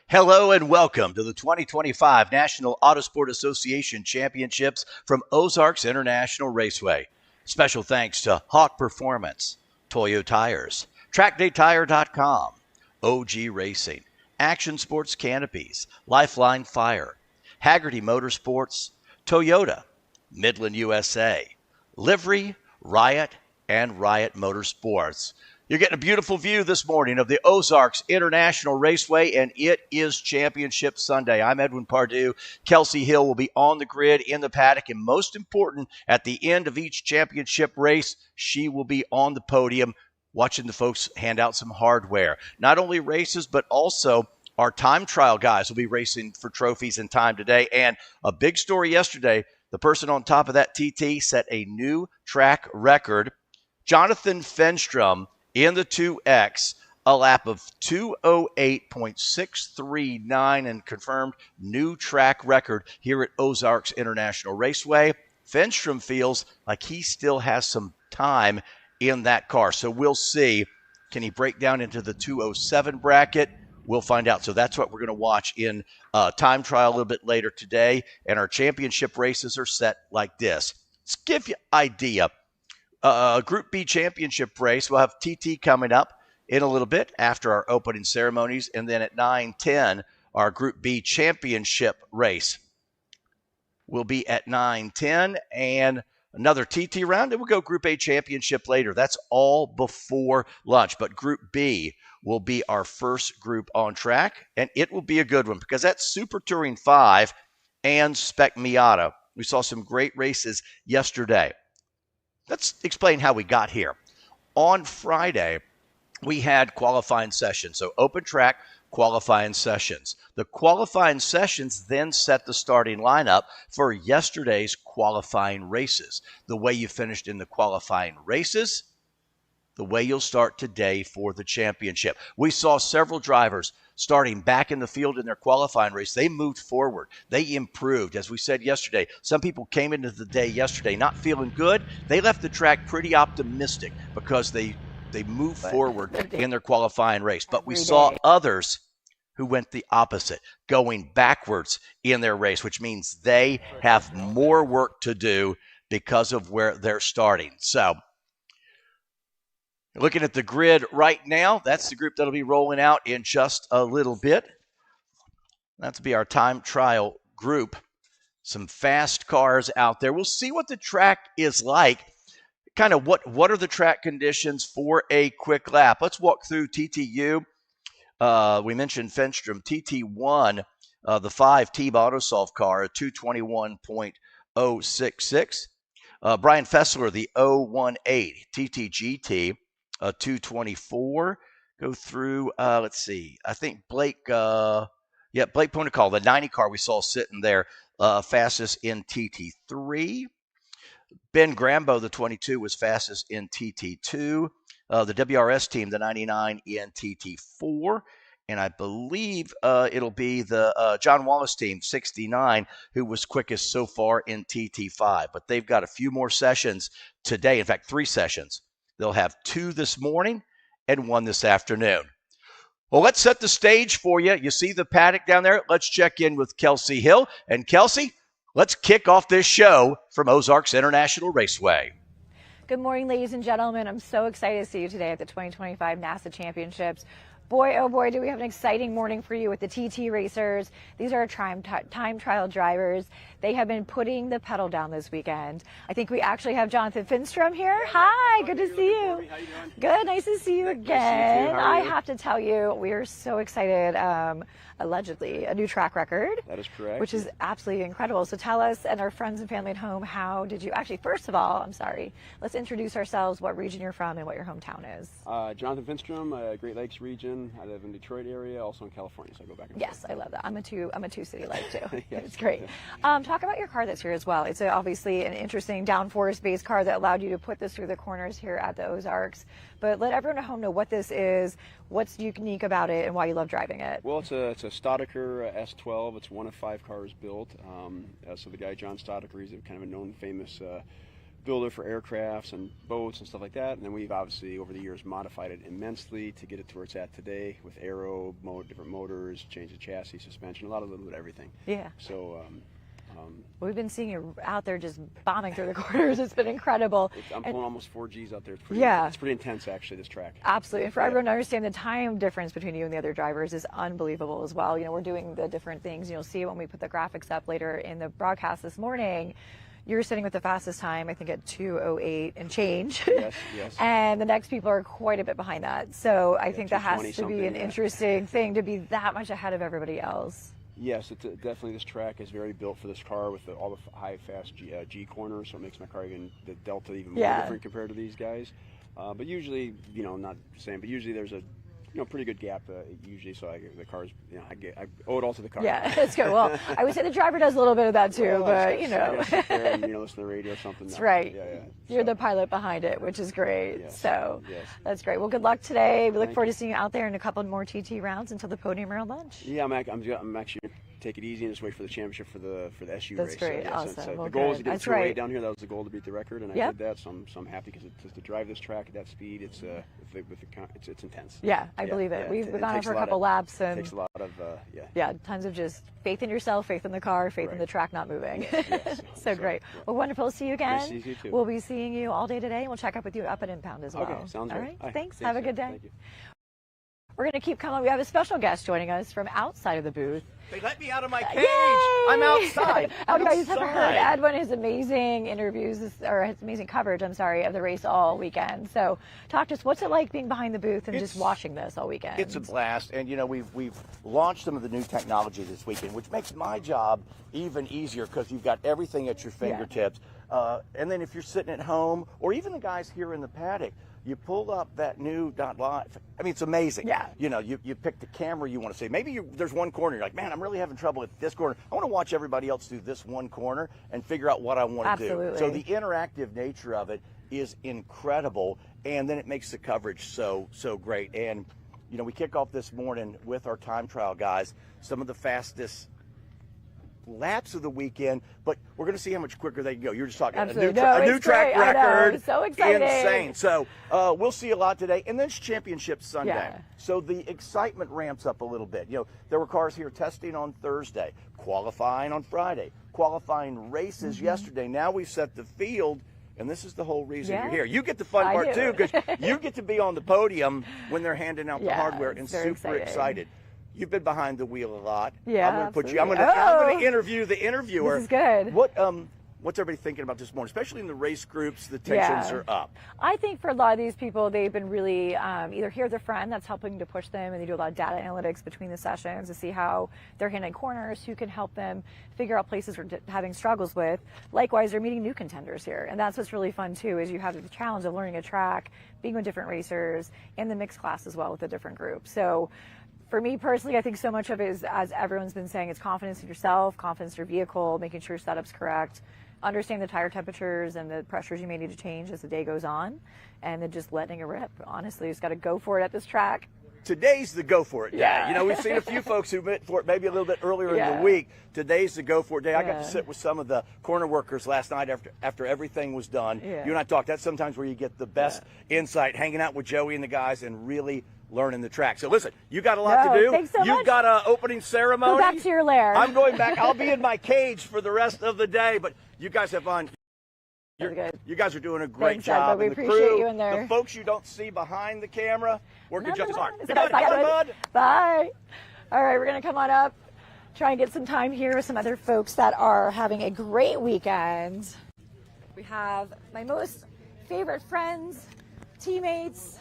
Hello and welcome to the 2025 National Autosport Association Championships from Ozarks International Raceway. Special thanks to Hawk Performance, Toyo Tires, TrackDayTire.com, OG Racing, Action Sports Canopies, Lifeline Fire, Haggerty Motorsports, Toyota, Midland USA, Livery, Riot, and Riot Motorsports. You're getting a beautiful view this morning of the Ozarks International Raceway, and it is Championship Sunday. I'm Edwin Pardue. Kelsey Hill will be on the grid in the paddock, and most important, at the end of each championship race, she will be on the podium watching the folks hand out some hardware. Not only races, but also our time trial guys will be racing for trophies in time today. And a big story yesterday, the person on top of that TT set a new track record. Jonathan Finstrom in the 2X, a lap of 2:08.639 and confirmed new track record here at Ozarks International Raceway. Finstrom feels like he still has some time in that car. So we'll see. Can he break down into the 2:07 bracket? We'll find out. So that's what we're going to watch in time trial a little bit later today. And our championship races are set like this. Let's give you an idea. Group B championship race. We'll have TT coming up in a little bit after our opening ceremonies. And then at 9:10, our Group B championship race will be at 9:10. And another TT round. And we'll go Group A championship later. That's all before lunch. But Group B will be our first group on track. And it will be a good one because that's Super Touring 5 and Spec Miata. We saw some great races yesterday. Let's explain how we got here. On Friday, we had qualifying sessions. So open track qualifying sessions. The qualifying sessions then set the starting lineup for yesterday's qualifying races. The way you finished in the qualifying races, the way you'll start today for the championship. We saw several drivers starting back in the field in their qualifying race. They moved forward. They improved. As we said yesterday, some people came into the day yesterday not feeling good. They left the track pretty optimistic because they moved forward in their qualifying race. But we saw others who went the opposite, going backwards in their race, which means they have more work to do because of where they're starting. So looking at the grid right now, that's the group that'll be rolling out in just a little bit. That'll be our time trial group. Some fast cars out there. We'll see what the track is like. Kind of what are the track conditions for a quick lap? Let's walk through TTU. We mentioned Finstrom. TT1, the 5 Team Autosolve car, a 221.066. Brian Fessler, the 018 TTGT. 224. Go through, let's see. I think Blake Ponicall, the 90 car we saw sitting there, fastest in TT3. Ben Grabo, the 22, was fastest in TT2. The WRS team, the 99, in TT4. And I believe it'll be the John Wallace team, 69, who was quickest so far in TT5. But they've got a few more sessions today. In fact, 3 sessions. They'll have 2 this morning and 1 this afternoon. Well, let's set the stage for you. You see the paddock down there? Let's check in with Kelsey Hill. And Kelsey, let's kick off this show from Ozarks International Raceway. Good morning, ladies and gentlemen. I'm so excited to see you today at the 2025 NASA Championships. Boy, oh boy, do we have an exciting morning for you with the TT racers. These are our time trial drivers. They have been putting the pedal down this weekend. I think we actually have Jonathan Finstrom here. Hi, good to see you. How you doing? Good, nice to see you again. I have to tell you, we are so excited. Allegedly, a new track record. That is correct. Which is absolutely incredible. So tell us and our friends and family at home, how did you actually, first of all, let's introduce ourselves, what region you're from and what your hometown is. Jonathan Finstrom, Great Lakes region. I live in Detroit area, also in California, so I go back and forth. Yes, I love that. I'm a two-city life too. Yes. It's great. Talk about your car that's here as well. It's obviously an interesting downforce-based car that allowed you to put this through the corners here at the Ozarks. But let everyone at home know what this is, what's unique about it, and why you love driving it. Well, it's a Stoddaker S12. It's one of 5 cars built. So the guy John Stoddaker, he's a kind of a known, famous builder for aircrafts and boats and stuff like that. And then we've obviously over the years modified it immensely to get it to where it's at today with aero, different motors, change the chassis, suspension, a little bit of everything. Yeah. So we've been seeing you out there just bombing through the corners. It's been incredible. I'm pulling almost 4 Gs out there. It's pretty intense, actually, this track. Absolutely. And for everyone to understand, the time difference between you and the other drivers is unbelievable as well. You know, we're doing the different things. You'll see when we put the graphics up later in the broadcast this morning. You're sitting with the fastest time, I think, at 2:08 and change. Yes. And the next people are quite a bit behind that. So I think that has to be an interesting thing to be that much ahead of everybody else. Yes, it's definitely, this track is very built for this car with all the high, fast G corners, so it makes my car the delta even more different compared to these guys. But usually, you know, not the same, but usually there's a pretty good gap usually, so the cars, I owe it all to the car. Yeah, that's good. Well, I would say the driver does a little bit of that too, but you know. I sit there and, listen to the radio or something. That's right. Yeah. You're the pilot behind it, which is great. Yes. So Yes. that's great. Well, good luck today. We look forward to seeing you out there in a couple more TT rounds until the podium around lunch. Yeah, I'm actually take it easy and just wait for the championship for the SU That's race. great. So, Awesome. Well, the goal is to get That's 208 right. down here. That was the goal, to beat the record, and I did that. So I'm happy because to drive this track at that speed, it's intense. Yeah, I believe it. We've gone out for a couple laps, and it takes a lot of tons of just faith in yourself, faith in the car, faith in the track not moving. Yes. So great. Yeah. Well, wonderful to see you again. Nice to see you too. We'll be seeing you all day today, and we'll check up with you up at Impound as well. Okay, sounds all great. right. Thanks. Have a good day. Thank you. We're going to keep coming. We have a special guest joining us from outside of the booth. They let me out of my cage. Yay! I'm outside. You guys haven't heard Edwin, his amazing interviews, or his amazing coverage, of the race all weekend. So talk to us, what's it like being behind the booth and just watching this all weekend? It's a blast, and we've launched some of the new technology this weekend, which makes my job even easier because you've got everything at your fingertips. And then if you're sitting at home, or even the guys here in the paddock, you pull up that new .live. I mean, it's amazing. Yeah. You pick the camera you want to see. Maybe there's one corner you're like, man, I'm really having trouble with this corner. I want to watch everybody else do this one corner and figure out what I want to do. So the interactive nature of it is incredible, and then it makes the coverage so great. And we kick off this morning with our time trial guys, some of the fastest laps of the weekend, but we're going to see how much quicker they can go. You're just talking a new track record. So exciting. Insane. So we'll see a lot today, and then it's championship Sunday. Yeah. So the excitement ramps up a little bit. There were cars here testing on Thursday, qualifying on Friday, qualifying races yesterday. Now we've set the field, and this is the whole reason you're here. You get the fun part too, because you get to be on the podium when they're handing out the hardware, and super excited. You've been behind the wheel a lot. Yeah, I'm going to interview the interviewer. This is good. What's everybody thinking about this morning, especially in the race groups? The tensions are up. I think for a lot of these people, they've been really either here's a friend that's helping to push them, and they do a lot of data analytics between the sessions to see how they're handling corners, who can help them figure out places we're having struggles with. Likewise, they're meeting new contenders here, and that's what's really fun too, is you have the challenge of learning a track, being with different racers, and the mixed class as well with the different groups. So for me personally, I think so much of it is, as everyone's been saying, it's confidence in yourself, confidence in your vehicle, making sure your setup's correct, understand the tire temperatures and the pressures you may need to change as the day goes on, and then just letting it rip. Honestly, you just got to go for it at this track. Today's the go for it day. We've seen a few folks who went for it maybe a little bit earlier in the week. Today's the go for it day. I got to sit with some of the corner workers last night after everything was done. You and I talked. That's sometimes where you get the best insight, hanging out with Joey and the guys and really learning the track. So listen, you got a lot to do. Thanks so You've much. got an opening ceremony. Go back to your lair. I'm going back. I'll be in my cage for the rest of the day, but you guys have fun. You guys are doing a great job. We appreciate you in there. The folks you don't see behind the camera, working just as hard. Bud. Bye. All right, we're going to come on up, try and get some time here with some other folks that are having a great weekend. We have my most favorite friends, teammates,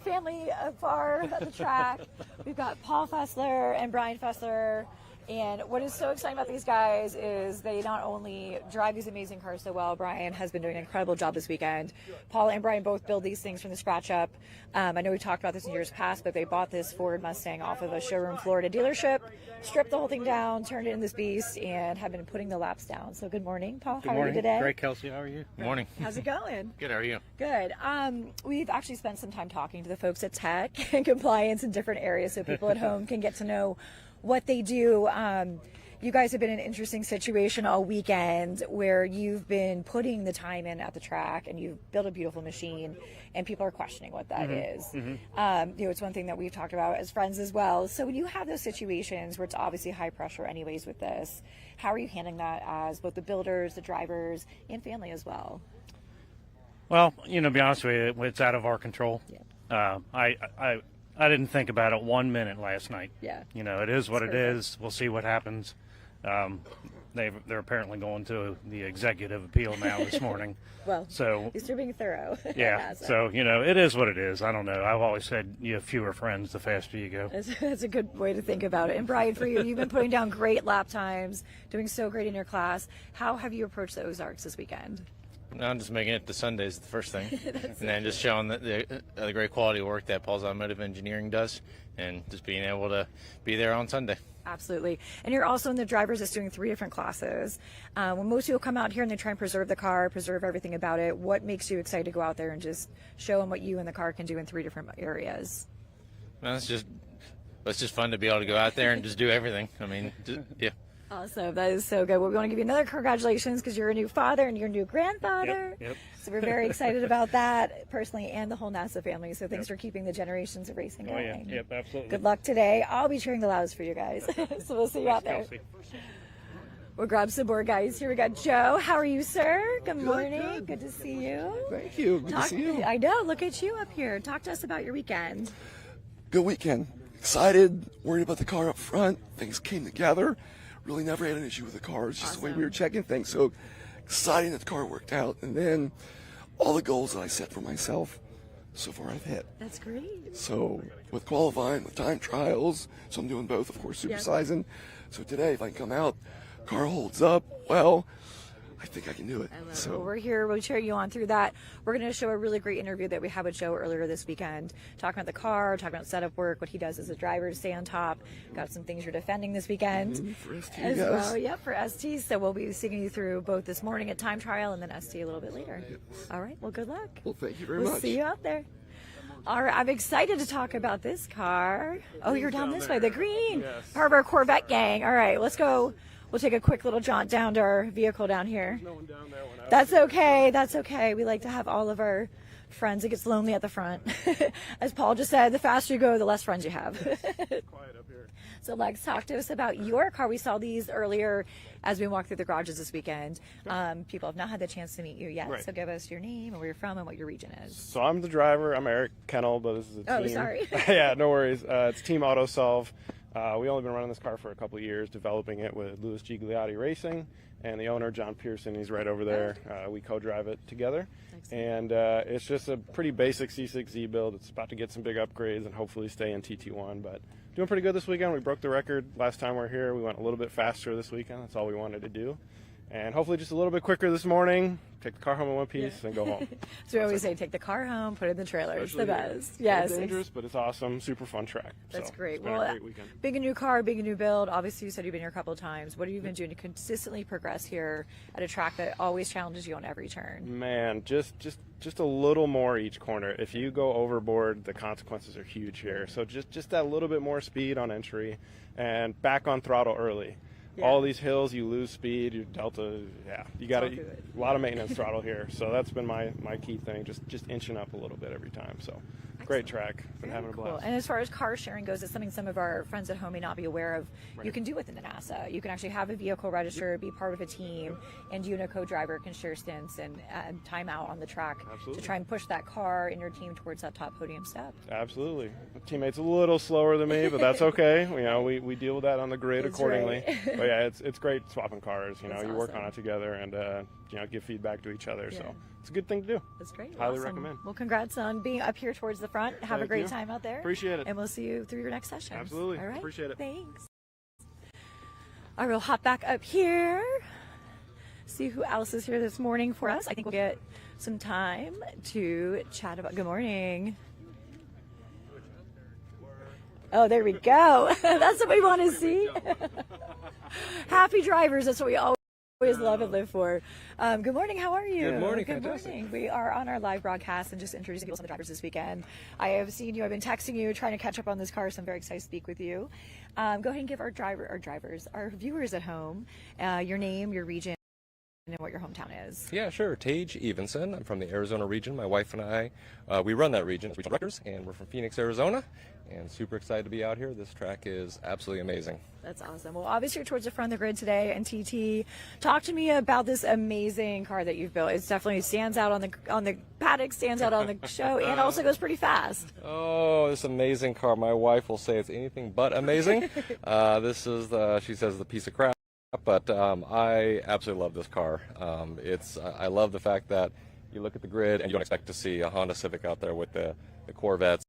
family afar at the track. We've got Paul Fessler and Brian Fessler. And what is so exciting about these guys is they not only drive these amazing cars so well. Brian has been doing an incredible job this weekend. Paul and Brian both build these things from the scratch up. I know we talked about this in years past, but they bought this Ford Mustang off of a showroom Florida dealership, stripped the whole thing down, turned it into this beast, and have been putting the laps down. So good morning, Paul. How are you today? Great, Kelsey. How are you? Good morning. How's it going? Good. How are you? Good. We've actually spent some time talking to the folks at tech and compliance in different areas so people at home can get to know what they do. You guys have been in an interesting situation all weekend where you've been putting the time in at the track and you've built a beautiful machine, and people are questioning what that is. It's one thing that we've talked about as friends as well. So when you have those situations where it's obviously high pressure anyways with this, how are you handling that as both the builders, the drivers, and family as well? Well, to be honest with you, it's out of our control. Yeah. I didn't think about it 1 minute last night. Yeah. It is what it is. We'll see what happens. They're apparently going to the executive appeal now this morning. Well, so at least you're being thorough. Yeah. So, it is what it is. I don't know. I've always said you have fewer friends the faster you go. That's a good way to think about it. And Brian, for you, you've been putting down great lap times, doing so great in your class. How have you approached the Ozarks this weekend? No, I'm just making it to Sundays, the first thing, and then just showing the great quality of work that Paul's Automotive Engineering does, and just being able to be there on Sunday. Absolutely. And you're also in the drivers that's doing 3 different classes. When most people come out here and they try and preserve the car, preserve everything about it, what makes you excited to go out there and just show them what you and the car can do in 3 different areas? Well, it's just fun to be able to go out there and just do everything. Yeah. Awesome. That is so good. Well, we want to give you another congratulations because you're a new father and you're a new grandfather. Yep. So we're very excited about that personally and the whole NASA family. So thanks for keeping the generations of racing going. Oh, yeah. Yep, absolutely. Good luck today. I'll be cheering the loudest for you guys. So we'll see you out there. We'll grab some more guys. Here we got Joe. How are you, sir? Good morning. Good to see you. Thank you. Good to see you. I know. Look at you up here. Talk to us about your weekend. Good weekend. Excited. Worried about the car up front. Things came together. Really never had an issue with the car. It's just the way we were checking things. So exciting that the car worked out. And then all the goals that I set for myself, so far I've hit. That's great. So with qualifying, with time trials, so I'm doing both, of course, supersizing. Yep. So today, if I can come out, car holds up, well, I think I can do it. I love it. Well, we're here. We'll cheer you on through that. We're going to show a really great interview that we had with Joe earlier this weekend, talking about the car, talking about setup work, what he does as a driver to stay on top. Got some things you're defending this weekend for ST, as well. Yep, for ST. So we'll be seeing you through both this morning at time trial and then ST a little bit later. Yes. All right. Well, good luck. Well, thank you very much. We'll see you out there. All right, I'm excited to talk about this car. Oh, you're down this way, the green. Yes. Part of our Corvette gang. All right, let's go. We'll take a quick little jaunt down to our vehicle down here. No one down there when I That's okay. That's okay. We like to have all of our friends. It gets lonely at the front. As Paul just said, the faster you go, the less friends you have. quiet up here. So Lex, talk to us about your car. We saw these earlier as we walked through the garages this weekend. People have not had the chance to meet you yet. Right. So give us your name and where you're from and what your region is. So I'm the driver. I'm Eric Kennel, but this is a team. Oh, sorry. Yeah, no worries. It's Team AutoSolve. We only been running this car for a couple of years, developing it with Louis Gigliotti Racing, and the owner, John Pearson, he's right over there. We co-drive it together. Excellent. And it's just a pretty basic C6Z build. It's about to get some big upgrades and hopefully stay in TT1, but doing pretty good this weekend. We broke the record last time we were here. We went a little bit faster this weekend. That's all we wanted to do. And hopefully just a little bit quicker this morning. Take the car home in one piece and go home. So we always say, take the car home, put it in the trailer. It's the best. It's Yes. dangerous, but it's awesome. Super fun track. That's So, great. It's been Well, a great weekend. big a new car, big a new build. Obviously, you said you've been here a couple of times. What have you been doing to consistently progress here at a track that always challenges you on every turn? Man, just a little more each corner. If you go overboard, the consequences are huge here. So just that little bit more speed on entry and back on throttle early. Yeah. All these hills, you lose speed, your delta, you got all a good. lot of maintenance throttle here. So that's been my key thing, just inching up a little bit every time. So great track, been having a Cool. blast. And as far as car sharing goes, it's something some of our friends at home may not be aware of. You can do within the NASA. You can actually have a vehicle registered, be part of a team, and you and a co-driver can share stints and time out on the track to try and push that car and your team towards that top podium step. Absolutely. My teammate's a little slower than me, but that's okay. We deal with that on the grid That's accordingly. right. But yeah, it's great swapping cars. That's You work awesome. on it together and give feedback to each other. Yeah. So it's a good thing to do. That's great. Highly Awesome. recommend. Well, congrats on being up here towards the front. Have a Thank great you. time out there. Appreciate it. And we'll see you through your next session. Absolutely. All right. Appreciate it. Thanks. All right, we'll hop back up here. See who else is here this morning for us. I think we'll get some time to chat about. Good morning. Oh, there we go. That's what we want to see. Happy drivers. That's what we always always love and live for. Good morning. How are you? Good morning. Good Fantastic. morning. We are on our live broadcast and just introducing people to the drivers this weekend. I have seen you. I've been texting you, trying to catch up on this car, so I'm very excited to speak with you. Go ahead and give our viewers at home, your name, your region, and what your hometown is. Yeah, sure. Tage Evenson. I'm from the Arizona region. My wife and I, we run that region. It's Regional Directors, and we're from Phoenix, Arizona, and super excited to be out here. This track is absolutely amazing. That's awesome. Well, obviously you're towards the front of the grid today, and TT, talk to me about this amazing car that you've built. It definitely stands out on the paddock, stands out on the show, and also goes pretty fast. Oh, this amazing car. My wife will say it's anything but amazing. This is, she says, the piece of crap. But I absolutely love this car. I love the fact that you look at the grid and you don't expect to see a Honda Civic out there with the Corvettes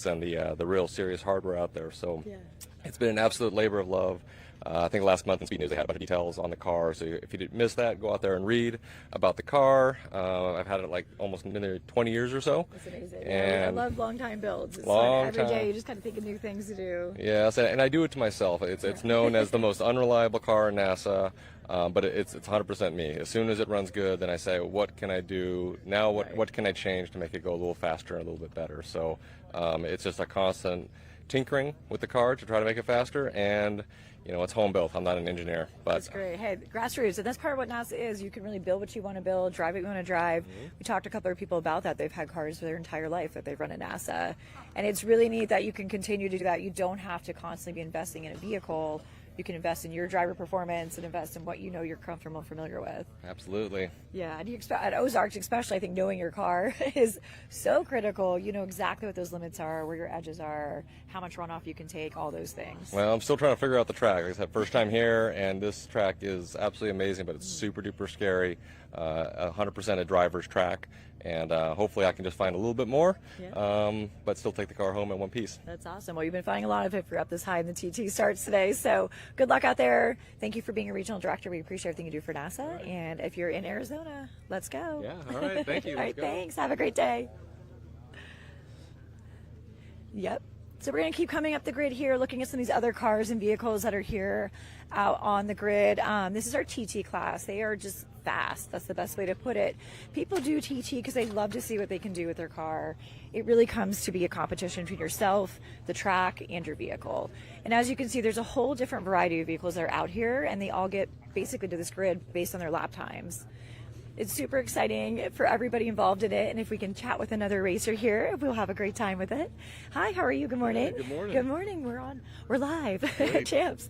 and the real serious hardware out there. So yeah. It's been an absolute labor of love. I think last month in Speed News they had a bunch of details on the car, so if you didn't miss that, go out there and read about the car. I've had it like almost nearly 20 years or so. That's amazing. And I love long time builds. It's long fun. Every time. day you just kind of think of new things to do. Yes, and I do it to myself. It's known as the most unreliable car in NASA, but it's 100% me. As soon as it runs good, then I say, what can I do now? What can I change to make it go a little faster and a little bit better? So it's just a constant tinkering with the car to try to make it faster, and you know, it's home built. I'm not an engineer, but that's great. Hey, grassroots, and that's part of what NASA is. You can really build what you want to build, drive what you want to drive. We talked to a couple of people about that. They've had cars for their entire life that they've run at NASA, and it's really neat that you can continue to do that. You don't have to constantly be investing in a vehicle. You can invest in your driver performance and invest in what you know you're comfortable and familiar with. Absolutely. Yeah, and you expect at Ozarks, especially, I think knowing your car is so critical. You know exactly what those limits are, where your edges are, how much runoff you can take, all those things. Well, I'm still trying to figure out the track. Like I said, first time here, and this track is absolutely amazing, but it's super duper scary. 100% a driver's track, and hopefully I can just find a little bit more, but still take the car home in one piece. That's awesome. Well, you've been finding a lot of it for up this high in the TT starts today, so good luck out there. Thank you for being a regional director. We appreciate everything you do for NASA, right. And if you're in Arizona, let's go. Yeah, all right, thank you. All right, thanks. Have a great day. Yep. So we're going to keep coming up the grid here, looking at some of these other cars and vehicles that are here out on the grid. This is our TT class. They are just fast. That's the best way to put it. People do TT because they love to see what they can do with their car. It really comes to be a competition between yourself, the track, and your vehicle. And as you can see, there's a whole different variety of vehicles that are out here, and they all get basically to this grid based on their lap times. It's super exciting for everybody involved in it, and if we can chat with another racer here, we'll have a great time with it. Hi, how are you? Good morning. Good morning. Good morning. We're live. Champs.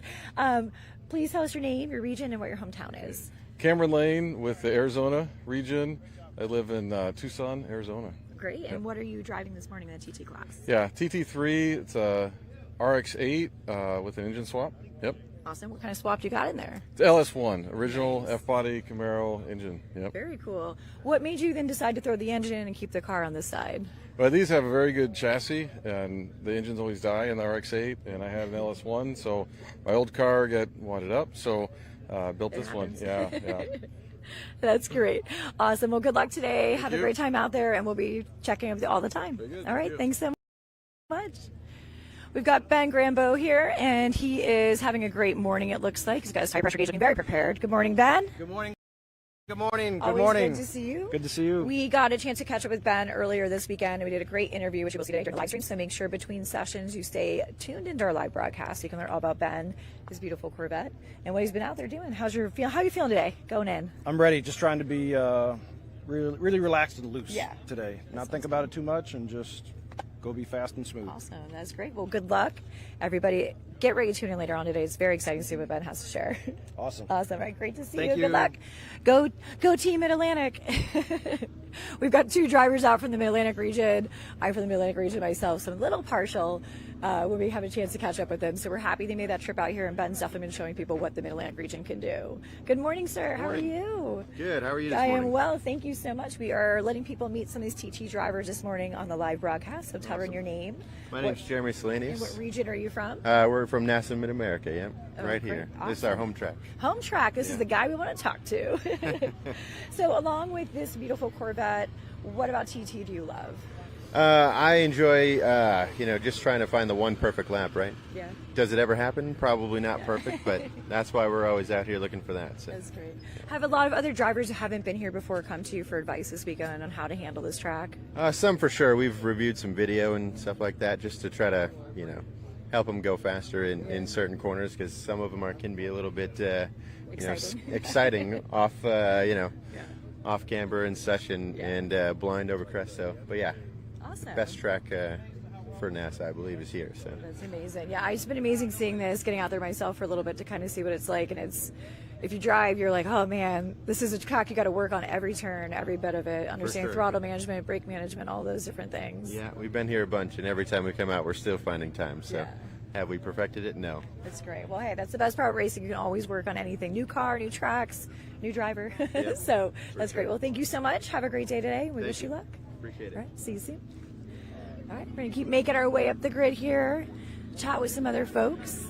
Please tell us your name, your region, and what your hometown is. Cameron Lane with the Arizona region. I live in Tucson, Arizona. Great. And what are you driving this morning in the TT class? Yeah, TT3. It's a RX-8 with an engine swap. Yep. Awesome. What kind of swap you got in there? It's LS1, original F-body Camaro engine. Yep. Very cool. What made you then decide to throw the engine in and keep the car on this side? Well, these have a very good chassis, and the engines always die in the RX-8, and I had an LS1, so my old car got wadded up, so built this one. Yeah. That's great. Awesome. Well, good luck today. Have a great time out there, and we'll be checking with you all the time. All right. Thanks so much. We've got Ben Grabo here, and he is having a great morning, it looks like. He's got his tire pressure gauge looking very prepared. Good morning, Ben. Good morning. Good morning. Good Always morning. Good to see you. Good to see you. We got a chance to catch up with Ben earlier this weekend, and we did a great interview, which you will see today during the live stream. So make sure between sessions you stay tuned into our live broadcast so you can learn all about Ben, his beautiful Corvette, and what he's been out there doing. How are you feeling today going in? I'm ready. Just trying to be really relaxed and loose today. Not think about it too much and just go be fast and smooth. Awesome. That's great. Well, good luck. Everybody, get ready to tune in later on today. It's very exciting to see what Ben has to share. Awesome. Awesome. All right. Great to see Thank you. Good luck. Go Team Mid-Atlantic. We've got two drivers out from the Mid-Atlantic region. I'm from the Mid-Atlantic region myself, so I'm a little partial when we have a chance to catch up with them. So we're happy they made that trip out here, and Ben's definitely been showing people what the Mid-Atlantic region can do. Good morning, sir. How are you? Good. How are you this morning? morning? I am well. Thank you so much. We are letting people meet some of these TT drivers this morning on the live broadcast. So tell her your name. My name's Jeremy Selenius. And what region are you from? We're from NASA Mid-America, yeah. Oh, right great. here. Awesome. This is our home track. Home track. This is the guy we want to talk to. So along with this beautiful Corvette, what about TT do you love? I enjoy, just trying to find the one perfect lap, right? Yeah. Does it ever happen? Probably not perfect, but that's why we're always out here looking for that. So. That's great. Have a lot of other drivers who haven't been here before come to you for advice this weekend on how to handle this track? Some for sure. We've reviewed some video and stuff like that just to try to, help them go faster in certain corners, because some of them can be a little bit, exciting off, off camber and such, and blind over crest. So, but yeah, awesome. Best track for NASA, I believe, is here. So that's amazing. Yeah, it's been amazing seeing this, getting out there myself for a little bit to kind of see what it's like. And it's, if you drive, you're like, oh man, this is a track you got to work on every turn, every bit of it, understand throttle management, brake management, all those different things. Yeah, we've been here a bunch, and every time we come out, we're still finding time. So have we perfected it? No. That's great. Well, hey, that's the best part of racing. You can always work on anything. New car, new tracks, new driver. Yeah, so that's great. Well, thank you so much. Have a great day today. We wish you luck. Appreciate it. All right, see you soon. All right, we're going to keep making our way up the grid here, chat with some other folks.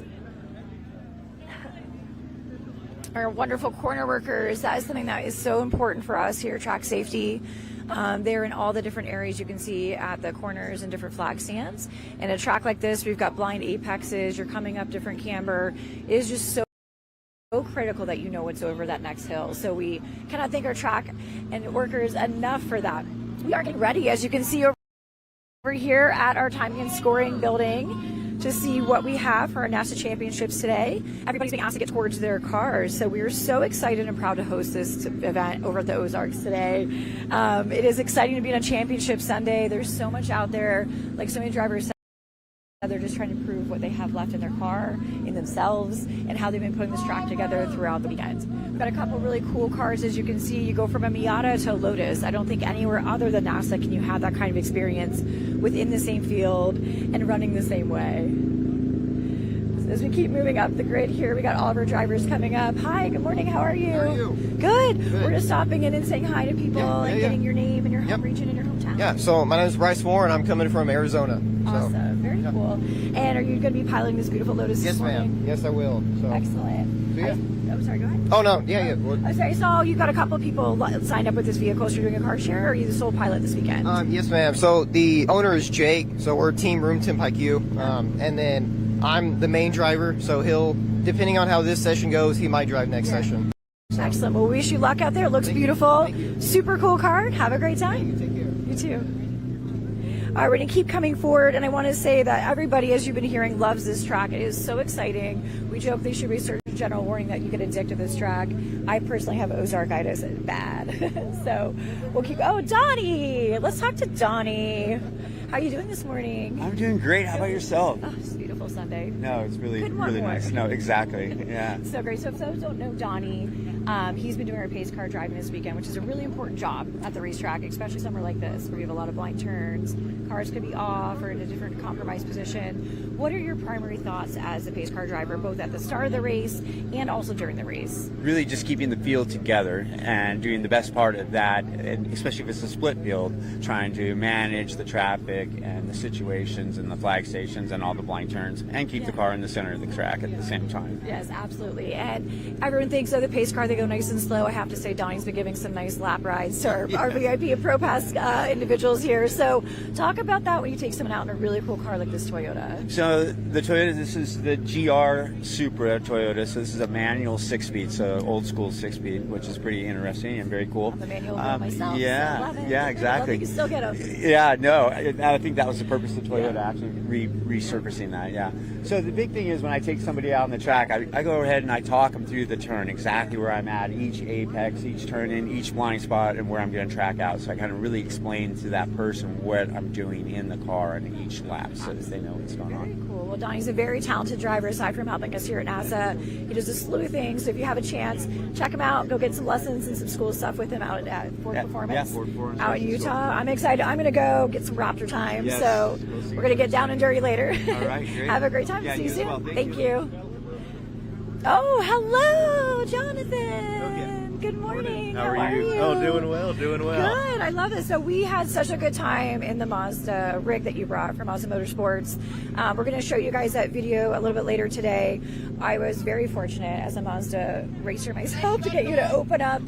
Our wonderful corner workers, that is something that is so important for us here at Track Safety. They're in all the different areas you can see at the corners and different flag stands. And a track like this, we've got blind apexes, you're coming up different camber. It is just so critical that you know what's over that next hill. So we cannot thank our track and workers enough for that. We are getting ready, as you can see over here at our timing and scoring building, to see what we have for our NASA championships today. Everybody's being asked to get towards their cars, so we are so excited and proud to host this event over at the Ozarks today. It is exciting to be on a championship Sunday. There's so much out there, like so many drivers said, they're just trying to prove what they have left in their car, in themselves, and how they've been putting this track together throughout the weekend. We've got a couple really cool cars, as you can see. You go from a Miata to a Lotus. I don't think anywhere other than NASA can you have that kind of experience within the same field and running the same way. As we keep moving up the grid here, we got all of our drivers coming up. Hi, good morning, how are you? How are you? Good. We're just stopping in and saying hi to people and getting your name and your home region and your hometown. Yeah, so my name is Bryce Moore, and I'm coming from Arizona. Awesome, very cool. And are you going to be piloting this beautiful Lotus this morning? Yes, ma'am. Yes, I will. So. Excellent. See ya. Oh, sorry, go ahead. Oh, no, yeah. I'm sorry, so you got a couple of people signed up with this vehicle, so you're doing a car share, or are you the sole pilot this weekend? Yes, ma'am. So the owner is Jake, so we're Team Room Temp IQ, and then I'm the main driver, so he'll, depending on how this session goes, he might drive next session. So. Excellent. Well, we wish you luck out there. It looks beautiful. Super cool car. Have a great time. Take care. You too. All right, we're going to keep coming forward, and I want to say that everybody, as you've been hearing, loves this track. It is so exciting. We joke they should research a general warning that you get addicted to this track. I personally have Ozarkitis. It's bad. So we'll keep... Oh, Donnie! Let's talk to Donnie. How are you doing this morning? I'm doing great. How about yourself? Oh, it's a beautiful Sunday. No, it's really nice. No, exactly. Yeah. So great. So if those don't know Donnie, he's been doing our pace car driving this weekend, which is a really important job at the racetrack, especially somewhere like this where we have a lot of blind turns. Cars could be off or in a different compromised position. What are your primary thoughts as a pace car driver, both at the start of the race and also during the race? Really just keeping the field together and doing the best part of that, and especially if it's a split field, trying to manage the traffic and the situations and the flag stations and all the blind turns and keep the car in the center of the track at the same time. Yes, absolutely. And everyone thinks of the pace car, they go nice and slow. I have to say Donnie's been giving some nice lap rides to our VIP and Pro Pass individuals here. So talk about that when you take someone out in a really cool car like this Toyota. So the Toyota, this is the GR Supra Toyota. So this is a manual 6-speed, so old school 6-speed, which is pretty interesting and very cool. I'm a manual girl myself. Yeah, so I love it. yeah, exactly. You can still get them. Yeah, no, I think that was the purpose of Toyota, actually resurfacing that. Yeah. So the big thing is when I take somebody out on the track, I go ahead and I talk them through the turn, exactly where I'm at, each apex, each turn in, each blind spot, and where I'm going to track out. So I kind of really explain to that person what I'm doing in the car in each lap, so that they know what's going on. Very cool. Well, Donnie's a very talented driver, aside from helping us here at NASA. He does a slew of things, so if you have a chance, check him out. Go get some lessons and some school stuff with him out at Ford Performance. Yeah, Ford Performance. Out in Utah. I'm excited. I'm going to go get some Raptor time, so we're going to get down and dirty later. All right, great. Have a great time. Yeah, See you soon. well. Thank you. Oh, hello, Jonathan. Good morning. How are you? Oh, doing well, doing well. Good. I love this. So we had such a good time in the Mazda rig that you brought from Mazda Motorsports. We're going to show you guys that video a little bit later today. I was very fortunate as a Mazda racer myself to get you to open up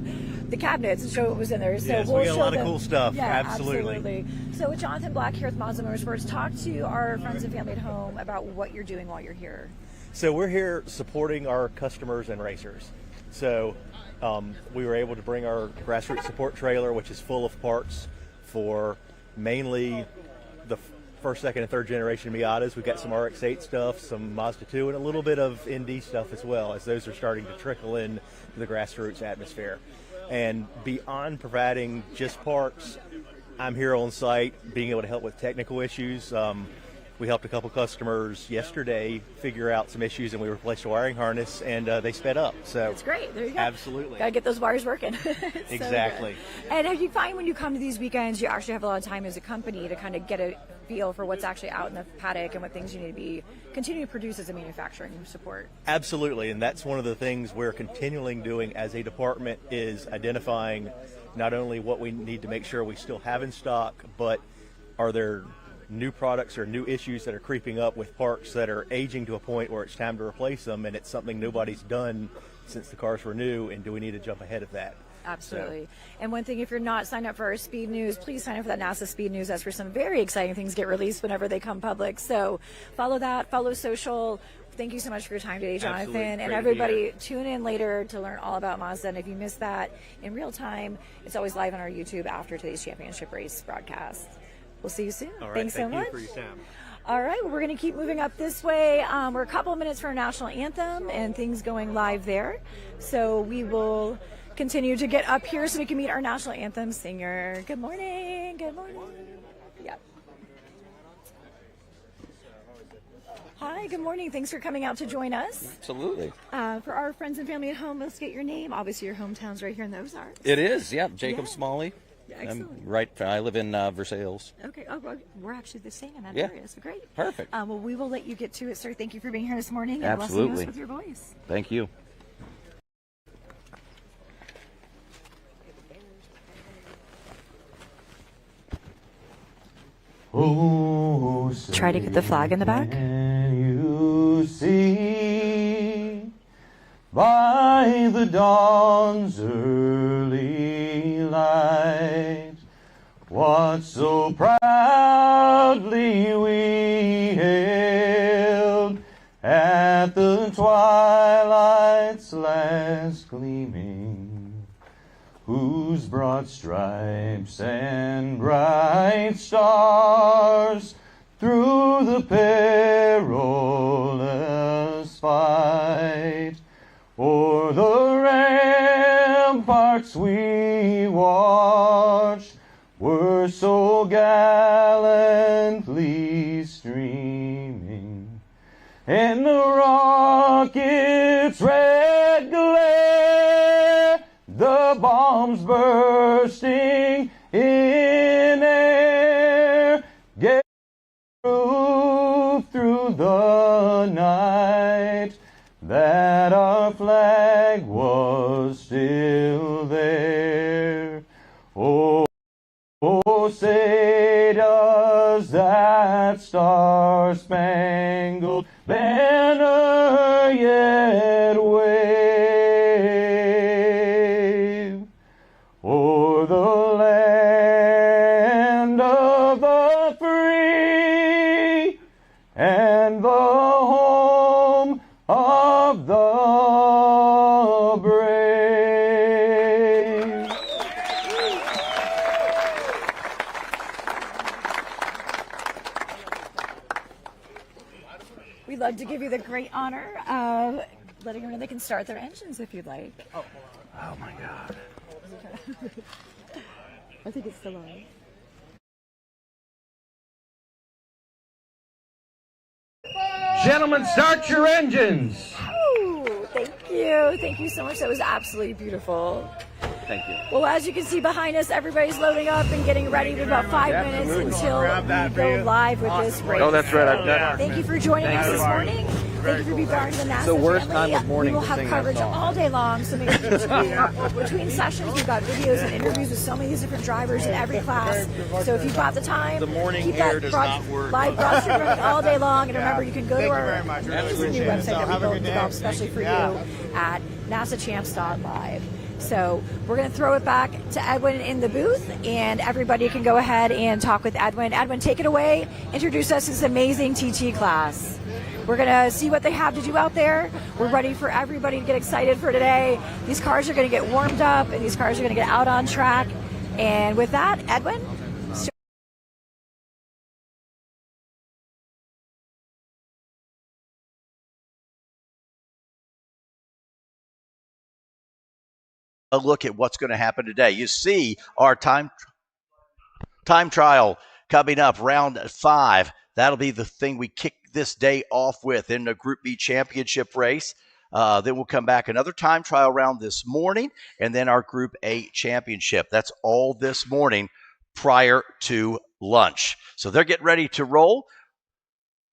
the cabinets and show what was in there. So yes, we'll we got show a lot them. of cool stuff. Yeah, Absolutely. So with Jonathan Black here with Mazda Motorsports, talk to our friends and family at home about what you're doing while you're here. So we're here supporting our customers and racers. So we were able to bring our grassroots support trailer, which is full of parts for mainly the first, second, and third generation Miatas. We've got some RX-8 stuff, some Mazda 2, and a little bit of ND stuff as well, as those are starting to trickle in to the grassroots atmosphere. And beyond providing just parts, I'm here on site being able to help with technical issues. We helped a couple customers yesterday figure out some issues, and we replaced a wiring harness, and they sped up. So it's great. There you go. Absolutely. Got to get those wires working. Exactly. So and you find when you come to these weekends, you actually have a lot of time as a company to kind of get a feel for what's actually out in the paddock and what things you need to be continuing to produce as a manufacturing support. Absolutely, and that's one of the things we're continuing doing as a department is identifying not only what we need to make sure we still have in stock, but are there new products or new issues that are creeping up with parts that are aging to a point where it's time to replace them, and it's something nobody's done since the cars were new, and do we need to jump ahead of that? Absolutely. And one thing, if you're not signed up for our Speed News, please sign up for that NASA Speed News. That's where some very exciting things get released whenever they come public. So follow that, follow social. Thank you so much for your time today, Jonathan. Absolutely. And everybody, tune in later to learn all about Mazda. And if you missed that in real time, it's always live on our YouTube after today's championship race broadcast. We'll see you soon. All right, Thanks so much. Thank you for your time. All right, well, we're going to keep moving up this way. We're a couple of minutes for our national anthem and things going live there. So we will continue to get up here so we can meet our national anthem singer. Good morning. Good morning. Yep. Hi, good morning. Thanks for coming out to join us. Absolutely. For our friends and family at home, let's get your name. Obviously, your hometown's right here in the Ozarks. It is, yeah. Jacob Smalley. Excellent. I live in Versailles. Okay. Oh, well, we're actually the same in that Yeah. area, so great. Perfect. Well, we will let you get to it, sir. Thank you for being here this morning and Absolutely. blessing us with your voice. Thank you. Oh, try to get the flag in the back. Can you see by the dawn's early light what so proudly we hailed at the twilight's last gleaming, whose broad stripes and bright stars through the perilous fight o'er the ramparts we watched were so gallantly streaming, and the rocket's red glare, the bombs bursting in air, gave proof through the night that our flag was still there. Oh, say does that star-spangled banner yet wave o'er the land of the free and the home of the brave. We'd love to give you the great honor of letting them know they can start their engines if you'd like. Oh my God. I think it's still on. Gentlemen, start your engines. Oh, thank you. Thank you so much. That was absolutely beautiful. Thank you. Well, as you can see behind us, everybody's loading up and getting ready. We've about 5 minutes until we go live with this race. Oh, that's right. I've got Thank you for joining us this morning. Thank you for being part of the NASA the worst family. time of morning We will to have sing that coverage song. all day long, so make sure you tune in. Between sessions, we've got videos and interviews with so many of these different drivers in every class. So if you've got the time, The morning keep air that does not work. live broadcast running all day long. And remember, you can go to Thank you our very much. Really this is a new appreciate it. website that we Have a built good and day. developed especially for Yeah. you at nasachamps.live. So we're going to throw it back to Edwin in the booth, and everybody can go ahead and talk with Edwin. Edwin, take it away. Introduce us to this amazing TT class. We're going to see what they have to do out there. We're ready for everybody to get excited for today. These cars are going to get warmed up, and these cars are going to get out on track. And with that, Edwin. A look at what's going to happen today. You see our time trial coming up, round 5. That'll be the thing we kick this day off with in the Group B championship race. Then we'll come back another time trial round this morning, and then our Group A championship. That's all this morning prior to lunch. So they're getting ready to roll.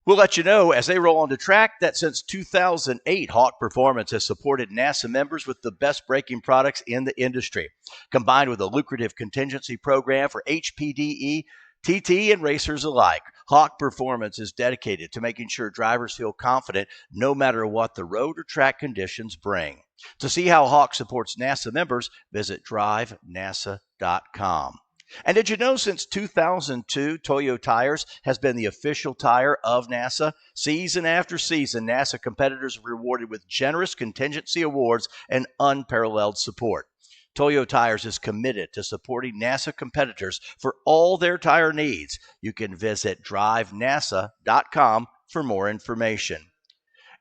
We'll let you know as they roll on the track that since 2008, Hawk Performance has supported NASA members with the best braking products in the industry. Combined with a lucrative contingency program for HPDE, TT, and racers alike, Hawk Performance is dedicated to making sure drivers feel confident no matter what the road or track conditions bring. To see how Hawk supports NASA members, visit drivenasa.com. And did you know since 2002, Toyo Tires has been the official tire of NASA? Season after season, NASA competitors are rewarded with generous contingency awards and unparalleled support. Toyo Tires is committed to supporting NASA competitors for all their tire needs. You can visit drivenasa.com for more information.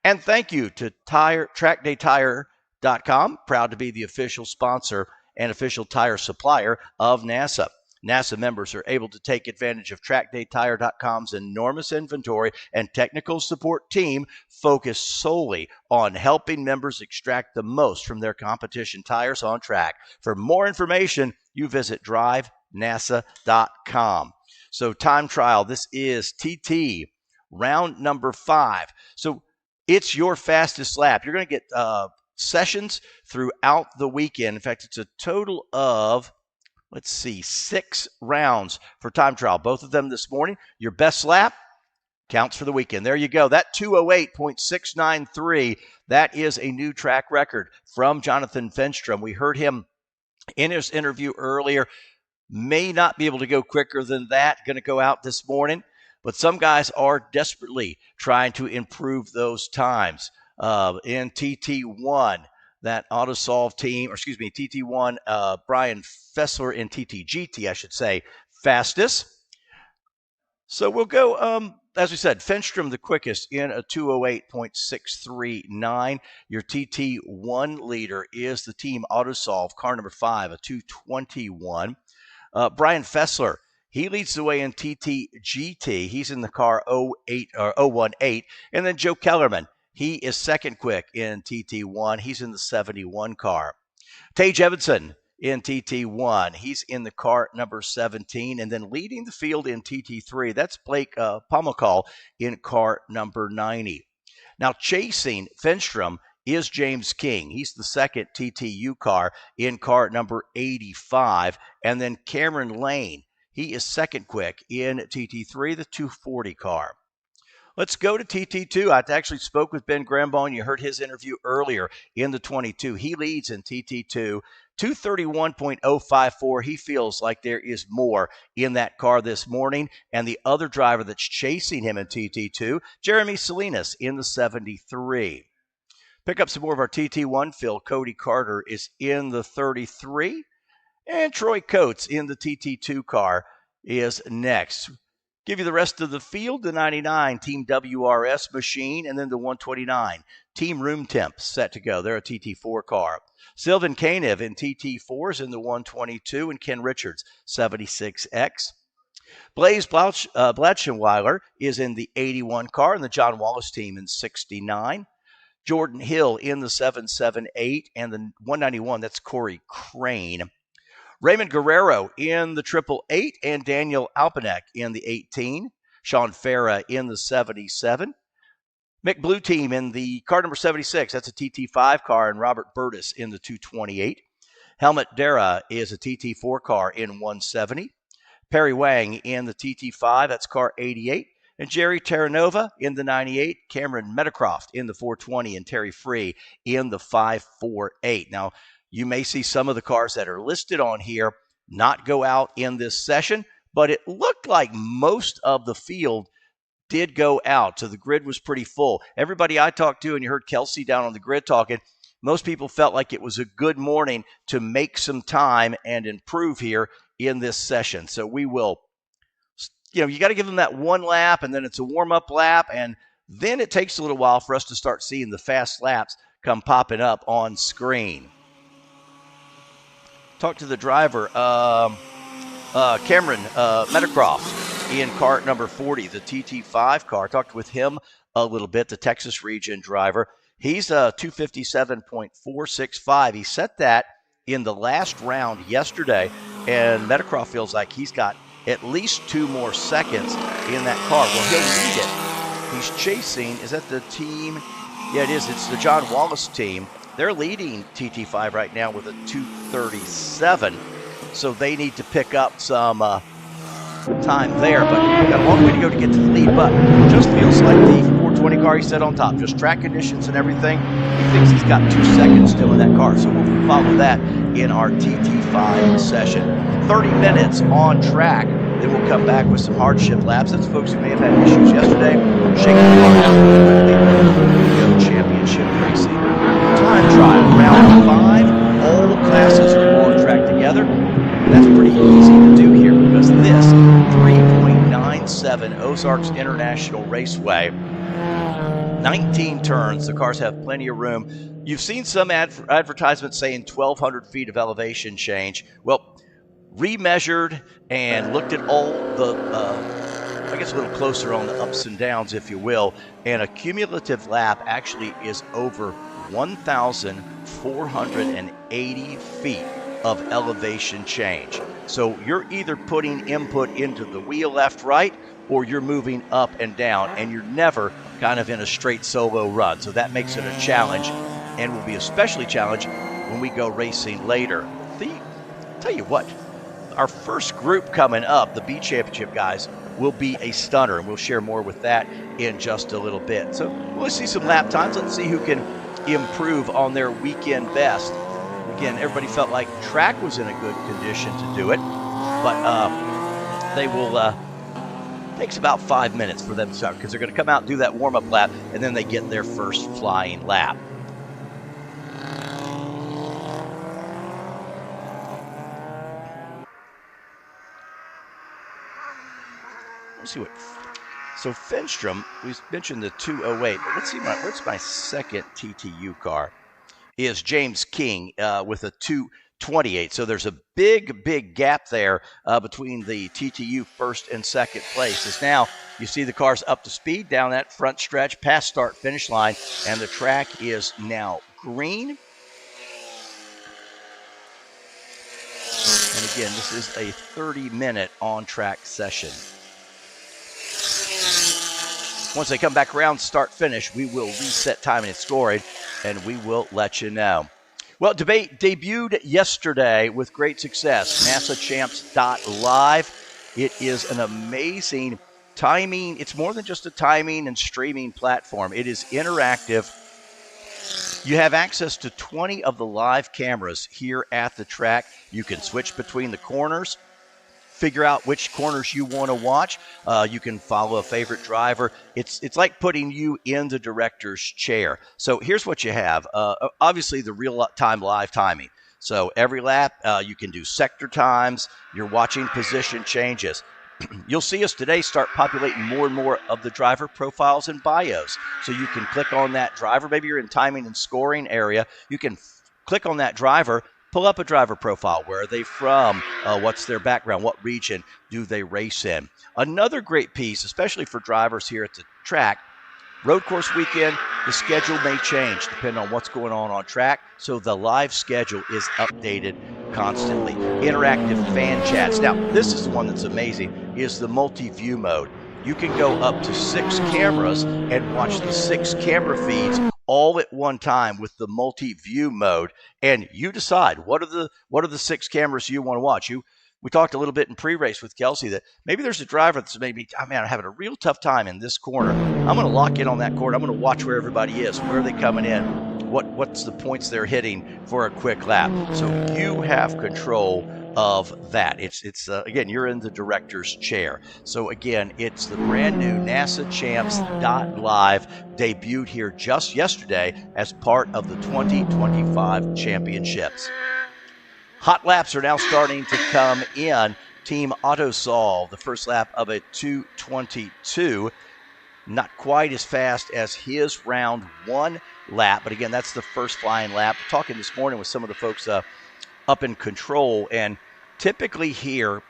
And thank you to TrackDayTire.com, proud to be the official sponsor and official tire supplier of NASA. NASA members are able to take advantage of TrackDayTire.com's enormous inventory and technical support team focused solely on helping members extract the most from their competition tires on track. For more information, you visit drivenasa.com. So time trial, this is TT, round number 5. So it's your fastest lap. You're going to get sessions throughout the weekend. In fact, it's a total of 6 rounds for time trial. Both of them this morning. Your best lap counts for the weekend. There you go. That 208.693, that is a new track record from Jonathan Finstrom. We heard him in his interview earlier. May not be able to go quicker than that. Going to go out this morning. But some guys are desperately trying to improve those times. In TT1, that AutoSolve team, TT1, Brian Fessler in TTGT, I should say, fastest. So we'll go, as we said, Finstrom the quickest in a 208.639. Your TT1 leader is the team AutoSolve, car number 5, a 221. Brian Fessler, he leads the way in TTGT. He's in the car 018. And then Joe Kellerman, he is second quick in TT1. He's in the 71 car. Tage Evanson in TT1. He's in the car number 17. And then leading the field in TT3, that's Blake Pomakal in car number 90. Now chasing Finstrom is James King. He's the second TTU car in car number 85. And then Cameron Lane, he is second quick in TT3, the 240 car. Let's go to TT2. I actually spoke with Ben Grabo. You heard his interview earlier in the 22. He leads in TT2, 231.054. He feels like there is more in that car this morning. And the other driver that's chasing him in TT2, Jeremy Selenius in the 73. Pick up some more of our TT1 fill. Cody Carter is in the 33. And Troy Coates in the TT2 car is next. Give you the rest of the field, the 99 Team WRS machine, and then the 129 Team Room Temp set to go. They're a TT4 car. Sylvan Kanev in TT4 is in the 122, and Ken Richards, 76X. Blaze Blatchenweiler is in the 81 car, and the John Wallace team in 69. Jordan Hill in the 778, and the 191, that's Corey Crane. Raymond Guerrero in the 888 and Daniel Alpanek in the 18. Sean Farah in the 77. Mick Blue team in the car number 76. That's a TT5 car, and Robert Burtis in the 228. Helmut Dara is a TT4 car in 170. Perry Wang in the TT5. That's car 88. And Jerry Terranova in the 98. Cameron Metacroft in the 420. And Terry Free in the 548. Now, You may see some of the cars that are listed on here not go out in this session, but it looked like most of the field did go out. So the grid was pretty full. Everybody I talked to, and you heard Kelsey down on the grid talking, most people felt like it was a good morning to make some time and improve here in this session. So we will, you got to give them that one lap, and then it's a warm-up lap, and then it takes a little while for us to start seeing the fast laps come popping up on screen. Talk to the driver, Cameron Metacroft, in car number 40, the TT5 car. Talked with him a little bit, the Texas region driver. He's a 257.465. He set that in the last round yesterday, and Metacroft feels like he's got at least 2 more seconds in that car. Well, he'll lead it. He's chasing, is that the team? Yeah, it is. It's the John Wallace team. They're leading TT5 right now with a 2:37, so they need to pick up some time there. But we've got a long way to go to get to the lead, but it just feels like the 420 car he set on top, just track conditions and everything. He thinks he's got 2 seconds still in that car, so we'll follow that in our TT5 session. 30 minutes on track. Then we'll come back with some hardship laps. That's folks who may have had issues yesterday. Shake the car out quickly. Championship racing. Time trial, round 5. All classes are on track together. That's pretty easy to do here because this 3.97 Ozarks International Raceway, 19 turns. The cars have plenty of room. You've seen some advertisements saying 1,200 feet of elevation change. Well, remeasured and looked at all the, I guess a little closer on the ups and downs, if you will, and a cumulative lap actually is over 1,480 feet of elevation change. So you're either putting input into the wheel left, right, or you're moving up and down, and you're never kind of in a straight solo run. So that makes it a challenge, and will be especially challenged when we go racing later. Tell you what, our first group coming up, the B Championship guys, will be a stunner, and we'll share more with that in just a little bit. So we'll see some lap times. Let's see who can improve on their weekend best. Again, everybody felt like track was in a good condition to do it, but they will takes about 5 minutes for them to start because they're going to come out and do that warm-up lap, and then they get their first flying lap. Let's see what. So Finstrom, we mentioned the 208, but let's see what's my second TTU car. Is James King with a 228. So there's a big gap there between the TTU first and second place. As now you see the cars up to speed down that front stretch past start finish line, and the track is now green. And again, this is a 30-minute on-track session. Once they come back around start finish, we will reset timing and scoring, and we will let you know. Well, debate debuted yesterday with great success. NASAChamps.live. It is an amazing timing. It's more than just a timing and streaming platform. It is interactive. You have access to 20 of the live cameras here at the track. You can switch between the corners, figure out which corners you want to watch. You can follow a favorite driver. It's like putting you in the director's chair. So here's what you have. Obviously, the real-time live timing. So every lap, you can do sector times. You're watching position changes. You'll see us today start populating more and more of the driver profiles and bios. So you can click on that driver. Maybe you're in timing and scoring area. You can click on that driver, pull up a driver profile. Where are they from? What's their background? What region do they race in? Another great piece, especially for drivers here at the track, road course weekend, the schedule may change depending on what's going on track. So the live schedule is updated constantly. Interactive fan chats. Now, this is the one that's amazing, is the multi-view mode. You can go up to 6 cameras and watch the 6 camera feeds all at one time with the multi-view mode, and you decide what are the 6 cameras you want to watch. We talked a little bit in pre-race with Kelsey that maybe there's a driver that's maybe, I'm having a real tough time in this corner. I'm going to lock in on that corner. I'm going to watch where everybody is. Where are they coming in? what's the points they're hitting for a quick lap. So you have control of that. It's again, you're in the director's chair. So again, it's the brand new NASA Champs Live, debuted here just yesterday as part of the 2025 championships. Hot laps are now starting to come in. Team Autosolve, the first lap of a 2:22. Not quite as fast as his round one lap, but again, that's the first flying lap. Talking this morning with some of the folks up in control, and typically here,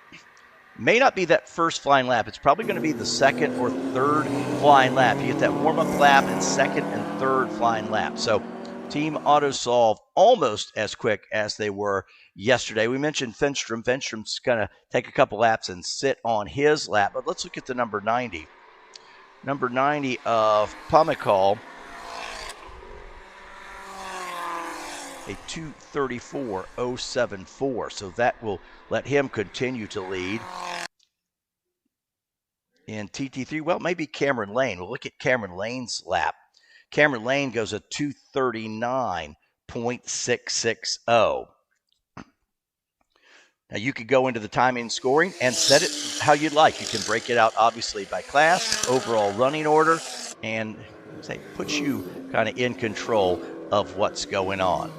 may not be that first flying lap. It's probably going to be the second or third flying lap. You get that warm-up lap and second and third flying lap. So Team Autosolve almost as quick as they were yesterday. We mentioned Finstrom. Finstrom's going to take a couple laps and sit on his lap, but let's look at the number 90. Number 90 of Pamical, a 2:34.074. So that will let him continue to lead. In TT3, well, maybe Cameron Lane. We'll look at Cameron Lane's lap. Cameron Lane goes a 2:39.660. Now, you could go into the timing scoring and set it how you'd like. You can break it out, obviously, by class, overall running order, and say puts you kind of in control of what's going on.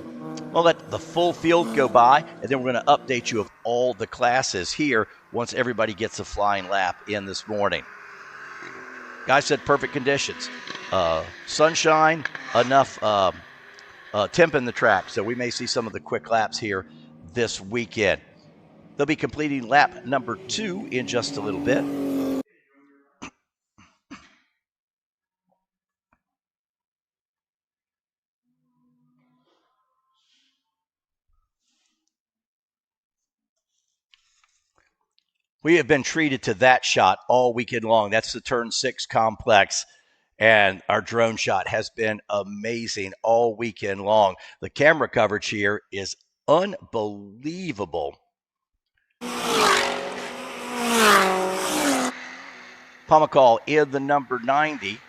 We'll let the full field go by, and then we're going to update you of all the classes here once everybody gets a flying lap in this morning. Guys said perfect conditions. Sunshine, enough temp in the track, so we may see some of the quick laps here this weekend. They'll be completing lap number 2 in just a little bit. We have been treated to that shot all weekend long. That's the Turn 6 complex, and our drone shot has been amazing all weekend long. The camera coverage here is unbelievable. Pamical in the number 90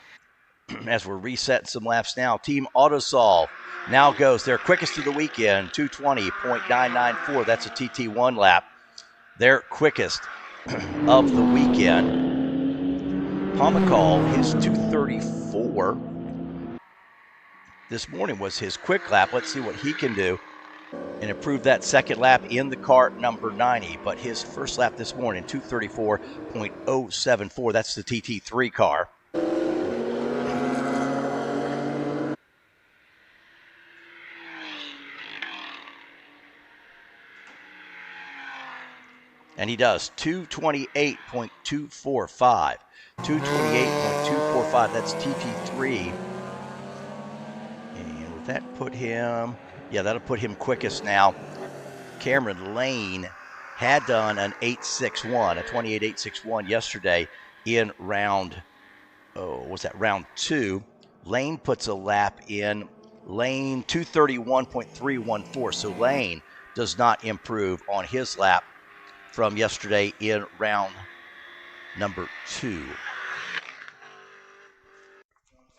as we're resetting some laps now. Team Autosolve now goes their quickest of the weekend, 2:20.994. That's a TT1 lap. Their quickest of the weekend. Pamical, his 2:34 this morning was his quick lap. Let's see what he can do and improve that second lap in the car number 90. But his first lap this morning, 2:34.074. That's the TT3 car. And he does 2:28.245. 2:28.245. That's TT3. And would that put him? Yeah, that'll put him quickest now. Cameron Lane had done an 8.61, a 28.861 yesterday in round, round 2. Lane puts a lap in. Lane 2:31.314. So Lane does not improve on his lap from yesterday in round number 2.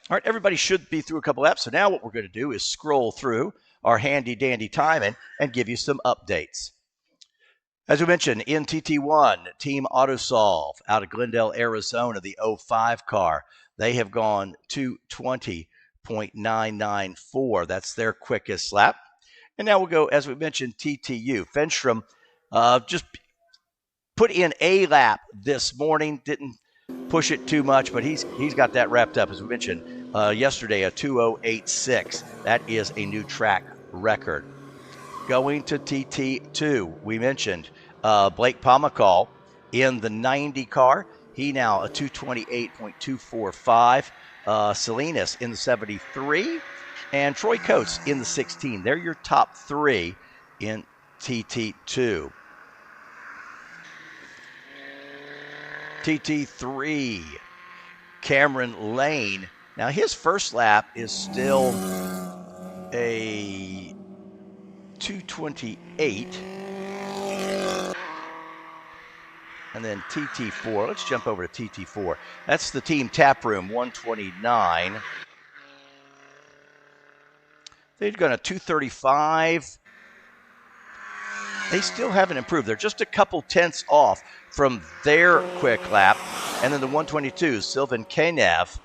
All right, everybody should be through a couple laps. So now what we're going to do is scroll through our handy-dandy timing and give you some updates. As we mentioned, in TT1, Team Autosolve out of Glendale, Arizona, the 05 car. They have gone 2:20.994. That's their quickest lap. And now we'll go, as we mentioned, TTU. Finstrom just put in a lap this morning, didn't push it too much, but he's got that wrapped up, as we mentioned yesterday, a 2:086. That is a new track record. Going to TT2, we mentioned Blake Pamical in the 90 car. He now a 2:28.245. Selenius in the 73, and Troy Coates in the 16. They're your top 3 in TT2. TT3, Cameron Lane. Now, his first lap is still a 2:28. And then TT4. Let's jump over to TT4. That's the team tap room, 1:29. They've gone a 235. They still haven't improved. They're just a couple tenths off from their quick lap. And then the 122, Sylvain Canev,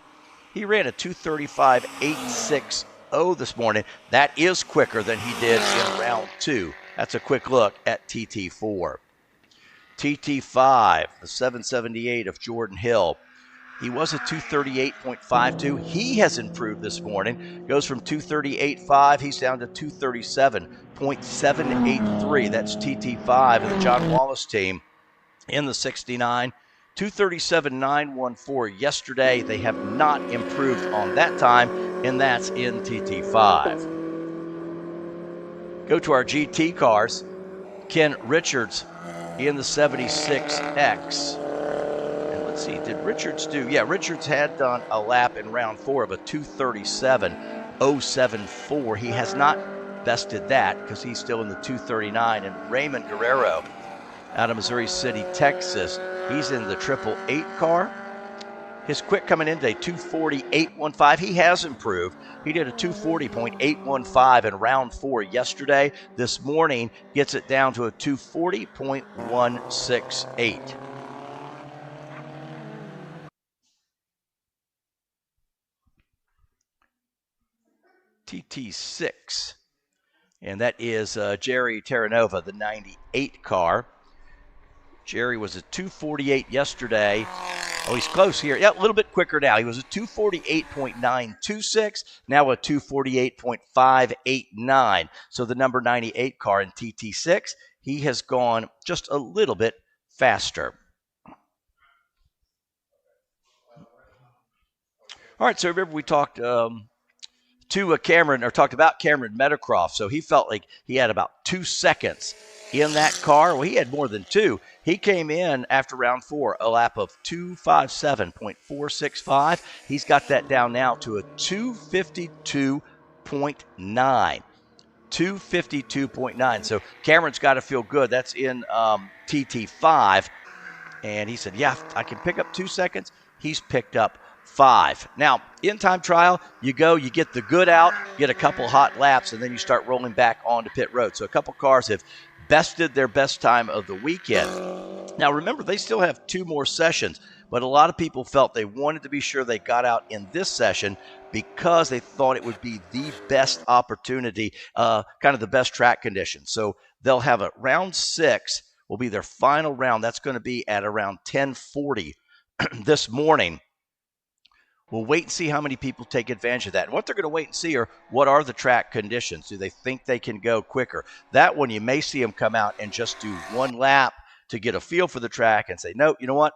he ran a 235.860 this morning. That is quicker than he did in round 2. That's a quick look at TT4. TT5, the 778 of Jordan Hill. He was a 238.52. He has improved this morning. Goes from 238.5. He's down to 237.783. That's TT5 of the John Wallace team in the 69. 237.914 yesterday. They have not improved on that time, and that's in TT5. Go to our GT cars. Ken Richards in the 76X. Let's see, did Richards do? Yeah, Richards had done a lap in round 4 of a 237.074. He has not bested that because he's still in the 239. And Raymond Guerrero out of Missouri City, Texas, he's in the 888 car. His quick coming in today, 240.815. He has improved. He did a 240.815 in round 4 yesterday. This morning gets it down to a 240.168. TT6, and that is Jerry Terranova, the 98 car. Jerry was a 248 yesterday. Oh, he's close here. Yeah, a little bit quicker now. He was a 248.926, now a 248.589. So the number 98 car in TT6, he has gone just a little bit faster. All right, so remember we talked talked about Cameron Metacroft. So he felt like he had about 2 seconds in that car. Well, he had more than 2. He came in after round 4, a lap of 257.465. He's got that down now to a 252.9. 252.9. So Cameron's got to feel good. That's in TT5. And he said, yeah, I can pick up 2 seconds. He's picked up 5. Now, in time trial, you get the good out, get a couple hot laps, and then you start rolling back onto pit road. So a couple cars have bested their best time of the weekend. Now, remember, they still have 2 more sessions, but a lot of people felt they wanted to be sure they got out in this session because they thought it would be the best opportunity, kind of the best track conditions. So they'll have a round 6 will be their final round. That's going to be at around 10:40 this morning. We'll wait and see how many people take advantage of that. And what they're going to wait and see are what are the track conditions. Do they think they can go quicker? That one, you may see them come out and just do 1 lap to get a feel for the track and say, no, you know what?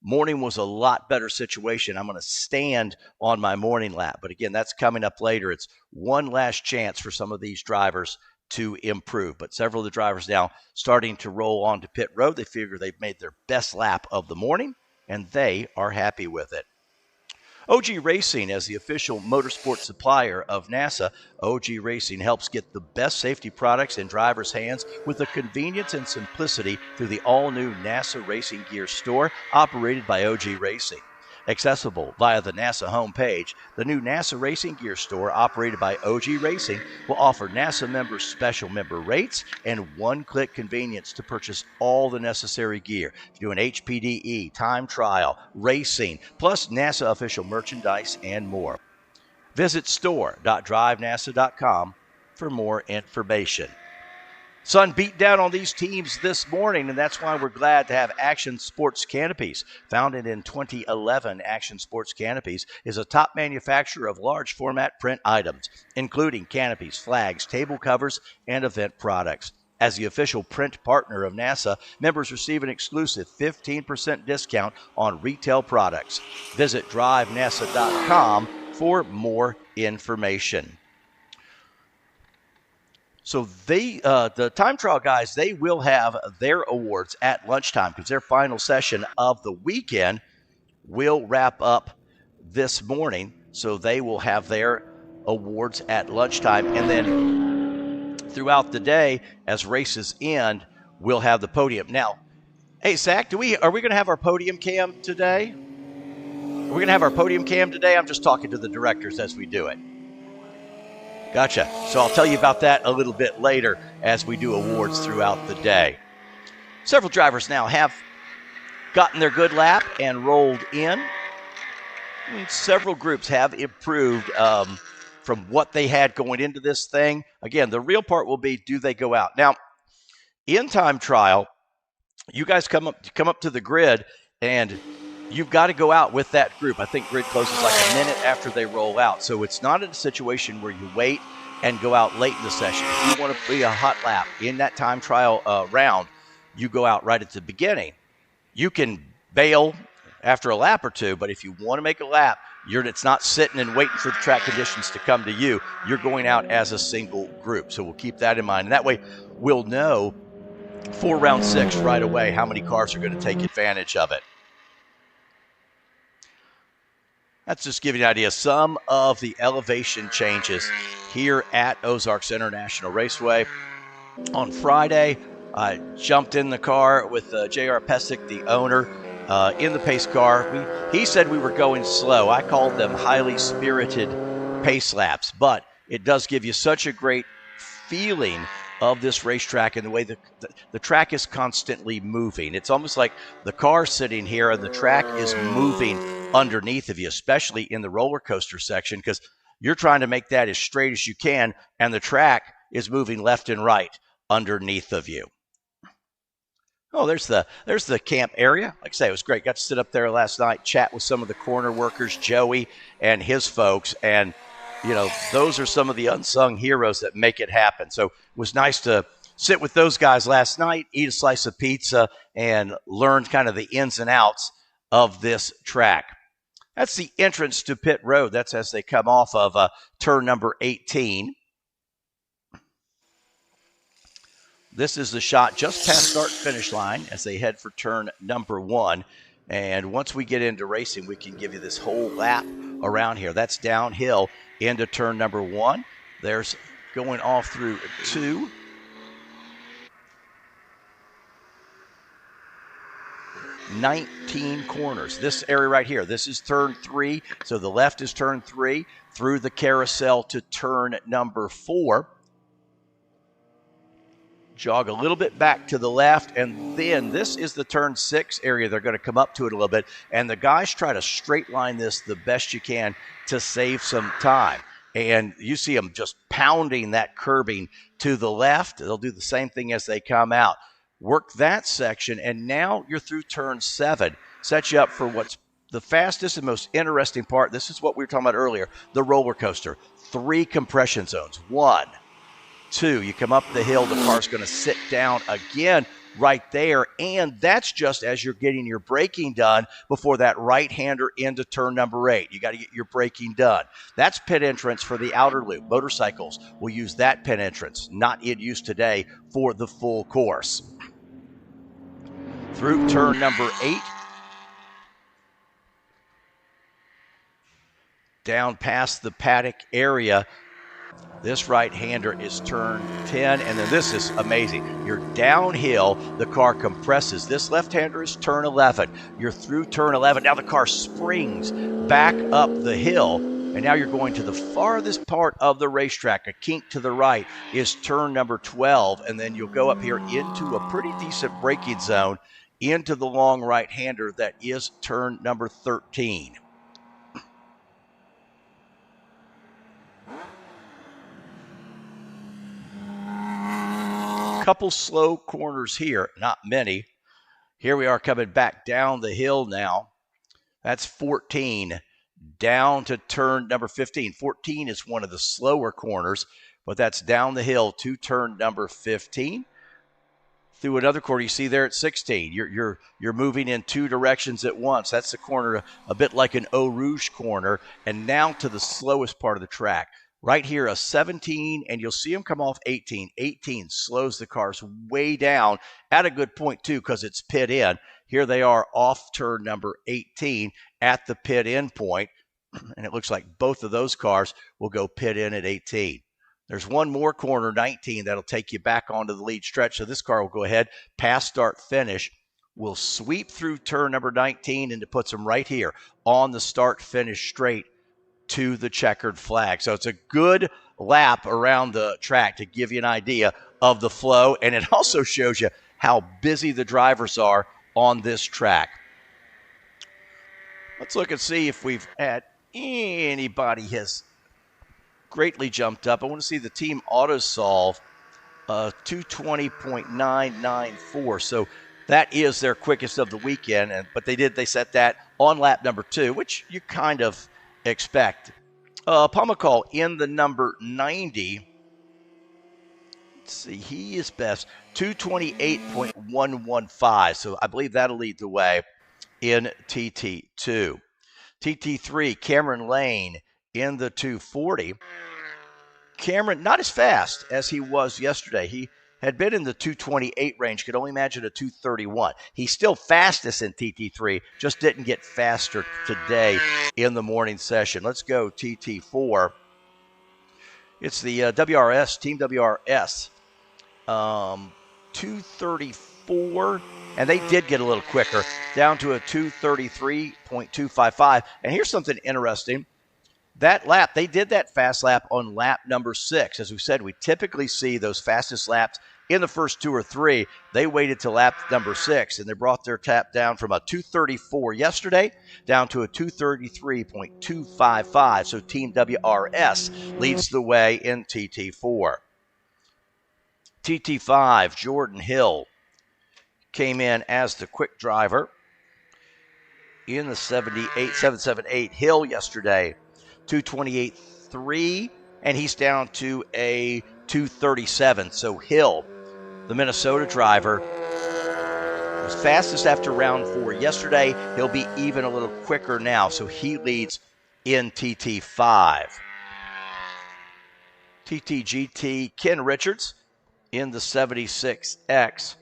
Morning was a lot better situation. I'm going to stand on my morning lap. But again, that's coming up later. It's one last chance for some of these drivers to improve. But several of the drivers now starting to roll onto pit road. They figure they've made their best lap of the morning, and they are happy with it. OG Racing, as the official motorsport supplier of NASA, OG Racing helps get the best safety products in drivers' hands with the convenience and simplicity through the all-new NASA Racing Gear store operated by OG Racing. Accessible via the NASA homepage, the new NASA Racing Gear store operated by OG Racing will offer NASA members special member rates and one-click convenience to purchase all the necessary gear. If you do an HPDE, time trial, racing, plus NASA official merchandise and more. Visit store.drivenasa.com for more information. Sun beat down on these teams this morning, and that's why we're glad to have Action Sports Canopies. Founded in 2011, Action Sports Canopies is a top manufacturer of large format print items, including canopies, flags, table covers, and event products. As the official print partner of NASA, members receive an exclusive 15% discount on retail products. Visit drivenasa.com for more information. So the time trial guys, they will have their awards at lunchtime because their final session of the weekend will wrap up this morning. So they will have their awards at lunchtime. And then throughout the day, as races end, we'll have the podium. Now, hey, Zach, are we going to have our podium cam today? Are we going to have our podium cam today? I'm just talking to the directors as we do it. Gotcha. So I'll tell you about that a little bit later as we do awards throughout the day. Several drivers now have gotten their good lap and rolled in. Several groups have improved from what they had going into this thing. Again, the real part will be, do they go out? Now, in time trial, you guys come up to the grid, and you've got to go out with that group. I think grid closes like a minute after they roll out. So it's not in a situation where you wait and go out late in the session. If you want to be a hot lap in that time trial round, you go out right at the beginning. You can bail after a lap or two, but if you want to make a lap, it's not sitting and waiting for the track conditions to come to you. You're going out as a single group. So we'll keep that in mind. And that way we'll know for round 6 right away how many cars are going to take advantage of it. That's just giving you an idea of some of the elevation changes here at Ozarks International Raceway. On Friday, I jumped in the car with J.R. Pesic, the owner, in the pace car. He said we were going slow. I called them highly spirited pace laps, but it does give you such a great feeling of this racetrack and the way the track is constantly moving. It's almost like the car sitting here and the track is moving underneath of you, especially in the roller coaster section, because you're trying to make that as straight as you can, and the track is moving left and right underneath of you. Oh, there's the camp area. Like I say, it was great. Got to sit up there last night, chat with some of the corner workers, Joey and his folks, and those are some of the unsung heroes that make it happen. So it was nice to sit with those guys last night, eat a slice of pizza, and learn kind of the ins and outs of this track. That's the entrance to pit road. That's as they come off of turn number 18. This is the shot just past start-finish line as they head for turn number 1. And once we get into racing, we can give you this whole lap around here. That's downhill into turn number 1. There's going off through 2. $19 corners. This area right here, this is turn 3. So the left is turn 3 through the carousel to turn number 4. Jog a little bit back to the left, and then this is the turn 6 area. They're going to come up to it a little bit, and the guys try to straight line this the best you can to save some time. And you see them just pounding that curbing to the left. They'll do the same thing as they come out. Work that section, and now you're through turn 7. Sets you up for what's the fastest and most interesting part. This is what we were talking about earlier, the roller coaster. 3 compression zones. 1, 2, you come up the hill, the car's going to sit down again right there, and that's just as you're getting your braking done before that right-hander into turn number 8. You got to get your braking done. That's pit entrance for the outer loop. Motorcycles will use that pit entrance, not in use today for the full course. Through turn number 8, down past the paddock area. This right-hander is turn 10, and then this is amazing. You're downhill, the car compresses. This left-hander is turn 11. You're through turn 11. Now the car springs back up the hill, and now you're going to the farthest part of the racetrack. A kink to the right is turn number 12, and then you'll go up here into a pretty decent braking zone into the long right-hander that is turn number 13. Couple slow corners here, not many. Here we are coming back down the hill now. That's 14 down to turn number 15. 14 is one of the slower corners, but that's down the hill to turn number 15. Through another corner, you see there at 16. You're moving in 2 directions at once. That's the corner a bit like an Eau Rouge corner, and now to the slowest part of the track. Right here, a 17, and you'll see them come off 18. 18 slows the cars way down at a good point, too, because it's pit in. Here they are off turn number 18 at the pit in point, and it looks like both of those cars will go pit in at 18. There's one more corner, 19, that'll take you back onto the lead stretch. So this car will go ahead, pass, start, finish. Will sweep through turn number 19, and it puts them right here on the start, finish straight to the checkered flag. So it's a good lap around the track to give you an idea of the flow, and it also shows you how busy the drivers are on this track. Let's look and see if we've had anybody has greatly jumped up. I want to see the team AutoSolve 220.994. So that is their quickest of the weekend, but they set that on lap number 2, which you kind of expect. Pomacall in the number 90. Let's see, he is best 228.115. So I believe that'll lead the way in TT2. TT3, Cameron Lane in the 240. Cameron, not as fast as he was yesterday. He had been in the 228 range, could only imagine a 231. He's still fastest in TT3, just didn't get faster today in the morning session. Let's go TT4. It's the WRS, Team WRS, 234, and they did get a little quicker, down to a 233.255. And here's something interesting. That lap, they did that fast lap on lap number 6. As we said, we typically see those fastest laps in the first 2 or 3. They waited to lap number 6, and they brought their tap down from a 234 yesterday down to a 233.255. So Team WRS leads the way in TT4. TT5, Jordan Hill came in as the quick driver in the 778 Hill yesterday. 228.3, and he's down to a 237. So Hill, the Minnesota driver, was fastest after round 4 yesterday. He'll be even a little quicker now, so he leads in TT5. TTGT, Ken Richards in the 76X.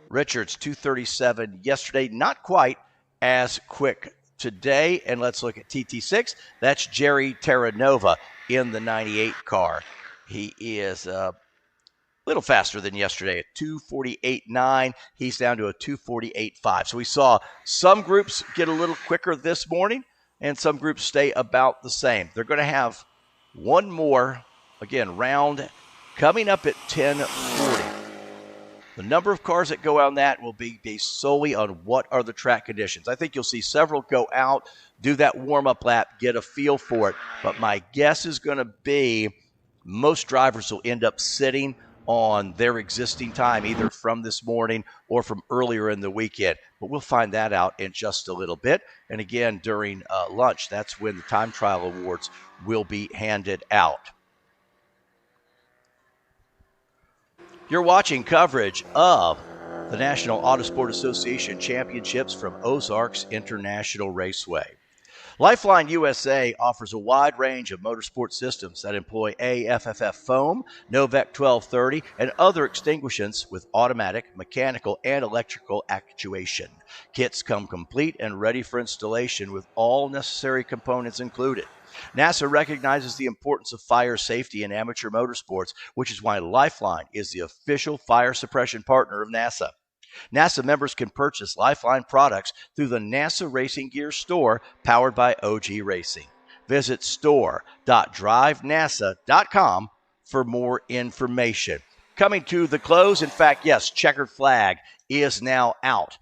Richards, 237 yesterday, not quite as quick today. And let's look at TT6. That's Jerry Terranova in the 98 car. He is a little faster than yesterday at 248.9. He's down to a 248.5. So we saw some groups get a little quicker this morning and some groups stay about the same. They're going to have one more, again, round coming up at 10:40. The number of cars that go on that will be based solely on what are the track conditions. I think you'll see several go out, do that warm-up lap, get a feel for it. But my guess is going to be most drivers will end up sitting on their existing time, either from this morning or from earlier in the weekend. But we'll find that out in just a little bit. And again, during lunch, that's when the time trial awards will be handed out. You're watching coverage of the National Autosport Association Championships from Ozarks International Raceway. Lifeline USA offers a wide range of motorsport systems that employ AFFF foam, Novec 1230, and other extinguishants with automatic, mechanical, and electrical actuation. Kits come complete and ready for installation with all necessary components included. NASA recognizes the importance of fire safety in amateur motorsports, which is why Lifeline is the official fire suppression partner of NASA. NASA members can purchase Lifeline products through the NASA Racing Gear store powered by OG Racing. Visit store.drivenasa.com for more information. Coming to the close, in fact, yes, checkered flag is now out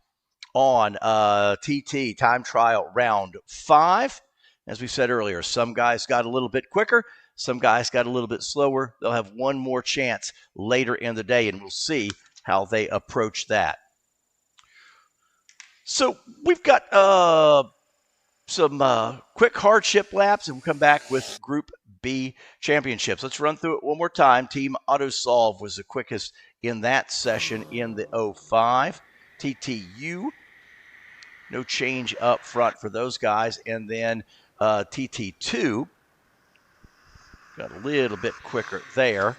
on TT time trial round 5. As we said earlier, some guys got a little bit quicker, some guys got a little bit slower. They'll have one more chance later in the day, and we'll see how they approach that. So we've got some quick hardship laps, and we'll come back with Group B championships. Let's run through it one more time. Team AutoSolve was the quickest in that session in the 05. TTU, no change up front for those guys. And then TT2 got a little bit quicker there.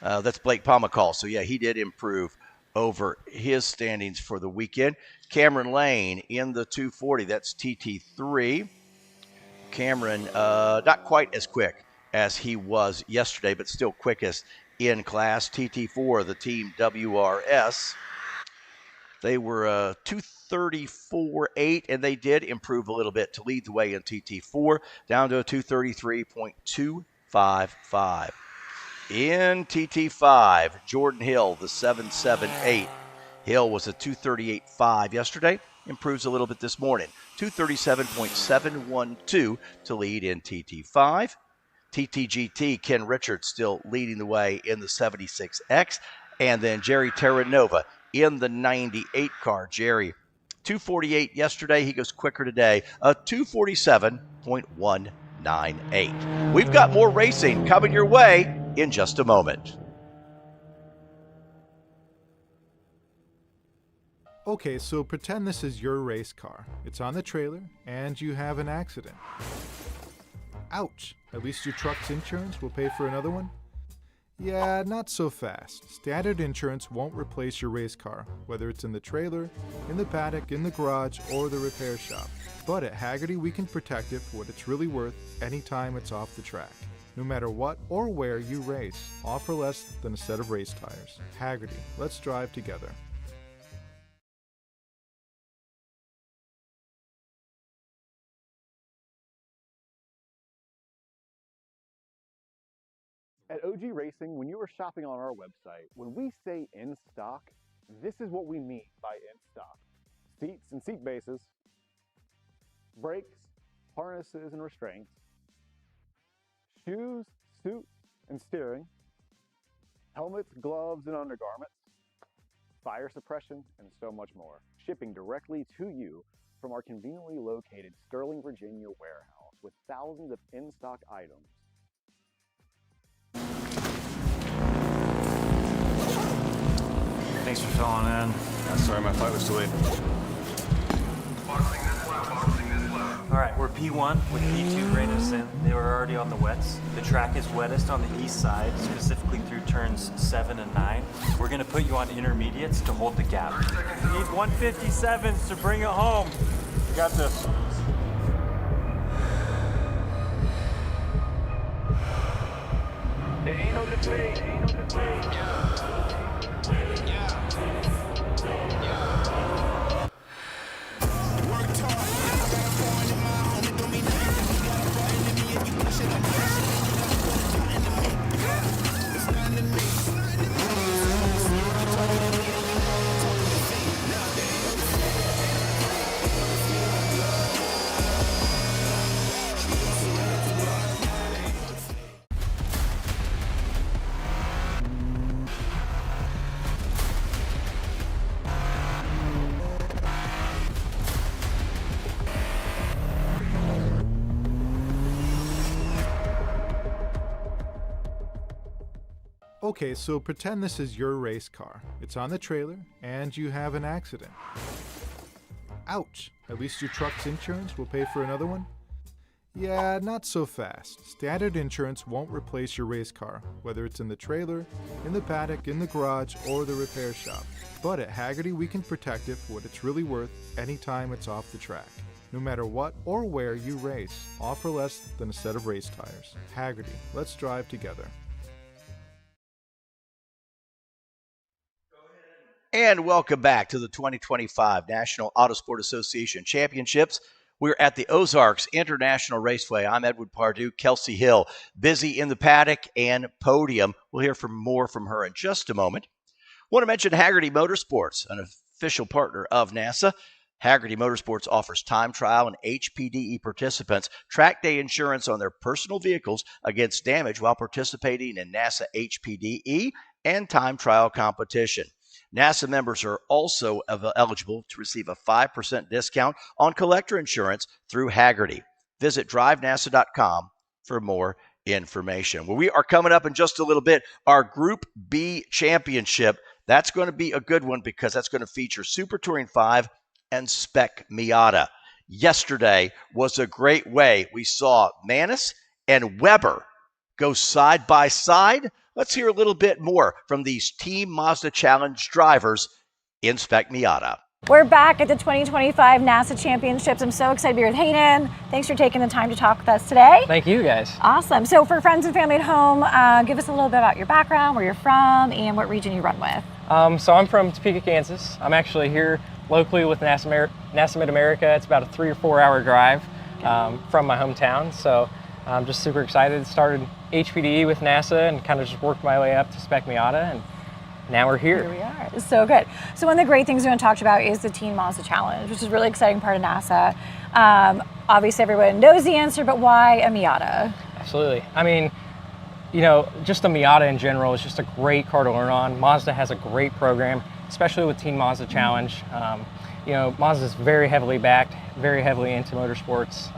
That's Blake Pomacall. So, yeah, he did improve over his standings for the weekend. Cameron Lane in the 240. That's TT3. Cameron, not quite as quick as he was yesterday, but still quickest in class. TT4, the Team WRS. They were 234.8, and they did improve a little bit to lead the way in TT4, down to a 233.255. In TT5, Jordan Hill, the 778. Hill was a 238.5 yesterday, improves a little bit this morning. 237.712 to lead in TT5. TTGT, Ken Richards still leading the way in the 76X. And then Jerry Terranova in the 98 car. Jerry, 248 yesterday. He goes quicker today, a 247.198. We've got more racing coming your way in just a moment. Okay, so pretend this is your race car. It's on the trailer, and you have an accident. Ouch! At least your truck's insurance will pay for another one? Yeah, not so fast. Standard insurance won't replace your race car, whether it's in the trailer, in the paddock, in the garage, or the repair shop. But at Hagerty, we can protect it for what it's really worth anytime it's off the track. No matter what or where you race, offer less than a set of race tires. Hagerty, let's drive together. At OG Racing, when you are shopping on our website, when we say in stock, this is what we mean by in stock. Seats and seat bases, brakes, harnesses and restraints, shoes, suit and steering, helmets, gloves and undergarments, fire suppression, and so much more. Shipping directly to you from our conveniently located Sterling, Virginia warehouse with thousands of in-stock items. Thanks for filling in. Sorry, my flight was delayed. All right, we're P1 with P2 reining us in. They were already on the wets. The track is wettest on the east side, specifically through turns 7 and 9. We're gonna put you on intermediates to hold the gap. You need 157s to bring it home. You got this. There ain't no debate. Okay, so pretend this is your race car. It's on the trailer, and you have an accident. Ouch! At least your truck's insurance will pay for another one? Yeah, not so fast. Standard insurance won't replace your race car, whether it's in the trailer, in the paddock, in the garage, or the repair shop. But at Hagerty, we can protect it for what it's really worth anytime it's off the track. No matter what or where you race, offer less than a set of race tires. Hagerty, let's drive together. And welcome back to the 2025 National Autosport Association Championships. We're at the Ozarks International Raceway. I'm Edward Pardue, Kelsey Hill, busy in the paddock and podium. We'll hear more from her in just a moment. Want to mention Hagerty Motorsports, an official partner of NASA. Hagerty Motorsports offers time trial and HPDE participants track day insurance on their personal vehicles against damage while participating in NASA HPDE and time trial competition. NASA members are also eligible to receive a 5% discount on collector insurance through Hagerty. Visit drivenasa.com for more information. Well, we are coming up in just a little bit, our Group B Championship. That's going to be a good one because that's going to feature Super Touring 5 and Spec Miata. Yesterday was a great way. We saw Manis and Weber go side by side. Let's hear a little bit more from these Team Mazda Challenge drivers in Spec Miata. We're back at the 2025 NASA Championships. I'm so excited to be with Hayan. Thanks for taking the time to talk with us today. Thank you, guys. Awesome. So for friends and family at home, give us a little bit about your background, where you're from, and what region you run with. So I'm from Topeka, Kansas. I'm actually here locally with NASA Mid-America. It's about a 3 or 4 hour drive from my hometown. So I'm just super excited. Started HPDE with NASA and kind of just worked my way up to Spec Miata, and now we're here. Here we are. It's so good. So one of the great things we're going to talk about is the Teen Mazda Challenge, which is a really exciting part of NASA. Obviously everyone knows the answer, but why a Miata? Absolutely. I mean, you know, just a Miata in general is just a great car to learn on. Mazda has a great program, especially with Teen Mazda Challenge. You know, Mazda is very heavily backed, very heavily into motorsports,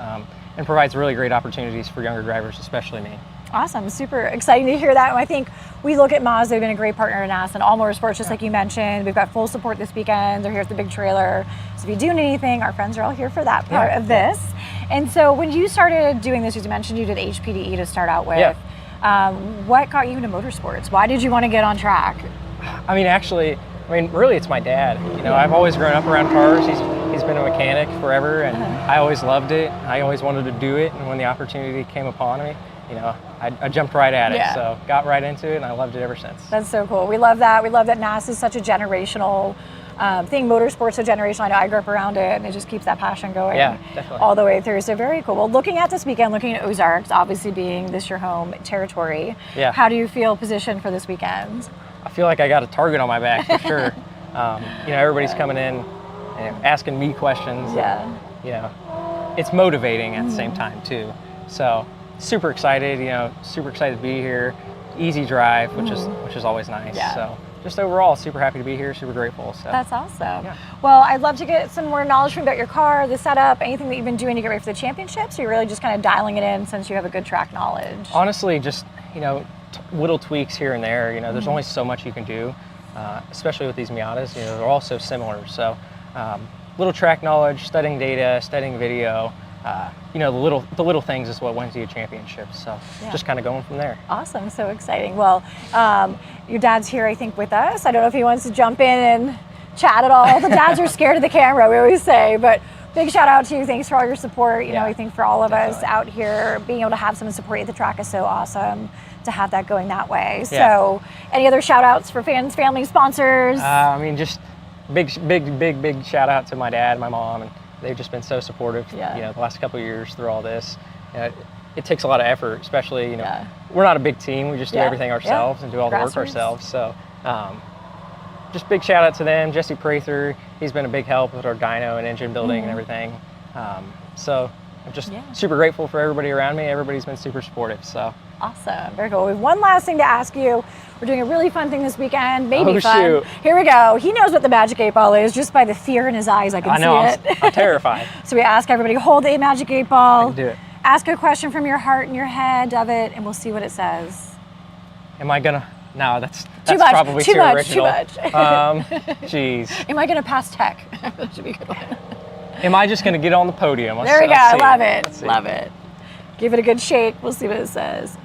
and provides really great opportunities for younger drivers, especially me. Awesome, super exciting to hear that. And I think we look at Mazda, they've been a great partner to NASA and all motorsports, just like you mentioned. We've got full support this weekend. They're here at the big trailer. So if you're doing anything, our friends are all here for that part of this. And so when you started doing this, as you mentioned, you did HPDE to start out with. What got you into motorsports? Why did you want to get on track? I mean, really it's my dad. You know, I've always grown up around cars. He's been a mechanic forever, and I always loved it. I always wanted to do it, and when the opportunity came upon me, you know, I jumped right at it. So got right into it, and I loved it ever since. That's so cool. We love that. We love that NASA is such a generational thing. Motorsports so generational. I know I grew up around it, and it just keeps that passion going all the way through. So very cool. Well, looking at this weekend, looking at Ozarks, obviously being this your home territory, how do you feel positioned for this weekend? I feel like I got a target on my back for sure. You know, everybody's coming in and asking me questions. And, you know, it's motivating at the same time too. So super excited. You know, super excited to be here. Easy drive, which is always nice. So just overall, super happy to be here. Super grateful. So that's awesome. Well, I'd love to get some more knowledge from about your car, the setup, anything that you've been doing to get ready for the championships. Or you're really just kind of dialing it in since you have a good track knowledge. Honestly, just little tweaks here and there. You know, there's only so much you can do, especially with these Miatas. You know, they're all so similar. So little track knowledge, studying data, studying video. You know, the little things is what wins you a championship. So just kind of going from there. Awesome, so exciting. Well, your dad's here, I think, with us. I don't know if he wants to jump in and chat at all. The dads are scared of the camera, we always say, but big shout out to you. Thanks for all your support. You know, I think for all of us out here, being able to have someone support you at the track is so awesome to have that going that way. So any other shout outs for fans, family, sponsors? I mean, just big shout out to my dad, my mom, and they've just been so supportive, you know, the last couple of years through all this. It takes a lot of effort, especially, you know, we're not a big team. We just do everything ourselves and do all the work ourselves. So just big shout out to them. Jesse Prather, he's been a big help with our dyno and engine building and everything. So I'm just super grateful for everybody around me. Everybody's been super supportive. So awesome, very cool. We have one last thing to ask you. We're doing a really fun thing this weekend, maybe fun. Shoot. Here we go. He knows what the Magic 8 Ball is just by the fear in his eyes. I can see it. I'm terrified. So we ask everybody, hold a Magic 8 Ball. I can do it. Ask a question from your heart and your head of it, and we'll see what it says. Am I gonna? No, that's too much, probably too much, original. Too much. Jeez. Am I gonna pass tech? That should be a good one. Am I just gonna get on the podium? There we go. I love it. Love it. Give it a good shake. We'll see what it says.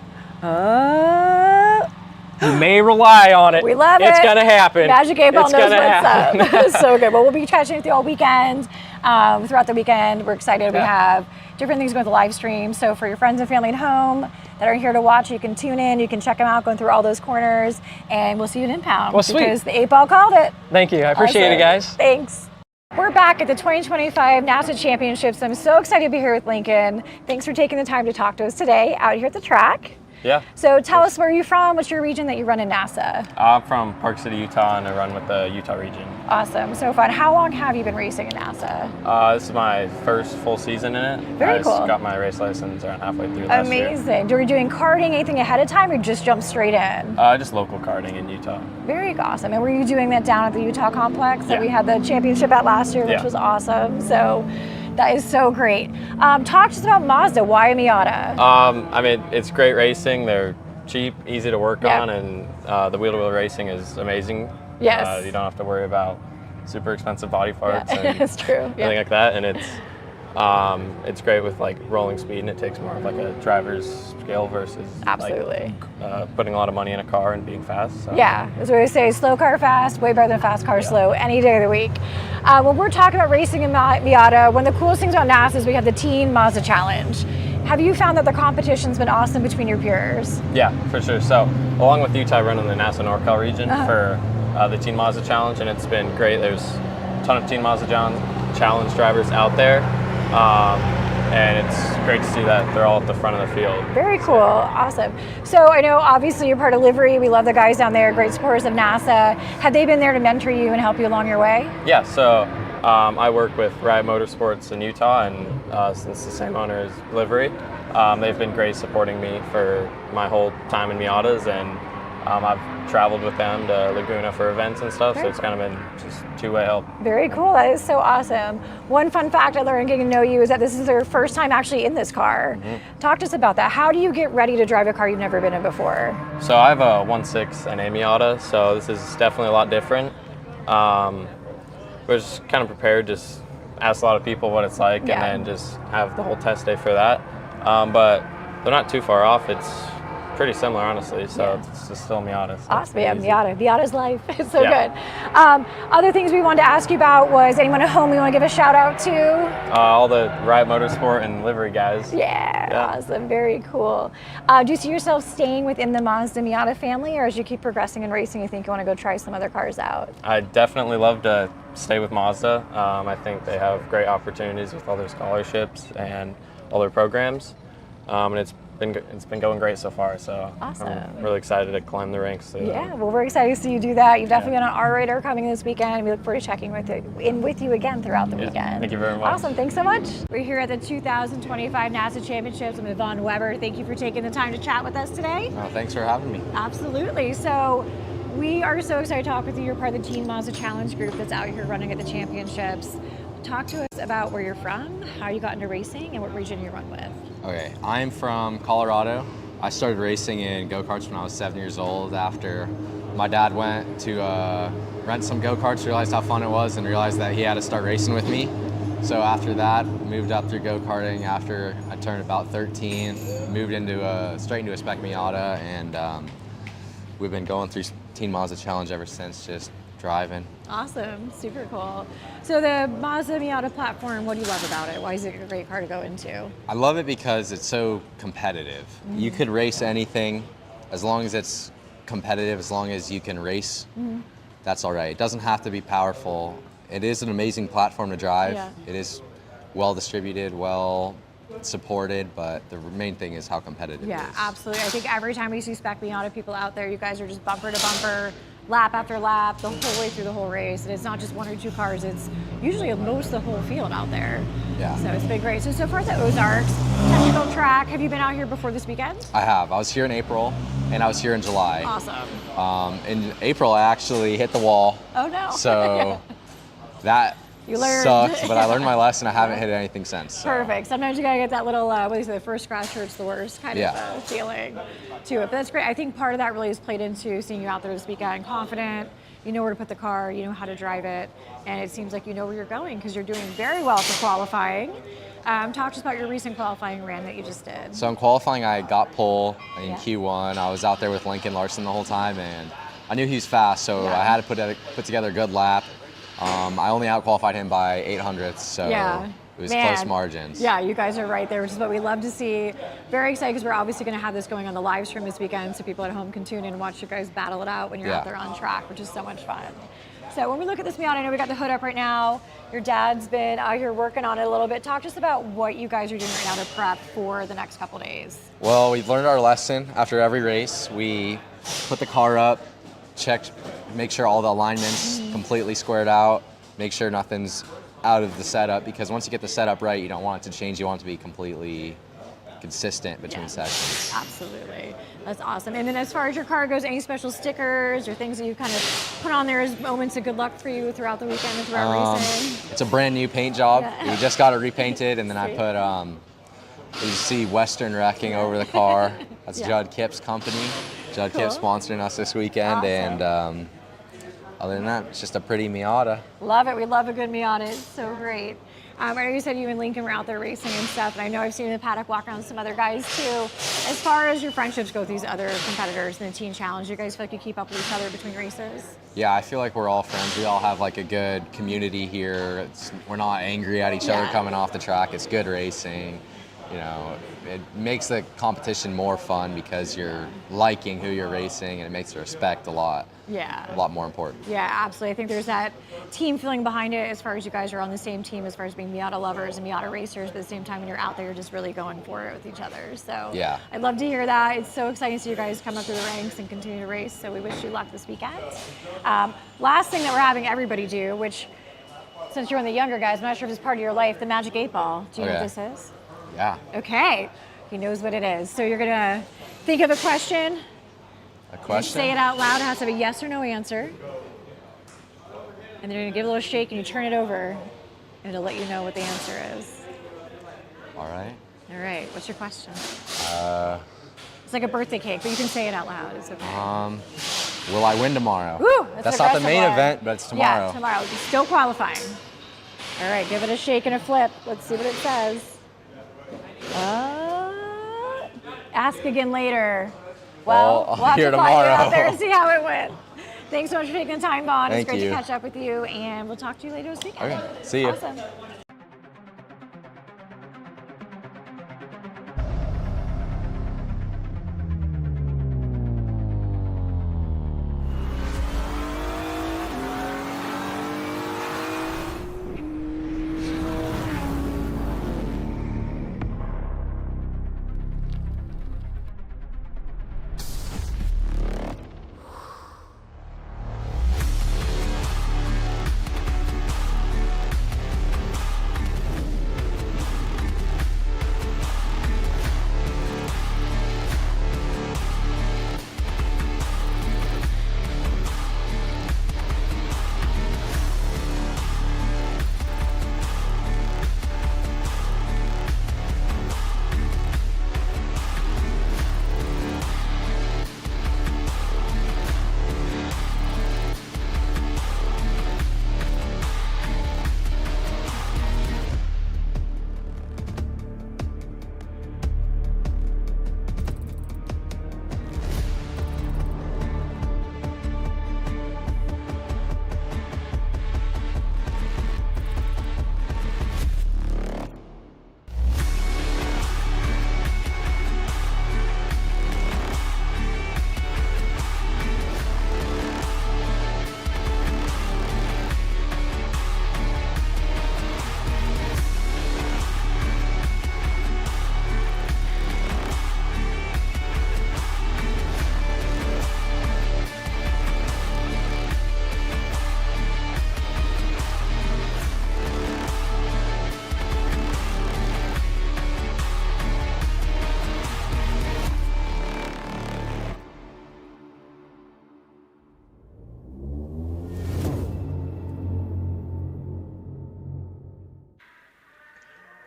You may rely on it. We love it. It's gonna happen. Magic 8 Ball knows what's up. So good. Well, we'll be chatting with you all weekend. Throughout the weekend, we're excited. We have different things going with the live stream. So for your friends and family at home that are here to watch, you can tune in. You can check them out, going through all those corners, and we'll see you at Impound. Well, sweet. Because the 8 Ball called it. Thank you. I appreciate it, guys. Thanks. We're back at the 2025 NASA Championships. I'm so excited to be here with Lincoln. Thanks for taking the time to talk to us today out here at the track. Yeah. So tell us where you're from, what's your region that you run in NASA? I'm from Park City, Utah, and I run with the Utah region. Awesome, so fun. How long have you been racing in NASA? This is my first full season in it. Very cool. I got my race license around halfway through last year. Amazing. Were you doing karting, anything ahead of time, or just jump straight in? Just local karting in Utah. Very awesome. And were you doing that down at the Utah complex that we had the championship at last year, which was awesome? So that is so great. Talk to us about Mazda. Why a Miata? I mean, it's great racing. They're cheap, easy to work on, and the wheel-to-wheel racing is amazing. Yes. You don't have to worry about super expensive body parts and it's true. anything like that. And it's great with like rolling speed, and it takes more of like a driver's skill versus absolutely like, putting a lot of money in a car and being fast. So. Yeah, as we always say, slow car fast, way better than fast car slow any day of the week. When we're talking about racing in Miata, one of the coolest things about NASA is we have the Teen Mazda Challenge. Have you found that the competition's been awesome between your peers? Yeah, for sure. So along with Utah, I run in the NASA NorCal region for the Teen Mazda Challenge, and it's been great. There's a ton of Teen Mazda Challenge drivers out there, and it's great to see that they're all at the front of the field. Very cool. Awesome. So I know obviously you're part of Livery. We love the guys down there, great supporters of NASA. Have they been there to mentor you and help you along your way? Yeah, so I work with Mazda Motorsports in Utah, and since the same owner as Livery, they've been great supporting me for my whole time in Miatas, and I've traveled with them to Laguna for events and stuff, so it's kind of been just two-way help. Very cool. That is so awesome. One fun fact I learned getting to know you is that this is your first time actually in this car. Talk to us about that. How do you get ready to drive a car you've never been in before? So I have a 1.6 and a Miata, so this is definitely a lot different. We're just kind of prepared, just ask a lot of people what it's like, and then just have the whole test day for that. But they're not too far off. It's pretty similar, honestly, so it's just still Miata. So awesome. Yeah, Miata's life. It's so good. Other things we wanted to ask you about was anyone at home we want to give a shout out to? All the Riot Motorsport and Livery guys. Yeah, awesome. Very cool. Do you see yourself staying within the Mazda Miata family, or as you keep progressing and racing, you think you want to go try some other cars out? I definitely love to stay with Mazda. I think they have great opportunities with all their scholarships and all their programs, and it's been going great so far, so awesome. I'm really excited to climb the ranks. Yeah, well, we're excited to see you do that. You've definitely been on our radar coming this weekend. We look forward to checking with you again throughout the weekend. Thank you very much. Awesome, thanks so much. We're here at the 2025 NASA Championships. I'm with Vaughn Weber. Thank you for taking the time to chat with us today. Thanks for having me. Absolutely. So we are so excited to talk with you. You're part of the Teen Mazda Challenge group that's out here running at the championships. Talk to us about where you're from, how you got into racing, and what region you run with. Okay, I'm from Colorado. I started racing in go-karts when I was 7 years old after my dad went to rent some go-karts, realized how fun it was, and realized that he had to start racing with me. So after that, moved up through go-karting after I turned about 13, moved straight into a spec Miata, and we've been going through Teen Mazda Challenge ever since, just driving. Awesome, super cool. So the Mazda Miata platform, what do you love about it? Why is it a great car to go into? I love it because it's so competitive. You could race anything as long as it's competitive, as long as you can race, that's all right. It doesn't have to be powerful. It is an amazing platform to drive. Yeah. It is well distributed, well supported, but the main thing is how competitive it is. Yeah, absolutely. I think every time we see spec Miata people out there, you guys are just bumper to bumper, lap after lap, the whole way through the whole race. And it's not just one or two cars, it's usually most of the whole field out there. Yeah. So it's been great. So far at the Ozarks, technical track, have you been out here before this weekend? I have. I was here in April, and I was here in July. Awesome. In April, I actually hit the wall. Oh no. So that You learned. sucked, but I learned my lesson. I haven't hit anything since. So. Perfect. Sometimes you gotta get that little, what do you say, the first scratch hurts the worst kind of feeling to it. But that's great. I think part of that really is played into seeing you out there this weekend, confident. You know where to put the car, you know how to drive it, and it seems like you know where you're going because you're doing very well for qualifying. Talk to us about your recent qualifying run that you just did. So in qualifying, I got pole in Q1. I was out there with Lincoln Larson the whole time, and I knew he was fast, so I had to put together a good lap. I only out-qualified him by 800ths, so it was close margins. Yeah, you guys are right there, which is what we love to see. Very excited because we're obviously going to have this going on the live stream this weekend, so people at home can tune in and watch you guys battle it out when you're out there on track, which is so much fun. So when we look at this Miata, I know we got the hood up right now. Your dad's been out here working on it a little bit. Talk to us about what you guys are doing right now to prep for the next couple days. Well, we've learned our lesson after every race. We put the car up, checked, make sure all the alignments completely squared out, make sure nothing's out of the setup, because once you get the setup right, you don't want it to change. You want it to be completely consistent between sessions. Absolutely. That's awesome. And then as far as your car goes, any special stickers or things that you kind of put on there as moments of good luck for you throughout the weekend and throughout racing? It's a brand new paint job. We just got it repainted, and then I put, you see Western Wrecking over the car. That's Judd Kipp's company. Judd Kipp sponsoring us this weekend, and other than that, it's just a pretty Miata. Love it. We love a good Miata. It's so great. I know you said you and Lincoln were out there racing and stuff, and I know I've seen you in the paddock walk around with some other guys too. As far as your friendships go with these other competitors in the Teen Challenge, you guys feel like you keep up with each other between races? Yeah, I feel like we're all friends. We all have like a good community here. We're not angry at each other coming off the track. It's good racing. you know, it makes the competition more fun because you're liking who you're racing, and it makes the respect a lot more important. Yeah, absolutely. I think there's that team feeling behind it as far as you guys are on the same team as far as being Miata lovers and Miata racers, but at the same time when you're out there, you're just really going for it with each other. So yeah, I'd love to hear that. It's so exciting to see you guys come up through the ranks and continue to race, so we wish you luck this weekend. Last thing that we're having everybody do, which since you're one of the younger guys, I'm not sure if it's part of your life, the Magic 8 Ball. Do you know what this is? Yeah. Okay. He knows what it is. So you're going to think of a question. A question? Say it out loud. It has to have a yes or no answer. And then you're going to give it a little shake and you turn it over, and it'll let you know what the answer is. All right. All right. What's your question? It's like a birthday cake, but you can say it out loud. It's okay. Will I win tomorrow? Woo, that's not the main event, but it's tomorrow. Yeah, tomorrow. It's still qualifying. All right, give it a shake and a flip. Let's see what it says. Ask again later. Well, I'll we'll have hear to find tomorrow. it out there and see how it went. Thanks so much for taking the time, Vaughn. It's Thank great you. to catch up with you, and we'll talk to you later this weekend. Okay, see you. Awesome.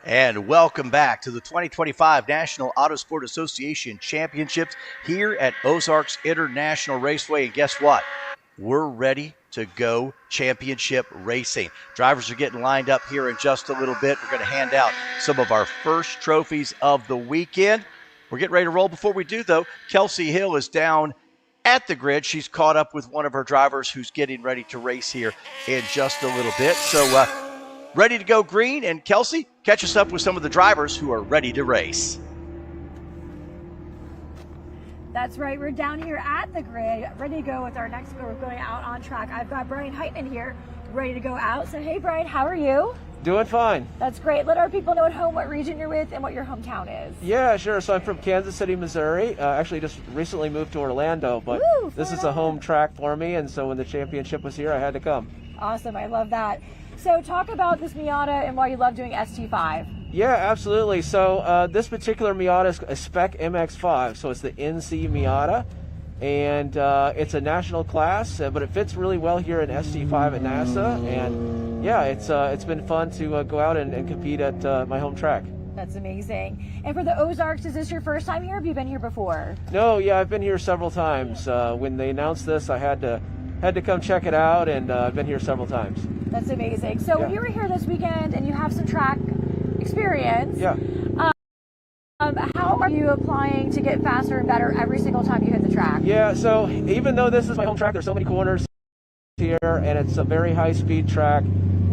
And welcome back to the 2025 National Autosport Association Championships here at Ozarks International Raceway. And guess what? We're ready to go championship racing. Drivers are getting lined up here in just a little bit. We're going to hand out some of our first trophies of the weekend. We're getting ready to roll. Before we do, though, Kelsey Hill is down at the grid. She's caught up with one of her drivers who's getting ready to race here in just a little bit. So, ready to go green. And Kelsey, catch us up with some of the drivers who are ready to race. That's right. We're down here at the grid, ready to go with our next group going out on track. I've got Brian Hartman here, ready to go out. So, hey, Brian, how are you? Doing fine. That's great. Let our people know at home what region you're with and what your hometown is. Yeah, sure. So I'm from Kansas City, Missouri. Actually, just recently moved to Orlando, but this is a home track for me, and so when the championship was here, I had to come. Awesome. I love that. So talk about this Miata and why you love doing ST5. Yeah, absolutely. So this particular Miata is a spec MX-5, so it's the NC Miata, and it's a national class, but it fits really well here in ST5 at NASA, and yeah, it's been fun to go out and compete at my home track. That's amazing. And for the Ozarks, is this your first time here, or have you been here before? No, yeah, I've been here several times. When they announced this, I had to come check it out, and I've been here several times. That's amazing. So you were here this weekend, and you have some track experience. Yeah. How are you applying to get faster and better every single time you hit the track? Yeah, so even though this is my home track, there's so many corners here, and it's a very high-speed track.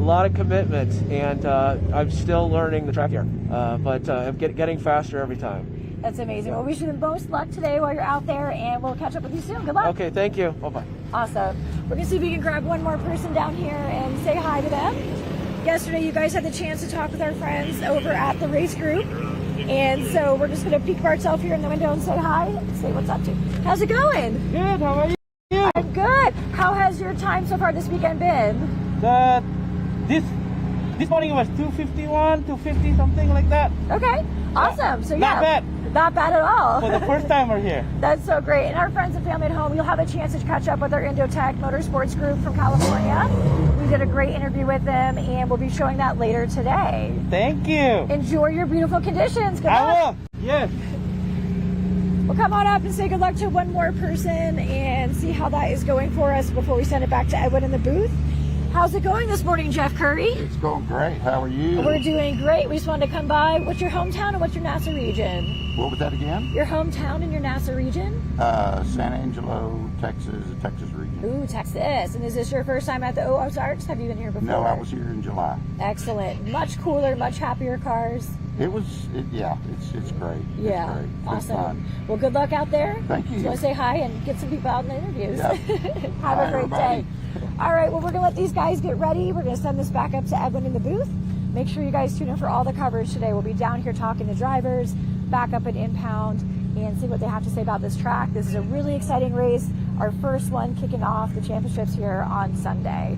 lot of commitment, and I'm still learning the track here, but I'm getting faster every time. That's amazing. Well, we wish you the most luck today while you're out there, and we'll catch up with you soon. Good luck. Okay, thank you. Bye-bye. Awesome. We're going to see if we can grab one more person down here and say hi to them. Yesterday, you guys had the chance to talk with our friends over at the race group, and so we're just going to peek ourselves here in the window and say hi and say what's up to. How's it going? Good. How are you? I'm good. How has your time so far this weekend been? This morning was 251, 250, something like that. Okay, awesome. So Not bad. Not bad at all. For the first time we're here. That's so great. And our friends and family at home, you'll have a chance to catch up with our Indotech Motorsports group from California. We did a great interview with them, and we'll be showing that later today. Thank you. Enjoy your beautiful conditions. Good I luck. will. Yes. We'll come on up and say good luck to one more person and see how that is going for us before we send it back to Edwin in the booth. How's it going this morning, Jeff Curry? It's going great. How are you? We're doing great. We just wanted to come by. What's your hometown and what's your NASA region? What was that again? Your hometown and your NASA region? San Angelo, Texas, the Texas region. Ooh, Texas. And is this your first time at the Ozarks? Have you been here before? No, I was here in July. Excellent. Much cooler, much happier cars. It's great. It's Yeah, great. awesome. Fun. Well, good luck out there. Thank you. Just want to say hi and get some people out in the interviews. Yeah. Have Bye, a great everybody. day. All right, well, we're going to let these guys get ready. We're going to send this back up to Edwin in the booth. Make sure you guys tune in for all the coverage today. We'll be down here talking to drivers, back up at Impound, and see what they have to say about this track. This is a really exciting race, our first one kicking off the championships here on Sunday.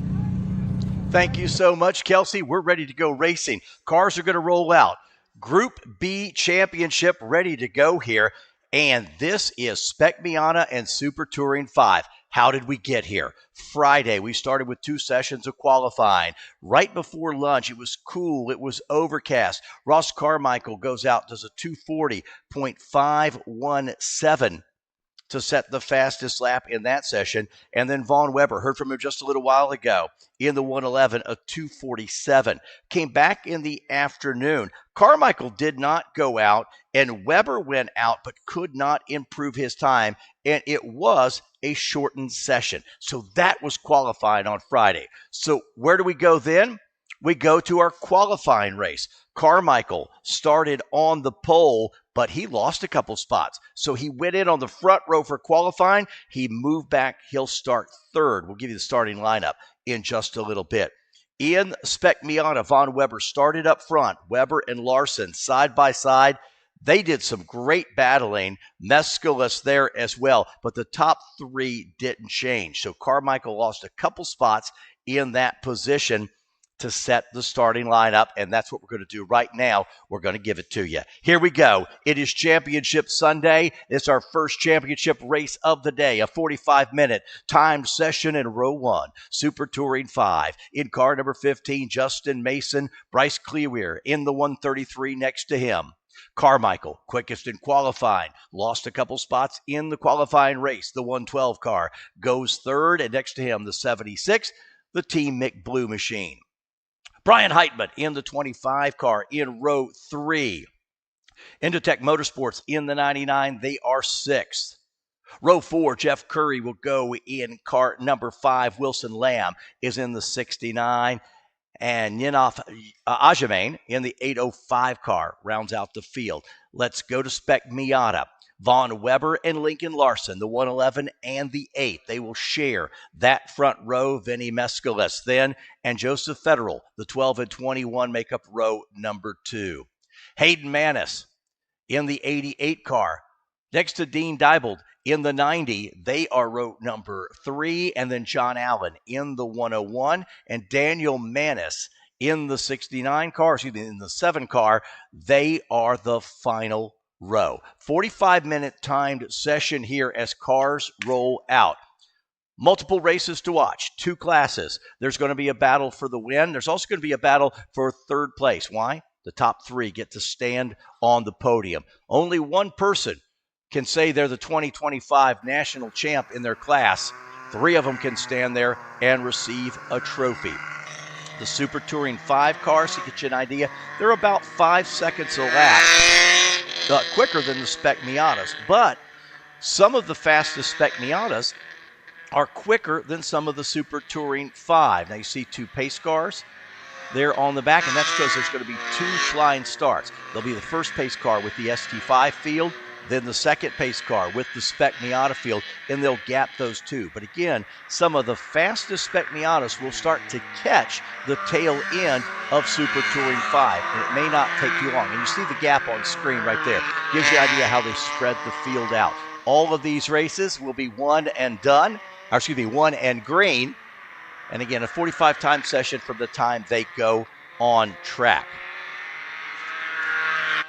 Thank you so much, Kelsey. We're ready to go racing. Cars are going to roll out. Group B championship ready to go here. And this is Spec Miata and Super Touring 5. How did we get here? Friday, we started with 2 sessions of qualifying. Right before lunch, it was cool. It was overcast. Ross Carmichael goes out, does a 240.517 to set the fastest lap in that session. And then Vaughn Weber, heard from him just a little while ago, in the 111, a 247. Came back in the afternoon. Carmichael did not go out, and Weber went out but could not improve his time, and it was a shortened session. So that was qualifying on Friday. So where do we go then? We go to our qualifying race. Carmichael started on the pole, but he lost a couple spots. So he went in on the front row for qualifying. He moved back. He'll start third. We'll give you the starting lineup in just a little bit. In Spec Miata, Vaughn Weber started up front. Weber and Larson side by side. They did some great battling. Mescalis there as well, but the top 3 didn't change. So Carmichael lost a couple spots in that position to set the starting lineup, and that's what we're going to do right now. We're going to give it to you. Here we go. It is Championship Sunday. It's our first championship race of the day, a 45-minute timed session in row 1. Super Touring 5. In car number 15, Justin Mason, Bryce Clearweir in the 133 next to him. Carmichael, quickest in qualifying, lost a couple spots in the qualifying race. The 112 car goes third, and next to him, the 76, the Team Mick Blue machine. Brian Hartman in the 25 car in row 3. Indotech Motorsports in the 99, they are 6th. Row 4, Jeff Curry will go in car number 5. Wilson Lamb is in the 69. And Yinoff Ajamain in the 805 car rounds out the field. Let's go to Spec Miata. Vaughn Weber and Lincoln Larson, the 111 and the 8. They will share that front row. Vinny Mescalis then, and Joseph Federal, the 12 and 21, make up row number 2. Hayden Manis in the 88 car. Next to Dean Diebold in the 90, they are row number 3. And then John Allen in the 101. And Daniel Manis in the 69 car, in the 7 car. They are the final row. 45-minute timed session here as cars roll out. Multiple races to watch, 2 classes. There's going to be a battle for the win. There's also going to be a battle for 3rd place. Why? The top 3 get to stand on the podium. Only one person can say they're the 2025 national champ in their class. 3 of them can stand there and receive a trophy. The Super Touring 5 cars, to get you an idea, they're about 5 seconds a lap. Quicker than the Spec Miatas, but some of the fastest Spec Miatas are quicker than some of the Super Touring 5. Now you see 2 pace cars, there on the back, and that's because there's going to be 2 flying starts. There'll be the first pace car with the ST5 field, then the second pace car with the Spec Miata field, and they'll gap those 2. But again, some of the fastest Spec Miatas will start to catch the tail end of Super Touring 5, and it may not take too long. And you see the gap on screen right there. Gives you an idea how they spread the field out. All of these races will be one and done, or excuse me, one and green. And again, a 45-time session from the time they go on track.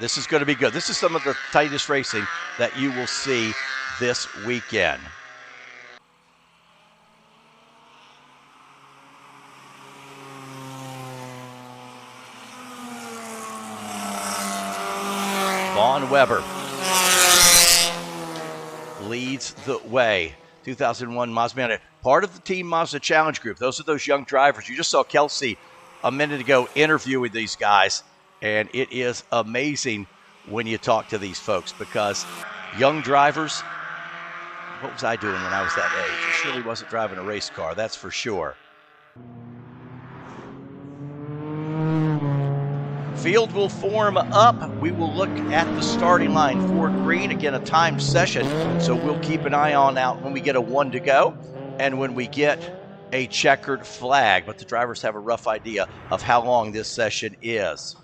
This is going to be good. This is some of the tightest racing that you will see this weekend. Vaughn Weber leads the way. 2001 Mazda Motorsports, part of the Team Mazda Challenge Group. Those are those young drivers. You just saw Kelsey a minute ago interviewing these guys, and it is amazing when you talk to these folks because young drivers, what was I doing when I was that age? I surely wasn't driving a race car, that's for sure. Field will form up. We will look at the starting line for green. Again, a timed session, so we'll keep an eye on out when we get a 1 to go and when we get a checkered flag. But the drivers have a rough idea of how long this session is.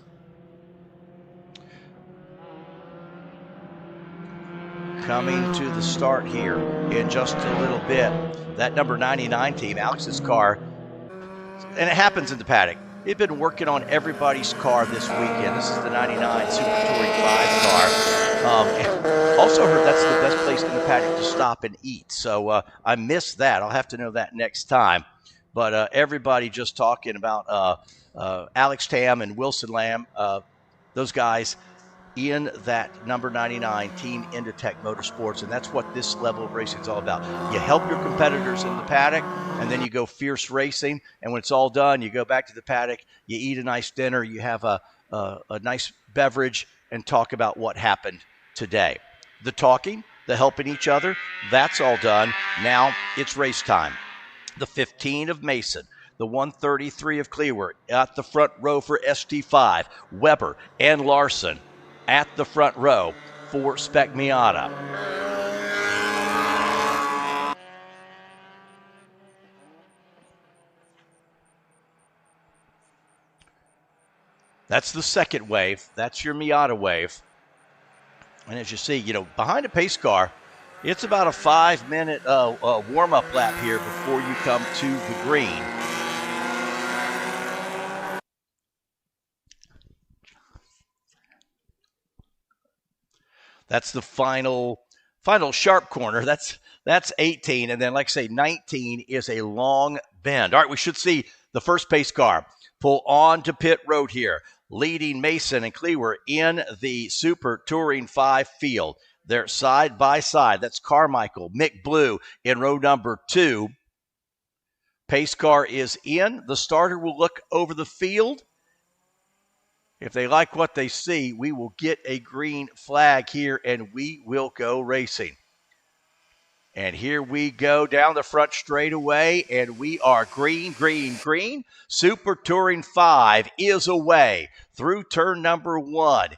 Coming to the start here in just a little bit. That number 99 team, Alex's car, and it happens in the paddock. They've been working on everybody's car this weekend. This is the 99 Super Touring 5 car. And also heard that's the best place in the paddock to stop and eat. So I missed that. I'll have to know that next time. But everybody just talking about Alex Tam and Wilson Lamb, those guys in that number 99 team Inditech Motorsports, and that's what this level of racing is all about. You help your competitors in the paddock, and then you go fierce racing, and when it's all done, you go back to the paddock, you eat a nice dinner, you have a nice beverage, and talk about what happened today. The talking, the helping each other, that's all done. Now it's race time. The 15 of Mason, the 133 of Clearwater at the front row for ST5, Weber and Larson at the front row for Spec Miata. That's the second wave. That's your Miata wave. And as you see, behind a pace car, it's about a 5-minute warm-up lap here before you come to the green. That's the final sharp corner. That's 18. And then, like I say, 19 is a long bend. All right, we should see the first pace car pull on to pit road here, leading Mason and Cleaver in the Super Touring 5 field. They're side by side. That's Carmichael, Mick Blue in row number 2. Pace car is in. The starter will look over the field. If they like what they see, we will get a green flag here, and we will go racing. And here we go down the front straightaway, and we are green, green, green. Super Touring 5 is away through turn number 1.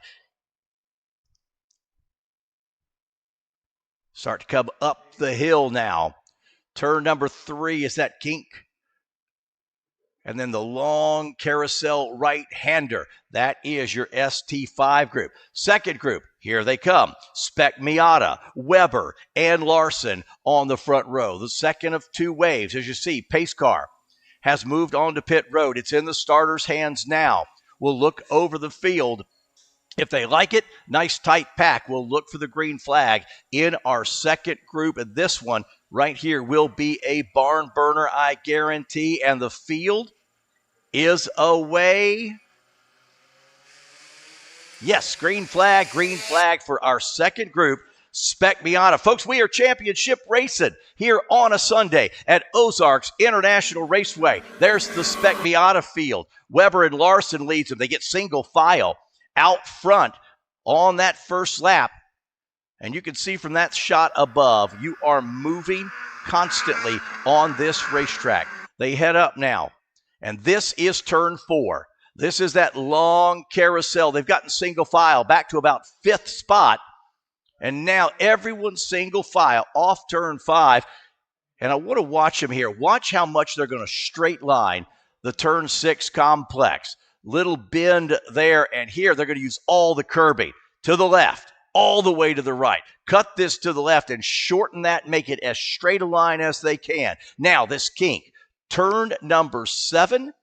Start to come up the hill now. Turn number 3 is that kink. And then the long carousel right-hander. That is your ST5 group. Second group, here they come. Spec Miata, Weber, and Larson on the front row. The second of 2 waves. As you see, pace car has moved on to pit road. It's in the starter's hands now. We'll look over the field. If they like it, nice tight pack. We'll look for the green flag in our second group. And this one right here will be a barn burner, I guarantee. And the field is away. Yes, green flag for our second group, Spec Miata. Folks, we are championship racing here on a Sunday at Ozarks International Raceway. There's the Spec Miata field. Weber and Larson leads them. They get single file out front on that first lap. And you can see from that shot above, you are moving constantly on this racetrack. They head up now. And this is turn 4. This is that long carousel. They've gotten single file back to about 5th spot. And now everyone's single file off turn 5. And I want to watch them here. Watch how much they're going to straight line the turn 6 complex. Little bend there, and here they're going to use all the curbing to the left, all the way to the right. Cut this to the left and shorten that, make it as straight a line as they can. Now this kink, turn number 7,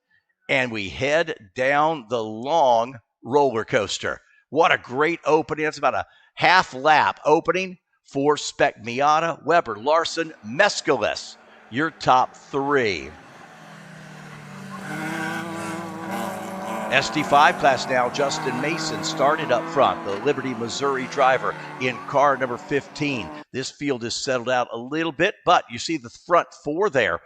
and we head down the long roller coaster. What a great opening. It's about a half lap opening for Spec Miata, Weber, Larson, Mescalis, your top 3. SD5 class now, Justin Mason started up front, the Liberty, Missouri driver in car number 15. This field is settled out a little bit, but you see the front 4 there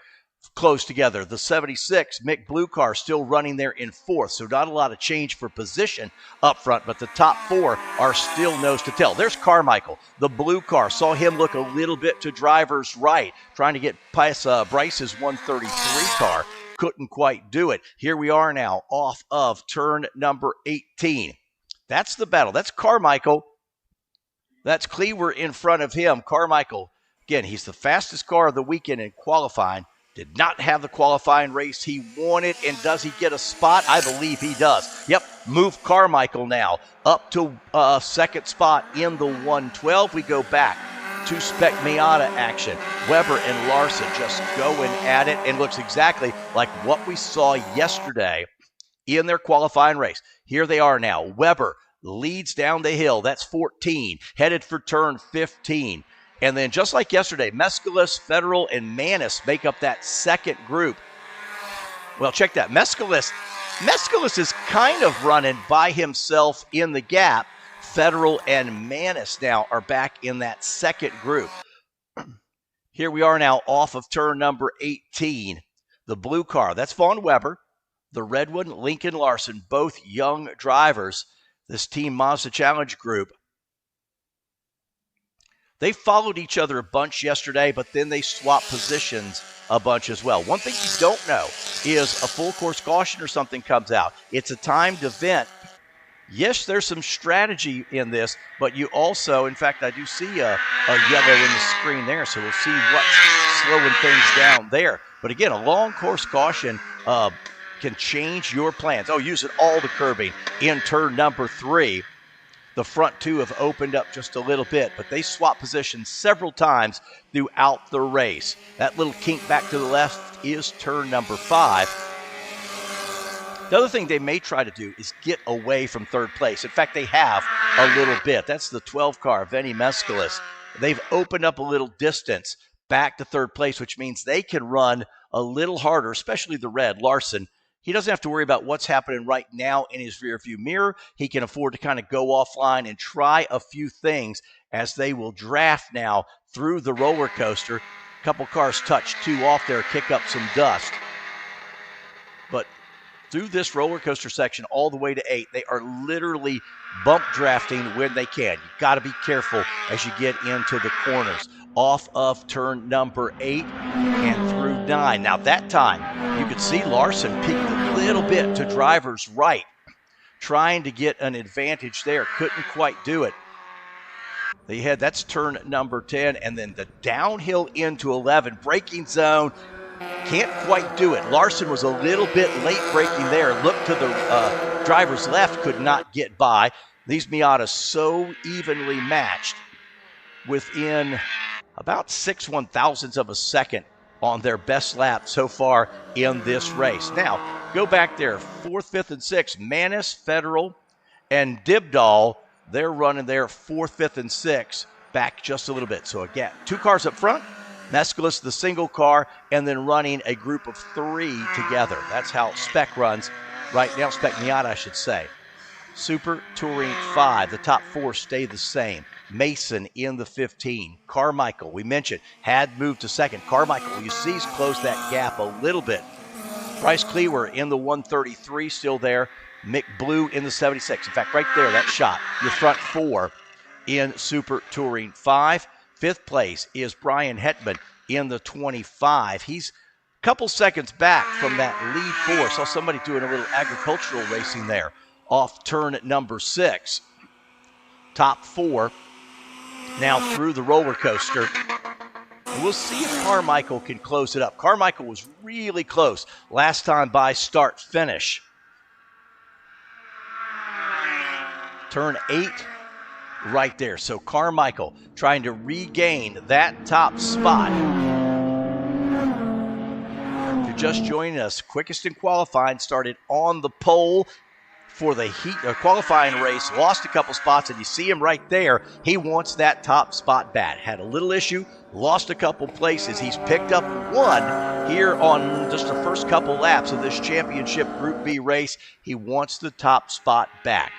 close together. The 76 Mick Blue car still running there in 4th, so not a lot of change for position up front, but the top 4 are still nose to tail. There's Carmichael, the blue car. Saw him look a little bit to driver's right, trying to get past Bryce's 133 car. Couldn't quite do it. Here we are now off of turn number 18. That's the battle. That's Carmichael. That's Cleaver in front of him. Carmichael, again, he's the fastest car of the weekend in qualifying. Did not have the qualifying race he wanted, and does he get a spot? I believe he does. Yep, move Carmichael now up to second spot in the 112. We go back to Spec Miata action. Weber and Larson just going at it, and looks exactly like what we saw yesterday in their qualifying race. Here they are now. Weber leads down the hill. That's 14, headed for turn 15. And then just like yesterday, Mescalis, Federal, and Manis make up that second group. Well, check that. Mescalis is kind of running by himself in the gap. Federal and Manis now are back in that second group. Here we are now off of turn number 18. The blue car, that's Vaughn Weber. The red one, Lincoln Larson, both young drivers. This Team Mazda Challenge group. They followed each other a bunch yesterday, but then they swapped positions a bunch as well. One thing you don't know is a full course caution or something comes out. It's a timed event. Yes, there's some strategy in this, but you also, in fact, I do see a yellow in the screen there, so we'll see what's slowing things down there. But again, a long course caution can change your plans. Oh, using all the curbing in turn number 3. The front 2 have opened up just a little bit, but they swap positions several times throughout the race. That little kink back to the left is turn number 5. The other thing they may try to do is get away from third place. In fact, they have a little bit. That's the 12 car, Vinny Mescalis. They've opened up a little distance back to third place, which means they can run a little harder, especially the red, Larson. He doesn't have to worry about what's happening right now in his rearview mirror. He can afford to kind of go offline and try a few things as they will draft now through the roller coaster. A couple cars touch 2 off there, kick up some dust. But through this roller coaster section all the way to 8, they are literally bump drafting when they can. You've got to be careful as you get into the corners. Off of turn number 8 and through 9. Now that time, you could see Larson peeked a little bit to driver's right, trying to get an advantage there. Couldn't quite do it. They had, that's turn number 10, and then the downhill into 11. Braking zone, can't quite do it. Larson was a little bit late braking there. Looked to the driver's left, could not get by. These Miatas so evenly matched within about 6 1/1000ths of a second on their best lap so far in this race. Now, go back there, 4th, 5th, and 6th. Manis, Federal, and Dibdall, they're running there 4th, 5th, and 6th, back just a little bit. So again, 2 cars up front, Mescalis, the single car, and then running a group of 3 together. That's how Spec runs right now. Spec Miata, I should say. Super Touring 5, the top 4 stay the same. Mason in the 15. Carmichael, we mentioned, had moved to 2nd. Carmichael, you see, he's closed that gap a little bit. Bryce Cleaver in the 133, still there. Mick Blue in the 76. In fact, right there, that shot, your front 4 in Super Touring 5. 5th place is Brian Hetman in the 25. He's couple seconds back from that lead 4. Saw somebody doing a little agricultural racing there off turn number 6. Top 4 now through the roller coaster. And we'll see if Carmichael can close it up. Carmichael was really close last time by start finish. Turn 8 right there. So Carmichael trying to regain that top spot. If you're just joining us, quickest in qualifying started on the pole for the heat qualifying race, lost a couple spots, and you see him right there. He wants that top spot back. Had a little issue, lost a couple places. He's picked up 1 here on just the first couple laps of this championship Group B race. He wants the top spot back.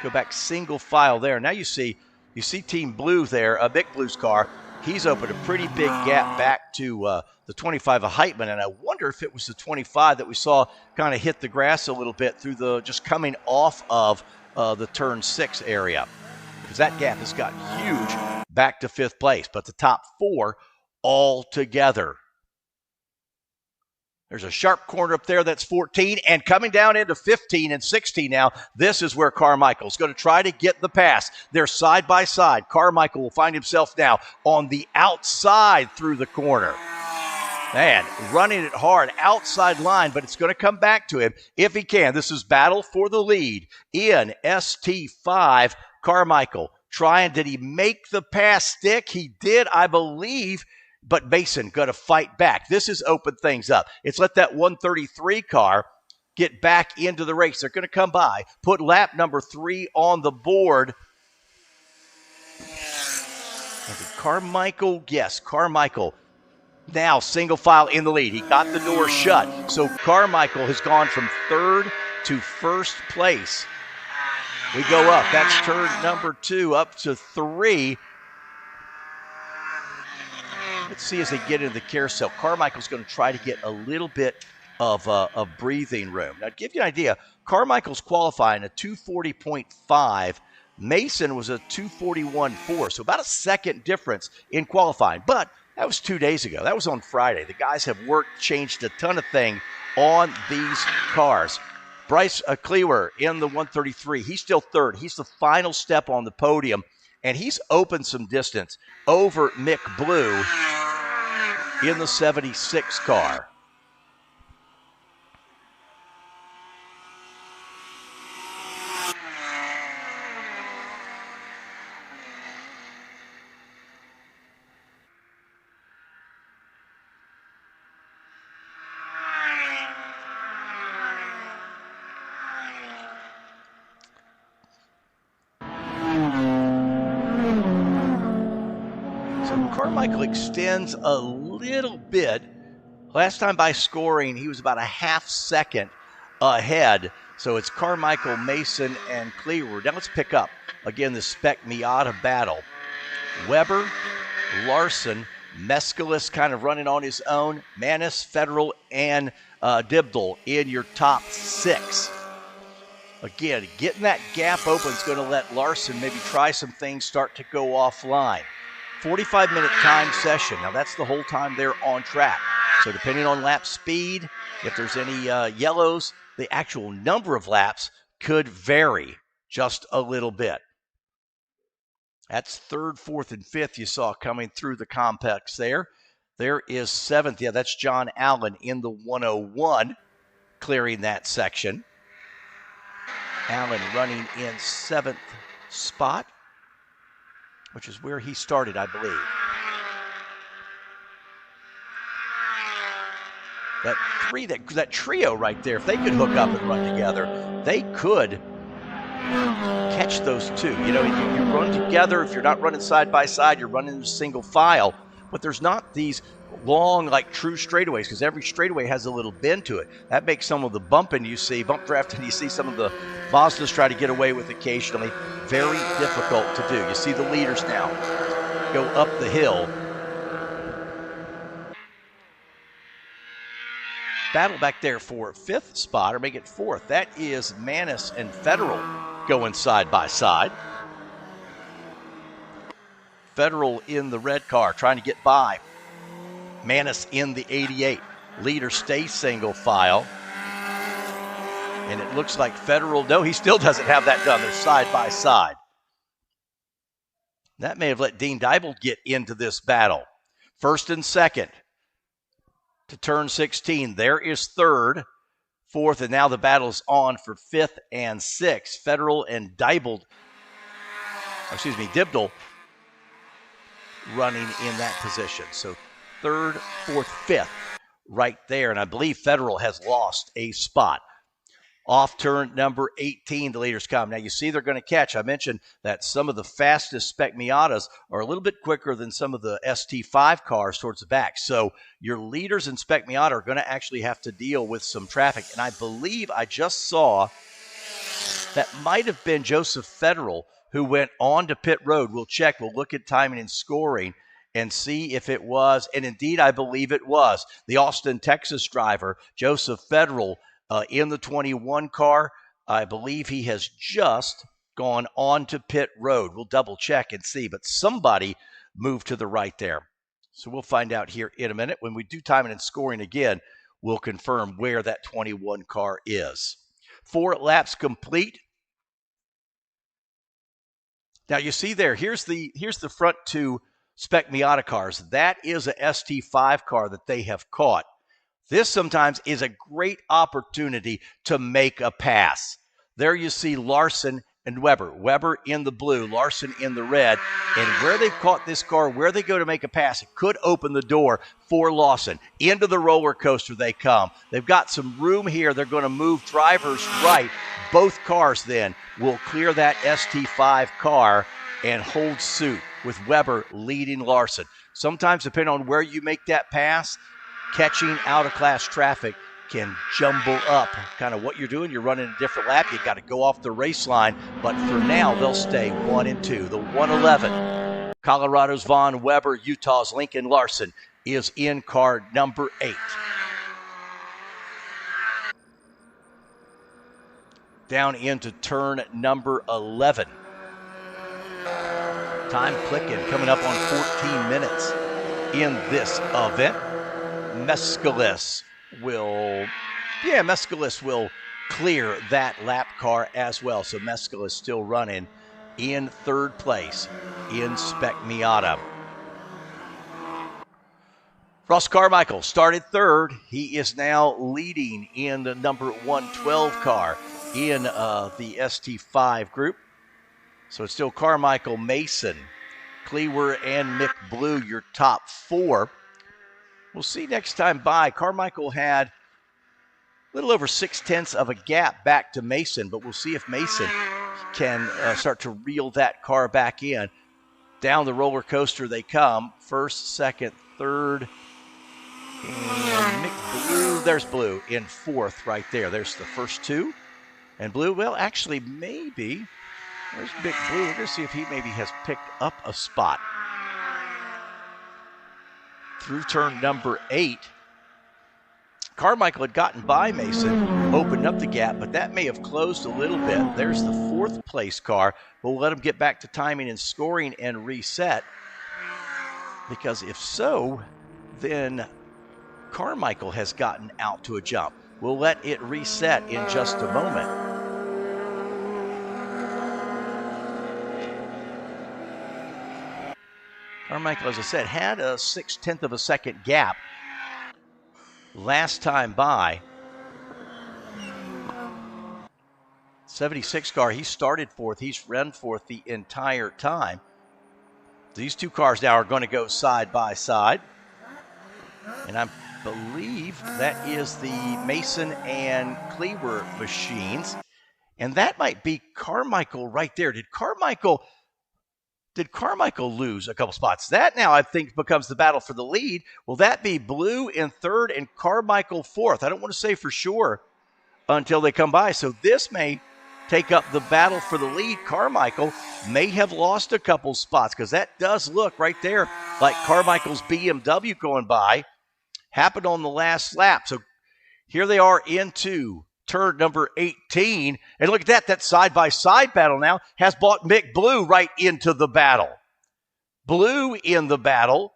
Go back single file there. Now you see Team Blue there, Mick Blue's car. He's opened a pretty big gap back to the 25 of Hartman, and I wonder if it was the 25 that we saw kind of hit the grass a little bit through the just coming off of the turn 6 area, because that gap has gotten huge back to 5th place. But the top 4 all together. There's a sharp corner up there that's 14, and coming down into 15 and 16 now. This is where Carmichael's going to try to get the pass. They're side by side. Carmichael will find himself now on the outside through the corner. Man, running it hard, outside line, but it's going to come back to him if he can. This is battle for the lead in ST5. Carmichael trying, did he make the pass stick? He did, I believe. But Mason got to fight back. This has opened things up. It's let that 133 car get back into the race. They're going to come by, put lap number 3 on the board. Carmichael, yes, Carmichael now single file in the lead. He got the door shut. So Carmichael has gone from 3rd to 1st place. We go up. That's turn number 2 up to 3. Let's see as they get into the carousel. Carmichael's going to try to get a little bit of breathing room. Now, to give you an idea, Carmichael's qualifying a 240.5. Mason was a 241.4, so about a second difference in qualifying. But that was 2 days ago. That was on Friday. The guys have changed a ton of things on these cars. Bryce Cleaver in the 133. He's still 3rd. He's the final step on the podium, and he's opened some distance over Mick Blue in the 76 car. Carmichael extends a little bit. Last time by scoring, he was about a half second ahead. So it's Carmichael, Mason, and Cleaver. Now let's pick up, again, the Spec Miata battle. Weber, Larson, Mescalis kind of running on his own. Manis, Federal, and Dibdal in your top 6. Again, getting that gap open is going to let Larson maybe try some things, start to go offline. 45-minute time session. Now, that's the whole time they're on track. So depending on lap speed, if there's any yellows, the actual number of laps could vary just a little bit. That's 3rd, 4th, and 5th you saw coming through the complex there. There is 7th. Yeah, that's John Allen in the 101 clearing that section. Allen running in 7th spot, which is where he started, I believe. That trio right there, if they could hook up and run together, they could catch those two. You know, you run together. If you're not running side by side, you're running in single file. But there's not these long, like true straightaways, because every straightaway has a little bend to it. That makes some of the bump drafting you see some of the Mazdas try to get away with occasionally very difficult to do. You see the leaders now go up the hill. Battle back there for 5th spot, or make it 4th. That is Manis and Federal going side by side. Federal in the red car trying to get by Manis in the 88. Leader stays single file. And it looks like Federal, no, he still doesn't have that done. They're side by side. That may have let Dean Diebold get into this battle. First and second to turn 16. There is third, fourth, and now the battle's on for fifth and sixth. Federal and Dibdell running in that position. So third, fourth, fifth right there. And I believe Federal has lost a spot. Off turn number 18, the leaders come. Now, you see they're going to catch. I mentioned that some of the fastest Spec Miatas are a little bit quicker than some of the ST5 cars towards the back. So your leaders in Spec Miata are going to actually have to deal with some traffic. And I believe I just saw that might have been Joseph Federal who went on to pit road. We'll check. We'll look at timing and scoring and see if it was. And indeed, I believe it was. The Austin, Texas driver, Joseph Federal, in the 21 car. I believe he has just gone on to pit road. We'll double check and see, but somebody moved to the right there. So we'll find out here in a minute. When we do timing and scoring again, we'll confirm where that 21 car is. 4 laps complete. Now you see there, here's the front two Spec Miata cars. That is a ST5 car that they have caught. This sometimes is a great opportunity to make a pass. There you see Larson and Weber. Weber in the blue, Larson in the red. And where they've caught this car, where they go to make a pass, it could open the door for Lawson. Into the roller coaster they come. They've got some room here. They're going to move drivers right. Both cars then will clear that ST5 car and hold suit with Weber leading Larson. Sometimes, depending on where you make that pass, catching out-of-class traffic can jumble up kind of what you're doing. You're running a different lap. You've got to go off the race line. But for now, they'll stay 1 and 2. The 111, Colorado's Vaughn, Weber, Utah's Lincoln Larson is in car number 8. Down into turn number 11. Time clicking, coming up on 14 minutes in this event. Mescalis will clear that lap car as well. So Mescalis still running in third place in Spec Miata. Ross Carmichael started third. He is now leading in the number 112 car in the ST5 group. So it's still Carmichael, Mason, Cleaver, and Mick Blue, your top 4. We'll see next time by. Carmichael had a little over 0.6 of a gap back to Mason, but we'll see if Mason can start to reel that car back in. Down the roller coaster they come. First, second, third. And Mick Blue, there's Blue in fourth right there. There's the first two. And Blue, well, actually, maybe. There's Mick Blue. We're going to see if he maybe has picked up a spot. Through turn number 8, Carmichael had gotten by Mason, opened up the gap, but that may have closed a little bit. There's the 4th place car. We'll let him get back to timing and scoring and reset, because if so, then Carmichael has gotten out to a jump. We'll let it reset in just a moment. Carmichael, as I said, had a 0.6 of a second gap last time by. 76 car, he started 4th. He's run 4th the entire time. These two cars now are going to go side by side. And I believe that is the Mason and Cleaver machines. And that might be Carmichael right there. Did Carmichael lose a couple spots? That now I think becomes the battle for the lead. Will that be Blue in 3rd and Carmichael 4th? I don't want to say for sure until they come by. So this may take up the battle for the lead. Carmichael may have lost a couple spots, because that does look right there like Carmichael's BMW going by happened on the last lap. So here they are into turn number 18. And look at that side-by-side battle now has brought Mick Blue right into the battle. Blue in the battle.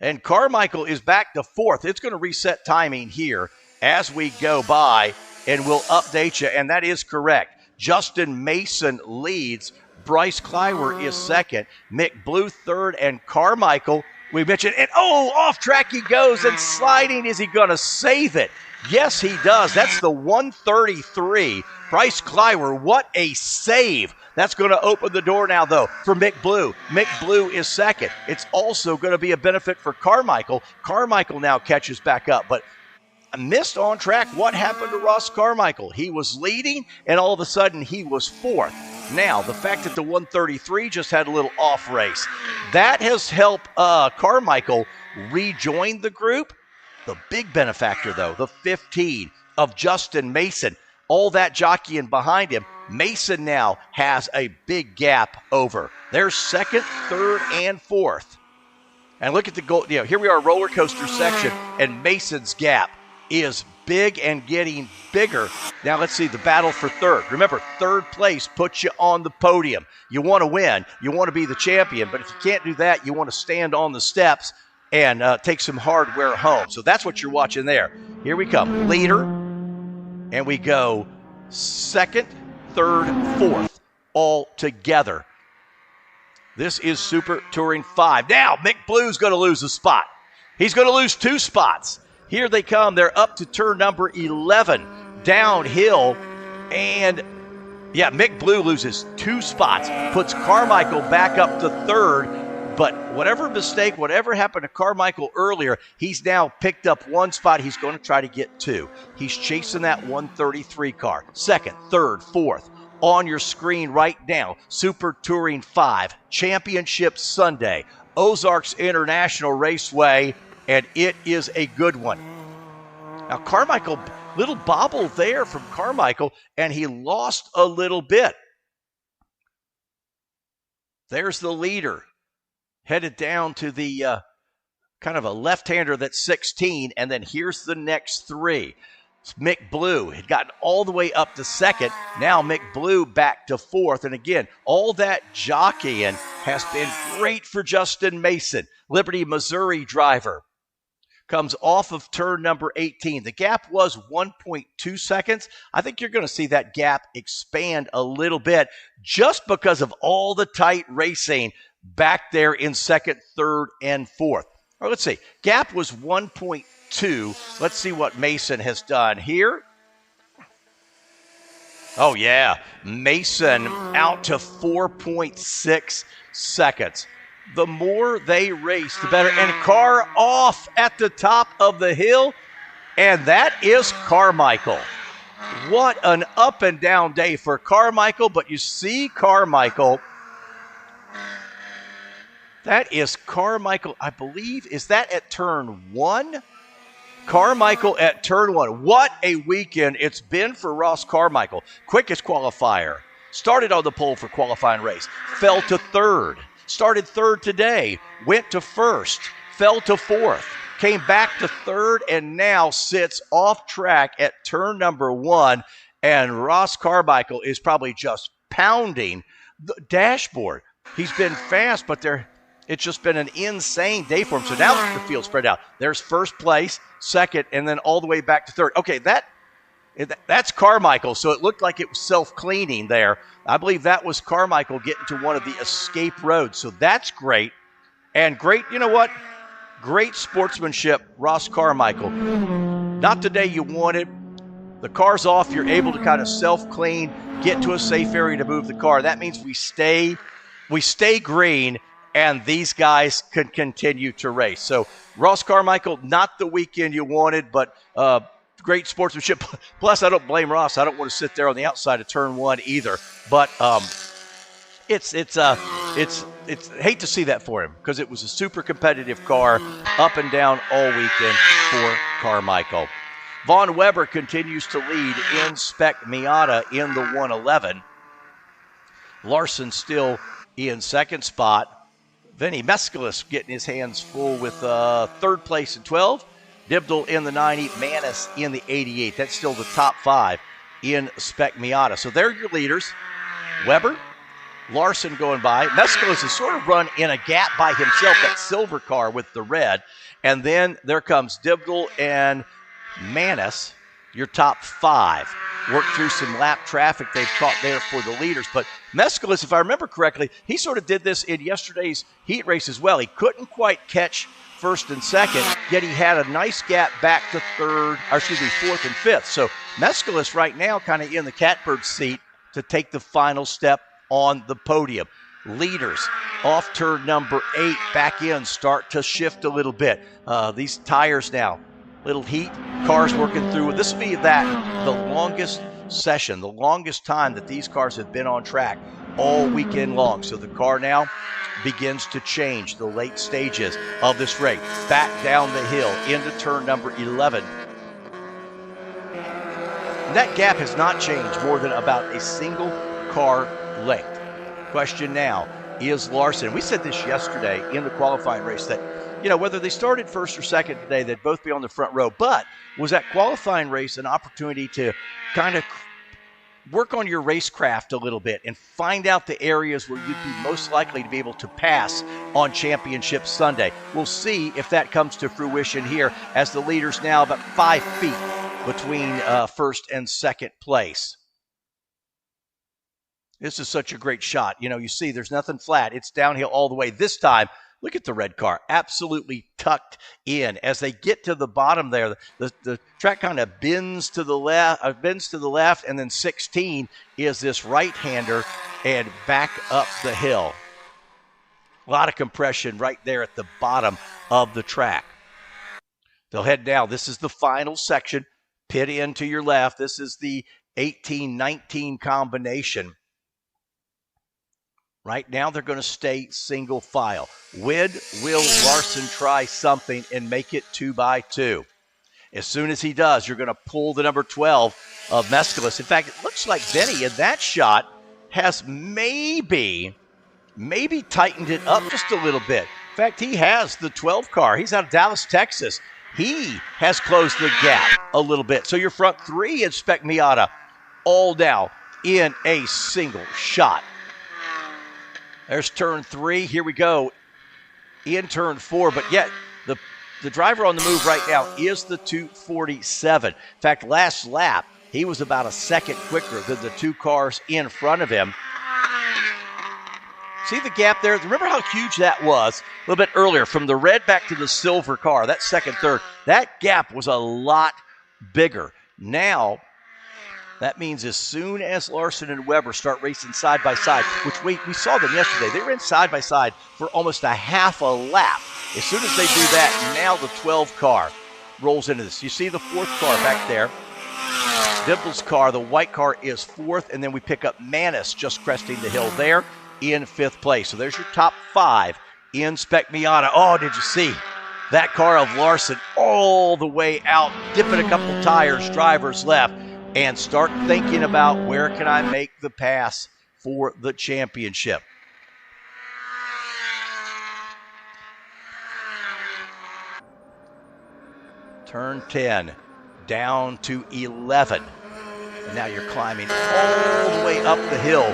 And Carmichael is back to 4th. It's going to reset timing here as we go by, and we'll update you. And that is correct. Justin Mason leads. Bryce Clywer is 2nd. Mick Blue 3rd. And Carmichael, we mentioned, and off track he goes and sliding. Is he going to save it? Yes, he does. That's the 133. Bryce Clywer, what a save. That's going to open the door now, though, for Mick Blue. Mick Blue is 2nd. It's also going to be a benefit for Carmichael. Carmichael now catches back up, but missed on track. What happened to Ross Carmichael? He was leading, and all of a sudden he was 4th. Now, the fact that the 133 just had a little off race, that has helped Carmichael rejoin the group. The big benefactor, though, the 15 of Justin Mason. All that jockeying behind him. Mason now has a big gap over. There's 2nd, 3rd, and 4th. And look at the goal. Here we are, roller coaster section, and Mason's gap is big and getting bigger. Now let's see the battle for 3rd. Remember, 3rd place puts you on the podium. You want to win. You want to be the champion. But if you can't do that, you want to stand on the steps and take some hardware home. So that's what you're watching there. Here we come. Leader. And we go 2nd, 3rd, 4th all together. This is Super Touring 5. Now, Mick Blue's going to lose a spot. He's going to lose 2 spots. Here they come. They're up to turn number 11, downhill. And, Mick Blue loses 2 spots, puts Carmichael back up to 3rd. But whatever mistake, whatever happened to Carmichael earlier, he's now picked up 1 spot. He's going to try to get 2. He's chasing that 133 car. 2nd, 3rd, 4th. On your screen right now, Super Touring 5, Championship Sunday, Ozarks International Raceway, and it is a good one. Now, Carmichael, little bobble there from Carmichael, and he lost a little bit. There's the leader, headed down to the kind of a left-hander that's 16, and then here's the next 3. Mick Blue had gotten all the way up to 2nd. Now Mick Blue back to 4th. And again, all that jockeying has been great for Justin Mason. Liberty, Missouri driver comes off of turn number 18. The gap was 1.2 seconds. I think you're going to see that gap expand a little bit just because of all the tight racing back there in 2nd, 3rd, and 4th. All right, let's see. Gap was 1.2. Let's see what Mason has done here. Oh, yeah. Mason out to 4.6 seconds. The more they race, the better. And car off at the top of the hill. And that is Carmichael. What an up and down day for Carmichael. But you see Carmichael. That is Carmichael, I believe. Is that at turn 1? Carmichael at turn 1. What a weekend it's been for Ross Carmichael. Quickest qualifier. Started on the pole for qualifying race. Fell to 3rd. Started 3rd today. Went to 1st. Fell to 4th. Came back to 3rd and now sits off track at turn number 1. And Ross Carmichael is probably just pounding the dashboard. He's been fast, but it's just been an insane day for him. So now the field spread out. There's 1st place, 2nd, and then all the way back to 3rd. Okay, that's Carmichael. So it looked like it was self-cleaning there. I believe that was Carmichael getting to one of the escape roads. So that's great. And great, you know what? Great sportsmanship, Ross Carmichael. Not the day you wanted. The car's off. You're able to kind of self-clean, get to a safe area to move the car. That means we stay green, and these guys can continue to race. So Ross Carmichael, not the weekend you wanted, but great sportsmanship. Plus, I don't blame Ross. I don't want to sit there on the outside of turn 1 either. But it's hate to see that for him because it was a super competitive car up and down all weekend for Carmichael. Vaughn Weber continues to lead in Spec Miata in the 111. Larson still in 2nd spot. Vinny Mescalis getting his hands full with 3rd place in 12. Dibdell in the 90. Manis in the 88. That's still the top 5 in Spec Miata. So they're your leaders. Weber, Larson going by. Mescalis is sort of run in a gap by himself, that silver car with the red. And then there comes Dibdle and Manis, your top 5. Work through some lap traffic they've caught there for the leaders. But Mescalis, if I remember correctly, he sort of did this in yesterday's heat race as well. He couldn't quite catch first and second, yet he had a nice gap back to fourth and fifth. So Mescalis right now kind of in the catbird seat to take the final step on the podium. Leaders off turn number 8, back in, start to shift a little bit. These tires now, little heat, cars working through. This will be the longest session, the longest time that these cars have been on track all weekend long. So the car now begins to change the late stages of this race. Back down the hill into turn number 11. And that gap has not changed more than about a single car length. Question now, is Larson, we said this yesterday in the qualifying race that, whether they started first or second today, they'd both be on the front row. But was that qualifying race an opportunity to kind of work on your racecraft a little bit and find out the areas where you'd be most likely to be able to pass on Championship Sunday? We'll see if that comes to fruition here as the leaders now about 5 feet between first and second place. This is such a great shot. You see there's nothing flat. It's downhill all the way. This time, look at the red car, absolutely tucked in. As they get to the bottom there, the track kind of bends to the left, and then 16 is this right-hander and back up the hill. A lot of compression right there at the bottom of the track. They'll head down. This is the final section. Pit in to your left. This is the 18-19 combination. Right now, they're going to stay single file. Will Larson try something and make it 2x2? As soon as he does, you're going to pull the number 12 of Mescalis. In fact, it looks like Benny in that shot has maybe tightened it up just a little bit. In fact, he has the 12 car. He's out of Dallas, Texas. He has closed the gap a little bit. So your front 3 in Spec Miata all now in a single shot. There's turn 3. Here we go in turn 4. But yet the driver on the move right now is the 247. In fact, last lap, he was about a second quicker than the 2 cars in front of him. See the gap there? Remember how huge that was a little bit earlier from the red back to the silver car, that second, third. That gap was a lot bigger. Now, that means as soon as Larson and Weber start racing side by side, which we saw them yesterday, they ran side by side for almost a half a lap. As soon as they do that, now the 12 car rolls into this. You see the 4th car back there. Dibble's car, the white car, is 4th, and then we pick up Manis just cresting the hill there in 5th place. So there's your top 5 in Spec Miata. Oh, did you see that car of Larson all the way out, dipping a couple tires, drivers left, and start thinking about where can I make the pass for the championship. Turn 10, down to 11. And now you're climbing all the way up the hill.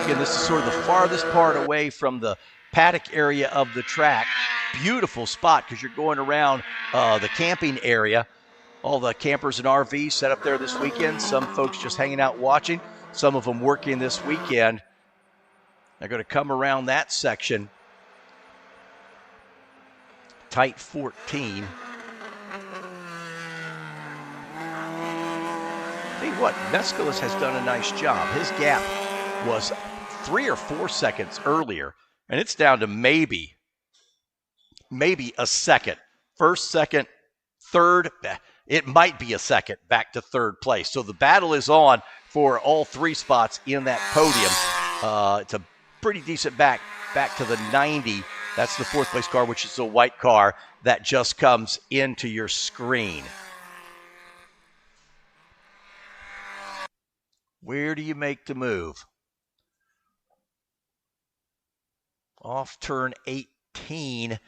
Again, this is sort of the farthest part away from the paddock area of the track. Beautiful spot because you're going around the camping area. All the campers and RVs set up there this weekend. Some folks just hanging out watching. Some of them working this weekend. They're going to come around that section. Tight 14. Tell you what, Mescalis has done a nice job. His gap was 3 or 4 seconds earlier, and it's down to maybe a second. First, second, third. It might be a second back to 3rd place. So the battle is on for all 3 spots in that podium. It's a pretty decent back to the 90. That's the 4th place car, which is the white car that just comes into your screen. Where do you make the move? Off turn 18.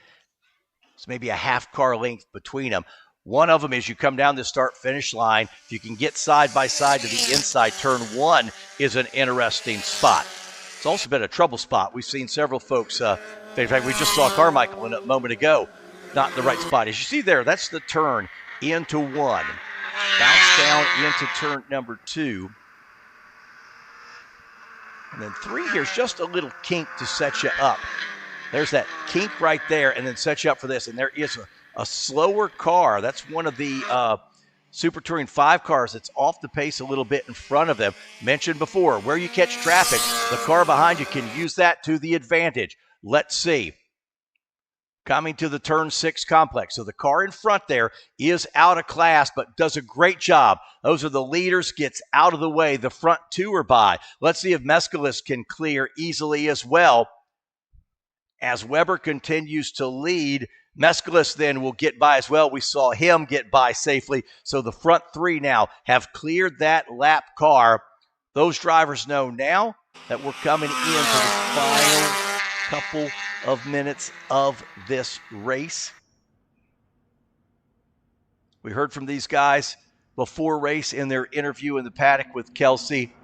It's maybe a half car length between them. One of them is you come down the start-finish line. If you can get side by side to the inside, turn 1 is an interesting spot. It's also been a trouble spot. We've seen several folks. In fact, we just saw Carmichael in a moment ago, not in the right spot. As you see there, that's the turn into 1. Bounce down into turn number 2. And then 3 here's just a little kink to set you up. There's that kink right there, and then set you up for this. And there is a slower car. That's one of the Super Touring 5 cars that's off the pace a little bit in front of them. Mentioned before, where you catch traffic, the car behind you can use that to the advantage. Let's see. Coming to the turn 6 complex. So the car in front there is out of class, but does a great job. Those are the leaders, gets out of the way. The front 2 are by. Let's see if Mescalis can clear easily as well. As Weber continues to lead, Mescalis then will get by as well. We saw him get by safely. So the front 3 now have cleared that lap car. Those drivers know now that we're coming into the final couple of minutes of this race. We heard from these guys before race in their interview in the paddock with Kelsey.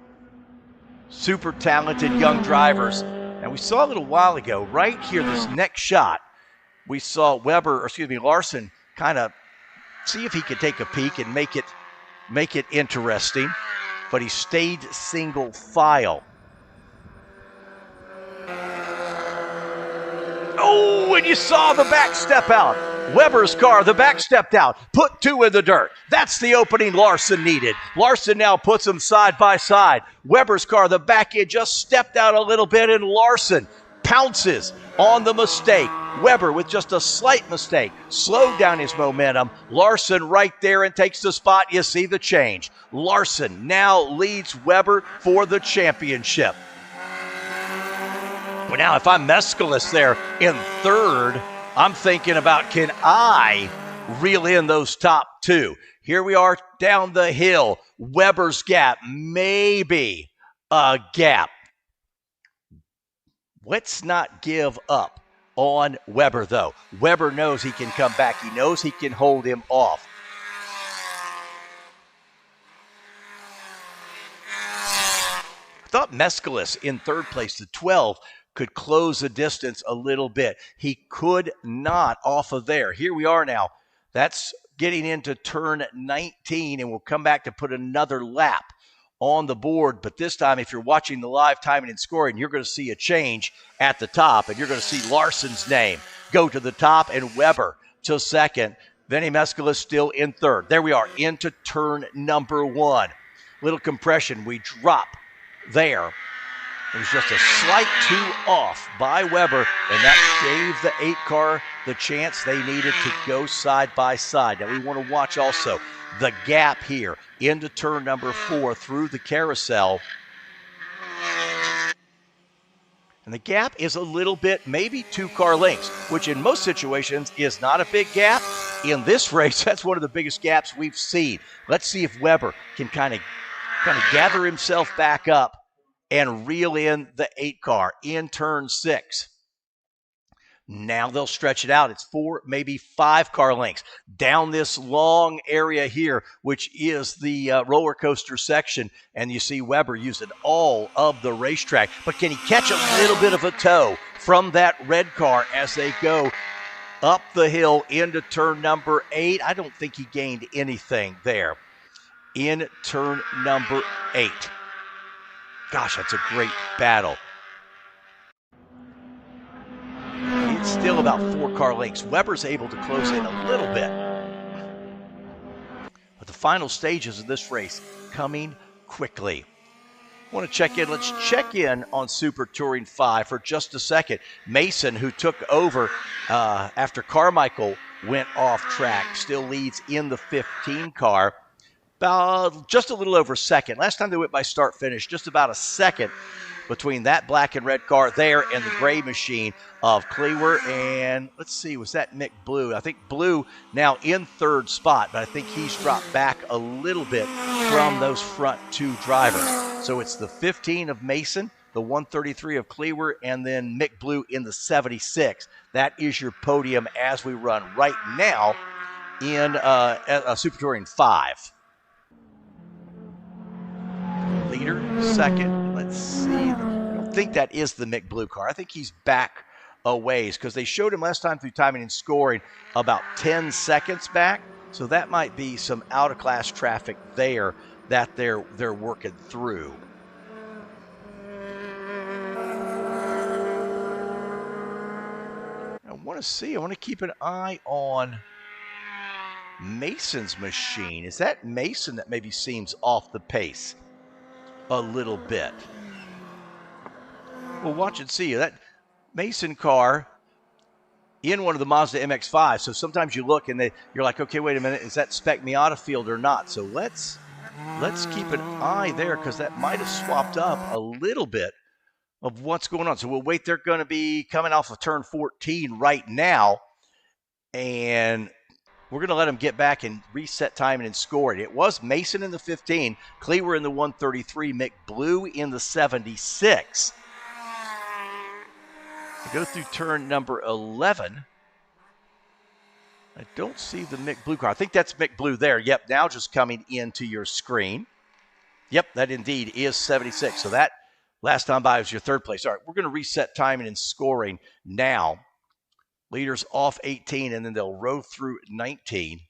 Super talented young drivers. And we saw a little while ago, right here, this next shot, we saw Larson kind of see if he could take a peek and make it interesting. But he stayed single file. Oh, and you saw the back step out. Weber's car, the back stepped out, put 2 in the dirt. That's the opening Larson needed. Larson now puts them side by side. Weber's car, the back end just stepped out a little bit, and Larson pounces on the mistake. Weber with just a slight mistake slowed down his momentum. Larson right there and takes the spot. You see the change. Larson now leads Weber for the championship. Well, now if I'm Mescalis there in 3rd, I'm thinking about, can I reel in those top 2? Here we are down the hill. Weber's gap, maybe a gap. Let's not give up on Weber, though. Weber knows he can come back. He knows he can hold him off. I thought Mescalis in 3rd place, the 12, could close the distance a little bit. He could not off of there. Here we are now. That's getting into turn 19, and we'll come back to put another lap on the board. But this time, if you're watching the live timing and scoring, you're going to see a change at the top, and you're going to see Larson's name go to the top and Weber to 2nd. Vinny Mescalis still in 3rd. There we are into turn number 1. Little compression. We drop there. It was just a slight 2 off by Weber, and that gave the 8 car the chance they needed to go side by side. Now we want to watch also the gap here into turn number 4 through the carousel. And the gap is a little bit, maybe 2 car lengths, which in most situations is not a big gap. In this race, that's one of the biggest gaps we've seen. Let's see if Weber can kind of gather himself back up and reel in the 8 car in turn 6. Now they'll stretch it out. It's 4, maybe 5 car lengths down this long area here, which is the roller coaster section. And you see Weber using all of the racetrack. But can he catch a little bit of a toe from that red car as they go up the hill into turn number 8? I don't think he gained anything there in turn number 8. Gosh, that's a great battle. It's still about 4 car lengths. Weber's able to close in a little bit. But the final stages of this race coming quickly. I want to check in. Let's check in on Super Touring 5 for just a second. Mason, who took over after Carmichael went off track, still leads in the 15 car. About just a little over a second. Last time they went by start finish, just about a second between that black and red car there and the gray machine of Cleaver. And let's see, was that Mick Blue? I think Blue now in 3rd spot, but I think he's dropped back a little bit from those front 2 drivers. So it's the 15 of Mason, the 133 of Cleaver, and then Mick Blue in the 76. That is your podium as we run right now in Super Touring 5. Leader, 2nd. Let's see. I don't think that is the Mick Blue car. I think he's back a ways because they showed him last time through timing and scoring about 10 seconds back. So that might be some out-of-class traffic there that they're working through. I want to keep an eye on Mason's machine. Is that Mason that maybe seems off the pace a little bit? We'll watch and see. That Mason car in one of the Mazda MX-5. So sometimes you look and you're like, okay, wait a minute, is that Spec Miata field or not? So let's keep an eye there because that might have swapped up a little bit of what's going on. So we'll wait. They're going to be coming off of turn 14 right now, and we're going to let them get back and reset timing and scoring. It was Mason in the 15, Cleaver in the 133, Mick Blue in the 76. We go through turn number 11. I don't see the Mick Blue car. I think that's Mick Blue there. Yep, now just coming into your screen. Yep, that indeed is 76. So that last time by was your third place. All right, we're going to reset timing and scoring now. Leaders off 18, and then they'll row through 19.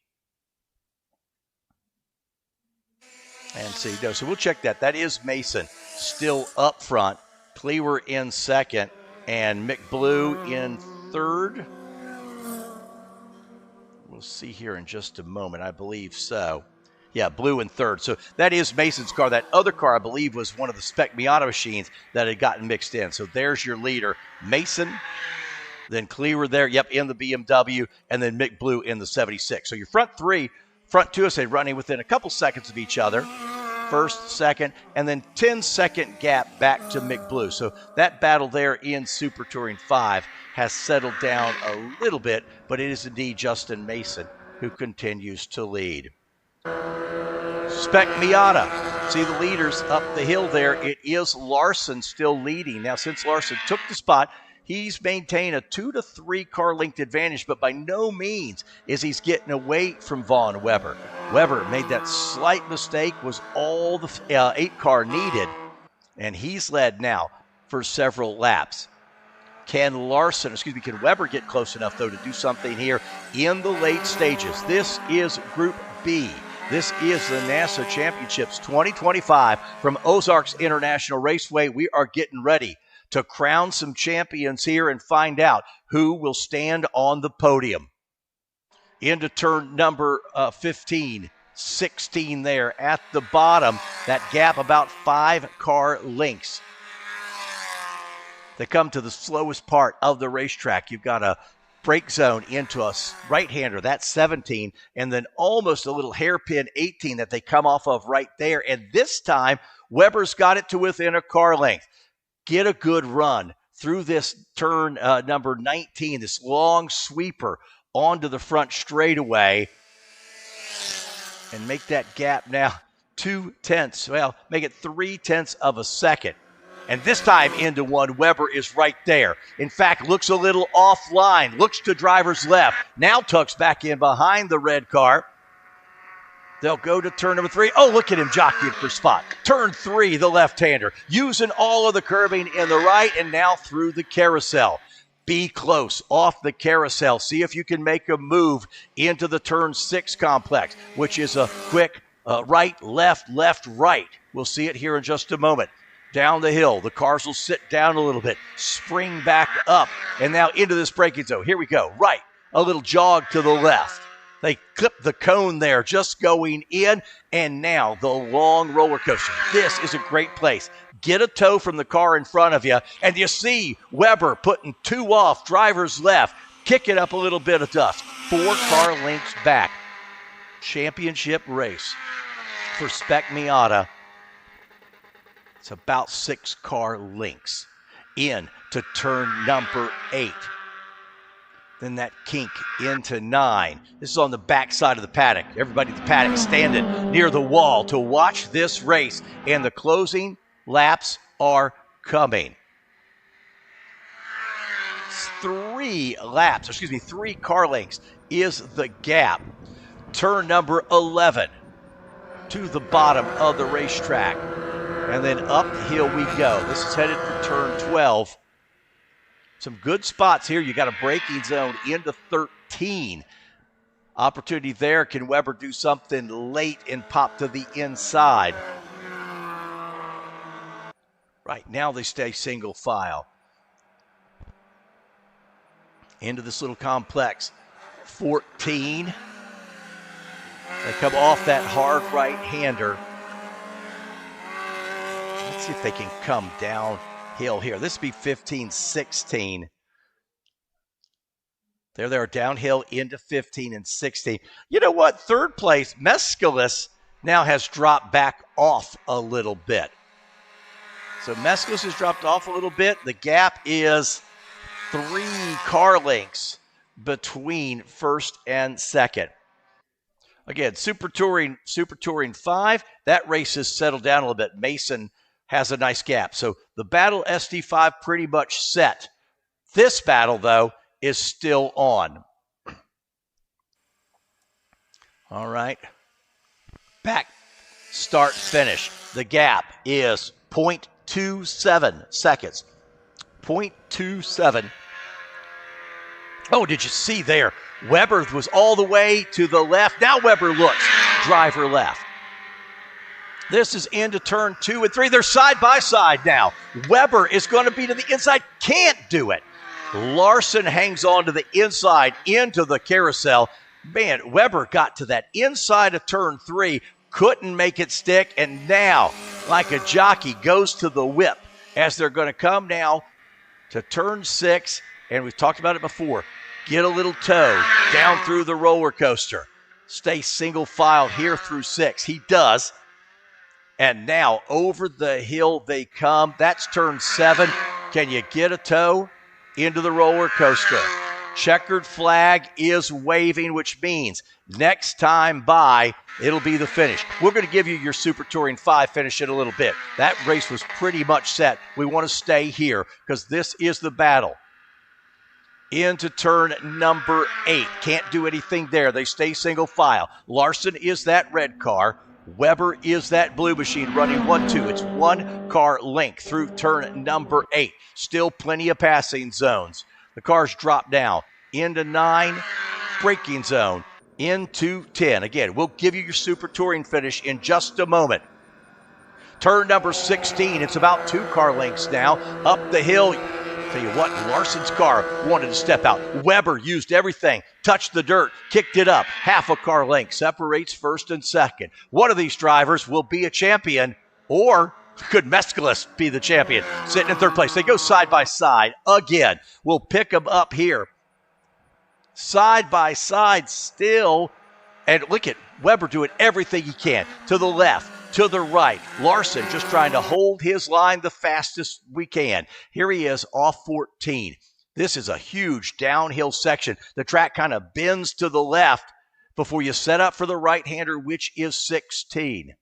And see, no, so we'll check that. That is Mason still up front. Cleaver in second, and Mick Blue in third. We'll see here in just a moment. I believe so. Yeah, Blue in third. So that is Mason's car. That other car, I believe, was one of the Spec Miata machines that had gotten mixed in. So there's your leader, Mason. Then Cleaver there, yep, in the BMW, and then Mick Blue in the 76. So your front two, I say, running within a couple seconds of each other. First, second, and then 10-second gap back to Mick Blue. So that battle there in Super Touring 5 has settled down a little bit, but it is indeed Justin Mason who continues to lead. Spec Miata. See the leaders up the hill there. It is Larson still leading. Now, since Larson took the spot, he's maintained a 2 to 3 car length advantage, but by no means is he's getting away from Vaughn Weber. Weber made that slight mistake, was all the 8 car needed, and he's led now for several laps. Can Weber get close enough, though, to do something here in the late stages? This is Group B. This is the NASA Championships 2025 from Ozarks International Raceway. We are getting ready to crown some champions here and find out who will stand on the podium. Into turn number 15, 16 there at the bottom. That gap about 5 car lengths. They come to the slowest part of the racetrack. You've got a brake zone into a right-hander. That's 17. And then almost a little hairpin 18 that they come off of right there. And this time, Weber's got it to within a car length. Get a good run through this turn number 19, this long sweeper onto the front straightaway, and make that gap now 0.2. Well, make it 0.3 of a second. And this time into one, Weber is right there. In fact, looks a little offline, looks to driver's left, now tucks back in behind the red car. They'll go to turn number 3. Oh, look at him jockeying for spot. Turn 3, the left-hander, using all of the curbing in the right and now through the carousel. Be close off the carousel. See if you can make a move into the turn 6 complex, which is a quick right, left, left, right. We'll see it here in just a moment. Down the hill, the cars will sit down a little bit, spring back up, and now into this braking zone. Here we go. Right, a little jog to the left. They clip the cone there, just going in, and now the long roller coaster. This is a great place. Get a tow from the car in front of you, and you see Weber putting 2 off, driver's left, kicking up a little bit of dust. 4 car lengths back. Championship race for Spec Miata. It's about 6 car lengths in to turn number 8. Then that kink into 9. This is on the back side of the paddock. Everybody at the paddock standing near the wall to watch this race. And the closing laps are coming. 3 car lengths is the gap. Turn number 11 to the bottom of the racetrack. And then uphill we go. This is headed for turn 12. Some good spots here. You got a braking zone into 13. Opportunity there. Can Weber do something late and pop to the inside? Right now they stay single file. Into this little complex. 14. They come off that hard right-hander. Let's see if they can come downhill here. This would be 15, 16. There they are downhill into 15 and 16. You know what? Third place, Mescalis now has dropped back off a little bit. So Mescalis has dropped off a little bit. The gap is 3 car lengths between first and second. Again, Super Touring 5, that race has settled down a little bit. Mason has a nice gap. So the battle SD5 pretty much set. This battle, though, is still on. All right. Back, start, finish. The gap is 0.27 seconds. 0.27. Oh, did you see there? Weber was all the way to the left. Now Weber looks. Driver left. This is into turn 2 and 3. They're side by side now. Weber is going to be to the inside. Can't do it. Larson hangs on to the inside into the carousel. Man, Weber got to that inside of turn 3. Couldn't make it stick. And now, like a jockey, goes to the whip as they're going to come now to turn 6. And we've talked about it before. Get a little toe down through the roller coaster. Stay single file here through 6. He does. And now over the hill they come. That's turn 7. Can you get a toe into the roller coaster? Checkered flag is waving, which means next time by, it'll be the finish. We're going to give you your Super Touring 5 finish in a little bit. That race was pretty much set. We want to stay here because this is the battle. Into turn number 8. Can't do anything there. They stay single file. Larson is that red car. Weber is that blue machine running 1-2. It's 1 car length through turn number 8. Still plenty of passing zones. The cars drop down into 9. Braking zone into 10. Again, we'll give you your Super Touring finish in just a moment. Turn number 16. It's about 2 car lengths now. Up the hill. Tell you what, Larson's car wanted to step out. Weber used everything, touched the dirt, kicked it up. Half a car length separates first and second. One of these drivers will be a champion, or could Mescalis be the champion, sitting in third place. They go side by side again. We'll pick them up here. Side by side still. And look at Weber doing everything he can. To the left. To the right, Larson just trying to hold his line the fastest we can. Here he is off 14. This is a huge downhill section. The track kind of bends to the left before you set up for the right-hander, which is 16.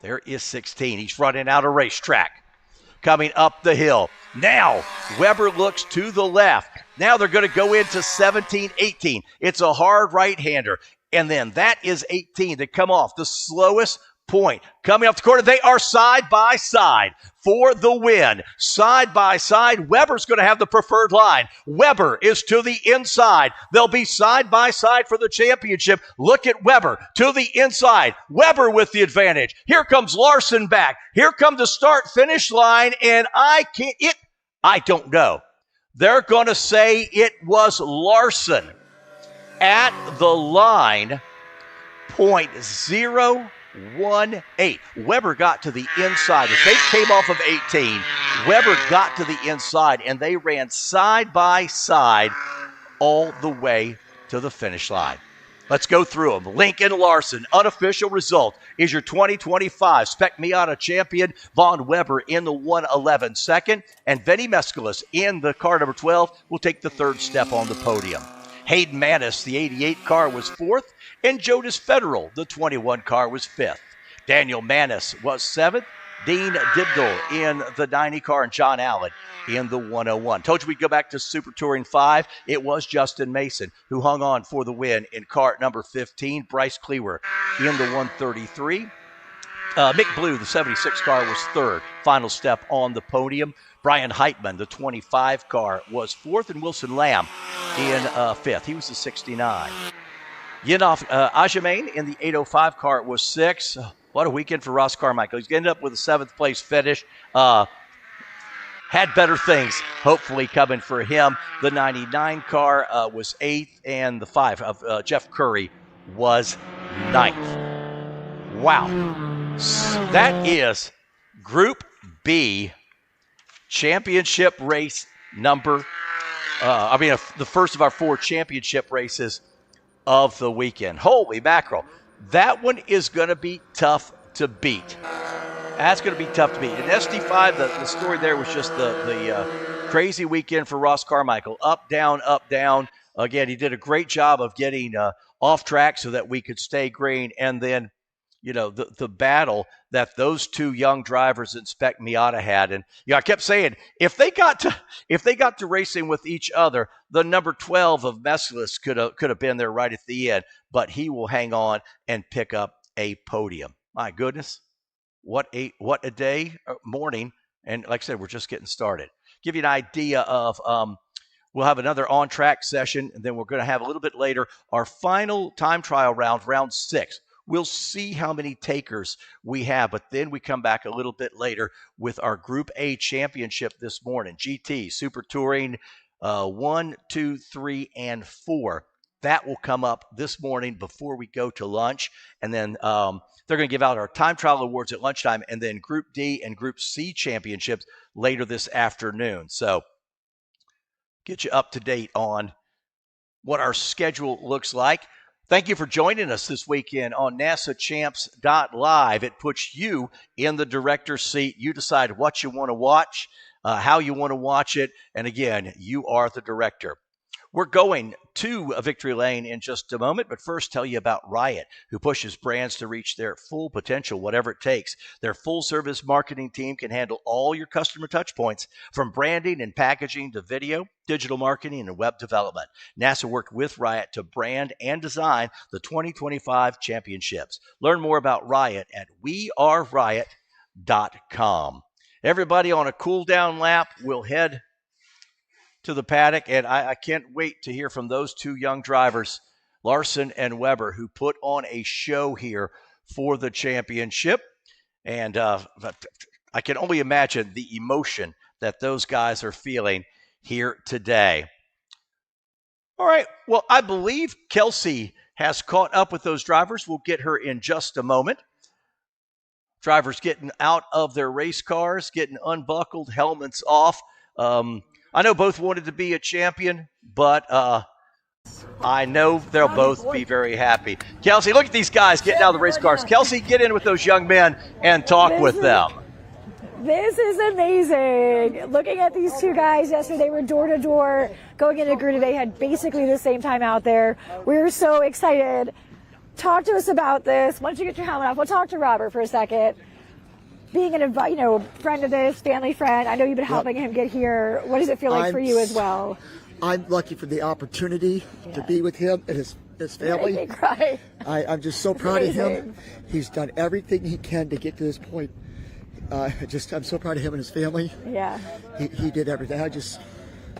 There is 16. He's running out of racetrack. Coming up the hill. Now, Weber looks to the left. Now they're going to go into 17, 18. It's a hard right-hander. And then that is 18 to come off the slowest point. Coming off the corner, they are side by side for the win. Side by side, Weber's going to have the preferred line. Weber is to the inside. They'll be side by side for the championship. Look at Weber to the inside. Weber with the advantage. Here comes Larson back. Here comes the start-finish line, and I don't know. They're going to say it was Larson. At the line, 0.018. Weber got to the inside. If they came off of 18, Weber got to the inside, and they ran side by side all the way to the finish line. Let's go through them. Lincoln Larson, unofficial result, is your 2025 Spec Miata champion. Vaughn Weber in the 111 second, and Vinny Mescalis in the car number 12 will take the third step on the podium. Hayden Manis, the 88 car, was 4th, and Jonas Federal, the 21 car, was 5th. Daniel Manis was 7th. Dean Dibdell in the 90 car, and John Allen in the 101. Told you we'd go back to Super Touring 5. It was Justin Mason who hung on for the win in car number 15. Bryce Cleaver in the 133. Mick Blue, the 76 car, was third. Final step on the podium. Brian Hartman, the 25 car, was fourth, and Wilson Lamb in fifth. He was the 69. Yinov Ajamain in the 805 car was sixth. What a weekend for Ross Carmichael. He's ended up with a seventh place finish. Had better things, hopefully, coming for him. The 99 car was eighth, and the 5 of Jeff Curry was ninth. Wow. That is Group B championship race number, the first of our 4 championship races of the weekend. Holy mackerel. That one is going to be tough to beat. That's going to be tough to beat. In SD5, the story there was just the crazy weekend for Ross Carmichael. Up, down, up, down. Again, he did a great job of getting off track so that we could stay green. And then, the battle that those 2 young drivers in Spec Miata had. And I kept saying, if they got to racing with each other, the number 12 of Messless could have been there right at the end. But he will hang on and pick up a podium. My goodness. What a day, morning. And like I said, we're just getting started. Give you an idea of, we'll have another on-track session, and then we're going to have a little bit later our final time trial round 6. We'll see how many takers we have, but then we come back a little bit later with our Group A championship this morning. GT, Super Touring 1, 2, 3, and 4. That will come up this morning before we go to lunch. And then they're going to give out our time trial awards at lunchtime, and then Group D and Group C championships later this afternoon. So get you up to date on what our schedule looks like. Thank you for joining us this weekend on NASAChamps.live. It puts you in the director's seat. You decide what you want to watch, how you want to watch it, and again, you are the director. We're going to a victory lane in just a moment, but first tell you about Riot, who pushes brands to reach their full potential, whatever it takes. Their full-service marketing team can handle all your customer touchpoints, from branding and packaging to video, digital marketing, and web development. NASA worked with Riot to brand and design the 2025 championships. Learn more about Riot at weareriot.com. Everybody on a cool-down lap will head to the paddock, and I can't wait to hear from those 2 young drivers, Larson and Weber, who put on a show here for the championship. And I can only imagine the emotion that those guys are feeling here today. All right, well, I believe Kelsey has caught up with those drivers. We'll get her in just a moment. Drivers getting out of their race cars, getting unbuckled, helmets off. I know both wanted to be a champion, but I know they'll both be very happy. Kelsey, look at these guys getting out of the race cars. Kelsey, get in with those young men and talk with them. This is amazing. Looking at these 2 guys yesterday, they were door to door going into Group. They had basically the same time out there. We were so excited. Talk to us about this. Once you get your helmet off, we'll talk to Robert for a second. Being an friend of this, family friend, I know you've been helping him get here. What does it feel like for you as well? I'm lucky for the opportunity to be with him and his family. Make me cry. I'm just so proud of him. He's done everything he can to get to this point. I'm so proud of him and his family. Yeah. He did everything.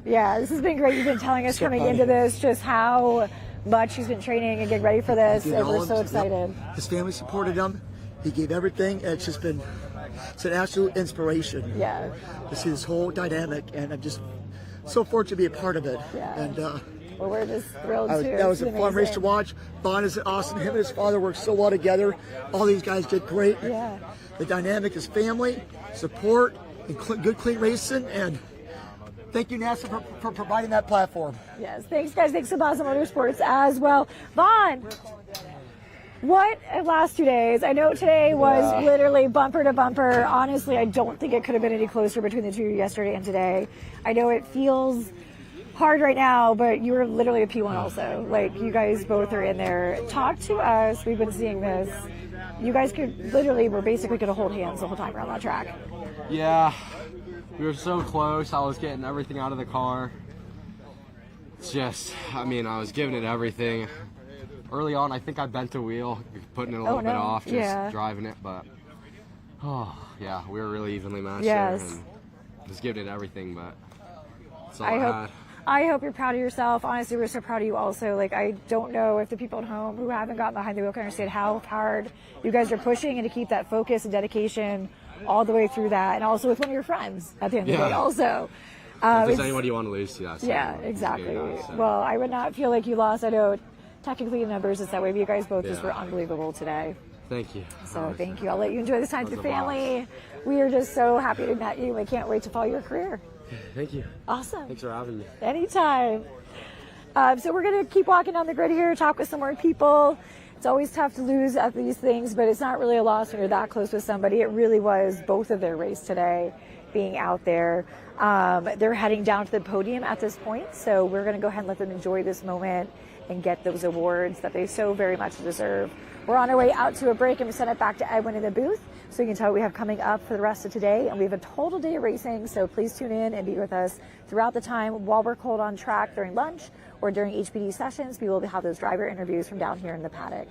Yeah, this has been great. You've been telling us coming into this just how much he's been training and getting ready for this, and we're so excited. His family supported him. He gave everything. It's just been an absolute inspiration. Yeah. To see this whole dynamic, and I'm just so fortunate to be a part of it. Yeah. And well, we're just thrilled too. That was a fun race to watch. Vaughn is awesome. Him and his father worked so well together. All these guys did great. Yeah. The dynamic is family, support, and good clean racing, and thank you, NASA, for providing that platform. Yes, thanks, guys. Thanks to Mazda Motorsports as well. Vaughn, what last 2 days? I know today was literally bumper to bumper. Honestly, I don't think it could have been any closer between the 2 yesterday and today. I know it feels hard right now, but you were literally a P1 also. Like, you guys both are in there. Talk to us. We've been seeing this. You guys were basically going to hold hands the whole time around that track. Yeah, we were so close. I was getting everything out of the car. It's just, I was giving it everything. Early on, I think I bent a wheel, putting it a little bit off, just driving it, but Oh, yeah, we were really evenly matched Yes. there and just giving it everything, but that's all I had. I hope you're proud of yourself. Honestly, we're so proud of you also. Like, I don't know if the people at home who haven't gotten behind the wheel can understand how hard you guys are pushing and to keep that focus and dedication all the way through that. And also with one of your friends at the end of the day also. If there's anybody you want to lose to, that's yeah, exactly. Well, I would not feel like you lost. I know technically in numbers it's that way, but you guys both just were unbelievable today. Thank you. So thank you. I'll let you enjoy this time with your family. We are just so happy to meet you. We can't wait to follow your career. Thank you. Awesome. Thanks for having me. Anytime. So we're going to keep walking down the grid here, talk with some more people. It's always tough to lose at these things, but it's not really a loss when you're that close with somebody. It really was both of their race today being out there. They're heading down to the podium at this point, so we're going to go ahead and let them enjoy this moment and get those awards that they so very much deserve. We're on our way out to a break, and we send it back to Edwin in the booth so you can tell what we have coming up for the rest of today. And we have a total day of racing, so please tune in and be with us throughout the time while we're cold on track during lunch or during HPD sessions. We will have those driver interviews from down here in the paddock.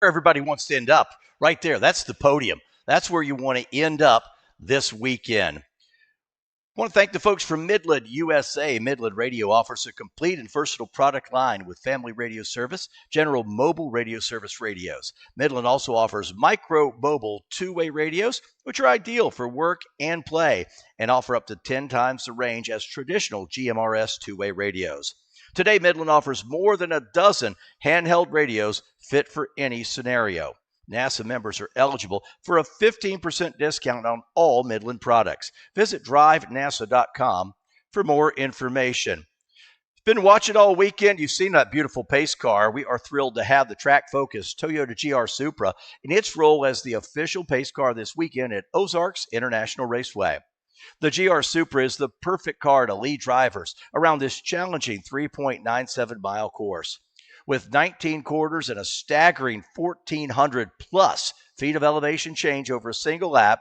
Where everybody wants to end up, right there. That's the podium. That's where you want to end up this weekend. I want to thank the folks from Midland USA. Midland Radio offers a complete and versatile product line with family radio service, general mobile radio service radios. Midland also offers micro mobile two-way radios, which are ideal for work and play, and offer up to 10 times the range as traditional GMRS two-way radios. Today, Midland offers more than a dozen handheld radios fit for any scenario. NASA members are eligible for a 15% discount on all Midland products. Visit drivenasa.com for more information. Been watching all weekend. You've seen that beautiful pace car. We are thrilled to have the track-focused Toyota GR Supra in its role as the official pace car this weekend at Ozarks International Raceway. The GR Supra is the perfect car to lead drivers around this challenging 3.97-mile course. With 19 quarters and a staggering 1,400 plus feet of elevation change over a single lap,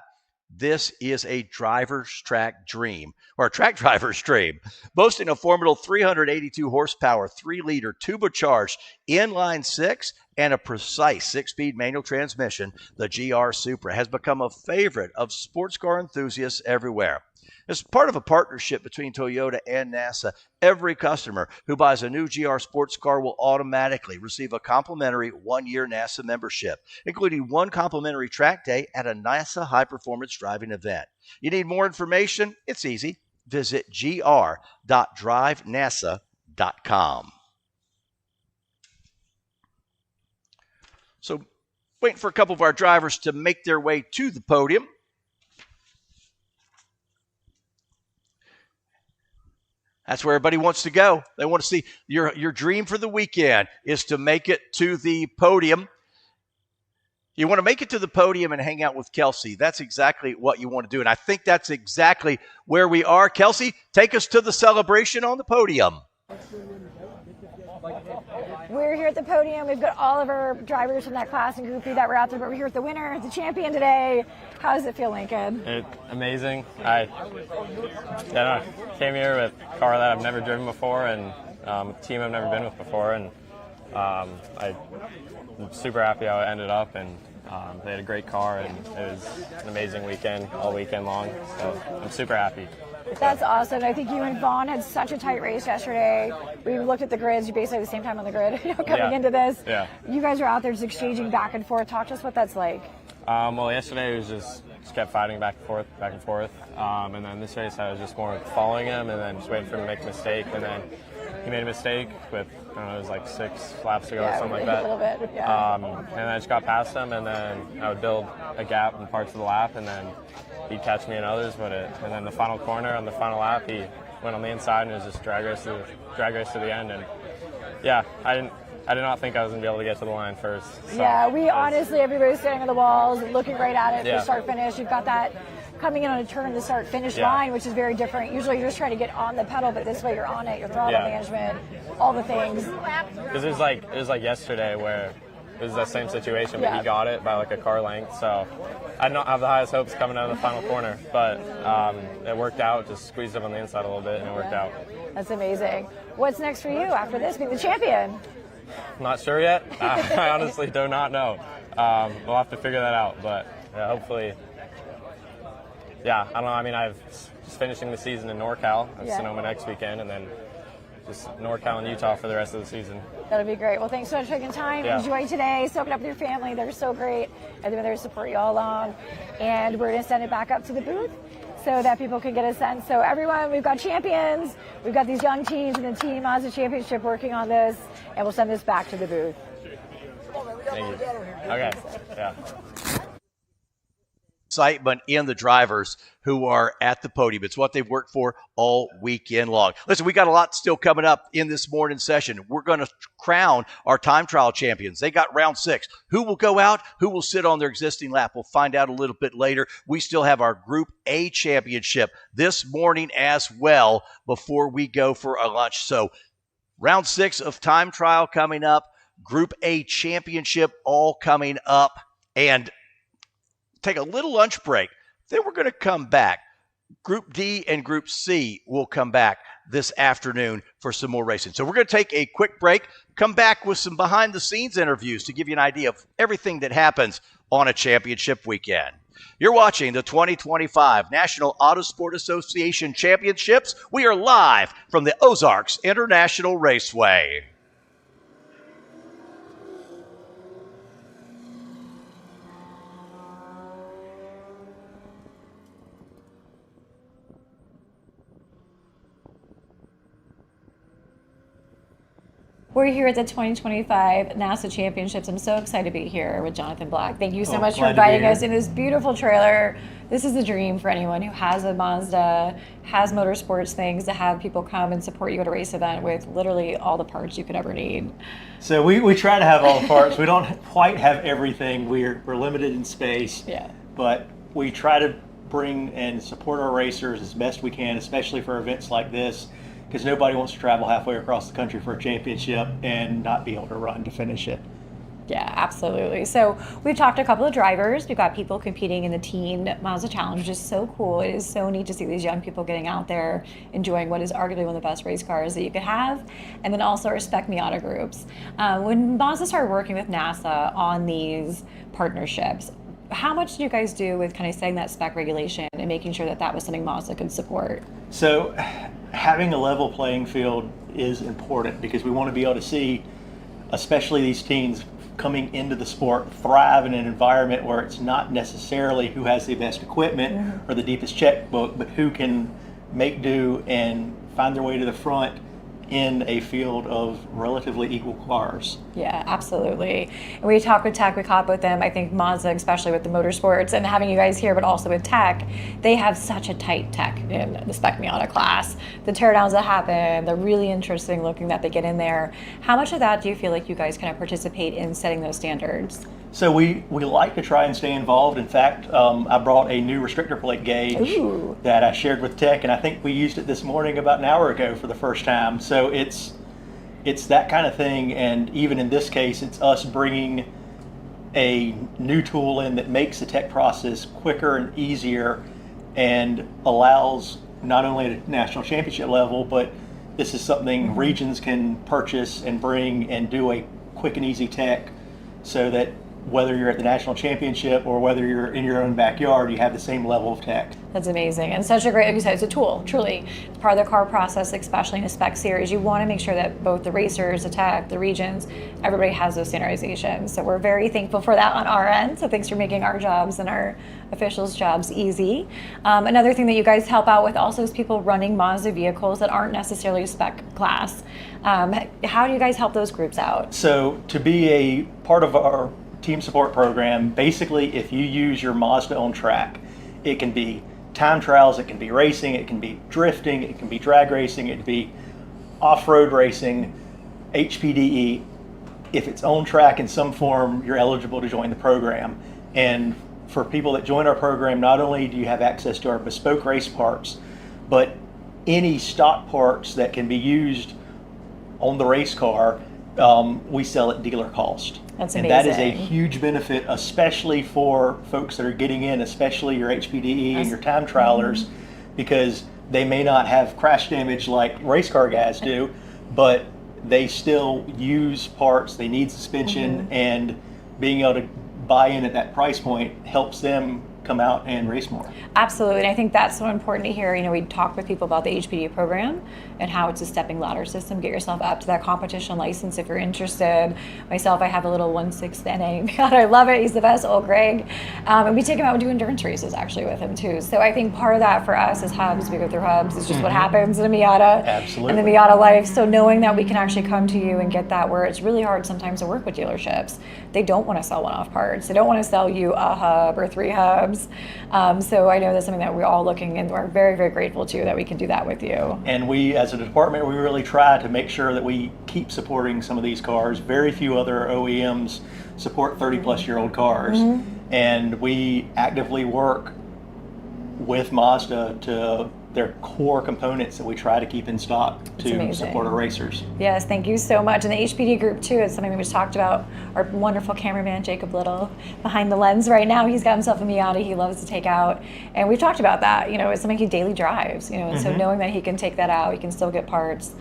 this is a driver's track dream, or a track driver's dream. Boasting a formidable 382 horsepower, 3-liter turbocharged inline six and a precise 6-speed manual transmission, the GR Supra has become a favorite of sports car enthusiasts everywhere. As part of a partnership between Toyota and NASA, every customer who buys a new GR sports car will automatically receive a complimentary 1-year NASA membership, including 1 complimentary track day at a NASA high-performance driving event. You need more information? It's easy. Visit gr.drivenasa.com. So, waiting for a couple of our drivers to make their way to the podium. That's where everybody wants to go. They want to see your dream for the weekend is to make it to the podium. You want to make it to the podium and hang out with Kelsey. That's exactly what you want to do. And I think that's exactly where we are. Kelsey, take us to the celebration on the podium. We're here at the podium. We've got all of our drivers from that class and Group B that were out there, but we're here with the winner, the champion today. How does it feel, Lincoln? Amazing. I came here with a car that I've never driven before and a team I've never been with before, and I'm super happy how it ended up. And they had a great car, and it was an amazing weekend, all weekend long. So I'm super happy. That's awesome. I think you and Vaughn had such a tight race yesterday. We looked at the grids. You basically had the same time on the grid coming into this. Yeah. You guys are out there just exchanging back and forth. Talk to us what that's like. Well, yesterday it was just kept fighting back and forth. And then this race I was just more following him and then just waiting for him to make a mistake. And then he made a mistake with, I don't know, it was like 6 laps to go or something like that. A little bit, yeah. And then I just got past him, and then I would build a gap in parts of the lap, and then he'd catch me in others. And then the final corner on the final lap, he went on the inside and it was just drag race to the end. And yeah, I did not think I was going to be able to get to the line first. So yeah, honestly, everybody's standing on the walls, looking right at it for start-finish. You've got that coming in on a turn, the start-finish line, which is very different. Usually you're just trying to get on the pedal, but this way you're on it, your throttle management, all the things. Because it was like yesterday where it was the same situation, but he got it by like a car length. So I did not have the highest hopes coming out of the final corner, but it worked out. Just squeezed up on the inside a little bit, and it worked out. That's amazing. What's next for you after this, being the champion? Not sure yet. I honestly do not know. We'll have to figure that out, but yeah, hopefully. Yeah, I don't know. I mean, I've just finishing the season in NorCal. I have Sonoma next weekend, and then just NorCal and Utah for the rest of the season. That'll be great. Well, thanks so much for taking time. Yeah. Enjoy today. Soak it up with your family. They're so great. And they've been there to support you all along. And we're going to send it back up to the booth so that people can get a sense. So everyone, we've got champions. We've got these young teams in the Team Mazda Championship working on this. And we'll send this back to the booth. Thank you. Okay. Yeah. Excitement in the drivers who are at the podium. It's what they've worked for all weekend long. Listen, we got a lot still coming up in this morning session. We're going to crown our time trial champions. They got round 6. Who will go out? Who will sit on their existing lap? We'll find out a little bit later. We still have our Group A championship this morning as well before we go for a lunch. So round 6 of time trial coming up, Group A championship all coming up, and take a little lunch break. Then we're going to come back. Group D and Group C will come back this afternoon for some more racing. So we're going to take a quick break, come back with some behind-the-scenes interviews to give you an idea of everything that happens on a championship weekend. You're watching the 2025 National Autosport Association Championships. We are live from the Ozarks International Raceway. We're here at the 2025 NASA Championships. I'm so excited to be here with Jonathan Black. Thank you so much for inviting us in this beautiful trailer. This is a dream for anyone who has a Mazda, has motorsports things, to have people come and support you at a race event with literally all the parts you could ever need. So we try to have all the parts. We don't quite have everything. We're limited in space. Yeah. But we try to bring and support our racers as best we can, especially for events like this, because nobody wants to travel halfway across the country for a championship and not be able to run to finish it. Yeah, absolutely. So we've talked to a couple of drivers. We've got people competing in the Teen Mazda Challenge, which is so cool. It is so neat to see these young people getting out there, enjoying what is arguably one of the best race cars that you could have. And then also our Spec Miata groups. When Mazda started working with NASA on these partnerships, how much did you guys do with kind of setting that spec regulation and making sure that that was something Mazda could support? So having a level playing field is important because we want to be able to see, especially these teens coming into the sport, thrive in an environment where it's not necessarily who has the best equipment or the deepest checkbook, but who can make do and find their way to the front in a field of relatively equal cars. Yeah, absolutely. And we talked with Tech, we caught with them. I think Mazda, especially with the motorsports and having you guys here, but also with Tech, they have such a tight tech in the Spec Miata class. The teardowns that happen, the really interesting looking that they get in there. How much of that do you feel like you guys kind of participate in setting those standards? So we like to try and stay involved. In fact, I brought a new restrictor plate gauge that I shared with Tech, and I think we used it this morning about an hour ago for the first time. So it's that kind of thing, and even in this case, it's us bringing a new tool in that makes the tech process quicker and easier and allows not only at a national championship level, but this is something regions can purchase and bring and do a quick and easy tech so that whether you're at the national championship or whether you're in your own backyard, you have the same level of tech. That's amazing. And such a great, like you said, it's a tool, truly. It's part of the car process, especially in a spec series. You want to make sure that both the racers, the tech, the regions, everybody has those standardizations. So we're very thankful for that on our end. So thanks for making our jobs and our officials' jobs easy. Another thing that you guys help out with also is people running Mazda vehicles that aren't necessarily spec class. How do you guys help those groups out? So to be a part of our team support program, basically if you use your Mazda on track, it can be time trials, it can be racing, it can be drifting, it can be drag racing, it can be off-road racing, HPDE. If it's on track in some form, you're eligible to join the program. And for people that join our program, not only do you have access to our bespoke race parts, but any stock parts that can be used on the race car, we sell at dealer cost. That's amazing. And that is a huge benefit, especially for folks that are getting in, especially your HPDE and your time trialers, because they may not have crash damage like race car guys do, but they still use parts, they need suspension, and being able to buy in at that price point helps them come out and race more. Absolutely, and I think that's so important to hear. You know, we talk with people about the HPD program and how it's a stepping ladder system. Get yourself up to that competition license if you're interested. Myself, I have a little 1/6 NA. God, I love it. He's the best, old Greg. And we take him out and do endurance races actually with him too. So I think part of that for us is hubs. We go through hubs. It's just what happens in a Miata. Absolutely. In the Miata life. So knowing that we can actually come to you and get that, where it's really hard sometimes to work with dealerships. They don't want to sell one-off parts. They don't want to sell you a hub or 3 hubs. So I know that's something that we're all looking, and we're very, very grateful to you that we can do that with you. And we, as a department, we really try to make sure that we keep supporting some of these cars. Very few other OEMs support 30-plus-year-old cars. And we actively work with Mazda to their core components that we try to keep in stock to support our racers. Yes, thank you so much. And the HPD group too is something we just talked about. Our wonderful cameraman, Jacob Little, behind the lens right now. He's got himself a Miata he loves to take out. And we've talked about that. You know, it's something he daily drives, you know, and so knowing that he can take that out, he can still get parts,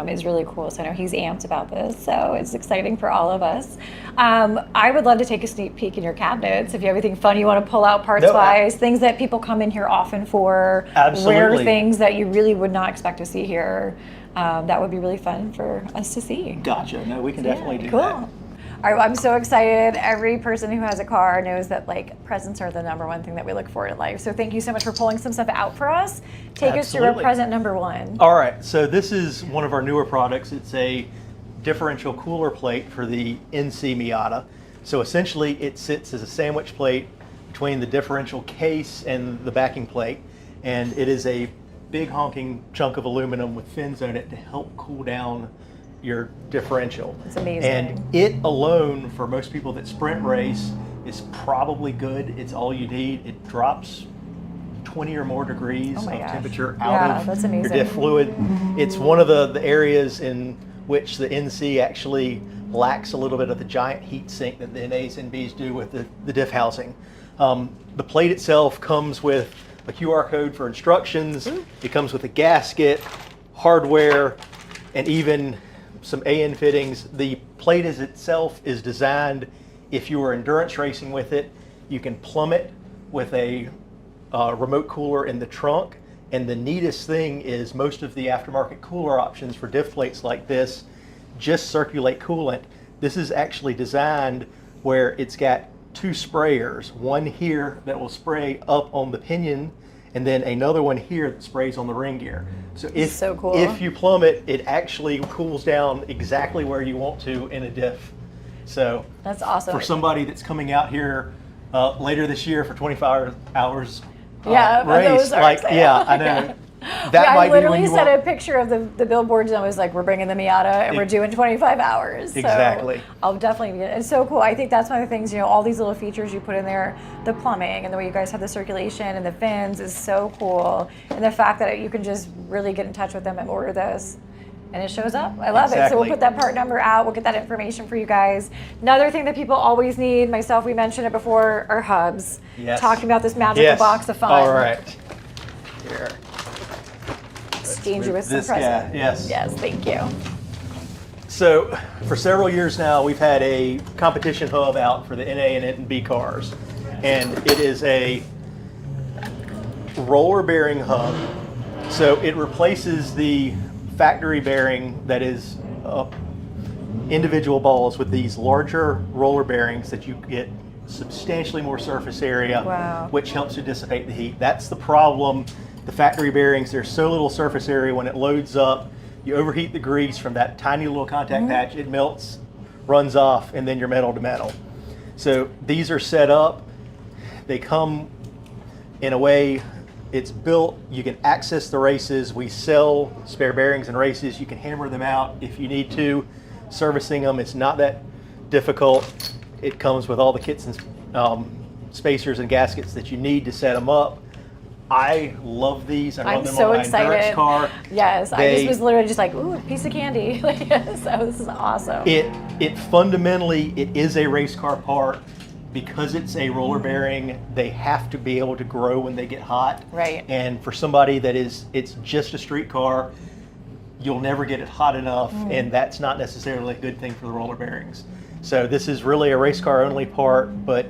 is really cool. So I know he's amped about this, so it's exciting for all of us. I would love to take a sneak peek in your cabinets. If you have anything fun you want to pull out parts-wise, things that people come in here often for, rare things that you really would not expect to see here, that would be really fun for us to see. Gotcha. No, we can definitely do cool. that. All right, well, I'm so excited. Every person who has a car knows that like presents are the number one thing that we look for in life. So thank you so much for pulling some stuff out for us. Take us through our present number one. All right, so this is one of our newer products. It's a differential cooler plate for the NC Miata. So essentially it sits as a sandwich plate between the differential case and the backing plate. And it is a big honking chunk of aluminum with fins on it to help cool down your differential. It's amazing. And it alone, for most people that sprint race, is probably good. It's all you need. It drops 20 or more degrees of temperature out of your diff fluid. It's one of the areas in which the NC actually lacks a little bit of the giant heat sink that the NAs and Bs do with the diff housing. The plate itself comes with a QR code for instructions. It comes with a gasket, hardware, and even some AN fittings. The plate itself is designed, if you are endurance racing with it, you can plumb it with a remote cooler in the trunk. And the neatest thing is most of the aftermarket cooler options for diff plates like this just circulate coolant. This is actually designed where it's got 2 sprayers, one here that will spray up on the pinion, and then another one here that sprays on the ring gear. So if you plumb it, it actually cools down exactly where you want to in a diff. So that's awesome. For somebody that's coming out here later this year for 25 hours race, I know. I literally sent a picture of the billboards and I was like, we're bringing the Miata and we're doing 25 hours. Exactly. So I'll definitely be, it's so cool. I think that's one of the things, you know, all these little features you put in there, the plumbing and the way you guys have the circulation and the fins is so cool. And the fact that you can just really get in touch with them and order this. And it shows up. I love it. So we'll put that part number out. We'll get that information for you guys. Another thing that people always need, myself, we mentioned it before, are hubs. Yes. Talking about this magical box of fun. All right. Here. Exchange you with some presents. Yes, thank you. So for several years now, we've had a competition hub out for the NA and NB cars. And it is a roller bearing hub. So it replaces the factory bearing that is individual balls with these larger roller bearings that you get substantially more surface area, which helps to dissipate the heat. That's the problem. The factory bearings, there's so little surface area when it loads up, you overheat the grease from that tiny little contact patch, it melts, runs off, and then you're metal to metal. So these are set up, they come in a way, it's built, you can access the races, we sell spare bearings and races, you can hammer them out if you need to. Servicing them, it's not that difficult. It comes with all the kits and spacers and gaskets that you need to set them up. I love these. I run them on my endurance car. Yes, I just was literally just like, ooh, a piece of candy. So this is awesome. It fundamentally, it is a race car part. Because it's a roller bearing, they have to be able to grow when they get hot. Right. And for somebody that it's just a street car, you'll never get it hot enough, and that's not necessarily a good thing for the roller bearings. So this is really a race car only part, but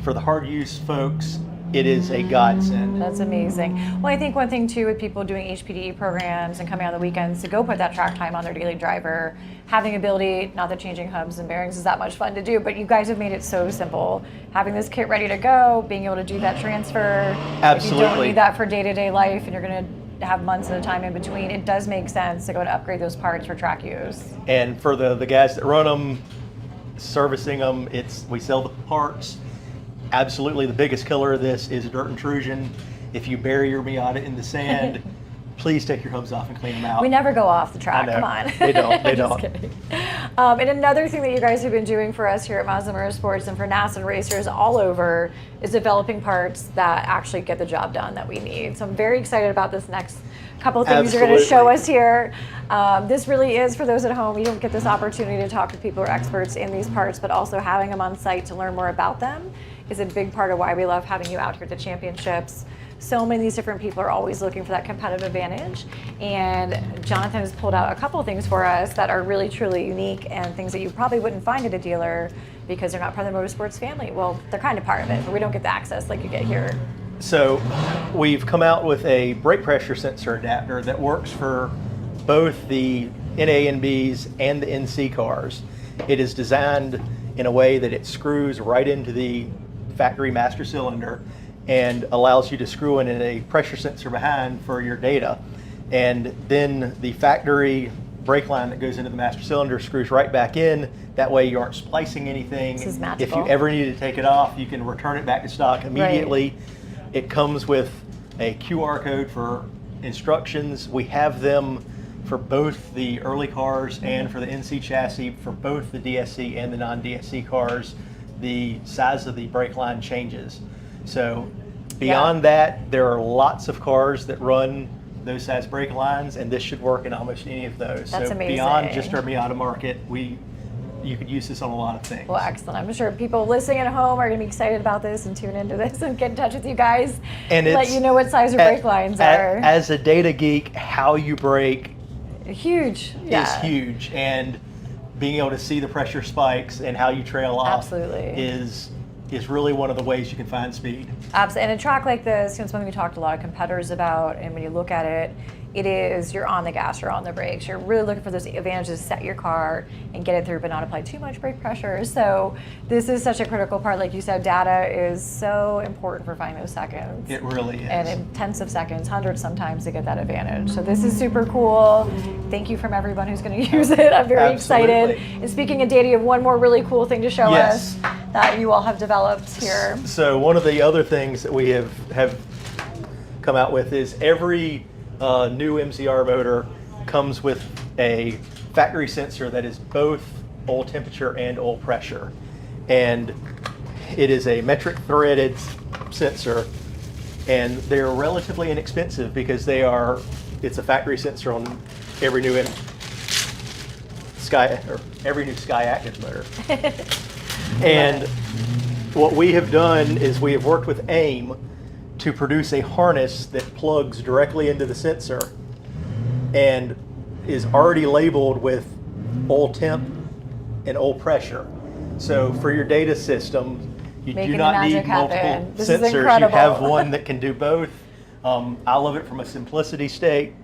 for the hard use folks, it is a godsend. That's amazing. Well, I think one thing too with people doing HPDE programs and coming on the weekends to go put that track time on their daily driver, having ability, not that changing hubs and bearings is that much fun to do, but you guys have made it so simple. Having this kit ready to go, being able to do that transfer. Absolutely. If you don't need that for day-to-day life and you're going to have months at a time in between, it does make sense to go and upgrade those parts for track use. And for the guys that run them, servicing them, we sell the parts. Absolutely, the biggest killer of this is dirt intrusion. If you bury your Miata in the sand, please take your hubs off and clean them out. We never go off the track, I know. come on. They don't, they Just don't. kidding. And another thing that you guys have been doing for us here at Mazda Motorsports and for NASA racers all over is developing parts that actually get the job done that we need. So I'm very excited about this next couple of things you're going to show us here. This really is, for those at home, you don't get this opportunity to talk to people who are experts in these parts, but also having them on site to learn more about them is a big part of why we love having you out here at the championships. So many of these different people are always looking for that competitive advantage, and Jonathan has pulled out a couple of things for us that are really truly unique and things that you probably wouldn't find at a dealer because they're not part of the motorsports family. Well, they're kind of part of it, but we don't get the access like you get here. So we've come out with a brake pressure sensor adapter that works for both the NA and Bs and the NC cars. It is designed in a way that it screws right into the factory master cylinder and allows you to screw in a pressure sensor behind for your data. And then the factory brake line that goes into the master cylinder screws right back in. That way you aren't splicing anything. This is If magical. you ever need to take it off, you can return it back to stock immediately. Right. It comes with a QR code for instructions. We have them for both the early cars and for the NC chassis. For both the DSC and the non-DSC cars, the size of the brake line changes. So beyond that, there are lots of cars that run those size brake lines, and this should work in almost any of those. That's so amazing. Beyond just our Miata market, you could use this on a lot of things. Well, excellent. I'm sure people listening at home are going to be excited about this and tune into this and get in touch with you guys And let you know what size your brake lines are. As a data geek, how you brake Huge. is huge, and being able to see the pressure spikes and how you trail off Absolutely. is really one of the ways you can find speed. Absolutely. And a track like this, something we talked to a lot of competitors about, and when you look at it, it is you're on the gas, you're on the brakes. You're really looking for those advantages to set your car and get it through, but not apply too much brake pressure. So this is such a critical part. Like you said, data is so important for finding those seconds. It really is. And in tenths of seconds, hundreds sometimes to get that advantage. So this is super cool. Thank you from everyone who's going to use it. I'm very excited. And speaking of data, you have one more really cool thing to show us that you all have developed here. So one of the other things that we have come out with is every new MCR motor comes with a factory sensor that is both oil temperature and oil pressure. And it is a metric threaded sensor, and they're relatively inexpensive because it's a factory sensor on every new Sky Active motor. And what we have done is we have worked with AIM to produce a harness that plugs directly into the sensor and is already labeled with oil temp and oil pressure. So for your data system, you do not need multiple sensors. You have one that can do both. I love it from a simplicity state.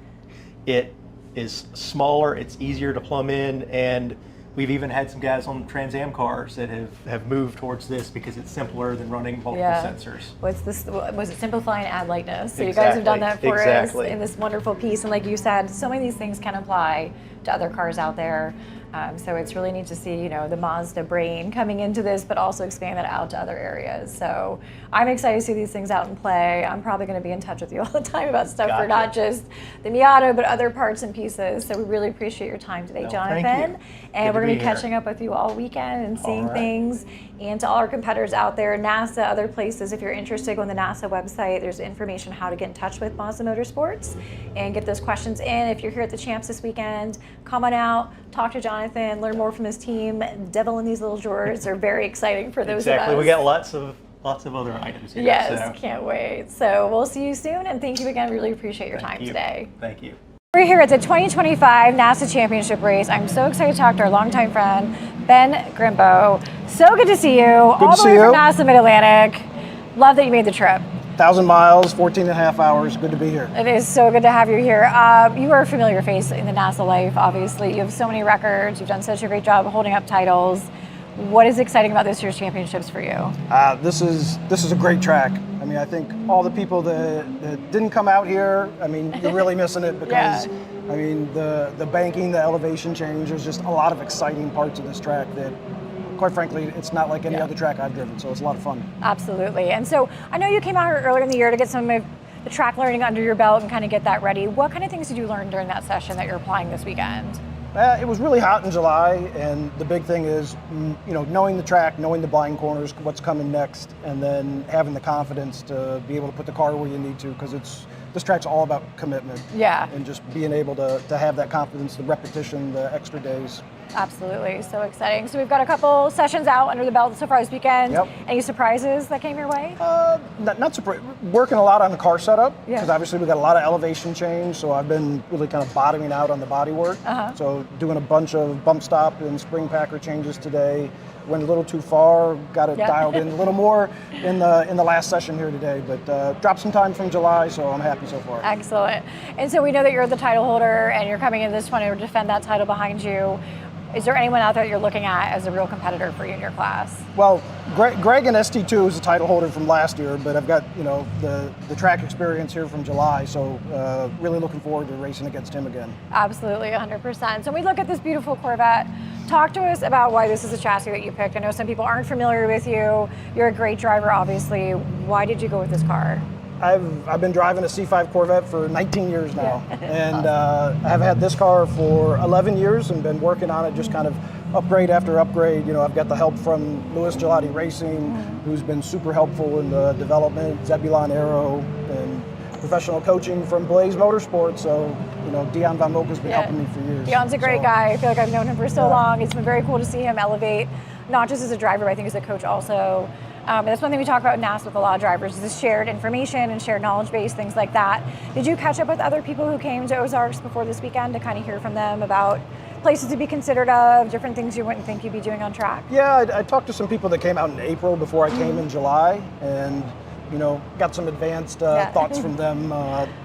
It is smaller, it's easier to plumb in, and we've even had some guys on Trans Am cars that have moved towards this because it's simpler than running multiple sensors. What's this? Was it simplify and add lightness? So you guys have done that for us in this wonderful piece. And like you said, so many of these things can apply to other cars out there. So it's really neat to see, the Mazda brain coming into this, but also expand that out to other areas. So I'm excited to see these things out in play. I'm probably going to be in touch with you all the time about stuff for not just the Miata, but other parts and pieces. So we really appreciate your time today, Jonathan. Thank you. And we're going to be catching up with you all weekend and seeing things. And to all our competitors out there, NASA, other places, if you're interested, go on the NASA website. There's information how to get in touch with Mazda Motorsports and get those questions in. If you're here at the Champs this weekend, come on out, talk to Jonathan, learn more from his team. Devil in these little drawers are very exciting for those of us. We got lots of other items here. Yes, can't wait. So we'll see you soon, and thank you again. Really appreciate your time today. Thank you. We're here at the 2025 NASA Championship race. I'm so excited to talk to our longtime friend, Ben Grabo. So good to see you. All the way from NASA Mid-Atlantic. Love that you made the trip. 1,000 miles, 14 and a half hours. Good to be here. It is so good to have you here. You are a familiar face in the NASA life, obviously. You have so many records. You've done such a great job of holding up titles. What is exciting about this year's championships for you? This is a great track. I mean, I think all the people that didn't come out here, I mean, you're really missing it because, I mean, the banking, the elevation change, there's just a lot of exciting parts of this track that, quite frankly, it's not like any other track I've driven, so it's a lot of fun. Absolutely. And so I know you came out here earlier in the year to get some of the track learning under your belt and kind of get that ready. What kind of things did you learn during that session that you're applying this weekend? It was really hot in July, and the big thing is, you know, knowing the track, knowing the blind corners, what's coming next, and then having the confidence to be able to put the car where you need to, because this track's all about commitment. Yeah. And just being able to have that confidence, the repetition, the extra days. Absolutely, so exciting. So we've got a couple sessions out under the belt so far this weekend. Yep. Any surprises that came your way? Not surprised. Working a lot on the car setup, Yeah. because obviously we got a lot of elevation change, so I've been really kind of bottoming out on the body work. So doing a bunch of bump stop and spring packer changes today. Went a little too far, got it dialed in a little more in the last session here today, but dropped some time from July, so I'm happy so far. Excellent. And so we know that you're the title holder and you're coming in this one to defend that title behind you. Is there anyone out there that you're looking at as a real competitor for you in your class? Well, Greg in ST2 is a title holder from last year, but I've got, you know, the track experience here from July, so really looking forward to racing against him again. Absolutely, 100%. So we look at this beautiful Corvette. Talk to us about why this is a chassis that you picked. I know some people aren't familiar with you. You're a great driver, obviously. Why did you go with this car? I've been driving a C5 Corvette for 19 years now, and I've had this car for 11 years and been working on it, just kind of upgrade after upgrade. You know, I've got the help from Louis Gelati Racing, who's been super helpful in the development, Zebulon Aero, and professional coaching from Blaze Motorsports. So, you know, Dion Von Moka's been helping me for years. Dion's a great guy. I feel like I've known him for so long. It's been very cool to see him elevate, not just as a driver, but I think as a coach also. And that's one thing we talk about in NASA with a lot of drivers, is this shared information and shared knowledge base, things like that. Did you catch up with other people who came to Ozarks before this weekend to kind of hear from them about places to be considered of, different things you wouldn't think you'd be doing on track? Yeah, I talked to some people that came out in April before I came in July, and you know, got some advanced thoughts from them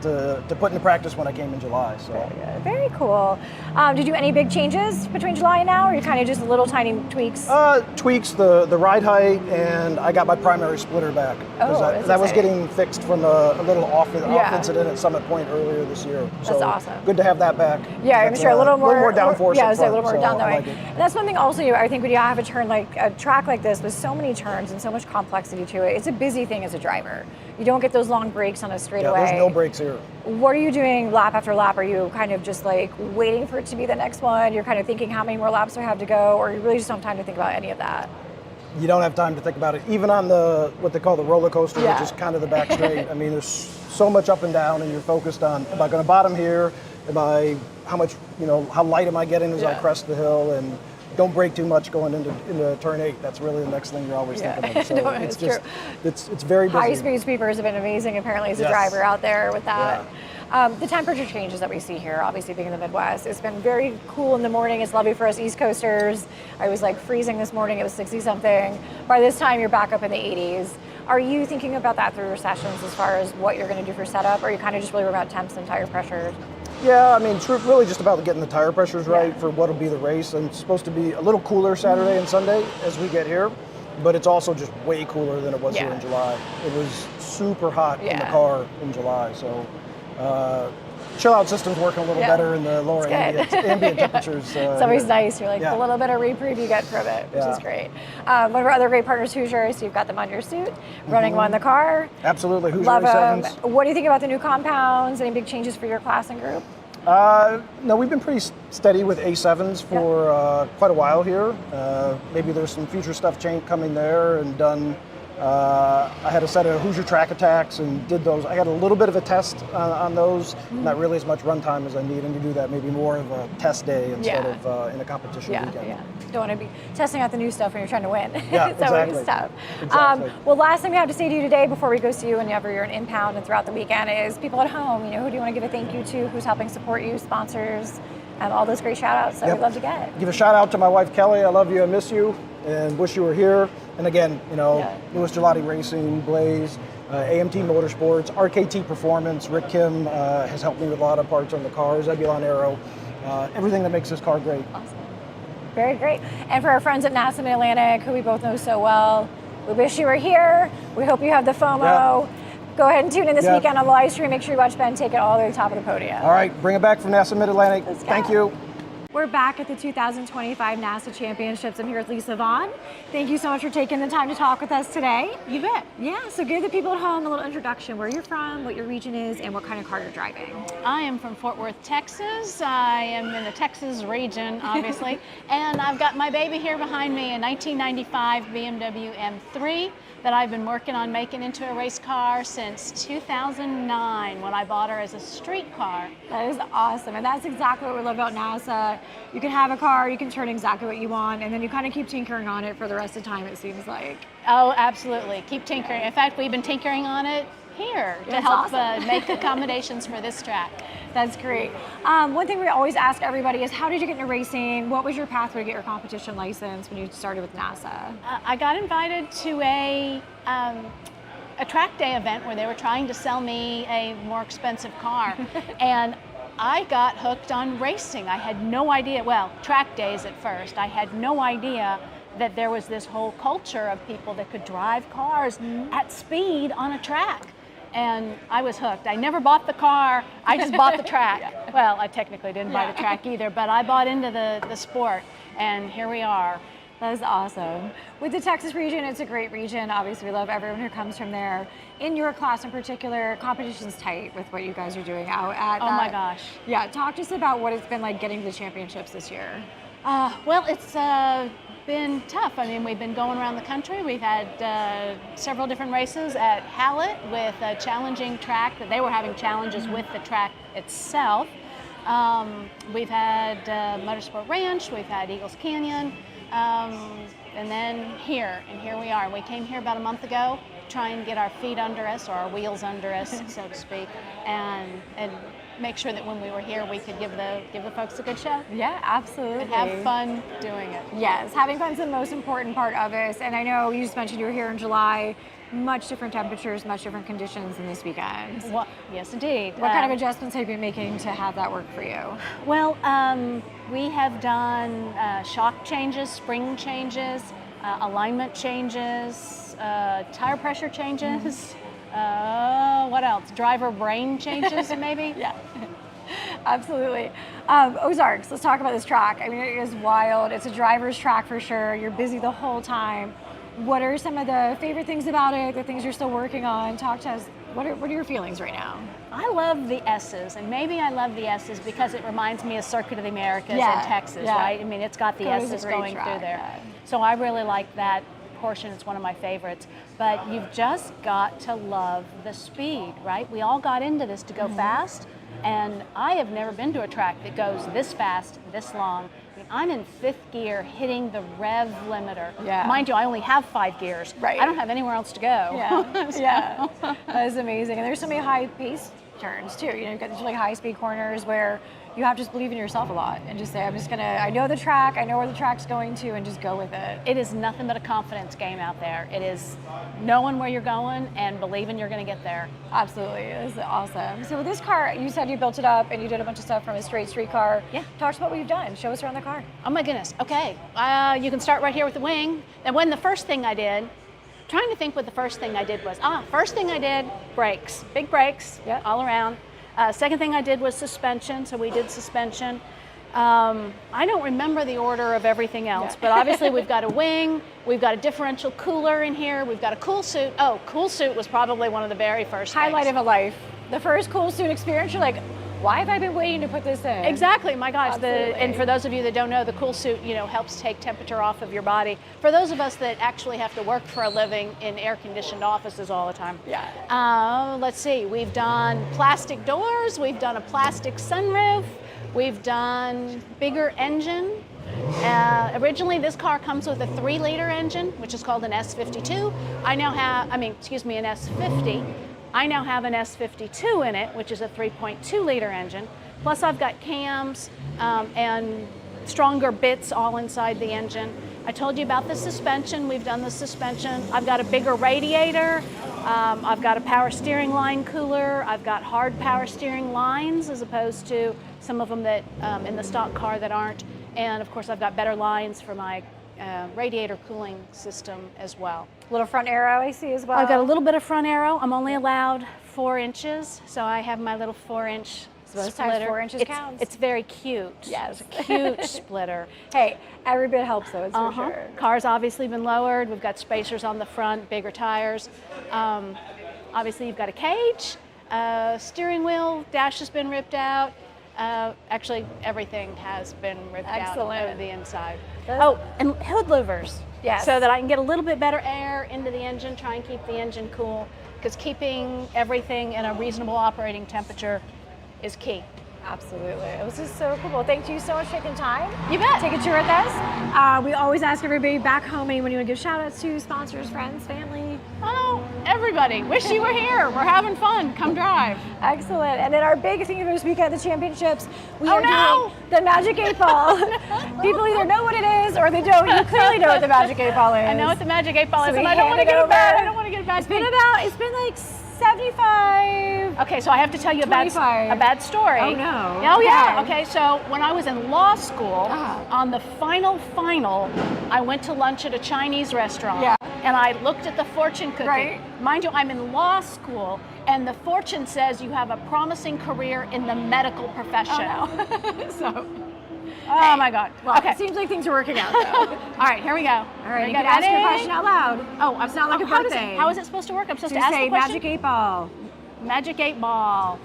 to put into practice when I came in July. So very cool. Did you do any big changes between July and now, or are you kind of just little tiny tweaks? Tweaks, the ride height, and I got my primary splitter back. That was getting fixed from a little off incident at Summit Point earlier this year. So that's awesome. Good to have that back. Yeah, I'm sure a little more downforce. Yeah, up front, a little more down the way. like And that's one thing also, I think when you have a turn like a track like this with so many turns and so much complexity to it, it's a busy thing as a driver. You don't get those long breaks on a straightaway. Yeah, there's no breaks here. What are you doing lap after lap? Are you kind of just like waiting for it to be the next one? You're kind of thinking how many more laps do I have to go, or you really just don't have time to think about any of that? You don't have time to think about it. Even on what they call the roller coaster, which is kind of the back straight. I mean, there's so much up and down, and you're focused on, am I going to bottom here? How much, you know, how light am I getting as I crest the hill? And don't break too much going into turn 8. That's really the next thing you're always thinking of. So No, it's true. it's very busy. High-speed sweepers have been amazing, apparently, as a driver out there with that. The temperature changes that we see here, obviously being in the Midwest, it's been very cool in the morning. It's lovely for us East Coasters. I was like freezing this morning. It was 60-something. By this time, you're back up in the 80s. Are you thinking about that through your sessions as far as what you're going to do for setup, or are you kind of just really worried about temps and tire pressures? Yeah, I mean, it's really just about getting the tire pressures right for what'll be the race. And it's supposed to be a little cooler Saturday and Sunday as we get here, but it's also just way cooler than it was here in July. It was super hot in the car in July, so chill-out system's working a little better in the lower ambient temperatures. It's always here. nice. You're like a little bit of reprieve you get from it, which is great. One of our other great partners, Hoosier, so you've got them on your suit, running one in the car. Absolutely, Hoosier Love them. A7s. What do you think about the new compounds? Any big changes for your class and group? No, we've been pretty steady with A7s for quite a while here. Maybe there's some future stuff coming there, and done I had a set of Hoosier track attacks and did those. I got a little bit of a test on those, not really as much runtime as I need, and to do that maybe more of a test day instead of in a competition weekend. Yeah, don't want to be testing out the new stuff when you're trying to win. Yeah, It's exactly. always tough. Exactly. Well, last thing we have to say to you today before we go see you whenever you're in impound and throughout the weekend is people at home, who do you want to give a thank you to, who's helping support you, sponsors, all those great shout outs that we'd love to get. Give a shout out to my wife Kelly. I love you, I miss you, and wish you were here. And again, Louis Gelati Racing, Blaze, AMT Motorsports, RKT Performance, Rick Kim has helped me with a lot of parts on the cars, Zebulon Aero, everything that makes this car great. Awesome. Very great. And for our friends at NASA Mid-Atlantic, who we both know so well, we wish you were here. We hope you have the FOMO. Yeah. Go ahead and tune in this weekend on the live stream. Make sure you watch Ben take it all the way to the top of the podium. All right, bring it back from NASA Mid-Atlantic. Thank you. We're back at the 2025 NASA Championships. I'm here with Lisa Vaughn. Thank you so much for taking the time to talk with us today. You bet. Yeah, so give the people at home a little introduction, where you're from, what your region is, and what kind of car you're driving. I am from Fort Worth, Texas. I am in the Texas region, obviously. And I've got my baby here behind me, a 1995 BMW M3 that I've been working on making into a race car since 2009 when I bought her as a street car. That is awesome, and that's exactly what we love about NASA. You can have a car, you can turn exactly what you want, and then you kind of keep tinkering on it for the rest of the time, it seems like. Oh, absolutely. Keep tinkering. In fact, we've been tinkering on it here to help make accommodations for this track. That's great. One thing we always ask everybody is, how did you get into racing? What was your pathway to get your competition license when you started with NASA? I got invited to a track day event where they were trying to sell me a more expensive car. And I got hooked on racing. I had no idea, well, track days at first. I had no idea that there was this whole culture of people that could drive cars at speed on a track. And I was hooked. I never bought the car, I just bought the track. Well, I technically didn't buy the track either, but I bought into the sport, and here we are. That is awesome. With the Texas region, it's a great region. Obviously, we love everyone who comes from there. In your class in particular, competition's tight with what you guys are doing out at. Oh my gosh. Yeah, talk to us about what it's been like getting to the championships this year. Well, it's been tough. I mean, we've been going around the country. We've had several different races at Hallett with a challenging track that they were having challenges with the track itself. We've had Motorsport Ranch, we've had Eagles Canyon, and then here we are. We came here about a month ago, try and get our feet under us, or our wheels under us, so to speak, and make sure that when we were here we could give the folks a good show. Yeah, absolutely. And have fun doing it. Yes, having fun is the most important part of this. And I know you just mentioned you were here in July. Much different temperatures, much different conditions than this weekend. Well, yes, indeed. What kind of adjustments have you been making to have that work for you? Well, we have done shock changes, spring changes, alignment changes, tire pressure changes. What else? Driver brain changes, maybe? Yeah, absolutely. Ozarks, let's talk about this track. I mean, it is wild. It's a driver's track for sure. You're busy the whole time. What are some of the favorite things about it, the things you're still working on? Talk to us. What are your feelings right now? I love the S's, and maybe I love the S's because it reminds me of Circuit of the Americas in Texas, right? I mean, it's got the S's going through there. So I really like that portion. It's one of my favorites. But you've just got to love the speed, right? We all got into this to go fast, and I have never been to a track that goes this fast, this long. I mean, I'm in fifth gear hitting the rev limiter. Yeah. Mind you, I only have 5 gears. Right. I don't have anywhere else to go. Yeah, So. yeah, that is amazing. And there's so many high pace turns too. You've got these really high speed corners where you have to just believe in yourself a lot and just say, I know the track, I know where the track's going to, and just go with it. It is nothing but a confidence game out there. It is knowing where you're going and believing you're going to get there. Absolutely, it's awesome. So with this car, you said you built it up and you did a bunch of stuff from a straight street car. Yeah. Talk to us about what you've done. Show us around the car. Oh my goodness, okay. You can start right here with the wing. And when the first thing I did, trying to think what the first thing I did was. First thing I did, brakes. Big brakes all around. Second thing I did was suspension, so we did suspension. I don't remember the order of everything else, but obviously we've got a wing, we've got a differential cooler in here, we've got a cool suit. Oh, cool suit was probably one of the very first highlight things. of a life. The first cool suit experience, you're like, why have I been waiting to put this in? Exactly, my gosh. And for those of you that don't know, the cool suit, helps take temperature off of your body. For those of us that actually have to work for a living in air-conditioned offices all the time. Yeah. Let's see, we've done plastic doors, we've done a plastic sunroof, we've done bigger engine. Originally, this car comes with a 3-liter engine, which is called an S52. an S50. I now have an S52 in it, which is a 3.2-liter engine. Plus, I've got cams and stronger bits all inside the engine. I told you about the suspension. We've done the suspension. I've got a bigger radiator. I've got a power steering line cooler. I've got hard power steering lines as opposed to some of them that in the stock car that aren't. And of course, I've got better lines for my radiator cooling system as well. Little front arrow I see as well. I've got a little bit of front arrow. I'm only allowed 4 inches, so I have my little 4-inch splitter. 4 inches counts. It's very cute. Yes. It's a cute splitter. Hey, every bit helps though, it's for sure. Car's obviously been lowered. We've got spacers on the front, bigger tires. Obviously, you've got a cage, steering wheel, dash has been ripped out. Actually, everything has been ripped out over the inside. Oh, and hood louvers. Yes. So that I can get a little bit better air into the engine, try and keep the engine cool, because keeping everything in a reasonable operating temperature is key. Absolutely. It was just so cool. Thank you so much for taking time. You bet. Take a tour with us. We always ask everybody back home, anyone you want to give shout outs to, sponsors, friends, family. Oh, everybody. Wish you were here. We're having fun. Come drive. Excellent. And then our big thing for this weekend at the championships, we are doing the Magic 8 Ball. People either know what it is or they don't. You clearly know what the Magic 8 Ball is. I know what the Magic 8 Ball is, So and I don't want to get it bad. I don't want to get it bad. It's been like 75. Okay, so I have to tell you a bad story. Oh no. Oh yeah. Okay, so when I was in law school, on the final, I went to lunch at a Chinese restaurant. Yeah. And I looked at the fortune cookie. Right. Mind you, I'm in law school, and the fortune says you have a promising career in the medical profession. Oh, no. So. Oh my God. Well, okay. It seems like things are working out though. All right, here we go. All right, you can ask your question out loud. Oh, it's not like a how birthday. How is it supposed to work? I'm supposed So to ask say the question? Magic 8 Ball. Magic 8 Ball.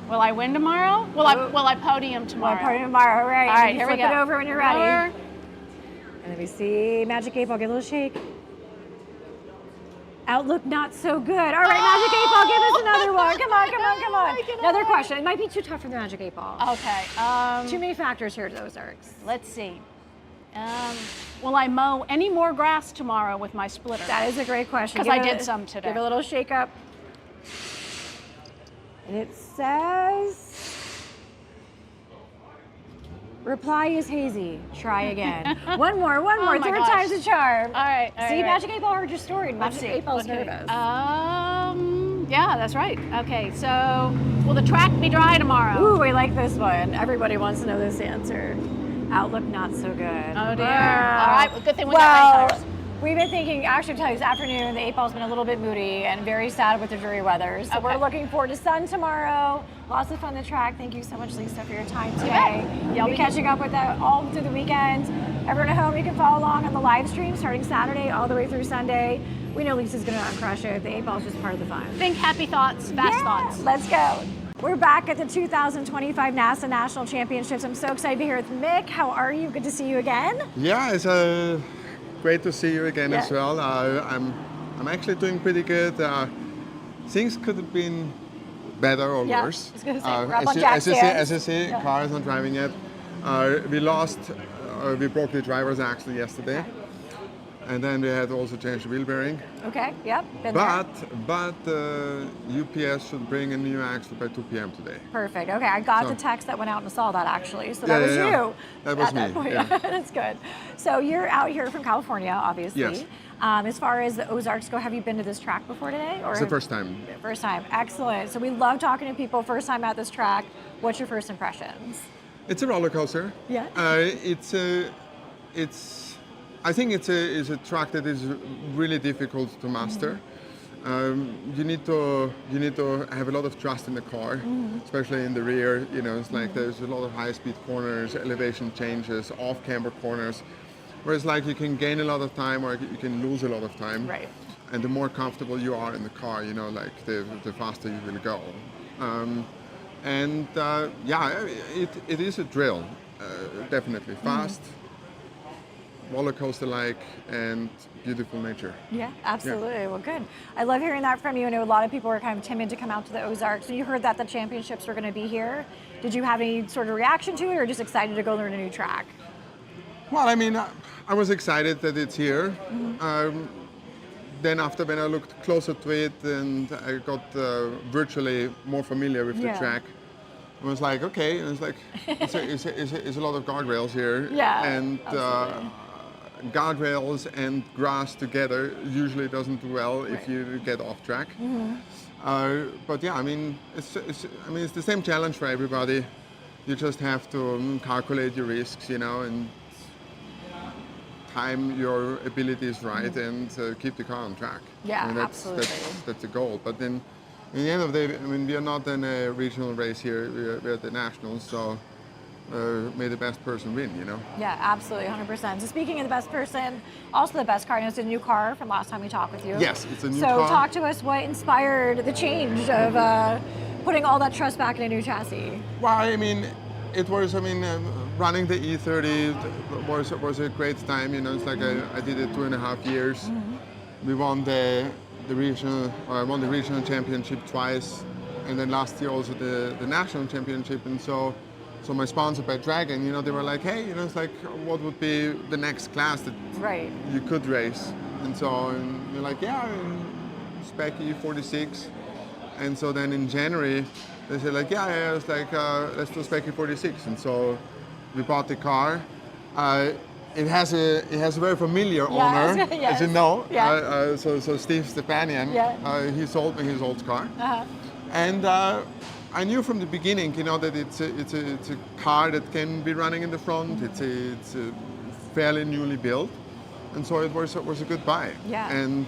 Will I win tomorrow? Will I podium tomorrow? Well, podium tomorrow. All right. All right, here we flip go. it over when you're ready. Over. And let me see. Magic 8 Ball. Give a little shake. Outlook not so good. All right, Magic 8 Ball, give us another one. Come on. Another question. It might be too tough for the Magic 8 Ball. Okay. Too many factors here at Ozarks. Let's see. Will I mow any more grass tomorrow with my splitter? That is a great question. Because I did some today. Give a little shake up. And it says, reply is hazy. Try again. One more. Oh my Third gosh. time's a charm. All right. See, Magic 8 Ball heard your story. Magic 8 Ball's nervous. Yeah, that's right. Okay, so will the track be dry tomorrow? Ooh, I like this one. Everybody wants to know this answer. Outlook not so good. Oh dear. All right, well, good thing we got rain tires. We've been thinking, actually, tell you this afternoon, the 8 Ball's been a little bit moody and very sad with the dreary weather. So we're looking forward to sun tomorrow. Lots of fun on the track. Thank you so much, Lisa, for your time today. We'll be catching up with that all through the weekend. Everyone at home, you can follow along on the live stream starting Saturday all the way through Sunday. We know Lisa's going to crush it. The 8 Ball's just part of the fun. Think happy thoughts, fast thoughts. Let's go. We're back at the 2025 NASA National Championships. I'm so excited to be here with Mick. How are you? Good to see you again. Yeah, it's great to see you again as well. I'm actually doing pretty good. Things could have been better or worse. I was going to say, we're up on jack stands. As you see, car is not driving yet. We broke the driver's axle yesterday. And then we had also changed the wheel bearing. Okay, yep. But UPS should bring a new axle by 2 p.m. today. Perfect. Okay, I got the text that went out and saw that actually. So that was you. That was me. That's good. So you're out here from California, obviously. Yes. As far as the Ozarks go, have you been to this track before today? Or It's the first time. First time. Excellent. So we love talking to people first time at this track. What's your first impressions? It's a roller coaster. Yeah. I think it's a track that is really difficult to master. You need to have a lot of trust in the car, especially in the rear. You know, it's like there's a lot of high-speed corners, elevation changes, off-camber corners. Whereas like you can gain a lot of time or you can lose a lot of time. Right. And the more comfortable you are in the car, you know, like the faster you will go. And yeah, it is a drill, definitely. Fast, roller coaster-like, and beautiful nature. Yeah, absolutely. Well, good. I love hearing that from you. I know a lot of people were kind of timid to come out to the Ozarks. So you heard that the championships were going to be here. Did you have any sort of reaction to it, or just excited to go learn a new track? Well, I mean, I was excited that it's here. Then after, when I looked closer to it and I got virtually more familiar with the track, I was like, okay, it's like it's a lot of guardrails here. Yeah, and guardrails and grass together usually doesn't do well if you get off track. But yeah, I mean, it's the same challenge for everybody. You just have to calculate your risks, you know, and time your abilities right and keep the car on track. Yeah, I mean, absolutely. That's the goal. But then, in the end of the day, I mean, we are not in a regional race here. We're at the nationals, so may the best person win, you know? Yeah, absolutely, 100%. So speaking of the best person, also the best car, I know it's a new car from last time we talked with you. Yes, it's a new car. So talk to us, what inspired the change of putting all that trust back in a new chassis? Well, I mean, it was, running the E30 was a great time, you know. It's like I did it 2.5 years. We won the regional, or I won the regional championship twice, and then last year also the national championship. And so my sponsor by Dragon, you know, they were like, hey, you know, it's like, what would be the next class that you could race? And so you're like, yeah, spec E46. And so then in January, they said like, yeah, it's like, let's do spec E46. And so we bought the car. It has a very familiar owner, as you know. So Steve Stepanian, he sold me his old car. And I knew from the beginning, you know, that it's a car that can be running in the front. It's a fairly newly built, and so it was a good buy. Yeah. And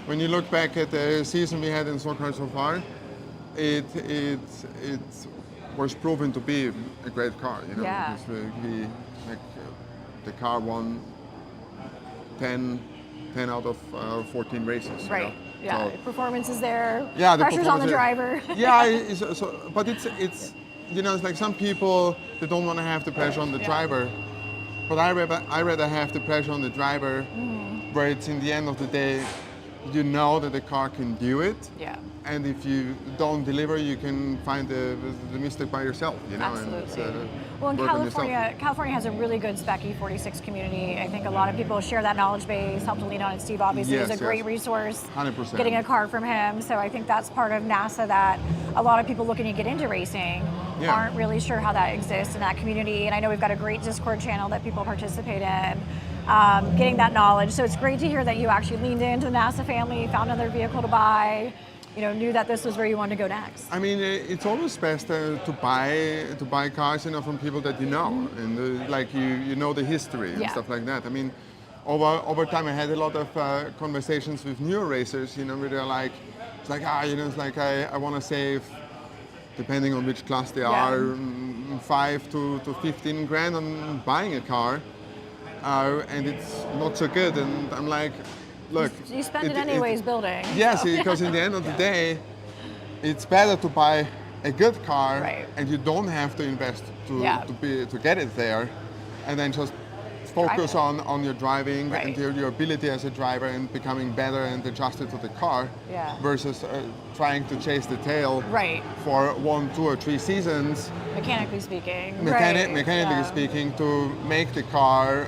when you look back at the season we had in SoCar so far, it was proven to be a great car. You know, because the car won 10 out of 14 races. Right. You know? Yeah, So, performance is there. yeah, the Pressure's on the performance driver. Yeah, but it's you know, it's like some people, they don't want to have the pressure on the driver, but I rather have the pressure on the driver, where it's in the end of the day, you know that the car can do it. Yeah. And if you don't deliver, you can find the mistake by yourself, you know. Absolutely. And Well, in work on yourself. California has a really good Spec E46 community. I think a lot of people share that knowledge base, help to lean on it. Steve obviously is a great resource. 100%. Getting a car from him. So I think that's part of NASA that a lot of people looking to get into racing aren't really sure how that exists in that community. And I know we've got a great Discord channel that people participate in. Getting that knowledge. So it's great to hear that you actually leaned into the NASA family, found another vehicle to buy, you know, knew that this was where you wanted to go next. I mean, it's always best to buy cars, you know, from people that you know, and like you know the history and stuff like that. I mean, over time I had a lot of conversations with newer racers, you know, where they're like, it's like, you know, it's like I want to save, depending on which class they are, 5 to 15 grand on buying a car, and it's not so good. And I'm like, look, you spend it anyways building. Yes, because in the end of the day, it's better to buy a good car, and you don't have to invest to get it there, and then just focus on your driving and your ability as a driver and becoming better and adjusted to the car, versus trying to chase the tail for 1, 2, or 3 seasons. Mechanically speaking. Mechanically speaking, to make the car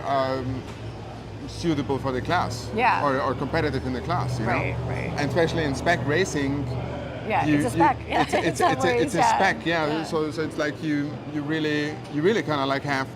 suitable for the class, or competitive in the class, you know? And especially in spec racing, it's a spec. It's a spec, So it's like you really kind of like have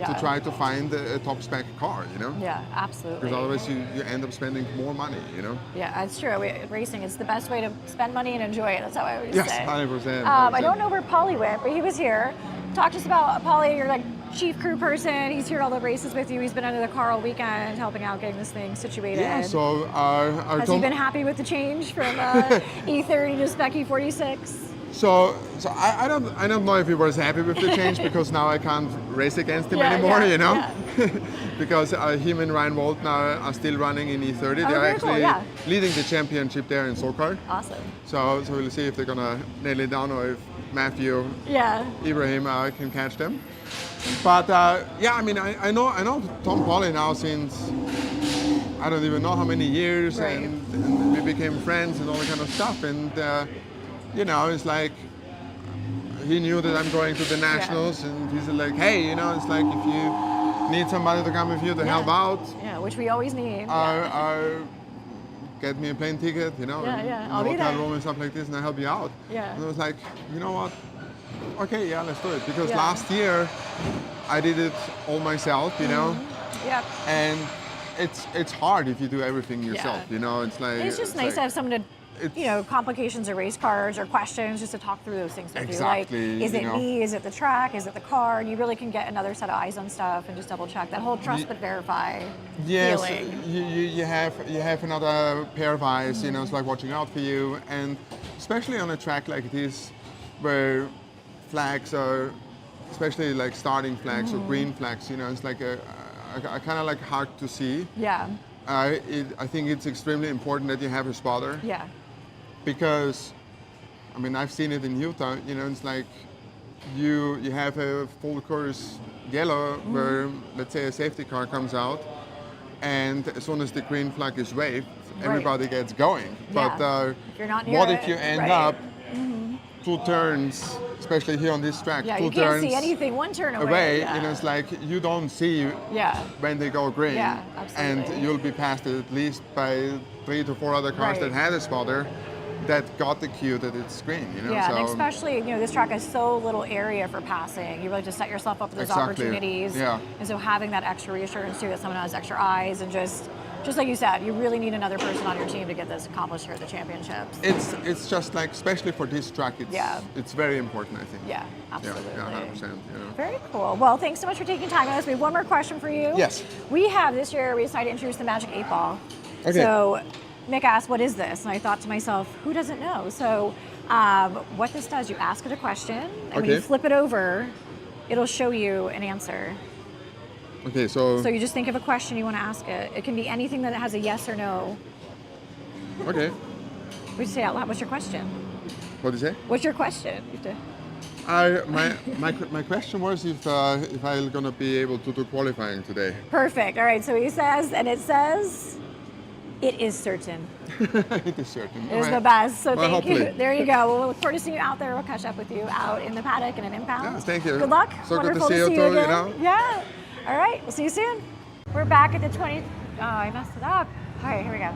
to try to find a top spec car, you know? Yeah, absolutely. Because otherwise you end up spending more money, you know? Yeah, that's true. Racing is the best way to spend money and enjoy it. That's how I always say. Yes, 100%. I don't know where Paulie went, but he was here. Talk to us about Paulie. You're like chief crew person. He's here all the races with you. He's been under the car all weekend, helping out, getting this thing situated. Yeah. So has he been happy with the change from E30 to Spec E46? So I don't know if he was happy with the change, because now I can't race against him anymore, you know, because him and Ryan Walt now are still running in E30. They're actually leading the championship there in SoCar. Awesome. So we'll see if they're gonna nail it down, or if Matthew, Yeah. Ibrahim can catch them. But yeah, I mean, I know Tom Polly now since I don't even know how many years, and we became friends and all that kind of stuff. And you know, it's like he knew that I'm going to the nationals, and he's like, hey, you know, it's like if you need somebody to come with you to help out, Yeah, which we always need. get me a plane ticket, you know, I'll be hotel there. room and stuff like this, and I help you out. Yeah. And I was like, you know what? Okay, yeah, let's do it. Because Yeah. last year I did it all myself, you know, Yep. and it's hard if you do everything yourself, you know. It's like It's just nice to have someone to, you know, complications of race cars or questions, just to talk through those things with you. Like, Exactly, is you it know. me? Is it the track? Is it the car? And you really can get another set of eyes on stuff and just double check that whole trust but verify Yes, feeling. you have another pair of eyes, you know, it's like watching out for you, and especially on a track like this, where flags are, especially like starting flags or green flags, you know, it's like a kind of like hard to see. Yeah. I think it's extremely important that you have a spotter. Yeah. Because, I mean, I've seen it in Utah, you know, it's like you have a full course yellow where, let's say, a safety car comes out, and as soon as the green flag is waved, everybody gets going. Yeah. But If you're not near what it, if you end right. up 2 turns, especially here on this track, Yeah, 2 you can't turns see anything one turn away. away, Yeah. you know, it's like you don't see Yeah. when they go green, Yeah, absolutely. and you'll be passed at least by 3 to 4 other cars Right. that had a spotter that got the cue that it's green, you know. Yeah, so and especially, you know, this track has so little area for passing. You really just set yourself up for those Exactly. opportunities. Yeah. And so having that extra reassurance too, that someone has extra eyes, and just like you said, you really need another person on your team to get this accomplished here at the championships. it's just like, especially for this track, it's very important, I think. Yeah, absolutely. Yeah, 100%. You know. Very cool. Well, thanks so much for taking time with us. We have one more question for you. Yes. We have this year, we decided to introduce the Magic 8 Ball. Okay. So Mick asked, what is this? And I thought to myself, who doesn't know? So what this does, you ask it a question, and when you flip it over, it'll show you an answer. Okay, so So you just think of a question you want to ask it. It can be anything that has a yes or no. okay. We say out loud, what's your question? What did you say? What's your question? You have to- My question was if I'm gonna be able to do qualifying today. Perfect. All right, so he says, and it says, it is certain. It is certain. It is the best. So Well, thank you. hopefully. There you go. We'll look forward to seeing you out there. We'll catch up with you out in the paddock and an impound. Yeah, thank you. Good luck. So good to Wonderful see you too, again. you know. Yeah. All right. We'll see you soon. We're back at the Oh, I messed it up. All right, here we go.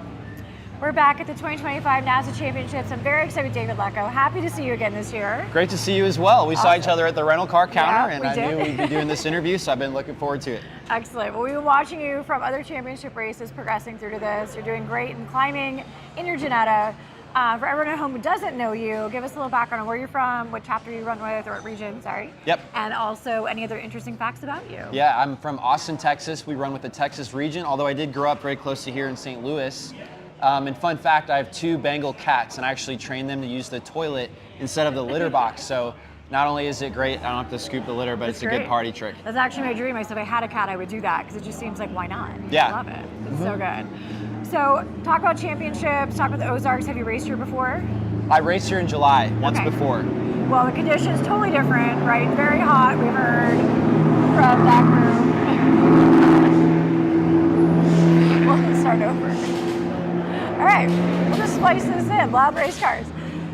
We're back at the 2025 NASA Championships. I'm very excited with David Lecco. Happy to see you again this year. Great to see you as well. We saw each other at the rental car counter, Yeah, and we I did. knew we'd be doing this interview, so I've been looking forward to it. Excellent. Well, we've been watching you from other championship races progressing through to this. You're doing great in climbing in your Ginetta. For everyone at home who doesn't know you, give us a little background on where you're from, what chapter you run with, or what region, sorry. Yep. And also any other interesting facts about you. Yeah, I'm from Austin, Texas. We run with the Texas region, although I did grow up very close to here in St. Louis. And fun fact, I have 2 Bengal cats, and I actually train them to use the toilet instead of the litter box. So not only is it great, I don't have to scoop the litter, but it's a good great. party trick. That's actually my dream. I said if I had a cat, I would do that, because it just seems like, why not? Yeah. I love it. It's so good. So talk about championships, talk about the Ozarks. Have you raced here before? I raced here in July, once before. Well, the conditions totally different, right? Very hot, we've heard from that crew. We'll start over. All right, we'll just splice this in. Loud race cars.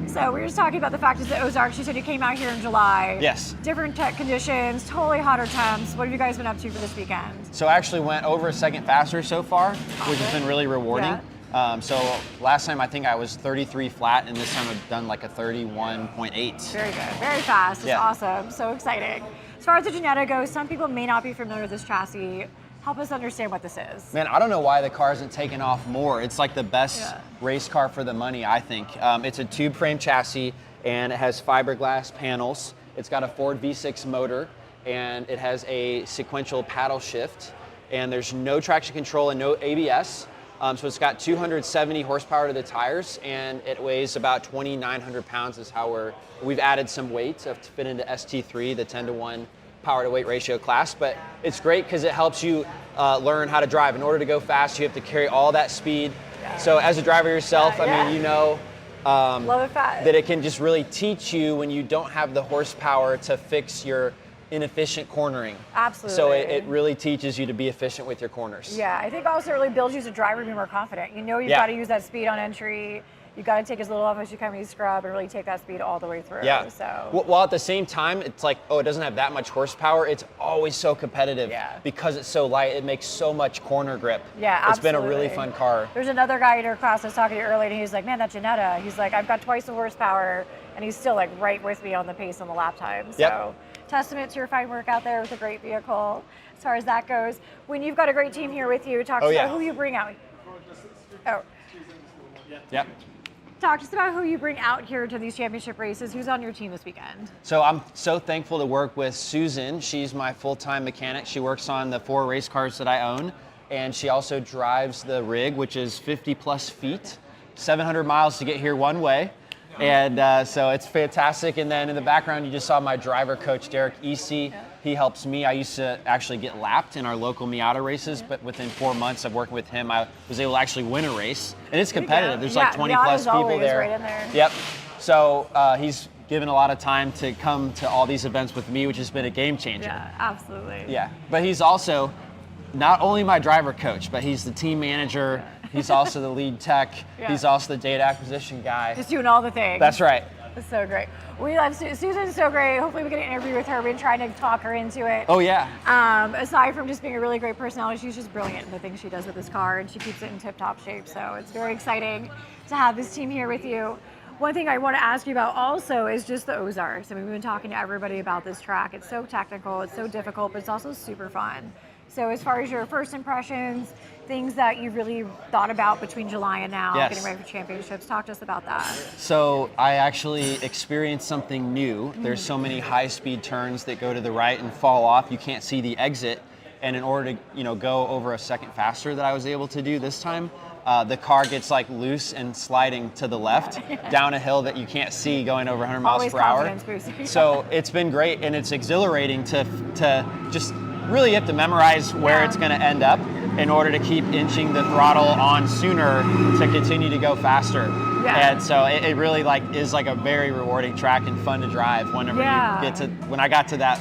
So we were just talking about the fact is the Ozarks. You said you came out here in July. Yes. Different tech conditions, totally hotter temps. What have you guys been up to for this weekend? So I actually went over a second faster so far, which has been really rewarding. So last time I think I was 33 flat, and this time I've done like a 31.8. Very good, very fast. It's Yeah. awesome, so exciting. As far as the Ginetta goes, some people may not be familiar with this chassis. Help us understand what this is. Man, I don't know why the car isn't taking off more. It's like the best race car for the money, I think. It's a tube frame chassis, and it has fiberglass panels. It's got a Ford V6 motor, and it has a sequential paddle shift, and there's no traction control and no ABS. So it's got 270 horsepower to the tires, and it weighs about 2,900 pounds is how we've added some weight to fit into ST3, the 10-to-1 power to weight ratio class. But it's great because it helps you learn how to drive. In order to go fast, you have to carry all that speed. So as a driver yourself, I mean, you know Love it fast. that it can just really teach you when you don't have the horsepower to fix your inefficient cornering. Absolutely. So it really teaches you to be efficient with your corners. Yeah, I think also it really builds you as a driver to be more confident. You know you've Yeah. got to use that speed on entry. You've got to take as little off as you can when you scrub and really take that speed all the way through. Yeah. So. While at the same time, it's like, oh, it doesn't have that much horsepower. It's always so competitive. Yeah. Because it's so light, it makes so much corner grip. Yeah, It's absolutely. been a really fun car. There's another guy in our class I was talking to earlier, and he's like, man, that Janetta, he's like, I've got twice the horsepower, and he's still like right with me on the pace on the lap time. So Yep. testament to your fine work out there with a great vehicle as far as that goes. When you've got a great team here with you, talk to us about who you bring out. Yep. Talk to us about who you bring out here to these championship races. Who's on your team this weekend? So I'm so thankful to work with Susan. She's my full-time mechanic. She works on the 4 race cars that I own, and she also drives the rig, which is 50 plus feet, 700 miles to get here one way. And so it's fantastic. And then in the background, you just saw my driver coach, Derek Easy. He helps me. I used to actually get lapped in our local Miata races, but within 4 months of working with him, I was able to actually win a race. And it's competitive. There's like 20 plus people there. Right in there. Yep. So he's given a lot of time to come to all these events with me, which has been a game changer. Yeah, absolutely. Yeah. But he's also not only my driver coach, but he's the team manager. He's also the lead tech. Yeah. He's also the data acquisition guy. Just doing all the things. That's right. That's so great. We love Susan's so great. Hopefully we get an interview with her. We've been trying to talk her into it. Oh, yeah. Aside from just being a really great personality, she's just brilliant in the things she does with this car, and she keeps it in tip-top shape. So it's very exciting to have this team here with you. One thing I want to ask you about also is just the Ozarks. I mean, we've been talking to everybody about this track. It's so technical, it's so difficult, but it's also super fun. So as far as your first impressions, things that you really thought about between July and now, Yes. getting ready for championships, talk to us about that. So I actually experienced something new. There's so many high-speed turns that go to the right and fall off. You can't see the exit. And in order to go over a second faster that I was able to do this time, the car gets like loose and sliding to the left down a hill that you can't see going over 100 miles Always per hour. confidence boosting. So it's been great, and it's exhilarating to just really have to memorize where it's going to end up in order to keep inching the throttle on sooner to continue to go faster. Yeah. And so it really is like a very rewarding track and fun to drive whenever you get to, when I got to that,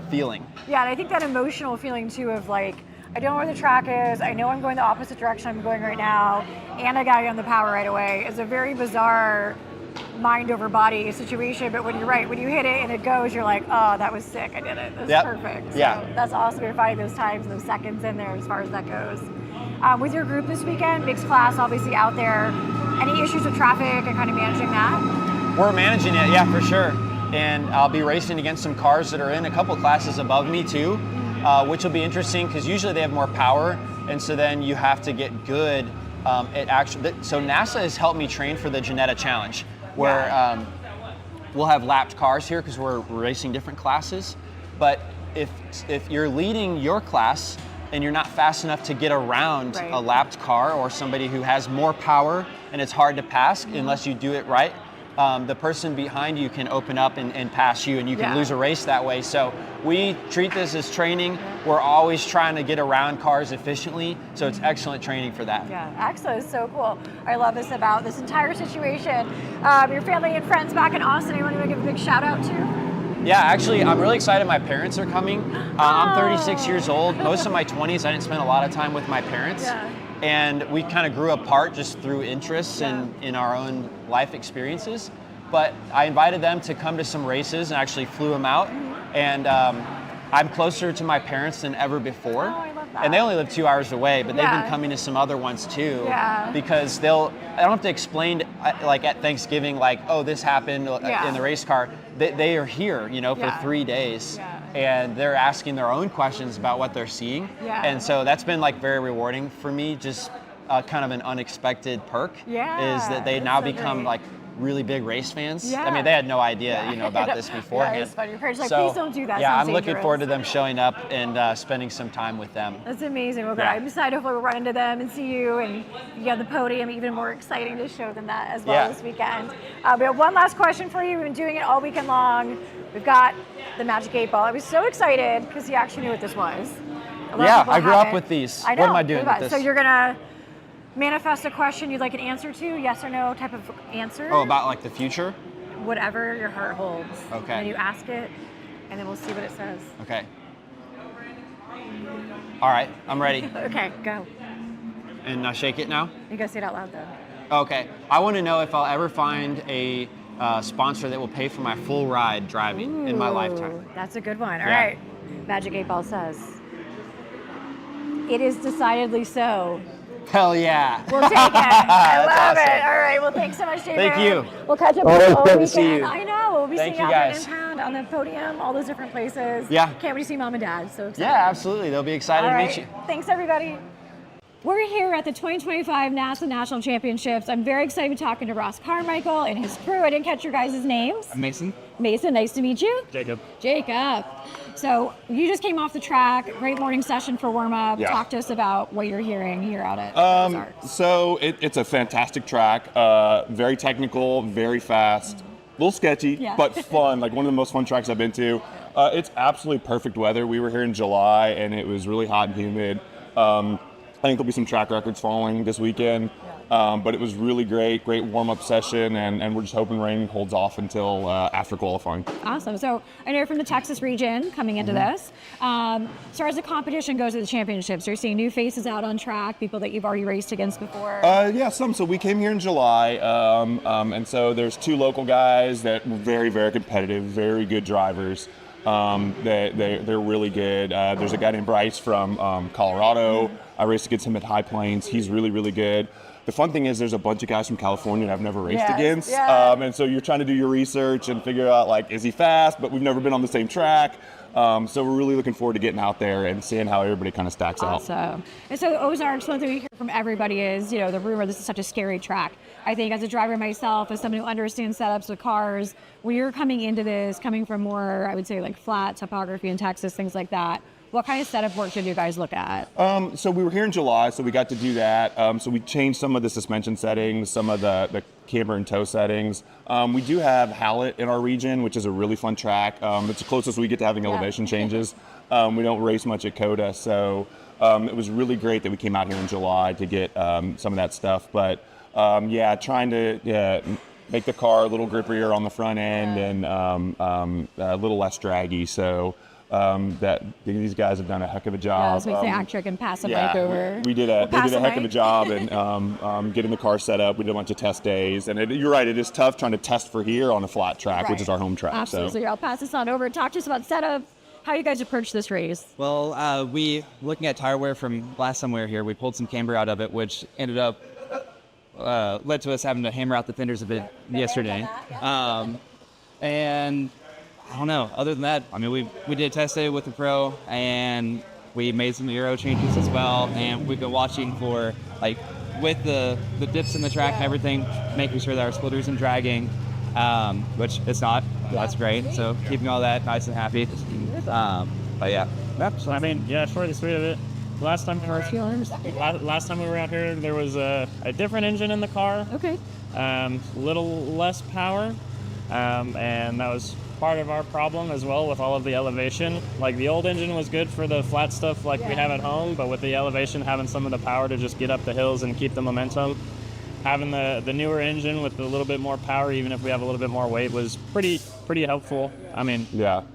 feeling. Yeah, and I think that emotional feeling too of like, I know where the track is, I know I'm going the opposite direction I'm going right now, and I got on the power right away is a very bizarre mind over body situation. But when you're right, when you hit it and it goes, you're like, oh, that was sick, I did it. That's perfect. So that's awesome. You're finding those times and those seconds in there as far as that goes. With your group this weekend, mixed class obviously out there, any issues with traffic and kind of managing that? We're managing it, yeah, for sure. And I'll be racing against some cars that are in a couple classes above me too, which will be interesting because usually they have more power, and so then you have to get good at actually. So NASA has helped me train for the Janetta Challenge, where we'll have lapped cars here because we're racing different classes. But if you're leading your class and you're not fast enough to get around a lapped car or somebody who has more power and it's hard to pass unless you do it right, the person behind you can open up and pass you, and you can lose a race that way. So we treat this as training. We're always trying to get around cars efficiently, so it's excellent training for that. Yeah, excellent. It's so cool. I love this about this entire situation. Your family and friends back in Austin, you want to give a big shout out to? Yeah, actually, I'm really excited my parents are coming. I'm 36 years old. Most of my 20s, I didn't spend a lot of time with my parents. And we kind of grew apart just through interests and in our own life experiences. But I invited them to come to some races and actually flew them out. And I'm closer to my parents than ever before. Oh, I love that. And they only live 2 hours away, but they've been coming to some other ones too. Because I don't have to explain, like at Thanksgiving, like, oh, this happened in the race car. They are here, for 3 days. And they're asking their own questions about what they're seeing. And so that's been like very rewarding for me, just kind of an unexpected perk is that they now become like really big race fans. I mean, they had no idea, about this beforehand. Yeah, it's funny. Your parents are like, please don't do that. Yeah, Sounds I'm looking dangerous. forward to them showing up and spending some time with them. That's amazing. Well, good. I'm excited. Hopefully we'll run into them and see you and you have the podium. Even more exciting to show them that as well this weekend. We have one last question for you. We've been doing it all weekend long. We've got the Magic 8 Ball. I was so excited because he actually knew what this was. Yeah, I grew up with these. I know. What am I doing with this? So you're going to manifest a question you'd like an answer to, yes or no type of answer. Oh, about like the future? Whatever your heart holds. Okay. And you ask it, and then we'll see what it says. Okay. All right, I'm ready. Okay, go. And I shake it now? You gotta say it out loud though. Okay. I want to know if I'll ever find a sponsor that will pay for my full ride driving in my lifetime. That's a good one. All Yeah. right. Magic 8 Ball says, it is decidedly so. Hell yeah. We'll take it. I love awesome. it. All right. Well, thanks so much, David. Thank you. We'll catch up Always all good to weekend. see you. I know. We'll be Thank seeing you, you out guys. in Impound, on the Podium, all those different places. Yeah. Can't wait to see Mom and Dad. So excited. Yeah, absolutely. They'll be excited All to right. meet you. Thanks, everybody. We're here at the 2025 NASA National Championships. I'm very excited to be talking to Ross Carmichael and his crew. I didn't catch your guys' names. Mason. Mason, nice to meet you. Jacob. Jacob. So you just came off the track. Great morning session for warm-up. Yeah. Talk to us about what you're hearing here out at Ozarks. So it's a fantastic track, very technical, very fast, a little sketchy, Yeah. but fun, like one of the most fun tracks I've been to. It's absolutely perfect weather. We were here in July and it was really hot and humid. I think there'll be some track records falling this weekend, but it was really great warm-up session, and we're just hoping rain holds off until after qualifying. Awesome. So I know you're from the Texas region coming into this. As far as the competition goes at the championships, you're seeing new faces out on track, people that you've already raced against before. Yeah, some. So we came here in July, and so there's 2 local guys that were very, very competitive, very good drivers. They're really good. There's a guy named Bryce from Colorado. I raced against him at High Plains. He's really, really good. The fun thing is there's a bunch of guys from California that I've never raced against. And so you're trying to do your research and figure out, like, is he fast? But we've never been on the same track. So we're really looking forward to getting out there and seeing how everybody kind of stacks out. Awesome. And so Ozarks, one thing we hear from everybody is, the rumor this is such a scary track. I think as a driver myself, as someone who understands setups with cars, when you're coming into this, coming from more, I would say, like flat topography in Texas, things like that, what kind of setup work did you guys look at? So we were here in July, so we got to do that. So we changed some of the suspension settings, some of the camber and toe settings. We do have Hallett in our region, which is a really fun track. It's the closest we get to having elevation changes. We don't race much at COTA, so it was really great that we came out here in July to get some of that stuff. But trying to make the car a little grippier on the front end and a little less draggy. So that these guys have done a heck of a job. Let's make the act trick and pass the bike over. They did a heck of a job in getting the car set up. We did a bunch of test days, and you're right, it is tough trying to test for here on a flat track, which is our home track. Absolutely. So I'll pass this on over. Talk to us about setup, how you guys approach this race. Well, we looking at tire wear from last time we were here, we pulled some camber out of it, which ended up led to us having to hammer out the fenders a bit yesterday. And I don't know. Other than that, I mean, we did a test day with the pro, and we made some aero changes as well. And we've been watching for, like, with the dips in the track and everything, making sure that our splitters and dragging, which it's not. That's great. So keeping all that nice and happy. But yeah. So I mean, short and sweet of it. Last time we were out here, there was a different engine in the car. Okay. Little less power, and that was part of our problem as well with all of the elevation. Like the old engine was good for the flat stuff like we have at home, but with the elevation, having some of the power to just get up the hills and keep the momentum, having the newer engine with a little bit more power, even if we have a little bit more weight, was pretty helpful. I mean,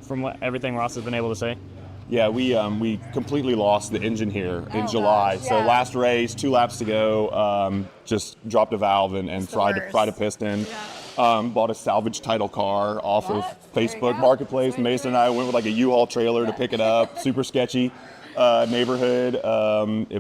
from everything Ross has been able to say. Yeah, we completely lost the engine here in July. So last race, 2 laps to go, just dropped a valve and fried a piston. Bought a salvage title car off of Facebook Marketplace. Mason and I went with like a U-Haul trailer to pick it up. Super sketchy neighborhood,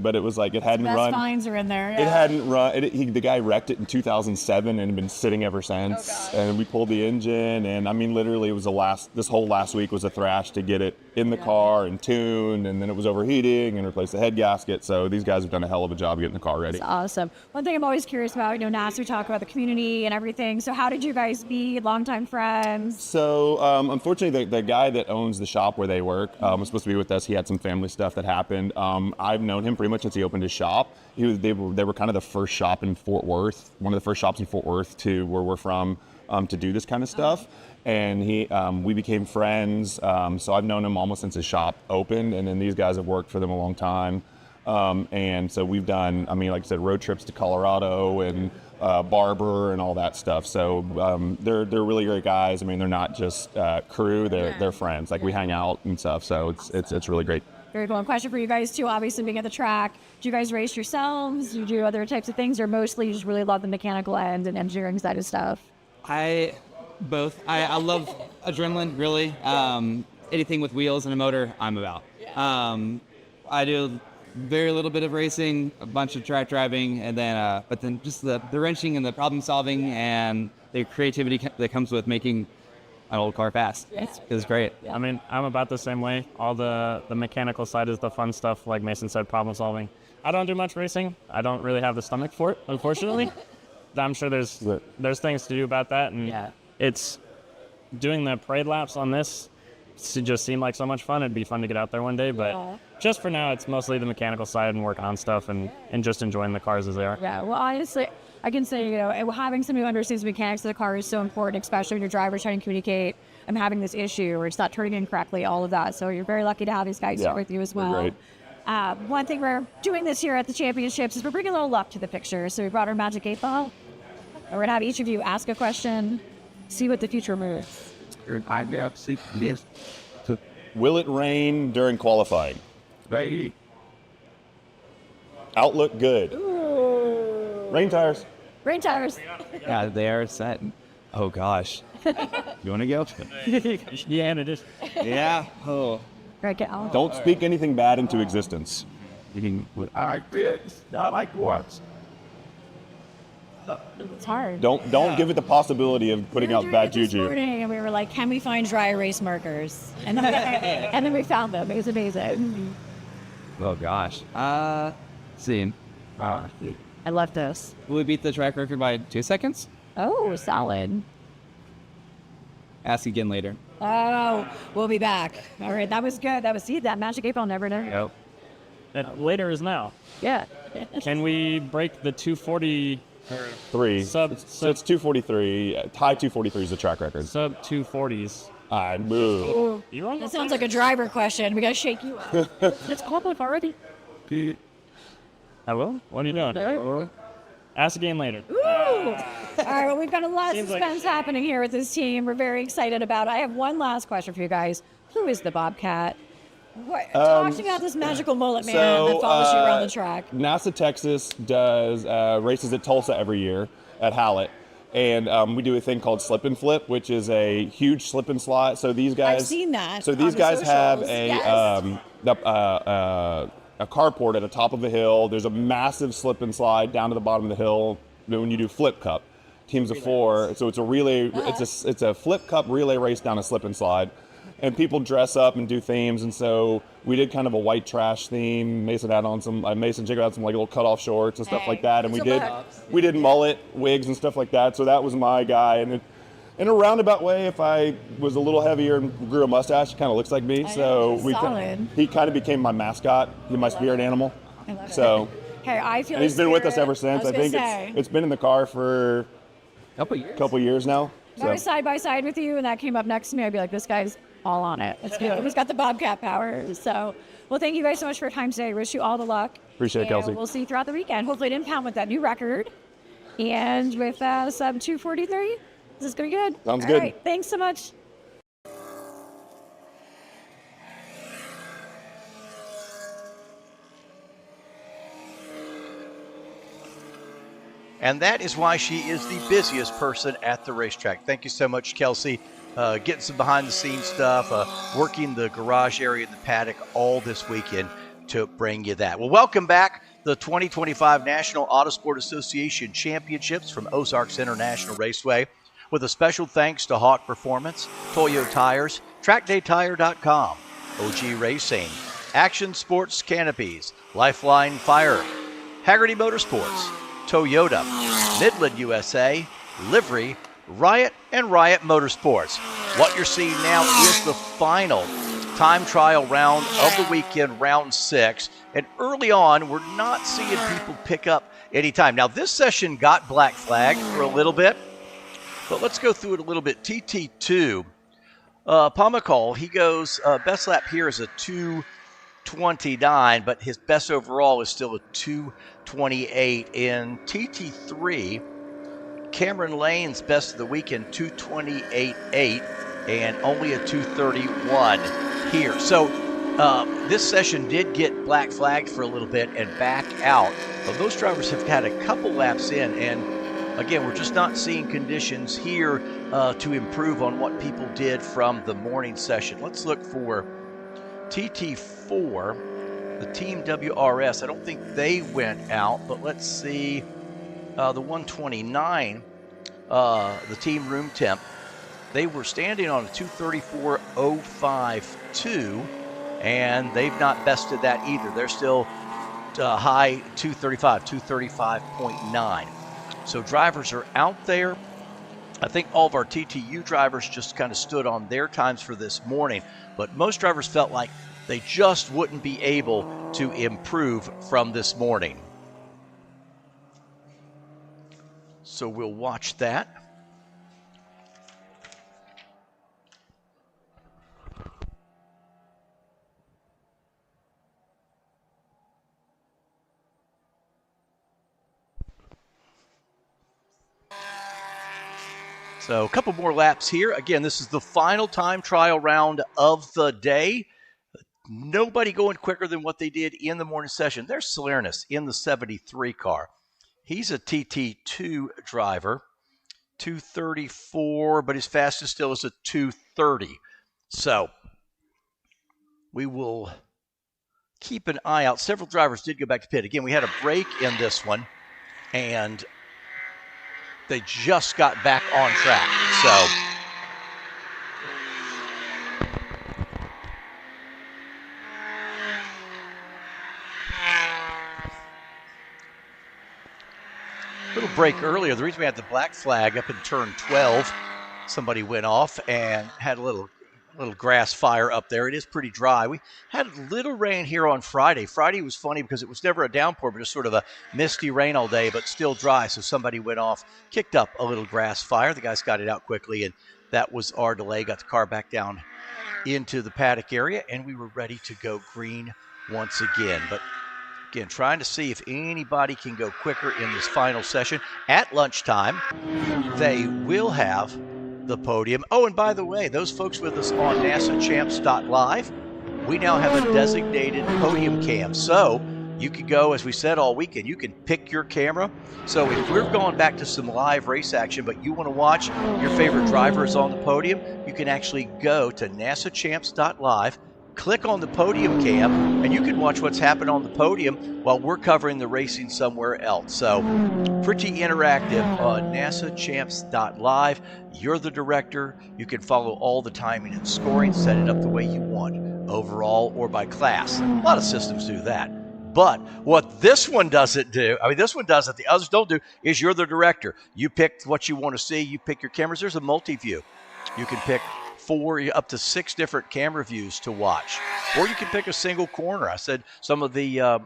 but it was like it hadn't Best run. finds are in there. It hadn't run. The guy wrecked it in 2007 and had been sitting ever since. And we pulled the engine, and I mean, literally, it was this whole last week was a thrash to get it in the car and tuned, and then it was overheating and replaced the head gasket. So these guys have done a hell of a job getting the car ready. That's awesome. One thing I'm always curious about, NASA, we talk about the community and everything. So how did you guys be longtime friends? So unfortunately, the guy that owns the shop where they work was supposed to be with us. He had some family stuff that happened. I've known him pretty much since he opened his shop. They were kind of the first shop in Fort Worth, one of the first shops in Fort Worth to where we're from, to do this kind of stuff. And we became friends. So I've known him almost since his shop opened, and then these guys have worked for them a long time. And so we've done, I mean, like I said, road trips to Colorado and Barber and all that stuff. So they're really great guys. I mean, they're not just crew; they're friends. Like we hang out and stuff. So it's really great. Very cool. And question for you guys too, obviously being at the track, do you guys race yourselves? Do you do other types of things, or mostly you just really love the mechanical end and engineering side of stuff? Both. I love adrenaline, really. Anything with wheels and a motor, I'm about. I do very little bit of racing, a bunch of track driving, and then but then just the wrenching and the problem solving and the creativity that comes with making an old car fast. It's great. I mean, I'm about the same way. All the mechanical side is the fun stuff, like Mason said, problem solving. I don't do much racing. I don't really have the stomach for it, unfortunately. I'm sure there's things to do about that, and it's doing the parade laps on this. It just seemed like so much fun. It'd be fun to get out there one day, but just for now, it's mostly the mechanical side and working on stuff and just enjoying the cars as they are. Yeah, well, honestly, I can say, having somebody who understands the mechanics of the car is so important, especially when your driver's trying to communicate, I'm having this issue, or it's not turning in correctly, all of that. So you're very lucky to have these guys here with you as well. Great. One thing we're doing this year at the championships is we're bringing a little luck to the picture. So we brought our Magic 8 Ball, and we're going to have each of you ask a question, see what the future moves. Will it rain during qualifying? Outlook good. Ooh. Rain tires. Rain tires. Yeah, they are set. Oh gosh. You want to go? Yeah, it is. Yeah. Oh. Right, get on. Don't speak anything bad into existence. I like this. I like what? It's hard. Don't give it the possibility of putting out bad This juju. morning, and we were like, can we find dry erase markers? And then we found them. It was amazing. Oh gosh. See. I love this. Will we beat the track record by 2 seconds? Oh, solid. Ask again later. Oh, we'll be back. All right, that was good. That Magic 8 Ball never knew. Yep. And later is now. Yeah. Can we break the 240? So it's 243. High 243 is the track record. Sub 240s. I move. That sounds like a driver question. We got to shake you up. Let's call up already. I will? What are you doing? Ask again later. Ooh! All right, well, we've got a lot of Seems suspense happening here with this team. We're very excited about it. I have one last question for you guys. Who is the Bobcat? Talk to me about this magical mullet man that follows you around the track. NASA Texas does races at Tulsa every year at Hallett. And we do a thing called slip and flip, which is a huge slip and slide. So these guys, I've seen that. So these guys have a carport at the top of a hill. There's a massive slip and slide down to the bottom of the hill. When you do flip cup, teams of 4. So it's a relay. It's a flip cup relay race down a slip and slide. And people dress up and do themes, and so we did kind of a white trash theme. Mason had on some, Jacob had some like little cutoff shorts and stuff like that, and we did mullet wigs and stuff like that. So that was my guy, and in a roundabout way, if I was a little heavier and grew a mustache, he kind of looks like me. So he kind of became my mascot, my spirit animal. I love so. Hey, I feel. And he's been with us ever since. I think it's been in the car for a couple years now. If I was side by side with you and that came up next to me, I'd be like, this guy's all on it. Let's do it. He's got the Bobcat power. So, well, thank you guys so much for your time today. Wish you all the luck. Appreciate it, Kelsey. We'll see you throughout the weekend. Hopefully it didn't pound with that new record. And with sub 243, this is going to be good. Sounds all good. Right. Thanks so much. And that is why she is the busiest person at the racetrack. Thank you so much, Kelsey. Getting some behind-the-scenes stuff, working the garage area in the paddock all this weekend to bring you that. Well, welcome back. The 2025 National Autosport Association Championships from Ozarks International Raceway. With a special thanks to Hawk Performance, Toyo Tires, TrackDayTire.com, OG Racing, Action Sports Canopies, Lifeline Fire, Haggerty Motorsports, Toyota, Midland USA, Livery, Riot, and Riot Motorsports. What you're seeing now is the final time trial round of the weekend, round 6. And early on, we're not seeing people pick up any time. Now, this session got black flagged for a little bit, but let's go through it a little bit. TT2, Pamakol, he goes, best lap here is a 229, but his best overall is still a 228. In TT3, Cameron Lane's best of the weekend, 228.8, and only a 231 here. So this session did get black flagged for a little bit and back out, but most drivers have had a couple laps in, and again, we're just not seeing conditions here to improve on what people did from the morning session. Let's look for TT4, the Team WRS. I don't think they went out, but let's see the 129, the Team Room Temp. They were standing on a 234.052, and they've not bested that either. They're still high 235, 235.9. So drivers are out there. I think all of our TTU drivers just kind of stood on their times for this morning, but most drivers felt like they just wouldn't be able to improve from this morning. So we'll watch that. So a couple more laps here. Again, this is the final time trial round of the day. Nobody going quicker than what they did in the morning session. There's Selenius in the 73 car. He's a TT2 driver, 234, but his fastest still is a 230. So we will keep an eye out. Several drivers did go back to pit. Again, we had a break in this one, and they just got back on track. So little break earlier. The reason we had the black flag up in turn 12, somebody went off and had a little grass fire up there. It is pretty dry. We had a little rain here on Friday. Friday was funny because it was never a downpour, but just sort of a misty rain all day, but still dry. So somebody went off, kicked up a little grass fire. The guys got it out quickly, and that was our delay. Got the car back down into the paddock area, and we were ready to go green once again. But again, trying to see if anybody can go quicker in this final session. At lunchtime, they will have the podium. Oh, and by the way, those folks with us on NASAChamps.live, we now have a designated podium cam. So you can go, as we said all weekend, you can pick your camera. So if we're going back to some live race action, but you want to watch your favorite drivers on the podium, you can actually go to NASAChamps.live, click on the podium cam, and you can watch what's happened on the podium while we're covering the racing somewhere else. So pretty interactive on NASAChamps.live. You're the director. You can follow all the timing and scoring, set it up the way you want, overall or by class. A lot of systems do that. But what this one doesn't do, I mean, this one does it, the others don't do, is you're the director. You pick what you want to see. You pick your cameras. There's a multi-view. You can pick 4 up to 6 different camera views to watch, or you can pick a single corner. I said some of the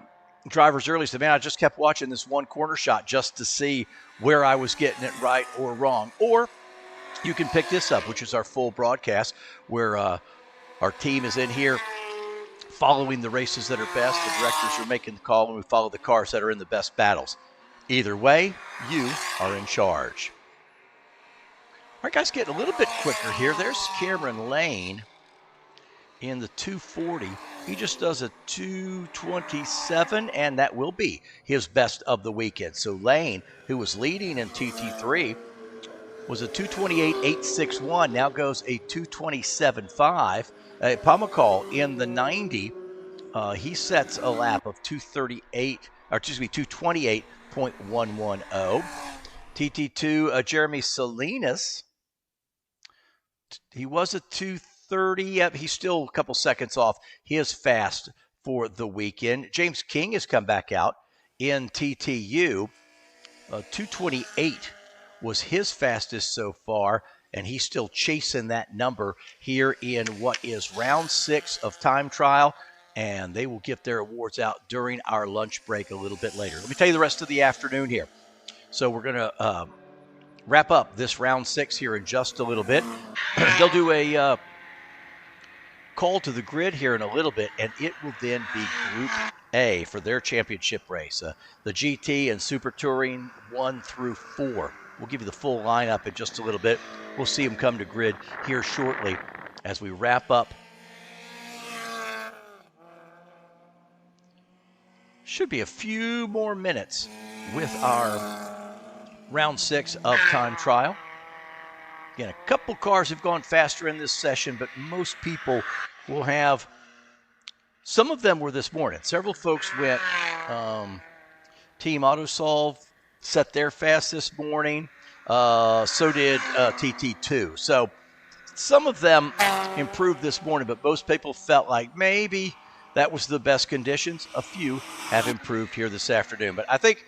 drivers earlier said, man, I just kept watching this one corner shot just to see where I was getting it right or wrong. Or you can pick this up, which is our full broadcast, where our team is in here following the races that are best. The directors are making the call, and we follow the cars that are in the best battles. Either way, you are in charge. All right, guys, getting a little bit quicker here. There's Cameron Lane in the 240. He just does a 227, and that will be his best of the weekend. So Lane, who was leading in TT3, was a 228.861, now goes a 227.5. Pamakal in the 90, he sets a lap of 228.110. TT2, Jeremy Selenius, he was a 230. He's still a couple seconds off his fast for the weekend. James King has come back out in TTU. 228 was his fastest so far, and he's still chasing that number here in what is round 6 of time trial, and they will get their awards out during our lunch break a little bit later. Let me tell you the rest of the afternoon here. So we're going to wrap up this round 6 here in just a little bit. They'll do a called to the grid here in a little bit, and it will then be Group A for their championship race. The GT and Super Touring 1 through 4. We'll give you the full lineup in just a little bit. We'll see them come to grid here shortly as we wrap up. Should be a few more minutes with our round 6 of time trial. Again, a couple cars have gone faster in this session, but most people will have, some of them were this morning. Several folks went, Team AutoSolve set their fast this morning. So did TT2. So some of them improved this morning, but most people felt like maybe that was the best conditions. A few have improved here this afternoon. But I think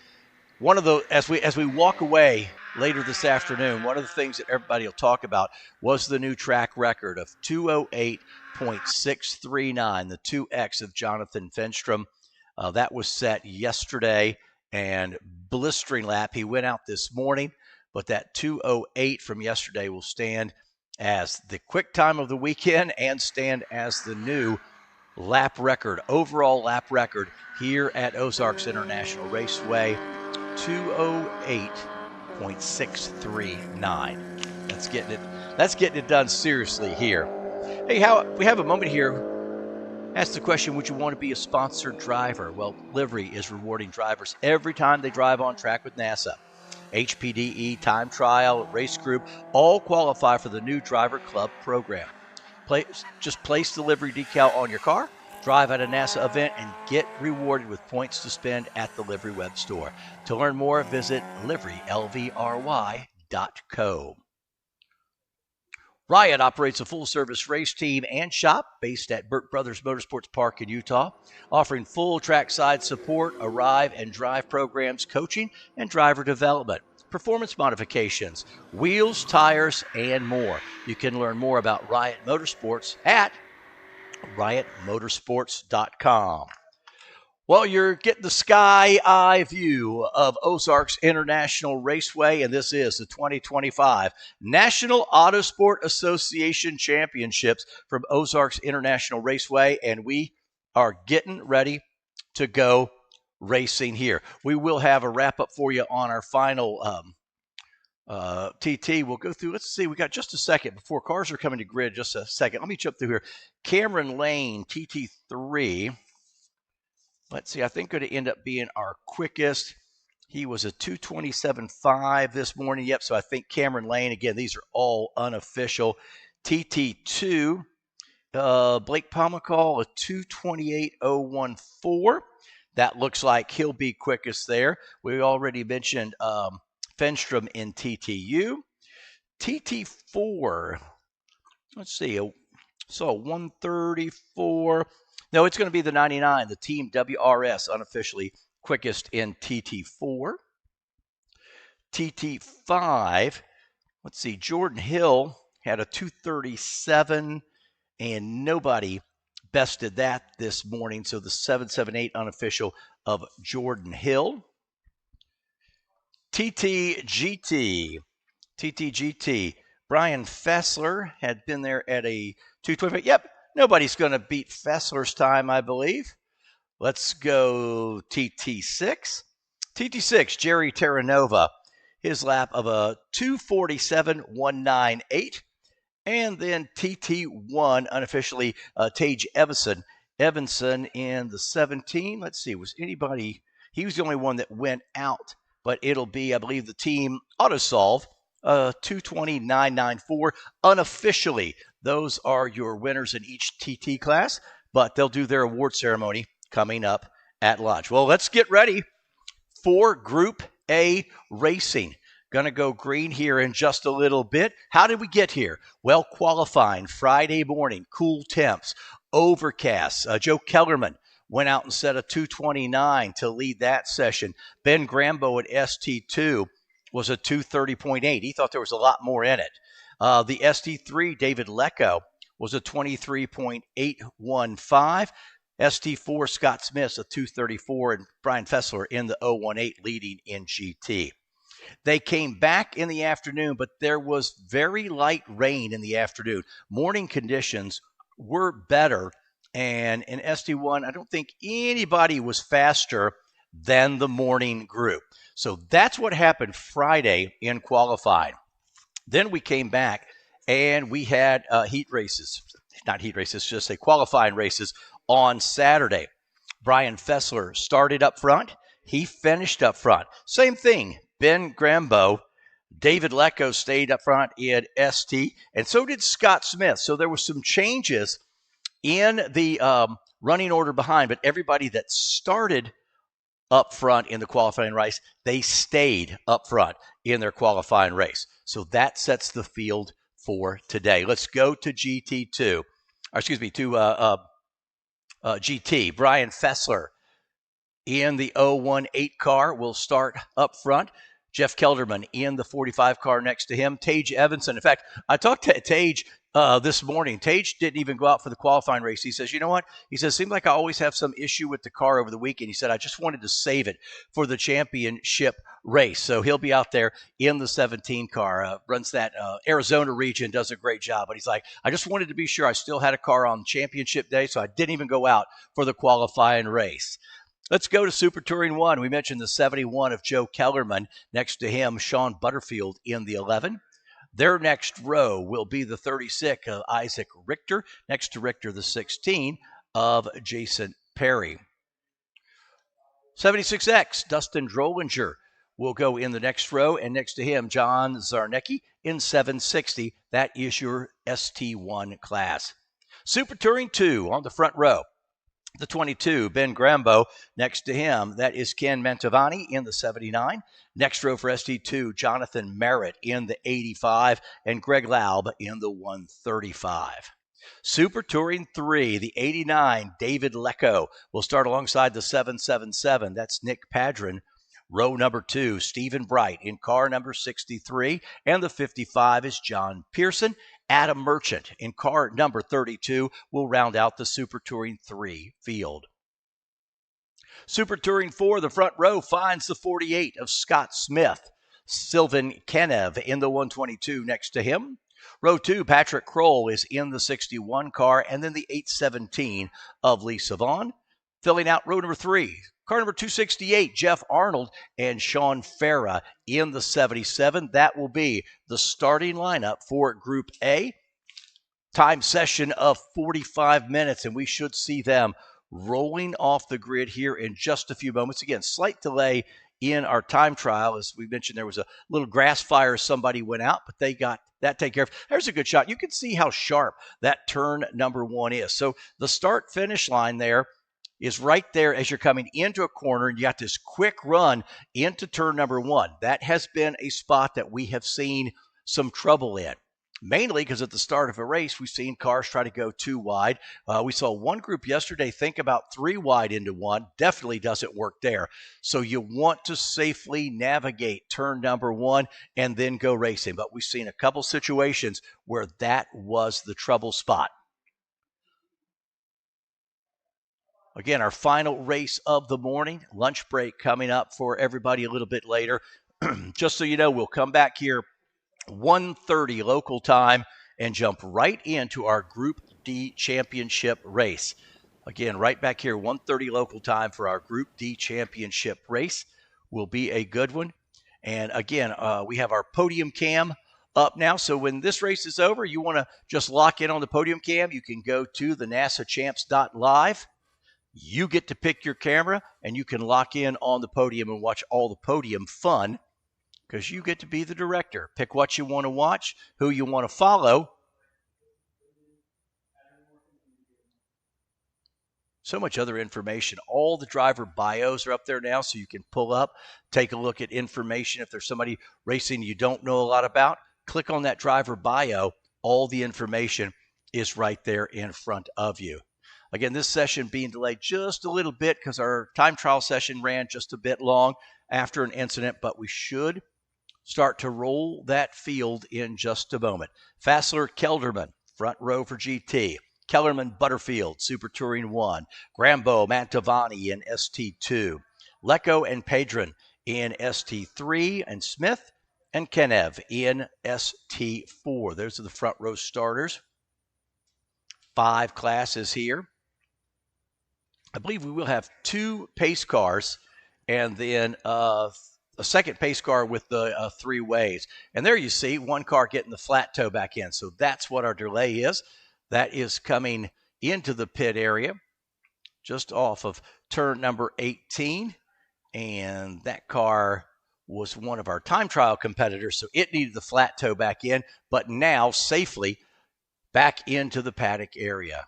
one of the, as we walk away later this afternoon, one of the things that everybody will talk about was the new track record of 208.639, the 2X of Jonathan Finstrom. That was set yesterday, and blistering lap. He went out this morning, but that 208 from yesterday will stand as the quick time of the weekend and stand as the new lap record, overall lap record here at Ozarks International Raceway, 208.639. That's getting it done seriously here. Hey, we have a moment here. Ask the question, would you want to be a sponsored driver? Well, Livery is rewarding drivers every time they drive on track with NASA. HPDE, Time Trial, Race Group, all qualify for the new Driver Club program. Just place the Livery decal on your car, drive at a NASA event, and get rewarded with points to spend at the Livery web store. To learn more, visit liverylvry.co. Riot operates a full-service race team and shop based at Burt Brothers Motorsports Park in Utah, offering full trackside support, arrive and drive programs, coaching, and driver development, performance modifications, wheels, tires, and more. You can learn more about Riot Motorsports at riotmotorsports.com. Well, you're getting the sky-eye view of Ozarks International Raceway, and this is the 2025 National Autosport Association Championships from Ozarks International Raceway, and we are getting ready to go racing here. We will have a wrap-up for you on our final TT. We'll go through, let's see, we got just a second before cars are coming to grid, just a second. Let me jump through here. Cameron Lane, TT3. Let's see, I think going to end up being our quickest. He was a 2:27.5 this morning. Yep, so I think Cameron Lane, again, these are all unofficial. TT2, Blake Pomacall, a 2:28.014. That looks like he'll be quickest there. We already mentioned Finstrom in TTU. TT4, let's see, so 134. No, it's going to be the 99, the Team WRS, unofficially quickest in TT4. TT5, let's see, Jordan Hill had a 2:37, and nobody bested that this morning, so the 778 unofficial of Jordan Hill. TTGT, Brian Fessler had been there at a 2:25. Yep. Nobody's going to beat Fessler's time, I believe. Let's go TT6. TT6, Jerry Terranova, his lap of a 2:47.198. And then TT1, unofficially, Tage Evanson in the 17. Let's see, was anybody, he was the only one that went out, but it'll be, I believe, the Team AutoSolve, 2:20.994, unofficially. Those are your winners in each TT class, but they'll do their award ceremony coming up at lunch. Well, let's get ready for Group A racing. Going to go green here in just a little bit. How did we get here? Well, qualifying Friday morning, cool temps, overcast. Joe Kellerman went out and set a 2:29 to lead that session. Ben Grabo at ST2 was a 2:30.8. He thought there was a lot more in it. The ST3, David Lecco, was a 23.815. ST4, Scott Smith, a 2:34, and Brian Fessler in the 018 leading in GT. They came back in the afternoon, but there was very light rain in the afternoon. Morning conditions were better. And in SD1, I don't think anybody was faster than the morning group. So that's what happened Friday in qualifying. Then we came back and we had heat races. Not heat races, just say qualifying races on Saturday. Brian Fessler started up front. He finished up front. Same thing, Ben Grabo. David Lecco stayed up front in ST, and so did Scott Smith. So there were some changes in the running order behind, but everybody that started up front in the qualifying race, they stayed up front in their qualifying race. So that sets the field for today. Let's go to GT2, or excuse me, to GT. Brian Fessler in the 018 car will start up front. Jeff Kelderman in the 45 car next to him. Tage Evanson. In fact, I talked to Tage this morning. Tage didn't even go out for the qualifying race. He says, you know what? He says, seems like I always have some issue with the car over the weekend. He said, I just wanted to save it for the championship race. So he'll be out there in the 17 car, runs that Arizona region, does a great job. But he's like, I just wanted to be sure I still had a car on championship day, so I didn't even go out for the qualifying race. Let's go to Super Touring 1. We mentioned the 71 of Joe Kellerman. Next to him, Sean Butterfield in the 11. Their next row will be the 36 of Isaac Richter. Next to Richter, the 16 of Jason Perry. 76X, Dustin Drollinger will go in the next row. And next to him, John Zarnecki in 760. That is your ST1 class. Super Touring 2 on the front row. The 22, Ben Grabo. Next to him, that is Ken Mantovani in the 79. Next row for ST2, Jonathan Merritt in the 85, and Greg Laub in the 135. Super Touring 3, the 89, David Lecco will start alongside the 777. That's Nick Padron. Row number 2, Stephen Bright in car number 63, and the 55 is John Pearson. Adam Merchant in car number 32 will round out the Super Touring 3 field. Super Touring 4, the front row finds the 48 of Scott Smith. Sylvan Kenev in the 122 next to him. Row 2, Patrick Kroll is in the 61 car, and then the 817 of Lisa Vaughn. Filling out row number 3, car number 268, Jeff Arnold and Sean Farah in the 77. That will be the starting lineup for Group A. Time session of 45 minutes, and we should see them rolling off the grid here in just a few moments. Again, slight delay in our time trial. As we mentioned, there was a little grass fire. Somebody went out, but they got that taken care of. There's a good shot. You can see how sharp that turn number 1 is. So the start-finish line there is right there as you're coming into a corner, and you got this quick run into turn number 1. That has been a spot that we have seen some trouble in, mainly because at the start of a race, we've seen cars try to go too wide. We saw one group yesterday think about 3 wide into 1. Definitely doesn't work there. So you want to safely navigate turn number 1 and then go racing. But we've seen a couple situations where that was the trouble spot. Again, our final race of the morning, lunch break coming up for everybody a little bit later. Just so you know, we'll come back here 1:30 local time and jump right into our Group D championship race. Again, right back here, 1:30 local time for our Group D championship race. Will be a good one. And again, we have our podium cam up now. So when this race is over, you want to just lock in on the podium cam, you can go to the NASAchamps.live. You get to pick your camera, and you can lock in on the podium and watch all the podium fun because you get to be the director. Pick what you want to watch, who you want to follow. So much other information. All the driver bios are up there now, so you can pull up, take a look at information. If there's somebody racing you don't know a lot about, click on that driver bio. All the information is right there in front of you. Again, this session being delayed just a little bit because our time trial session ran just a bit long after an incident, but we should start to roll that field in just a moment. Fassler Kelderman, front row for GT. Kellerman Butterfield, Super Touring 1. Grabo Mantovani in ST2. Lecco and Padron in ST3. And Smith and Kenev in ST4. Those are the front row starters. 5 classes here. I believe we will have 2 pace cars and then a second pace car with the 3 ways. And there you see one car getting the flat toe back in. So that's what our delay is. That is coming into the pit area just off of turn number 18. And that car was one of our time trial competitors, so it needed the flat toe back in, but now safely back into the paddock area.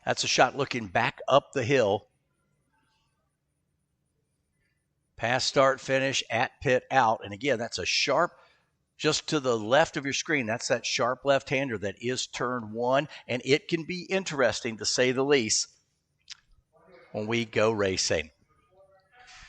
That's a shot looking back up the hill. Pass, start, finish, at, pit, out. And again, that's a sharp, just to the left of your screen, that's that sharp left-hander that is turn 1. And it can be interesting, to say the least, when we go racing.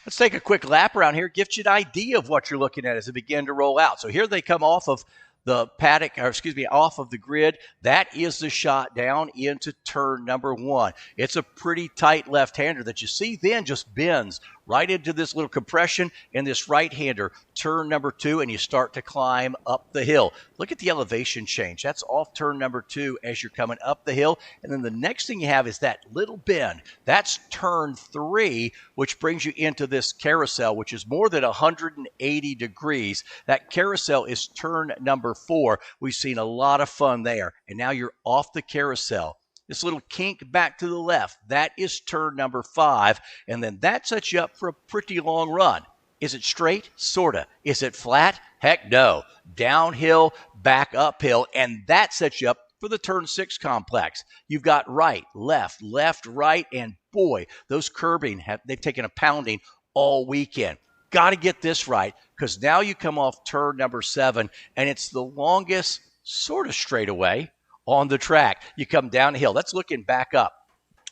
Let's take a quick lap around here, gives you an idea of what you're looking at as it begin to roll out. So here they come off of the paddock, or excuse me, off of the grid. That is the shot down into turn number 1. It's a pretty tight left-hander that you see then just bends right into this little compression in this right-hander, turn number 2, and you start to climb up the hill. Look at the elevation change. That's off turn number 2 as you're coming up the hill. And then the next thing you have is that little bend. That's turn 3, which brings you into this carousel, which is more than 180 degrees. That carousel is turn number 4. We've seen a lot of fun there. And now you're off the carousel. This little kink back to the left, that is turn number 5, and then that sets you up for a pretty long run. Is it straight? Sorta. Is it flat? Heck no. Downhill, back uphill, and that sets you up for the turn 6 complex. You've got right, left, right, and boy, those curbing, they've taken a pounding all weekend. Got to get this right, because now you come off turn number 7, and it's the longest sort of straightaway on the track. You come down the hill. That's looking back up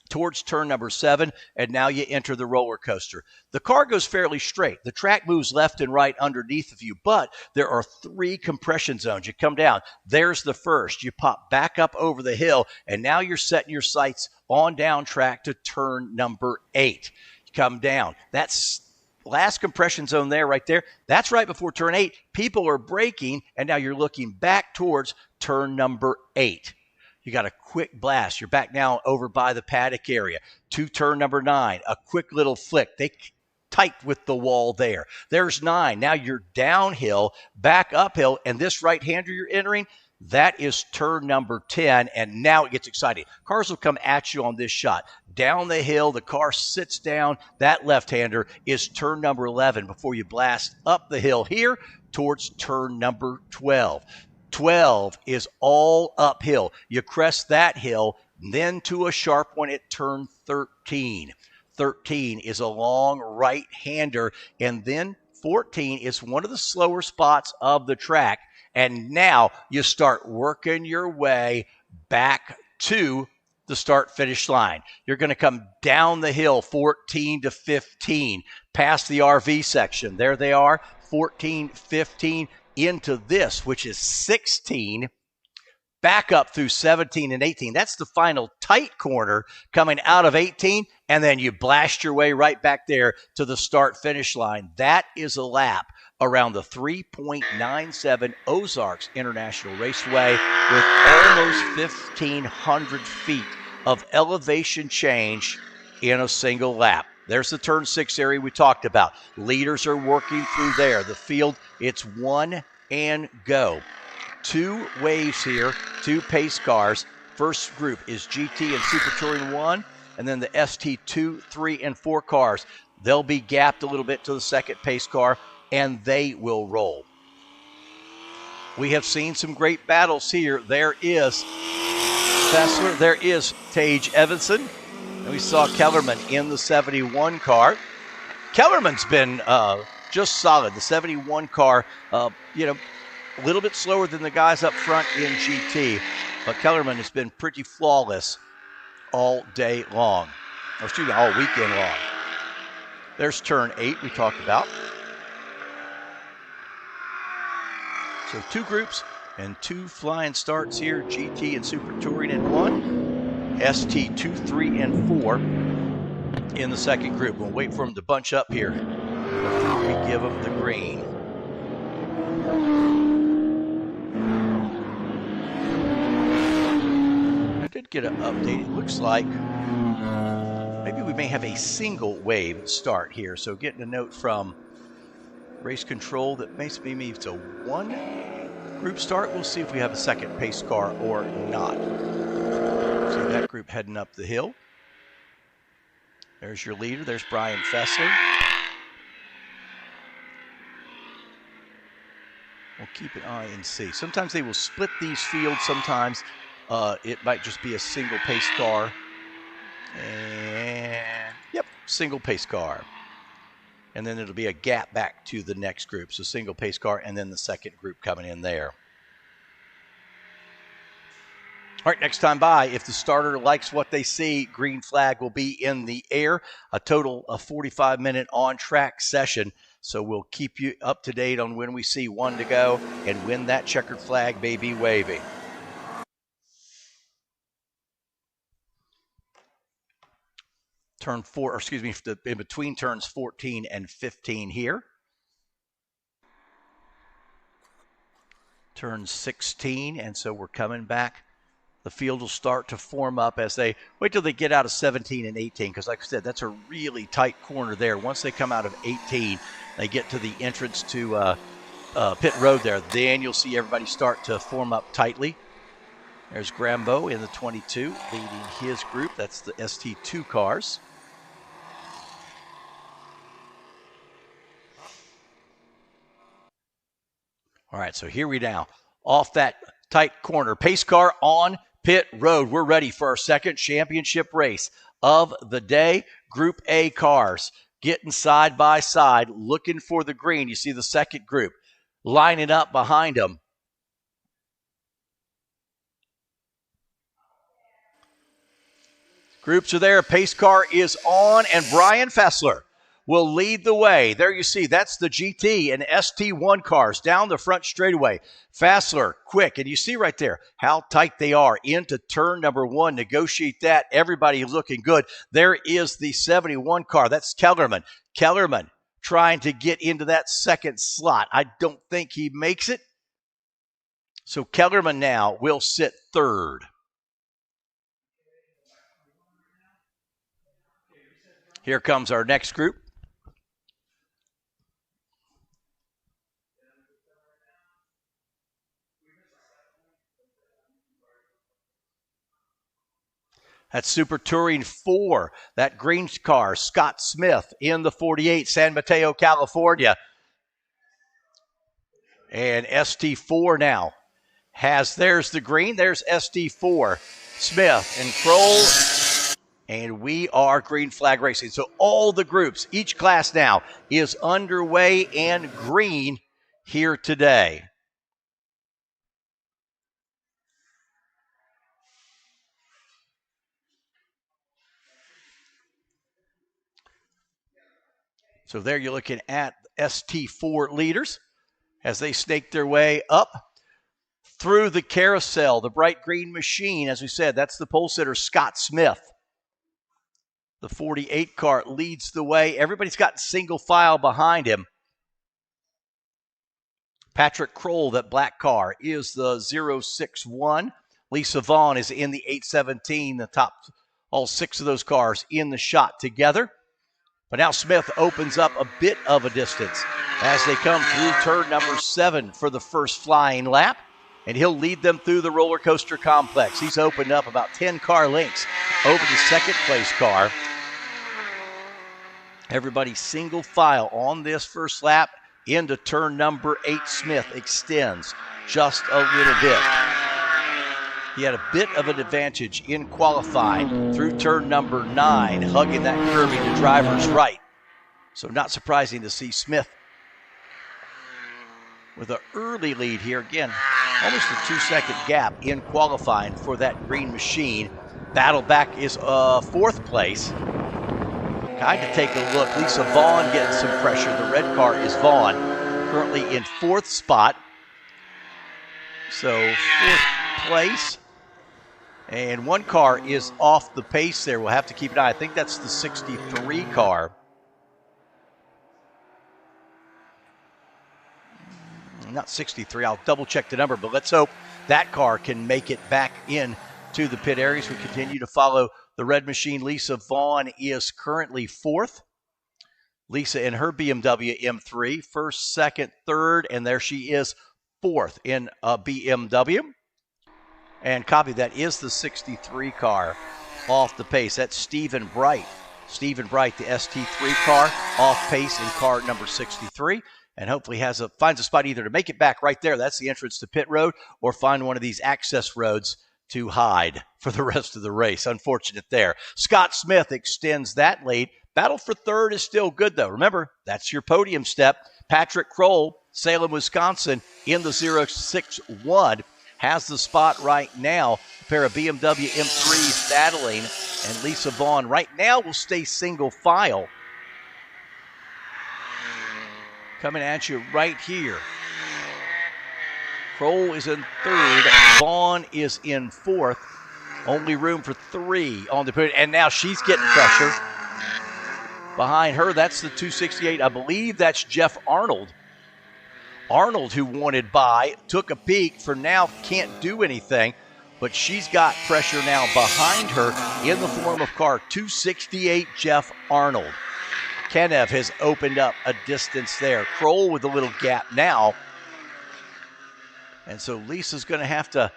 towards turn number 7, and now you enter the roller coaster. The car goes fairly straight. The track moves left and right underneath of you, but there are 3 compression zones. You come down. There's the first. You pop back up over the hill, and now you're setting your sights on down track to turn number 8. You come down. That's last compression zone there, right there. That's right before turn 8. People are braking, and now you're looking back towards turn number 8. You got a quick blast. You're back now over by the paddock area to turn number 9. A quick little flick. They tight with the wall there. There's 9. Now you're downhill, back uphill, and this right-hander you're entering, that is turn number 10, and now it gets exciting. Cars will come at you on this shot. Down the hill, the car sits down. That left-hander is turn number 11 before you blast up the hill here towards turn number 12. 12 is all uphill. You crest that hill, then to a sharp one at turn 13. 13 is a long right-hander, and then 14 is one of the slower spots of the track. And now you start working your way back to the start-finish line. You're going to come down the hill 14 to 15, past the RV section. There they are, 14, 15, into this, which is 16, back up through 17 and 18. That's the final tight corner coming out of 18, and then you blast your way right back there to the start-finish line. That is a lap around the 3.97 Ozarks International Raceway with almost 1,500 feet of elevation change in a single lap. There's the turn 6 area we talked about. Leaders are working through there. The field, it's 1 and go. 2 waves here, 2 pace cars. First group is GT and Super Touring 1, and then the ST 2, 3, and 4 cars. They'll be gapped a little bit to the second pace car, and they will roll. We have seen some great battles here. There is Fessler, there is Tage Evanson, and we saw Kellerman in the 71 car. Kellerman's been just solid. The 71 car, a little bit slower than the guys up front in GT, but Kellerman has been pretty flawless all day long. Or excuse me, all weekend long. There's turn 8 we talked about. So 2 groups and 2 flying starts here, GT and Super Touring in 1, ST 2, 3, and 4 in the second group. We'll wait for them to bunch up here before we give them the green. I did get an update. It looks like maybe we may have a single wave start here. So getting a note from race control that maybe means a one group start. We'll see if we have a second pace car or not. See that group heading up the hill. There's your leader. There's Brian Fessler. We'll keep an eye and see. Sometimes they will split these fields. Sometimes it might just be a single pace car. And yep, single pace car. And then it'll be a gap back to the next group. So single pace car and then the second group coming in there. All right, next time by, if the starter likes what they see, green flag will be in the air. A total of 45-minute on-track session. So we'll keep you up to date on when we see one to go and when that checkered flag may be waving. Turn 4, or excuse me, in between turns 14 and 15 here. Turn 16, and so we're coming back. The field will start to form up as they wait till they get out of 17 and 18, because like I said, that's a really tight corner there. Once they come out of 18, they get to the entrance to pit road there. Then you'll see everybody start to form up tightly. There's Grabo in the 22 leading his group. That's the ST2 cars. All right, so here we now. Off that tight corner. Pace car on pit road. We're ready for our second championship race of the day. Group A cars getting side by side, looking for the green. You see the second group lining up behind them. Groups are there. Pace car is on, and Brian Fessler will lead the way. There you see, that's the GT and ST1 cars down the front straightaway. Fessler, quick, and you see right there how tight they are into turn number 1. Negotiate that. Everybody looking good. There is the 71 car. That's Kellerman. Kellerman trying to get into that second slot. I don't think he makes it. So Kellerman now will sit third. Here comes our next group. That's Super Touring 4, that green car, Scott Smith in the 48, San Mateo, California. And ST4 now has, there's the green, there's ST4, Smith and Kroll, and we are green flag racing. So all the groups, each class now is underway and green here today. So there you're looking at ST4 leaders as they snake their way up through the carousel, the bright green machine. As we said, that's the pole sitter, Scott Smith. The 48 car leads the way. Everybody's got single file behind him. Patrick Kroll, that black car, is the 061. Lisa Vaughn is in the 817, the top, all 6 of those cars in the shot together. But now Smith opens up a bit of a distance as they come through turn number 7 for the first flying lap. And he'll lead them through the roller coaster complex. He's opened up about 10 car lengths over the second place car. Everybody single file on this first lap into turn number 8. Smith extends just a little bit. He had a bit of an advantage in qualifying through turn number 9, hugging that curving to driver's right. So not surprising to see Smith with an early lead here. Again, almost a 2-second gap in qualifying for that green machine. Battle back is 4th place. Kind of take a look. Lisa Vaughn getting some pressure. The red car is Vaughn, currently in 4th spot. So 4th place. And one car is off the pace there. We'll have to keep an eye. I think that's the 63 car. not 63. I'll double check the number, but let's hope that car can make it back in to the pit areas. We continue to follow the red machine. Lisa Vaughn is currently 4th. Lisa in her BMW M3, 1st, 2nd, 3rd, and there she is 4th in a BMW. And copy that is the 63 car off the pace. That's Stephen Bright. Stephen Bright, the ST3 car, off pace in car number 63. And hopefully finds a spot either to make it back right there, that's the entrance to pit road, or find one of these access roads to hide for the rest of the race. Unfortunate there. Scott Smith extends that lead. Battle for 3rd is still good, though. Remember, that's your podium step. Patrick Kroll, Salem, Wisconsin, in the 061, has the spot right now. A pair of BMW M3s battling, and Lisa Vaughn right now will stay single file. Coming at you right here. Kroll is in 3rd. Vaughn is in 4th. Only room for 3 on the podium. And now she's getting pressure. Behind her, that's the 268. I believe that's Jeff Arnold. Arnold, who wanted by, took a peek. For now, can't do anything. But she's got pressure now behind her in the form of car 268, Jeff Arnold. Kennel has opened up a distance there. Kroll with a little gap now. And so Lisa's going to have to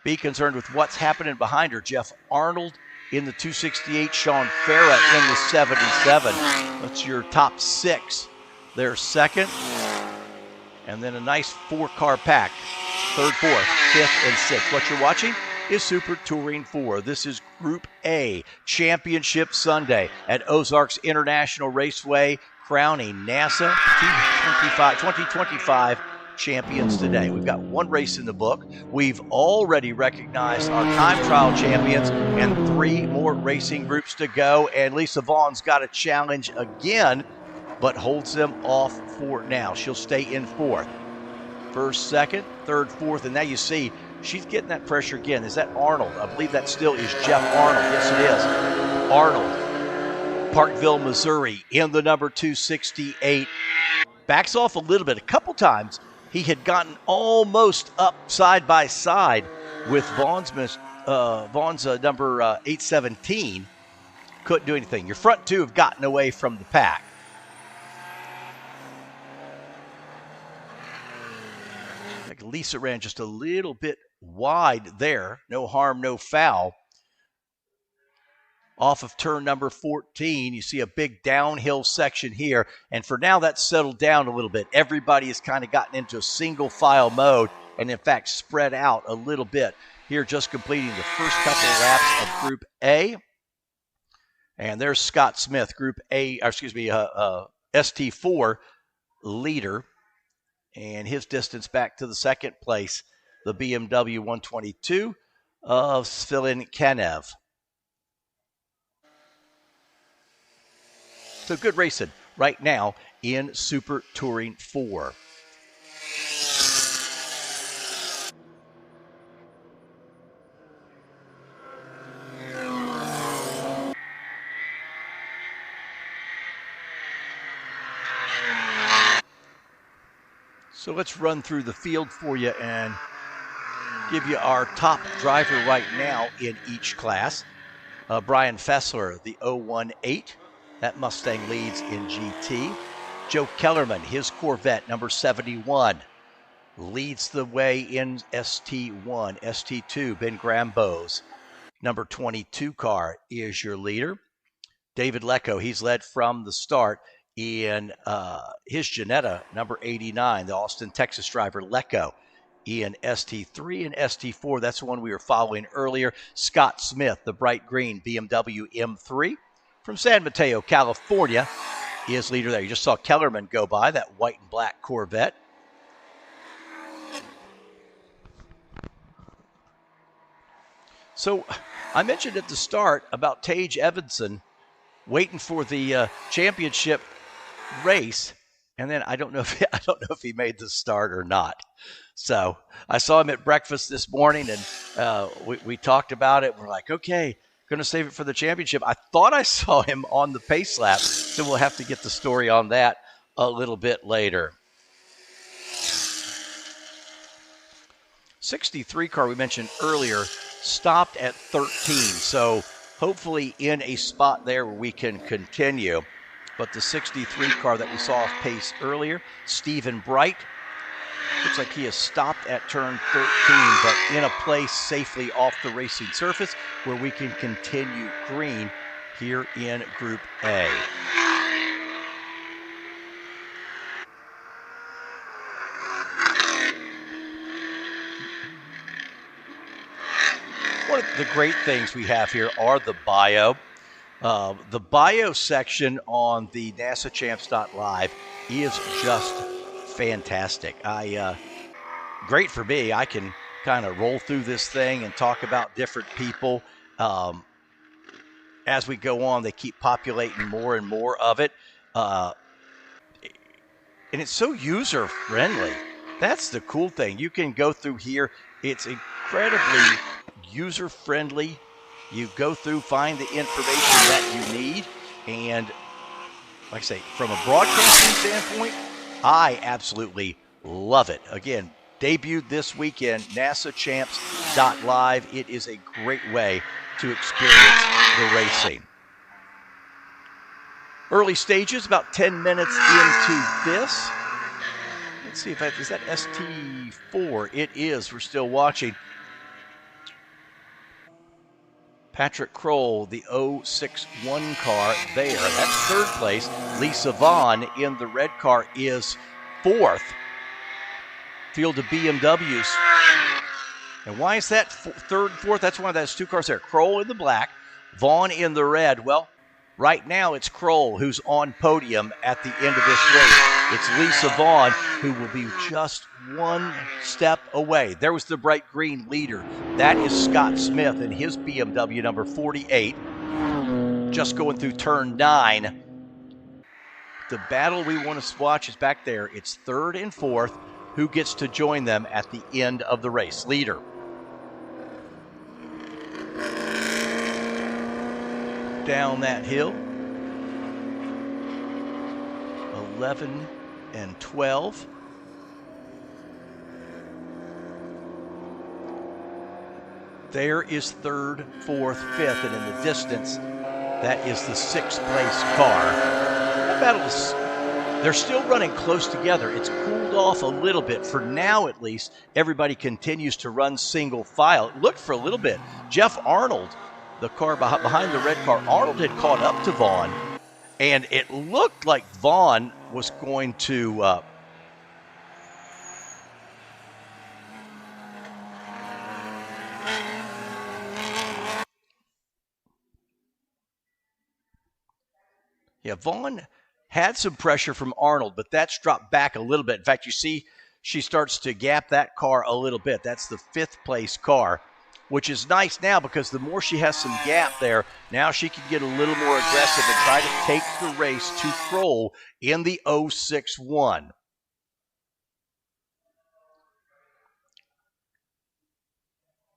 be concerned with what's happening behind her. Jeff Arnold in the 268, Sean Farah in the 77. That's your top 6. They're 2nd. And then a nice 4-car pack. 3rd, 4th, 5th, and 6th. What you're watching is Super Touring 4. This is Group A, Championship Sunday at Ozarks International Raceway, crowning NASA 2025 champions today. We've got 1 race in the book. We've already recognized our time trial champions and 3 more racing groups to go. And Lisa Vaughn's got a challenge again, but holds them off for now. She'll stay in 4th. 1st, 2nd, 3rd, 4th, and now you see she's getting that pressure again. Is that Arnold? I believe that still is Jeff Arnold. Yes, it is. Arnold, Parkville, Missouri, in the number 268. Backs off a little bit. A couple times he had gotten almost up side by side with Vaughn's number 817. Couldn't do anything. Your front 2 have gotten away from the pack. Lisa ran just a little bit wide there. No harm, no foul. Off of turn number 14, you see a big downhill section here. And for now, that's settled down a little bit. Everybody has kind of gotten into a single file mode and, in fact, spread out a little bit. Here, just completing the first couple of laps of Group A. And there's Scott Smith, Group A, ST4 leader. And his distance back to the 2nd place, the BMW 122 of Svilin Kennel. So good racing right now in Super Touring 4. So let's run through the field for you and give you our top driver right now in each class. Brian Fessler, the 018. That Mustang leads in GT. Joe Kellerman, his Corvette, number 71, leads the way in ST1. ST2, Ben Grambo's number 22 car is your leader. David Lecco, he's led from the start in his Janetta, number 89, the Austin, Texas driver Lecco in ST3 and ST4. That's the one we were following earlier. Scott Smith, the bright green BMW M3 from San Mateo, California, is leader there. You just saw Kellerman go by, that white and black Corvette. So I mentioned at the start about Tage Evanson waiting for the championship race, and then I don't know if he made the start or not. So I saw him at breakfast this morning, and we talked about it. We're like, okay, going to save it for the championship. I thought I saw him on the pace lap, so we'll have to get the story on that a little bit later. 63 car we mentioned earlier stopped at 13, so hopefully in a spot there where we can continue. But the 63 car that we saw off pace earlier, Stephen Bright, looks like he has stopped at turn 13, but in a place safely off the racing surface where we can continue green here in Group A. One of the great things we have here are the bio. The bio section on the NASAChamps.live is just fantastic. Great for me. I can kind of roll through this thing and talk about different people. As we go on, they keep populating more and more of it. And it's so user-friendly. That's the cool thing. You can go through here. It's incredibly user-friendly. You go through, find the information that you need. And like I say, from a broadcasting standpoint, I absolutely love it. Again, debuted this weekend, NASAChamps.live. It is a great way to experience the racing. Early stages, about 10 minutes into this. Let's see if that is that ST4. It is. We're still watching. Patrick Kroll, the 061 car there. That's third place. Lisa Vaughn in the red car is fourth. Field of BMWs. And why is that third and fourth? That's one of those two cars there. Kroll in the black, Vaughn in the red. Well, right now it's Kroll who's on podium at the end of this race. It's Lisa Vaughn who will be just one step away. There was the bright green leader. That is Scott Smith and his BMW number 48. Just going through turn 9. The battle we want to watch is back there. It's third and fourth. Who gets to join them at the end of the race? Leader. Down that hill. 11 and 12. There is third, fourth, fifth, and in the distance, that is the sixth place car. That battle is, they're still running close together. It's cooled off a little bit. For now, at least, everybody continues to run single file. It looked for a little bit. Jeff Arnold, the car behind the red car, Arnold had caught up to Vaughn, and it looked like Vaughn was going to Vaughn had some pressure from Arnold, but that's dropped back a little bit. In fact, you see she starts to gap that car a little bit. That's the fifth place car, which is nice now because the more she has some gap there, now she can get a little more aggressive and try to take the race to Kroll in the 061.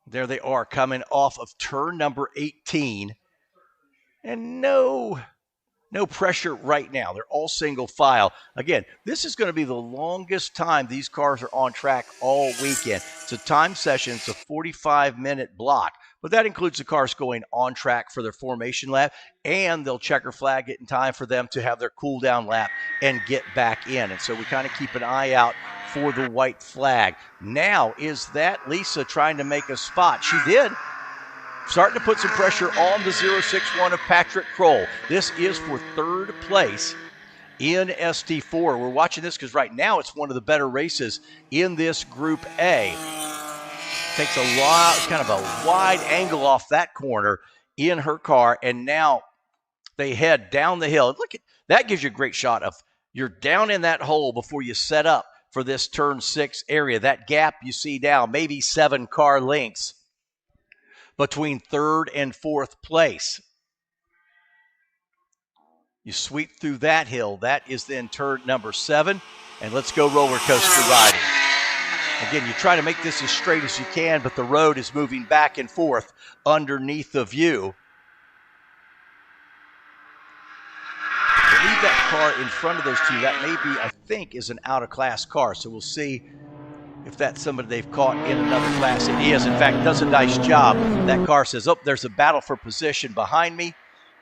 There they are coming off of turn number 18. And no pressure right now. They're all single file. Again, this is going to be the longest time these cars are on track all weekend. It's a time session. It's a 45-minute block. But that includes the cars going on track for their formation lap, and they'll checker flag it in time for them to have their cool down lap and get back in. And so we kind of keep an eye out for the white flag. Now, is that Lisa trying to make a spot? She did. Starting to put some pressure on the 061 of Patrick Kroll. This is for third place in ST4. We're watching this because right now it's one of the better races in this Group A. Takes a lot, kind of a wide angle off that corner in her car, and now they head down the hill. Look, that gives you a great shot of you're down in that hole before you set up for this turn 6 area. That gap you see now, maybe 7 car lengths between third and fourth place. You sweep through that hill. That is then turn number 7. And let's go roller coaster riding. Again, you try to make this as straight as you can, but the road is moving back and forth underneath the view. Leave that car in front of those two. That may be, I think, is an out-of-class car. So we'll see if that's somebody they've caught in another class. It is. In fact, does a nice job. That car says, oh, there's a battle for position behind me.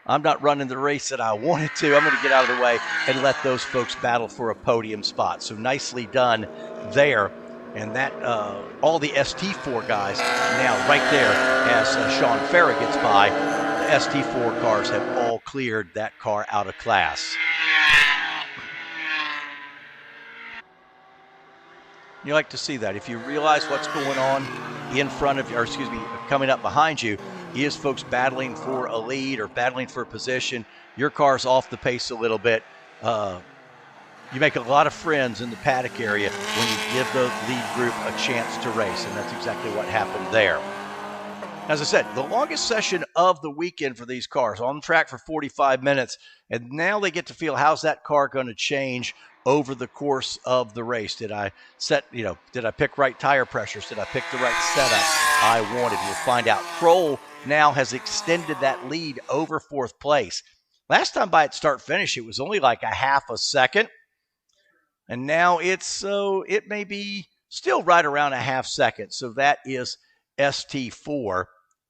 I'm not running the race that I wanted to. I'm going to get out of the way and let those folks battle for a podium spot. So nicely done there. And that all the ST4 guys now right there as Sean Farah gets by. The ST4 cars have all cleared that car out of class. You like to see that. If you realize what's going on in front of you, or excuse me, coming up behind you, is folks battling for a lead or battling for a position. Your car's off the pace a little bit. You make a lot of friends in the paddock area when you give the lead group a chance to race, and that's exactly what happened there. As I said, the longest session of the weekend for these cars, on track for 45 minutes, and now they get to feel, how's that car going to change over the course of the race? Did I pick right tire pressures? Did I pick the right setup I wanted? We'll find out. Kroll now has extended that lead over fourth place. Last time by its start finish, it was only like a half a second. And now it may be still right around a half second. So that is ST4.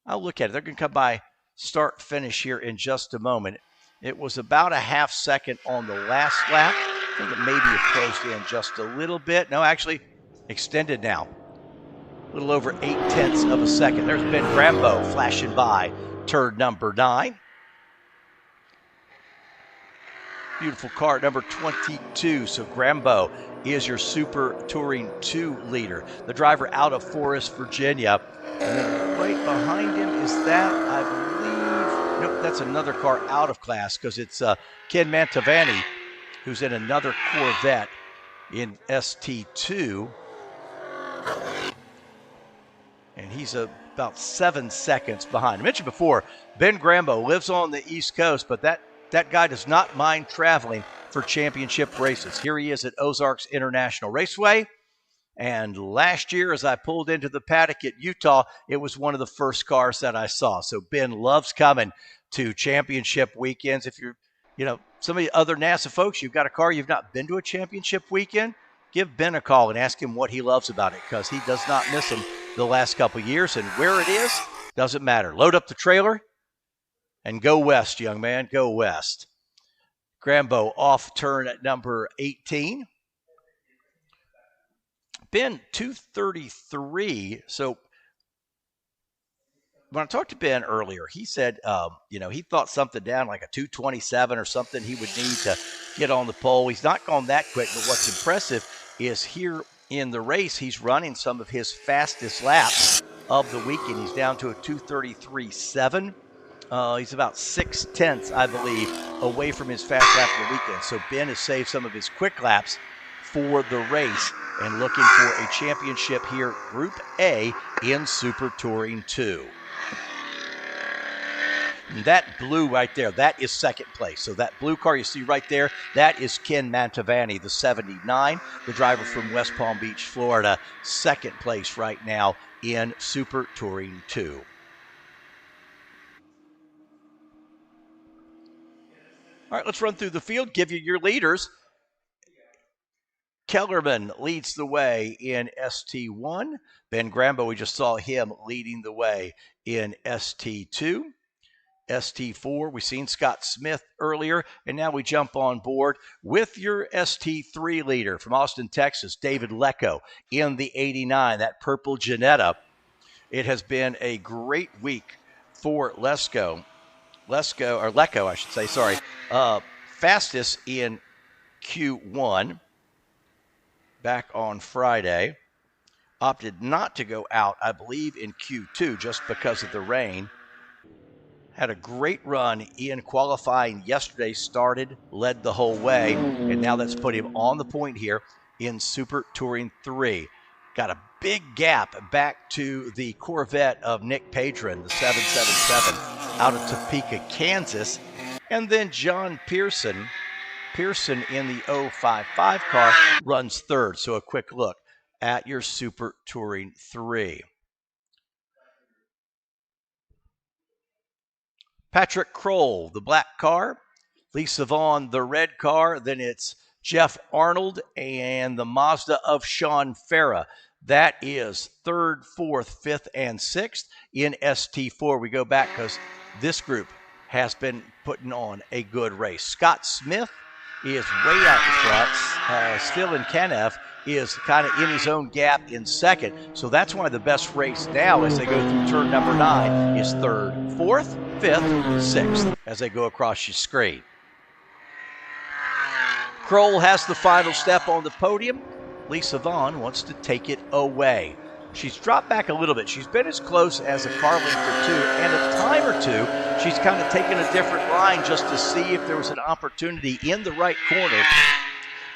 I'll look at it. They're going to come by start finish here in just a moment. It was about a half second on the last lap. I think it maybe have closed in just a little bit. No, actually extended now. A little over 0.8 of a second. There's Ben Grabo flashing by turn number 9. Beautiful car, number 22. So Grabo is your Super Touring 2 leader. The driver out of Forest, Virginia. And then right behind him is that, I believe, nope, that's another car out of class because it's Ken Mantovani, who's in another Corvette in ST2. And he's about 7 seconds behind. I mentioned before, Ben Grabo lives on the East Coast, but that guy does not mind traveling for championship races. Here he is at Ozarks International Raceway. And last year, as I pulled into the paddock at Utah, it was one of the first cars that I saw. So Ben loves coming to championship weekends. If you're, some of the other NASA folks, you've got a car, you've not been to a championship weekend, give Ben a call and ask him what he loves about it, because he does not miss them the last couple of years. And where it is, doesn't matter. Load up the trailer and go west, young man, go west. Grabo off turn at number 18. Ben, 233. So when I talked to Ben earlier, he said, he thought something down like a 227 or something he would need to get on the pole. He's not gone that quick, but what's impressive is here in the race, he's running some of his fastest laps of the weekend. He's down to a 233.7. He's about 0.6, I believe, away from his fast lap of the weekend. So Ben has saved some of his quick laps for the race and looking for a championship here, Group A in Super Touring 2. And that blue right there, that is second place. So that blue car you see right there, that is Ken Mantovani, the 79, the driver from West Palm Beach, Florida, second place right now in Super Touring 2. All right, let's run through the field, give you your leaders. Kellerman leads the way in ST1. Ben Grabo, we just saw him leading the way in ST2. ST4, we've seen Scott Smith earlier, and now we jump on board with your ST3 leader from Austin, Texas, David Lecco in the 89, that purple Janetta. It has been a great week for Lecco, I should say, sorry. Fastest in Q1 back on Friday. Opted not to go out, I believe, in Q2 just because of the rain. Had a great run in qualifying yesterday, started, led the whole way, and now that's put him on the point here in Super Touring 3. Got a big gap back to the Corvette of Nick Padron, the 777, out of Topeka, Kansas. And then John Pearson in the 055 car runs third. So a quick look at your Super Touring 3. Patrick Kroll, the black car. Lisa Vaughn, the red car. Then it's Jeff Arnold and the Mazda of Sean Farah. That is 3rd, 4th, 5th, and 6th. In ST4, we go back because this group has been putting on a good race. Scott Smith is way out in front. Still in Kennel is kind of in his own gap in 2nd. So that's why the best race now as they go through turn number 9 is 3rd, 4th, 5th, 6th as they go across your screen. Kroll has the final step on the podium. Lisa Vaughn wants to take it away. She's dropped back a little bit. She's been as close as a car length or 2, and a time or 2, she's kind of taken a different line just to see if there was an opportunity in the right corner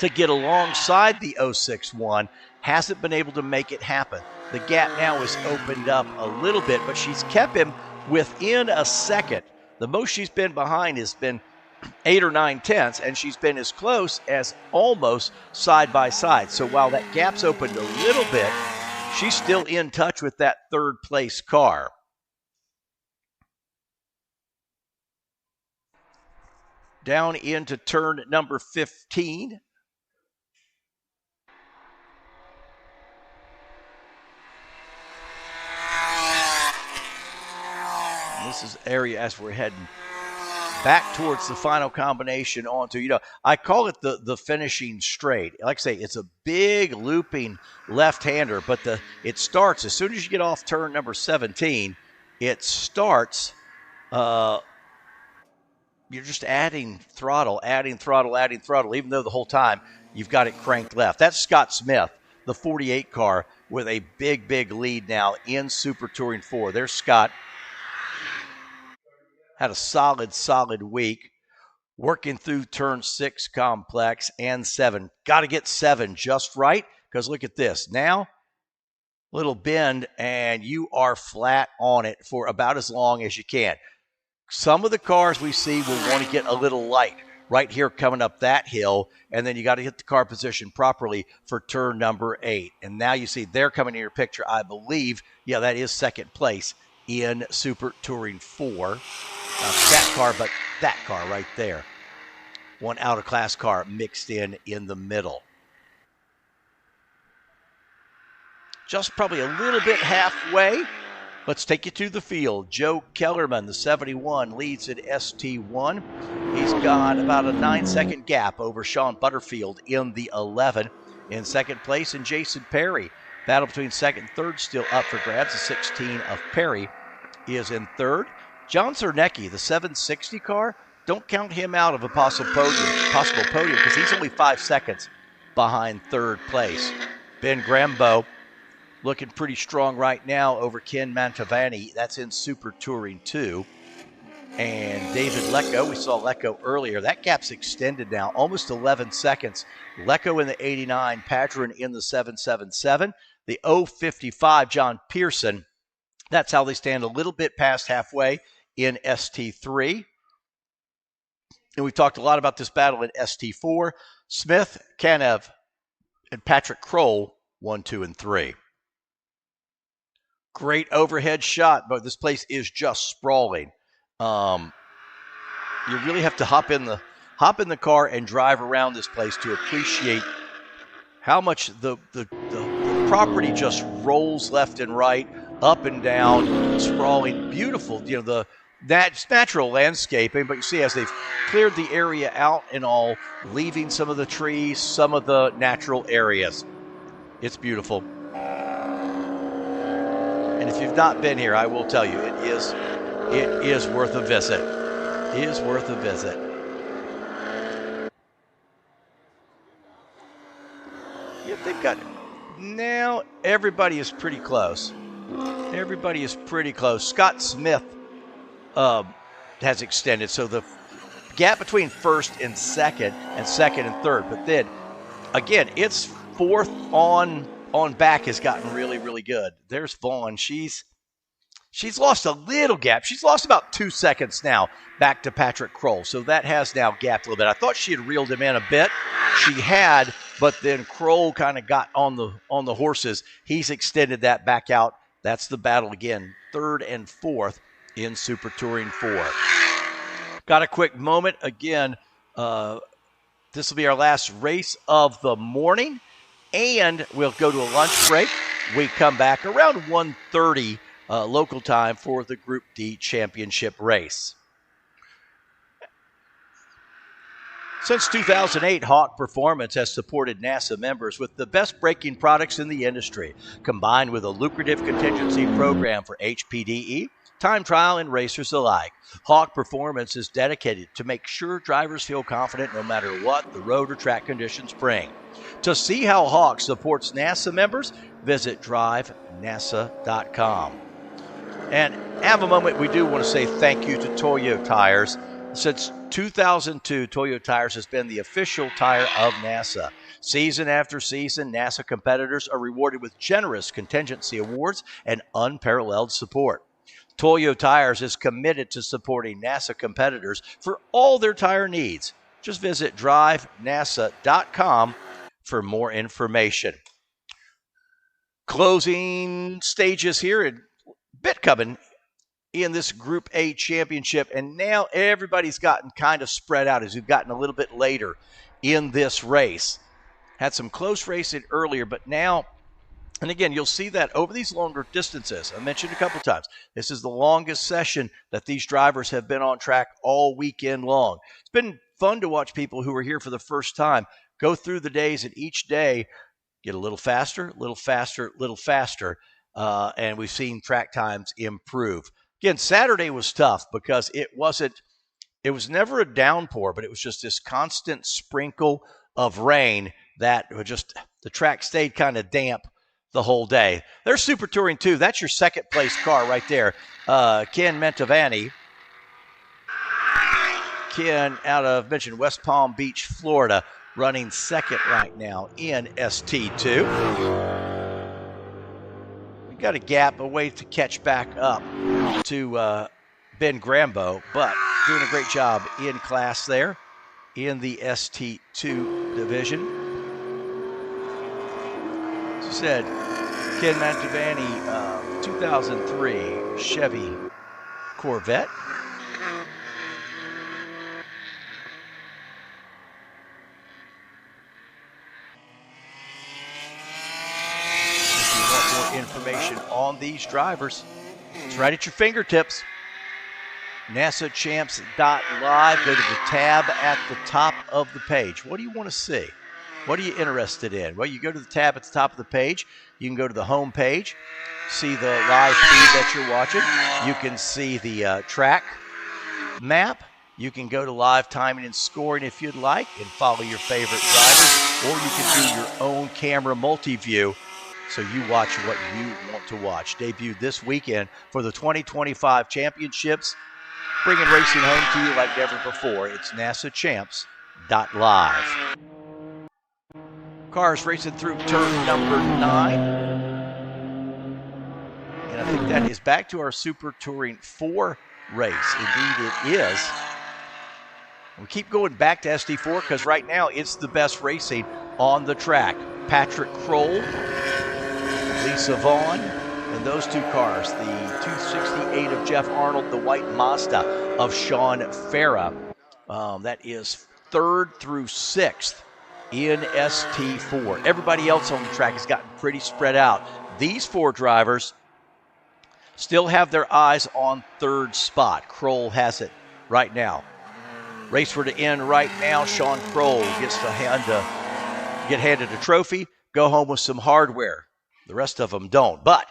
to get alongside the 061. Hasn't been able to make it happen. The gap now is opened up a little bit, but she's kept him within a second. The most she's been behind has been 8 or 9 tenths, and she's been as close as almost side by side. So while that gap's opened a little bit, she's still in touch with that 3rd place car. Down into turn number 15. This is area as we're heading back towards the final combination onto, I call it the finishing straight. Like I say, it's a big looping left-hander, but it starts as soon as you get off turn number 17, it starts, you're just adding throttle, even though the whole time you've got it cranked left. That's Scott Smith, the 48 car, with a big lead now in Super Touring 4. There's Scott. Had a solid week working through turn 6 complex and 7. Got to get 7 just right because look at this. Now, little bend and you are flat on it for about as long as you can. Some of the cars we see will want to get a little light right here coming up that hill, and then you got to hit the car position properly for turn number 8. And now you see they're coming in your picture, I believe. Yeah, that is 2nd place in Super Touring 4. Not that car, but that car right there. One out-of-class car mixed in the middle. Just probably a little bit halfway. Let's take you to the field. Joe Kellerman, the 71, leads at ST1. He's got about a 9-second gap over Sean Butterfield in the 11. In 2nd place, and Jason Perry. Battle between 2nd and 3rd still up for grabs. The 16 of Perry is in 3rd. John Zernecki, the 760 car, don't count him out of a possible podium because he's only 5 seconds behind 3rd place. Ben Grabo looking pretty strong right now over Ken Mantovani. That's in Super Touring 2. And David Lecco, we saw Lecco earlier. That gap's extended now, almost 11 seconds. Lecco in the 89, Padron in the 777. The 055, John Pearson. That's how they stand a little bit past halfway in ST3. And we've talked a lot about this battle in ST4. Smith, Kanev, and Patrick Kroll, 1, 2, and 3. Great overhead shot, but this place is just sprawling. You really have to hop in the car and drive around this place to appreciate how much the property just rolls left and right, up and down, sprawling, beautiful. That's natural landscaping, but you see as they've cleared the area out and all, leaving some of the trees, some of the natural areas. It's beautiful. And if you've not been here, I will tell you, it is worth a visit. It is worth a visit. Yep, they've got it. Now everybody is pretty close. Everybody is pretty close. Scott Smith has extended, so the gap between 1st and 2nd and 2nd and 3rd. But then, again, it's 4th on back has gotten really good. There's Vaughn. She's lost a little gap. She's lost about 2 seconds now back to Patrick Kroll. So that has now gapped a little bit. I thought she had reeled him in a bit. She had, but then Kroll kind of got on the horses. He's extended that back out. That's the battle again, 3rd and 4th in Super Touring 4. Got a quick moment. Again, this will be our last race of the morning, and we'll go to a lunch break. we come back around 1:30 local time for the Group D championship race. Since 2008, Hawk Performance has supported NASA members with the best braking products in the industry, combined with a lucrative contingency program for HPDE, time trial, and racers alike. Hawk Performance is dedicated to make sure drivers feel confident no matter what the road or track conditions bring. To see how Hawk supports NASA members, visit drivenasa.com. And have a moment, we do want to say thank you to Toyo Tires. Since 2002, Toyo Tires has been the official tire of NASA. Season after season, NASA competitors are rewarded with generous contingency awards and unparalleled support. Toyo Tires is committed to supporting NASA competitors for all their tire needs. Just visit drivenasa.com for more information. Closing stages here, a bit coming in this Group A championship, and now everybody's gotten kind of spread out as we've gotten a little bit later in this race. Had some close racing earlier, but now, and again, you'll see that over these longer distances. I mentioned a couple times, this is the longest session that these drivers have been on track all weekend long. It's been fun to watch people who are here for the first time go through the days, and each day get a little faster, little faster, little faster, and we've seen track times improve. Again, Saturday was tough because it was never a downpour, but it was just this constant sprinkle of rain that the track stayed kind of damp the whole day. There's Super Touring 2. That's your second place car right there. Ken Mentavani. Ken out of, mentioned West Palm Beach, Florida, running second right now in ST2. Got a gap, a way to catch back up to Ben Grabo, but doing a great job in class there in the ST2 division. As I said, Ken Mantovani, 2003 Chevy Corvette. Information on these drivers, it's right at your fingertips. NASAchamps.live. Go to the tab at the top of the page. What do you want to see? What are you interested in? Well, you go to the tab at the top of the page. You can go to the home page, see the live feed that you're watching. You can see the track map. You can go to live timing and scoring if you'd like and follow your favorite drivers, or you can do your own camera multi-view so you watch what you want to watch. Debuted this weekend for the 2025 championships, bringing racing home to you like never before. It's NASAchamps.live. Cars racing through turn number 9. And I think that is back to our Super Touring 4 race. Indeed it is. We keep going back to SD4 because right now it's the best racing on the track. Patrick Kroll, Lisa Vaughn, and those two cars, the 268 of Jeff Arnold, the white Mazda of Sean Farah. That is 3rd through 6th in ST4. Everybody else on the track has gotten pretty spread out. These 4 drivers still have their eyes on 3rd spot. Kroll has it right now. Race for to end right now. Sean Kroll gets to get handed a trophy, go home with some hardware. The rest of them don't. But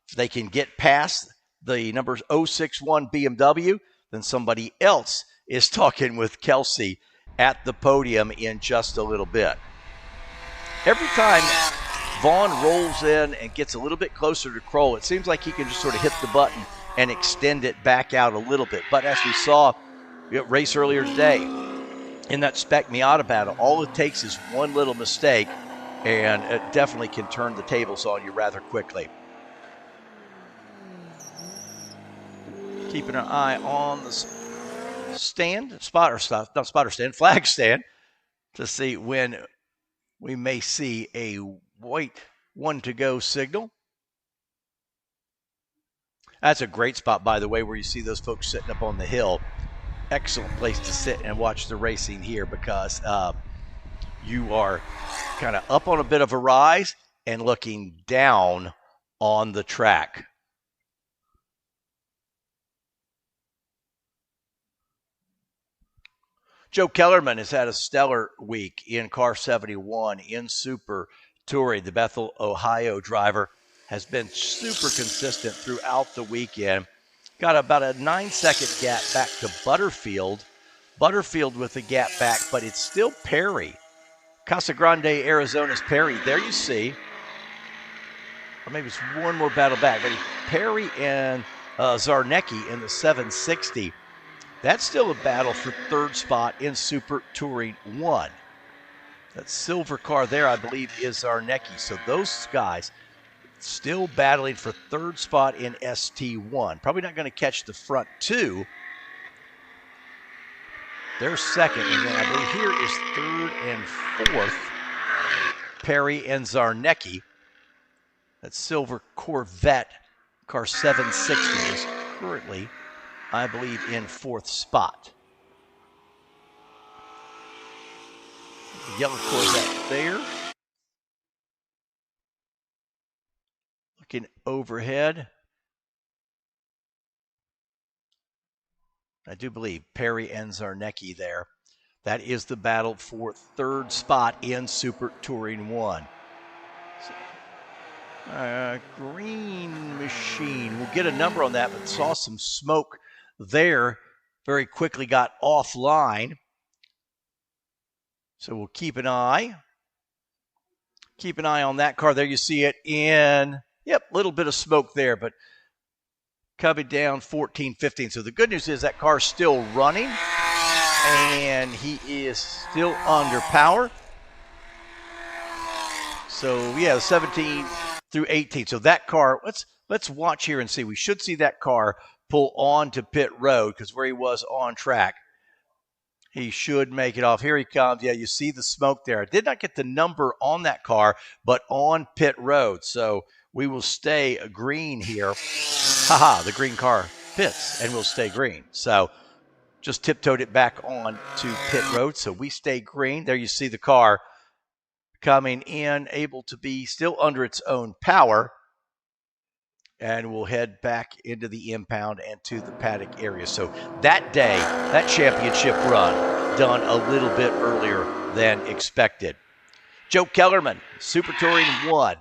if they can get past the number 061 BMW, then somebody else is talking with Kelsey at the podium in just a little bit. Every time Vaughn rolls in and gets a little bit closer to Kroll, it seems like he can just sort of hit the button and extend it back out a little bit. But as we saw race earlier today in that Spec Miata battle, all it takes is one little mistake and it definitely can turn the tables on you rather quickly. Keeping an eye on the flag stand to see when we may see a white 1 to go signal. That's a great spot, by the way, where you see those folks sitting up on the hill. Excellent place to sit and watch the racing here because you are kind of up on a bit of a rise and looking down on the track. Joe Kellerman has had a stellar week in car 71 in Super Touring. The Bethel, Ohio driver has been super consistent throughout the weekend. Got about a 9-second gap back to Butterfield. Butterfield with the gap back, but it's still Perry. Casa Grande, Arizona's Perry. There you see. Or maybe it's one more battle back, but Perry and Zarnecki in the 760. That's still a battle for third spot in Super Touring 1. That silver car there, I believe, is Zarnecki. So those guys still battling for third spot in ST1. Probably not going to catch the front two. They're second, and then I believe here is third and fourth. Perry and Zarnecki. That silver Corvette, car 760, is currently, I believe, in fourth spot. The yellow Corvette there. Looking overhead. I do believe Perry and Zarnecki there. That is the battle for third spot in Super Touring 1. Green machine. We'll get a number on that, but saw some smoke there. Very quickly got offline. So we'll keep an eye. Keep an eye on that car. There you see it in, yep, a little bit of smoke there, but coming down 14, 15. So the good news is that car's still running, and he is still under power. So, yeah, 17 through 18. So that car, let's watch here and see. We should see that car pull on to pit road because where he was on track, he should make it off. Here he comes. Yeah, you see the smoke there. I did not get the number on that car, but on pit road. So we will stay green here. Haha, the green car pits and will stay green. So just tiptoed it back on to pit road. So we stay green. There you see the car coming in, able to be still under its own power. And we'll head back into the impound and to the paddock area. So that day, that championship run, done a little bit earlier than expected. Joe Kellerman, Super Touring 1.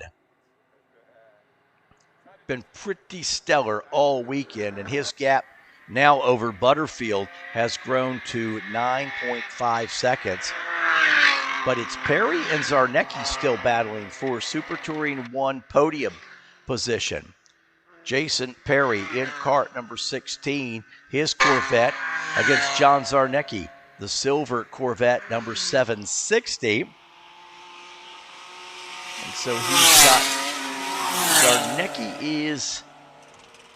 Been pretty stellar all weekend, and his gap now over Butterfield has grown to 9.5 seconds. But it's Perry and Zarnecki still battling for Super Touring 1 podium position. Jason Perry in cart number 16, his Corvette against John Zarnecki, the silver Corvette number 760. And so he's got, Zarnecki is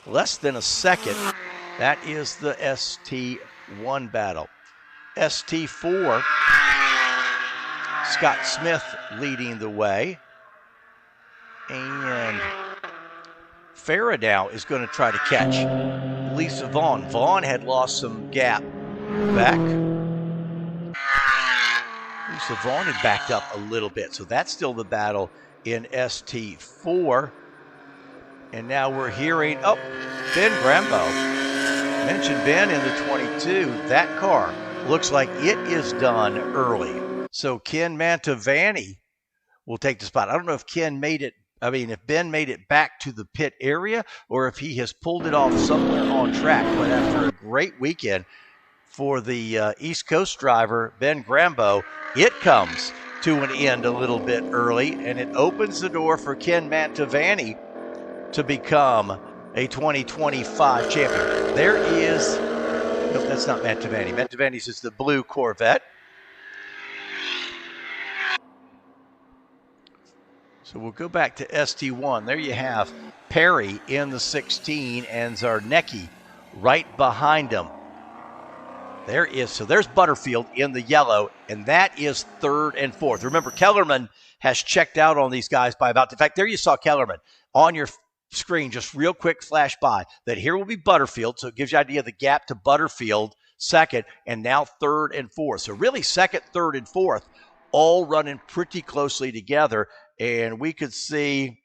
less than a second. That is the ST1 battle. ST4, Scott Smith leading the way. And Faradow is going to try to catch Lisa Vaughn. Vaughn had lost some gap back. Lisa Vaughn had backed up a little bit, so that's still the battle in ST4. And now we're hearing, oh, Ben Grabo. Mentioned Ben in the 22. That car looks like it is done early. So Ken Mantovani will take the spot. I don't know if Ken made it, if Ben made it back to the pit area or if he has pulled it off somewhere on track. But after a great weekend for the East Coast driver, Ben Grabo, it comes to an end a little bit early, and it opens the door for Ken Mantovani to become a 2025 champion. There is, no, that's not Mantovani. Mantovani's is the blue Corvette. So we'll go back to ST1. There you have Perry in the 16 and Zarnecki right behind him. So there's Butterfield in the yellow, and that is third and fourth. Remember, Kellerman has checked out on these guys by about, in fact, there you saw Kellerman on your screen, just real quick flash by, that here will be Butterfield, so it gives you an idea of the gap to Butterfield, second, and now third and fourth. So really second, third, and fourth, all running pretty closely together. And we could see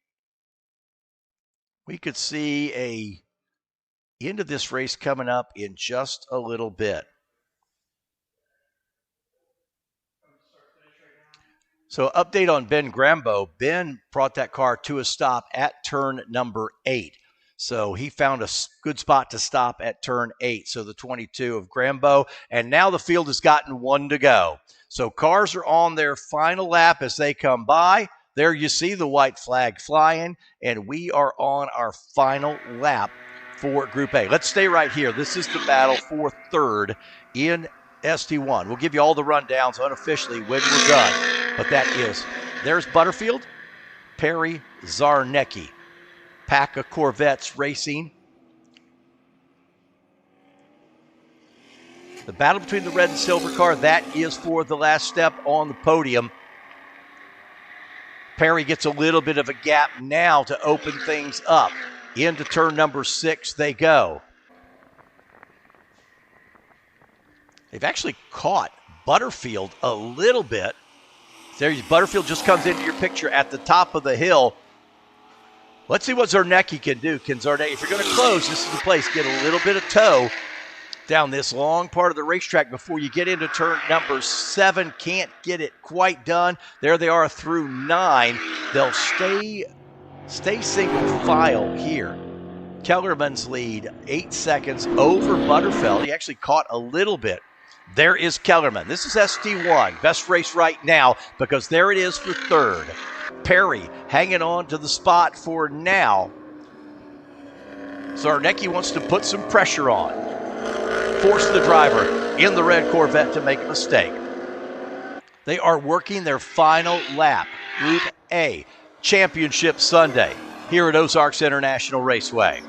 we could see a end of this race coming up in just a little bit. So update on Ben Grabo. Ben brought that car to a stop at turn number 8. So he found a good spot to stop at turn 8. So the 22 of Grabo. And now the field has gotten 1 to go. So cars are on their final lap as they come by. There you see the white flag flying. And we are on our final lap for Group A. Let's stay right here. This is the battle for third in ST1. We'll give you all the rundowns unofficially when we're done. But that is, there's Butterfield, Perry, Zarnecki. Pack of Corvettes racing. The battle between the red and silver car, that is for the last step on the podium. Perry gets a little bit of a gap now to open things up. Into turn number 6 they go. They've actually caught Butterfield a little bit. There, Butterfield just comes into your picture at the top of the hill. Let's see what Zarnecki can do. Can Zarnecki, if you're going to close, this is the place. Get a little bit of toe down this long part of the racetrack before you get into turn number 7. Can't get it quite done. There they are through 9. They'll stay single file here. Kellerman's lead 8 seconds over Butterfield. He actually caught a little bit. There is Kellerman. This is ST1. Best race right now because there it is for third. Perry hanging on to the spot for now. Zarnecki wants to put some pressure on. Force the driver in the red Corvette to make a mistake. They are working their final lap. Group A, Championship Sunday here at Ozarks International Raceway.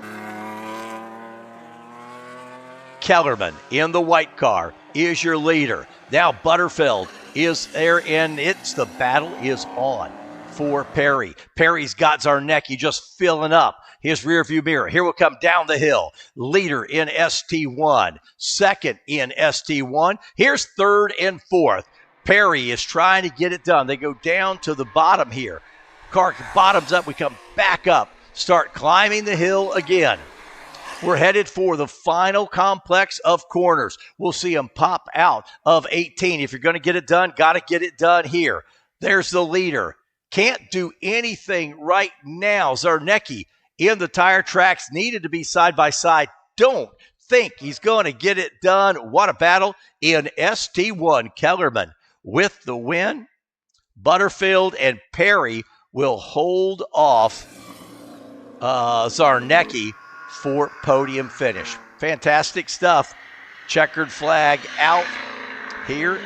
Kellerman in the white car is your leader. Now Butterfield is there, and the battle is on for Perry. Perry's got Zarnecki just filling up his rearview mirror. Here will come down the hill. Leader in ST1. Second in ST1. Here's third and fourth. Perry is trying to get it done. They go down to the bottom here. Car bottoms up. We come back up. Start climbing the hill again. We're headed for the final complex of corners. We'll see them pop out of 18. If you're going to get it done, got to get it done here. There's the leader. Can't do anything right now. Zarnecki in the tire tracks, needed to be side by side. Don't think he's going to get it done. What a battle in ST1. Kellerman with the win. Butterfield and Perry will hold off Zarnecki for podium finish. Fantastic stuff. Checkered flag out here.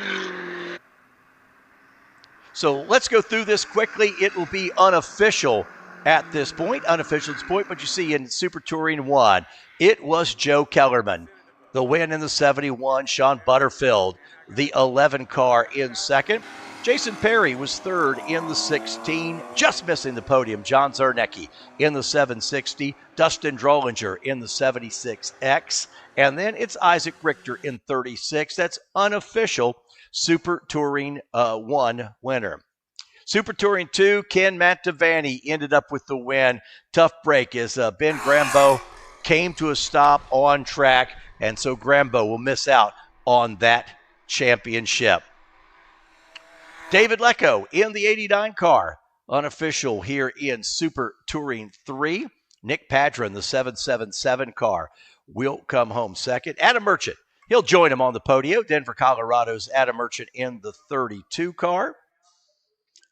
So let's go through this quickly. It will be unofficial at this point. Unofficial at this point, but you see in Super Touring 1, it was Joe Kellerman. The win in the 71, Sean Butterfield, the 11 car in second. Jason Perry was third in the 16, just missing the podium. John Zarnecki in the 760, Dustin Drollinger in the 76X, and then it's Isaac Richter in 36. That's unofficial Super Touring 1 winner. Super Touring 2, Ken Mantovani ended up with the win. Tough break as Ben Grabo came to a stop on track, and so Grabo will miss out on that championship. David Lecco in the 89 car, unofficial here in Super Touring 3. Nick Padron, the 777 car, will come home second. Adam Merchant, he'll join him on the podium. Denver, Colorado's Adam Merchant in the 32 car.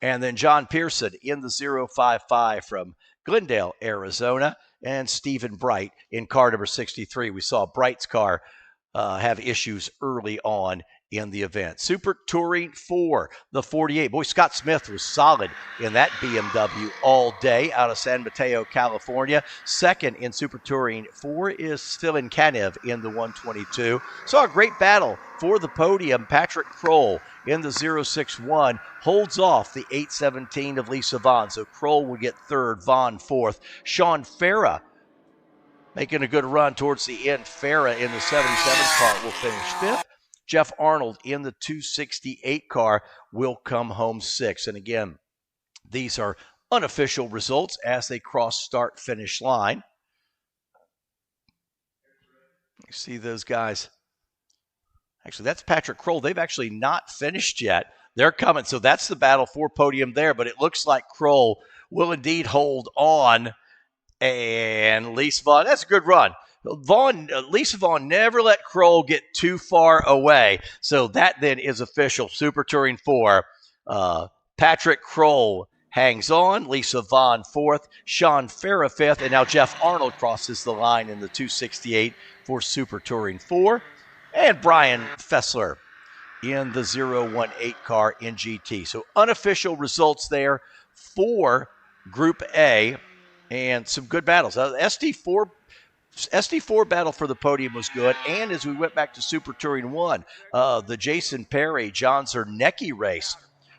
And then John Pearson in the 055 from Glendale, Arizona. And Stephen Bright in car number 63. We saw Bright's car have issues early on in the event. Super Touring 4, the 48. Boy, Scott Smith was solid in that BMW all day out of San Mateo, California. Second in Super Touring 4 is Stylian Kanev in the 122. Saw a great battle for the podium. Patrick Kroll in the 061 holds off the 817 of Lisa Vaughn. So Kroll will get third, Vaughn fourth. Sean Farah making a good run towards the end. Farah in the 77 car will finish fifth. Jeff Arnold in the 268 car will come home sixth. And again, these are unofficial results as they cross start-finish line. You see those guys. Actually, that's Patrick Kroll. They've actually not finished yet. They're coming. So that's the battle for podium there, but it looks like Kroll will indeed hold on. And Lisa Vaughn, that's a good run. Lisa Vaughn never let Kroll get too far away. So that then is official. Super Touring 4. Patrick Kroll hangs on. Lisa Vaughn 4th. Sean Farah 5th. And now Jeff Arnold crosses the line in the 268 for Super Touring 4. And Brian Fessler in the 018 car in GT. So unofficial results there for Group A and some good battles. SD4 battle for the podium was good. And as we went back to Super Touring 1, the Jason Perry, John Zernecki race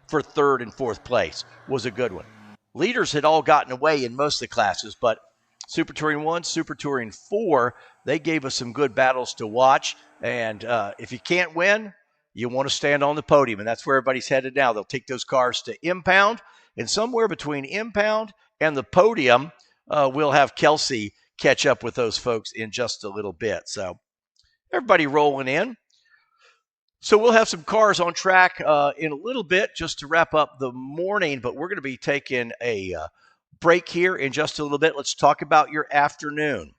for 3rd and 4th place was a good one. Leaders had all gotten away in most of the classes, but Super Touring 1, Super Touring 4, they gave us some good battles to watch. And if you can't win, you want to stand on the podium, and that's where everybody's headed now. They'll take those cars to Impound, and somewhere between Impound and the podium, we'll have Kelsey catch up with those folks in just a little bit. So everybody rolling in. So we'll have some cars on track in a little bit just to wrap up the morning, but we're going to be taking a break here in just a little bit. Let's talk about your afternoon.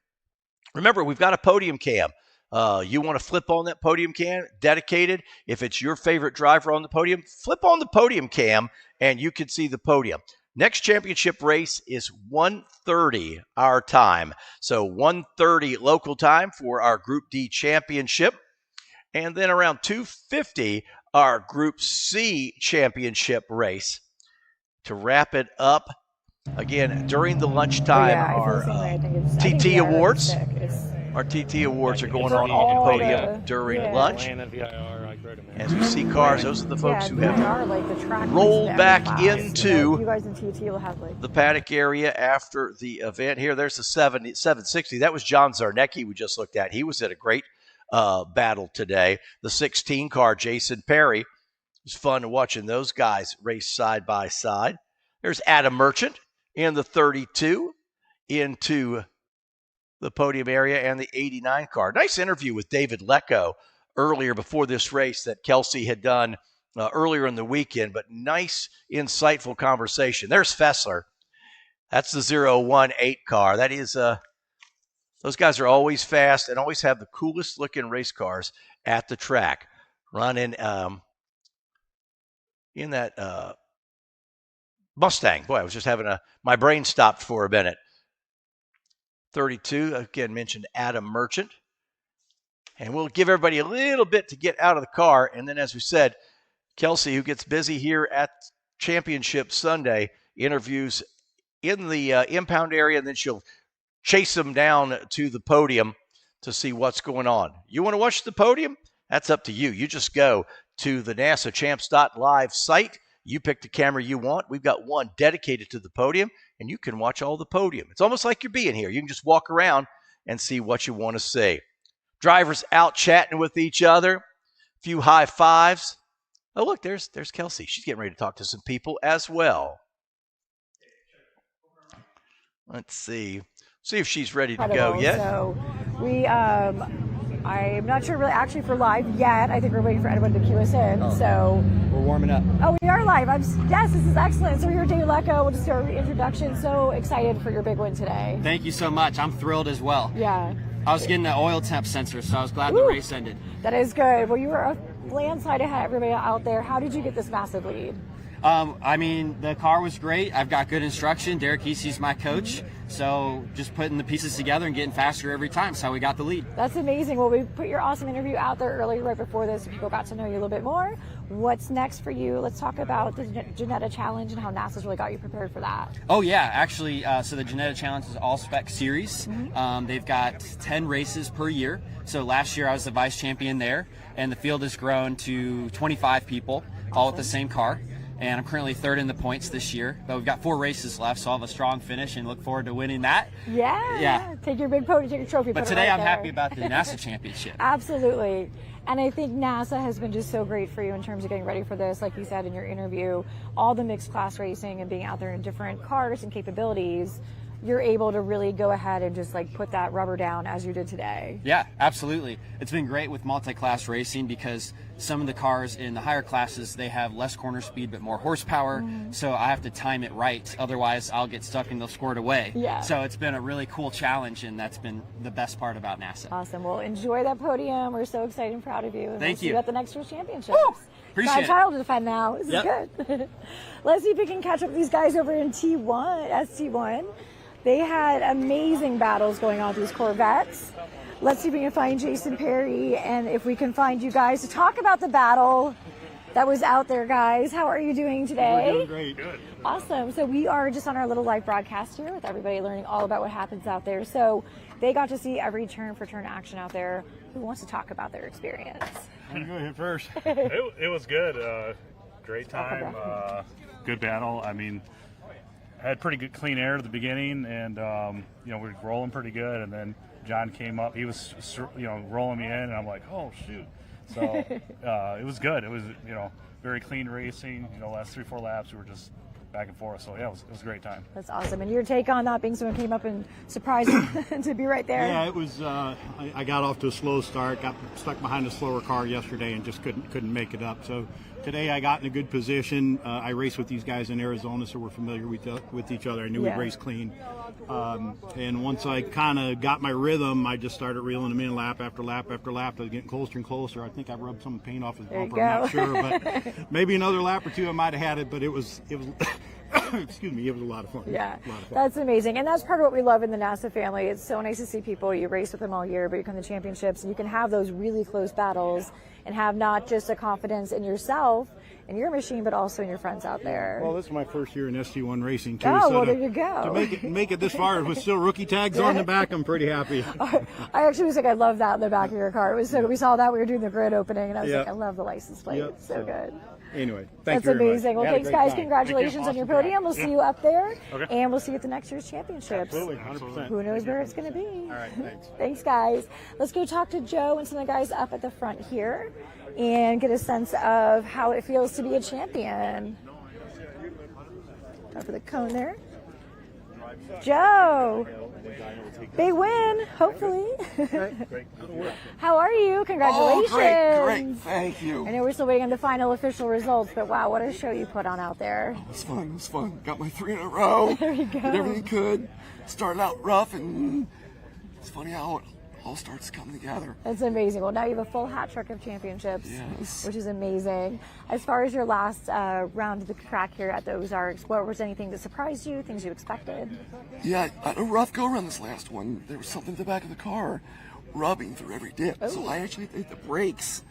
Remember, we've got a podium cam. You want to flip on that podium cam, dedicated. If it's your favorite driver on the podium, flip on the podium cam and you can see the podium. Next championship race is 1:30 our time. So 1:30 local time for our Group D championship. And then around 2:50, our Group C championship race. To wrap it up, again, during the lunchtime, our TT Awards. Our TT Awards are going on the podium during lunch. As we see cars, those are the folks who have rolled back into the paddock area after the event. Here, there's the 760. That was John Zarnecki we just looked at. He was at a great battle today. The 16 car, Jason Perry. It was fun watching those guys race side by side. There's Adam Merchant in the 32 into the podium area, and the 89 car. Nice interview with David Lecco earlier before this race that Kelsey had done earlier in the weekend, but nice, insightful conversation. There's Fessler. That's the 018 car. That is, those guys are always fast and always have the coolest looking race cars at the track. Running in that Mustang. Boy, I was just having my brain stopped for a minute. 32, again, mentioned Adam Merchant. And we'll give everybody a little bit to get out of the car. And then, as we said, Kelsey, who gets busy here at Championship Sunday, interviews in the impound area, and then she'll chase them down to the podium to see what's going on. You want to watch the podium? That's up to you. You just go to the NASAChamps.live site. You pick the camera you want. We've got one dedicated to the podium, and you can watch all the podium. It's almost like you're being here. You can just walk around and see what you want to see. Drivers out chatting with each other. A few high fives. Oh, look, there's Kelsey. She's getting ready to talk to some people as well. Let's see. See if she's ready to go yet. So we, I'm not sure really actually for live yet. I think we're waiting for anyone to cue us in. Oh. So We're warming up. Oh, we are live. Yes, this is excellent. So we're here, Dave Lecco. We'll just do our introduction. So excited for your big win today. Thank you so much. I'm thrilled as well. Yeah. I was getting the oil temp sensor, so I was glad the race ended. That is good. Well, you were a landslide ahead of everybody out there. How did you get this massive lead? I mean, the car was great. I've got good instruction. Derek Easey's my coach. So just putting the pieces together and getting faster every time. That's how we got the lead. That's amazing. Well, we put your awesome interview out there earlier right before this. People got to know you a little bit more. What's next for you? Let's talk about the Janetta Challenge and how NASA's really got you prepared for that. Oh, yeah. Actually, so the Janetta Challenge is all-spec series. They've got 10 races per year. So last year I was the vice champion there, and the field has grown to 25 people, all with the same car. And I'm currently third in the points this year, but we've got 4 races left, so I'll have a strong finish and look forward to winning that. Yeah. Take your big podium, take your trophy. But today I'm happy about the NASA Championship. Absolutely. And I think NASA has been just so great for you in terms of getting ready for this. Like you said in your interview, all the mixed class racing and being out there in different cars and capabilities, you're able to really go ahead and just like put that rubber down as you did today. Yeah, absolutely. It's been great with multi-class racing because some of the cars in the higher classes, they have less corner speed but more horsepower. So I have to time it right. Otherwise, I'll get stuck and they'll score it away. Yeah. So it's been a really cool challenge, and that's been the best part about NASA. Awesome. Well, enjoy that podium. We're so excited and proud of you. And Thank we'll see you. you at the next year's championships. Appreciate it. Child to defend now. This is Yep. good. Let's see if we can catch up with these guys over in T1, ST1. They had amazing battles going on with these Corvettes. Let's see if we can find Jason Perry and if we can find you guys to talk about the battle that was out there, guys. How are you doing today? We're doing great. Good. Awesome. So we are just on our little live broadcast here with everybody learning all about what happens out there. So they got to see every turn for turn action out there. Who wants to talk about their experience? I'm going to hit first. it was good. Great time. Good battle. I mean, had pretty good clean air at the beginning, and we were rolling pretty good. And then John came up. He was rolling me in, and I'm like, oh shoot. So it was good. It was very clean racing. Last 3-4 laps we were just back and forth. So yeah, it was a great time. That's awesome. And your take on that, being someone came up and surprised you to be right there? Yeah, it was. I got off to a slow start. Got stuck behind a slower car yesterday and just couldn't make it up. So today I got in a good position. I raced with these guys in Arizona, so we're familiar with each other. I knew we'd race clean. And once I kind of got my rhythm, I just started reeling them in lap after lap after lap. I was getting closer and closer. I think I rubbed some paint off his bumper. I'm not sure, but maybe another lap or two I might have had it. But it was excuse me, it was a lot of fun. Yeah, a lot of fun. that's amazing. And that's part of what we love in the NASA family. It's so nice to see people, you race with them all year, but you come to championships and you can have those really close battles and have not just a confidence in yourself and your machine, but also in your friends out there. Well, this is my first year in ST1 racing too. Oh, so well, there you go. To make it this far with still rookie tags on the back, I'm pretty happy. I actually was like, I love that in the back of your car. It was so good. We saw that we were doing the grid opening, and I was Yep. like, I love the license plate. Yep. It's so good. Anyway, thank That's you very amazing. much. Well, Had a thanks, great guys. time. Congratulations Thank you. on your Awesome podium. We'll track. see you up there, Okay. and we'll see you at the next year's championships. Absolutely, 100%. Who knows where it's going to be? All right, thanks. Thanks, guys. Let's go talk to Joe and some of the guys up at the front here and get a sense of how it feels to be a champion. Over the cone there. Joe, big win, hopefully. How are you? Congratulations. Oh, great. Thank you. I know we're still waiting on the final official results, but wow, what a show you put on out there. It was fun. It was fun. Got my 3 in a row. There you go. Did everything could. Started out rough, and it's funny how it all starts to come together. That's amazing. Well, now you have a full hat trick of championships, Yes. which is amazing. As far as your last round of the track here at the Ozarks, what was anything that surprised you, things you expected? Yeah, I had a rough go around this last one. There was something at the back of the car rubbing through every dip. So I actually hit the brakes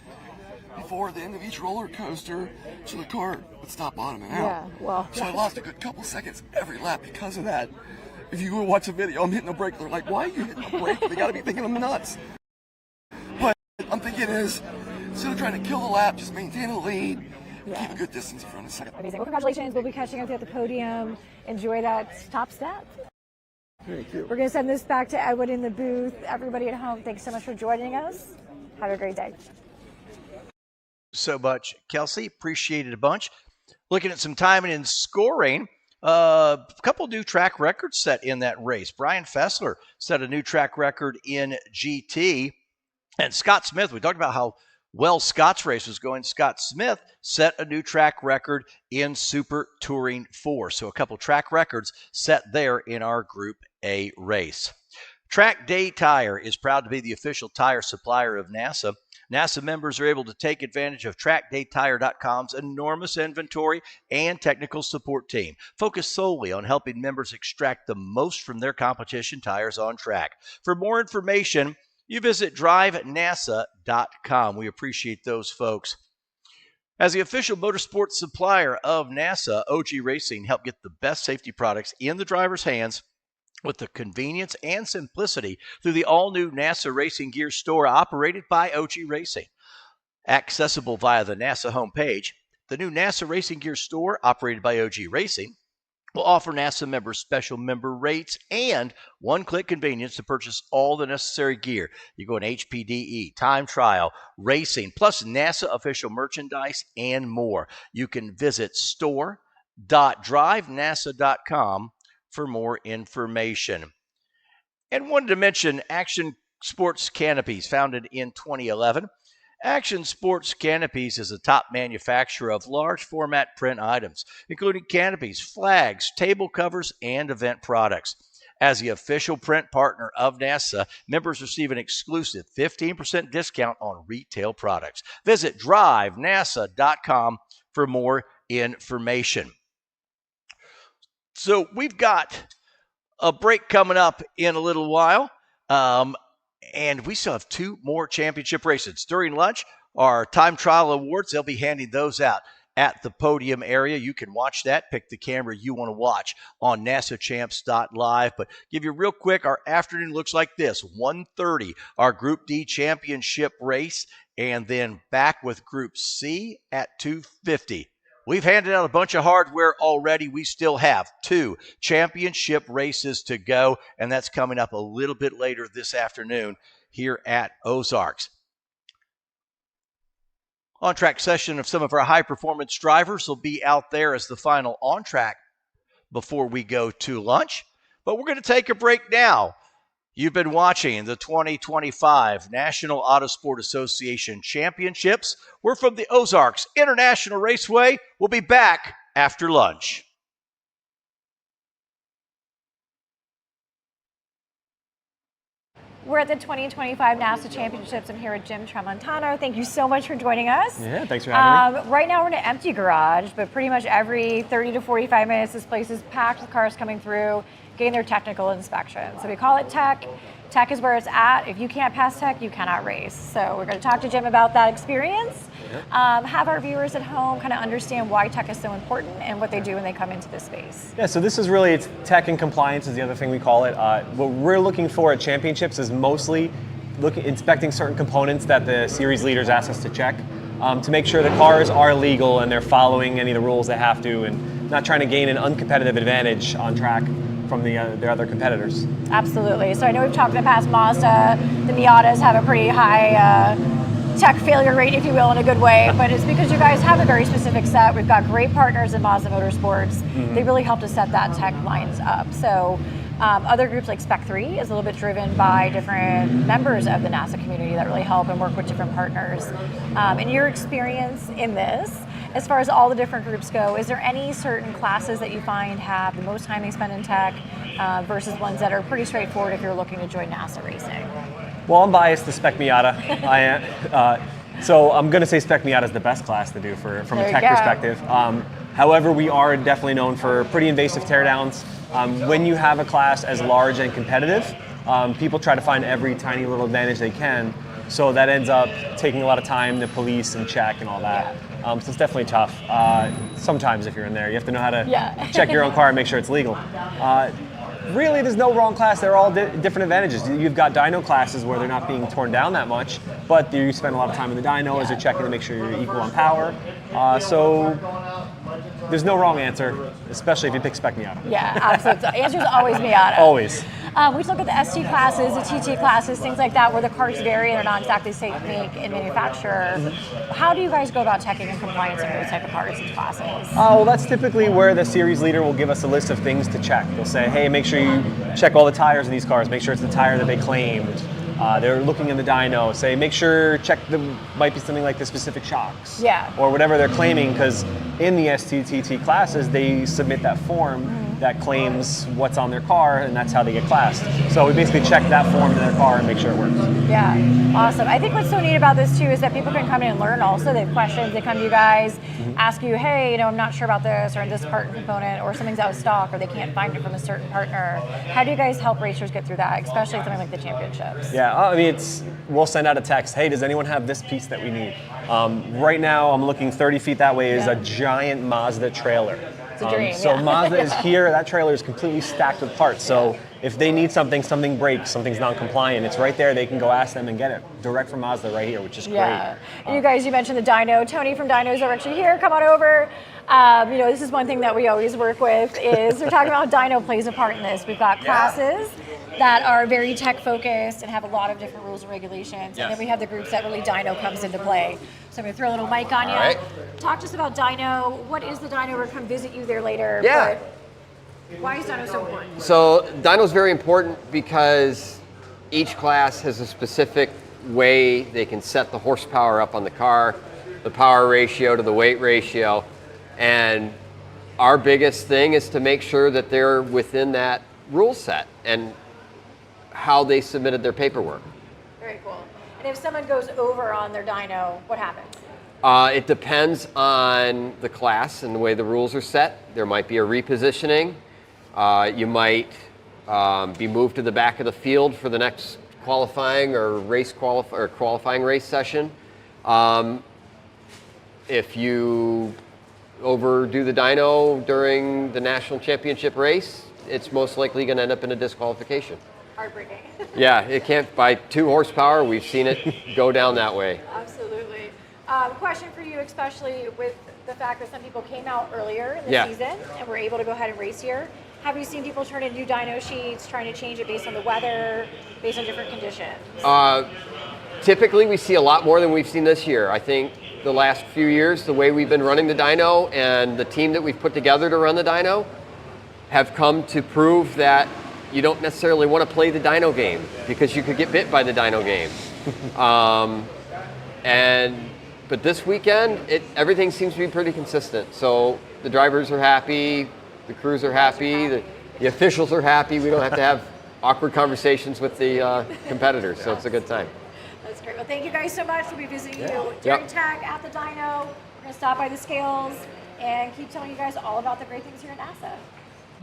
before the end of each roller coaster so the car would stop bottoming out. Yeah, well. So I lost a good couple seconds every lap because of that. If you go watch the video, I'm hitting the brake. They're like, why are you hitting the brake? They got to be thinking I'm nuts. But I'm thinking is, instead of trying to kill the lap, just maintain the lead, keep a good distance in front of the second. Amazing. Well, congratulations. We'll be catching up at the podium. Enjoy that top step. Thank you. We're going to send this back to Edwin in the booth. Everybody at home, thanks so much for joining us. Have a great day. So much, Kelsey. Appreciate it a bunch. Looking at some timing and scoring. A couple new track records set in that race. Brian Fessler set a new track record in GT. And Scott Smith, we talked about how well Scott's race was going. Scott Smith set a new track record in Super Touring 4. So a couple track records set there in our Group A race. Track Day Tire is proud to be the official tire supplier of NASA. NASA members are able to take advantage of TrackDayTire.com's enormous inventory and technical support team, focused solely on helping members extract the most from their competition tires on track. For more information, you visit DriveNASA.com. We appreciate those folks. As the official motorsports supplier of NASA, OG Racing helped get the best safety products in the driver's hands with the convenience and simplicity through the all-new NASA Racing Gear store operated by OG Racing. Accessible via the NASA homepage, the new NASA Racing Gear store operated by OG Racing will offer NASA members special member rates and one-click convenience to purchase all the necessary gear. You go in HPDE, time trial, racing, plus NASA official merchandise and more. You can visit store.drivenasa.com for more information. And wanted to mention Action Sports Canopies, founded in 2011. Action Sports Canopies is a top manufacturer of large format print items, including canopies, flags, table covers, and event products. As the official print partner of NASA, members receive an exclusive 15% discount on retail products. Visit drivenasa.com for more information. So we've got a break coming up in a little while. And we still have 2 more championship races. During lunch, our time trial awards, they'll be handing those out at the Podium area. You can watch that. Pick the camera you want to watch on nasachamps.live. But give you real quick, our afternoon looks like this. 1:30, our Group D championship race, and then back with Group C at 2:50. We've handed out a bunch of hardware already. We still have 2 championship races to go, and that's coming up a little bit later this afternoon here at Ozarks. On-track session of some of our high-performance drivers will be out there as the final on-track before we go to lunch. But we're going to take a break now. You've been watching the 2025 National Autosport Association Championships. We're from the Ozarks International Raceway. We'll be back after lunch. We're at the 2025 NASA Championships. I'm here with Jim Tramontano. Thank you so much for joining us. Yeah, thanks for having me. Right now we're in an empty garage, but pretty much every 30 to 45 minutes this place is packed with cars coming through, getting their technical inspection. So we call it tech. Tech is where it's at. If you can't pass tech, you cannot race. So we're going to talk to Jim about that experience. Have our viewers at home kind of understand why tech is so important and what they do when they come into this space. Yeah, so this is really, it's tech and compliance is the other thing we call it. What we're looking for at championships is mostly inspecting certain components that the series leaders ask us to check to make sure the cars are legal and they're following any of the rules they have to and not trying to gain an uncompetitive advantage on track from their other competitors. Absolutely. So I know we've talked in the past, Mazda, the Miatas have a pretty high tech failure rate, if you will, in a good way, but it's because you guys have a very specific set. We've got great partners in Mazda Motorsports. They really help to set that tech lines up. So other groups like Spec 3 is a little bit driven by different members of the NASA community that really help and work with different partners. In your experience in this, as far as all the different groups go, is there any certain classes that you find have the most time they spend in tech versus ones that are pretty straightforward if you're looking to join NASA racing? Well, I'm biased to Spec Miata. I am. So I'm going to say Spec Miata is the best class to do from a tech perspective. However, we are definitely known for pretty invasive teardowns. When you have a class as large and competitive, people try to find every tiny little advantage they can. So that ends up taking a lot of time to police and check and all that. So it's definitely tough. Sometimes if you're in there, you have to know how to check your own car and make sure it's legal. Really, there's no wrong class. They're all different advantages. You've got dyno classes where they're not being torn down that much, but you spend a lot of time in the dyno as they're checking to make sure you're equal on power. So there's no wrong answer, especially if you pick Spec Miata. Yeah, absolutely. The answer is always Miata. Always. We look at the ST classes, the TT classes, things like that, where the cars vary and they're not exactly the same make and manufacturer. How do you guys go about checking and compliance in those type of cars and classes? Well, that's typically where the series leader will give us a list of things to check. They'll say, hey, make sure you check all the tires in these cars, make sure it's the tire that they claimed. They're looking in the dyno, say, make sure, might be something like the specific shocks. Yeah. Or whatever they're claiming, because in the STTT classes, they submit that form that claims what's on their car, and that's how they get classed. So we basically check that form in their car and make sure it works. Yeah, awesome. I think what's so neat about this too is that people can come in and learn also. They have questions, they come to you guys, ask you, hey, I'm not sure about this, or this part and component, or something's out of stock, or they can't find it from a certain partner. How do you guys help racers get through that, especially something like the championships? Yeah, I mean, we'll send out a text, hey, does anyone have this piece that we need? Right now, I'm looking 30 feet that way is a giant Mazda trailer. It's a dream, So Mazda is here, that trailer is completely stacked with parts. So if they need something, something breaks, something's non-compliant, it's right there. They can go ask them and get it direct from Mazda right here, which is great. Yeah. And you guys, you mentioned the dyno. Tony from Dynos are actually here. Come on over. This is one thing that we always work with is we're talking about how dyno plays a part in this. We've got classes that are very tech focused and have a lot of different rules and regulations. And then we have the groups that really dyno comes into play. So I'm gonna throw a little mic on you. Right. Talk to us about dyno. What is the dyno? We're gonna come visit you there later. Yeah. But why is dyno so important? So dyno is very important because each class has a specific way they can set the horsepower up on the car, the power ratio to the weight ratio. And our biggest thing is to make sure that they're within that rule set and how they submitted their paperwork. Very cool. And if someone goes over on their dyno, what happens? It depends on the class and the way the rules are set. There might be a repositioning. You might be moved to the back of the field for the next qualifying or qualifying race session. If you overdo the dyno during the national championship race, it's most likely going to end up in a disqualification. Heartbreaking. Yeah, it can't. By 2 horsepower, we've seen it go down that way. Absolutely. Question for you, especially with the fact that some people came out earlier in the season and were able to go ahead and race here. Have you seen people turn in new dyno sheets, trying to change it based on the weather, based on different conditions? Typically, we see a lot more than we've seen this year. I think the last few years, the way we've been running the dyno and the team that we've put together to run the dyno have come to prove that you don't necessarily want to play the dyno game because you could get bit by the dyno game. But this weekend, everything seems to be pretty consistent. So the drivers are happy, the crews are happy, the officials are happy. We don't have to have awkward conversations with the competitors, so it's a good time. That's great. Well, thank you guys so much. We'll be visiting you during tag at the dyno. We're going to stop by the scales and keep telling you guys all about the great things here at NASA.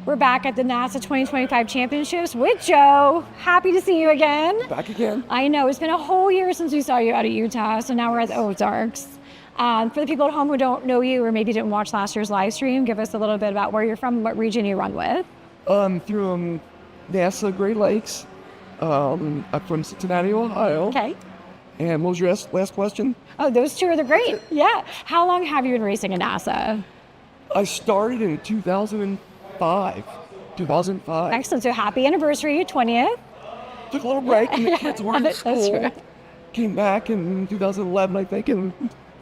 We're back at the NASA 2025 Championships with Joe. Happy to see you again. Back again. I know, it's been a whole year since we saw you out of Utah, so now we're at the Ozarks. For the people at home who don't know you or maybe didn't watch last year's live stream, give us a little bit about where you're from and what region you run with. Through NASA Great Lakes. I'm from Cincinnati, Ohio. Okay. And what was your last question? Oh, those two are the great. Yeah. How long have you been racing in NASA? I started in 2005. Excellent. So happy anniversary, 20th. Took a little break when the kids were in school. That's right. Came back in 2011, I think, and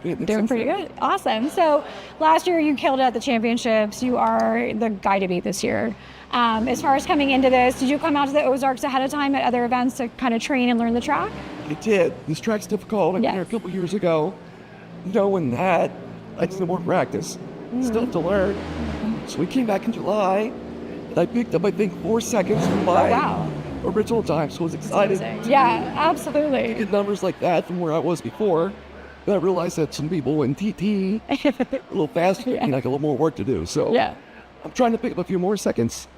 doing pretty good. Awesome. So last year you killed it at the championships. You are the guy to beat this year. As far as coming into this, did you come out to the Ozarks ahead of time at other events to kind of train and learn the track? I did. This track's difficult. I came here a couple years ago. Knowing that, I did some more practice. Still to learn. So we came back in July, and I picked up, I think, 4 seconds from my original time. So I was excited. Yeah, absolutely. To get numbers like that from where I was before. But I realized that some people in TT a little faster and like a little more work to do. So I'm trying to pick up a few more seconds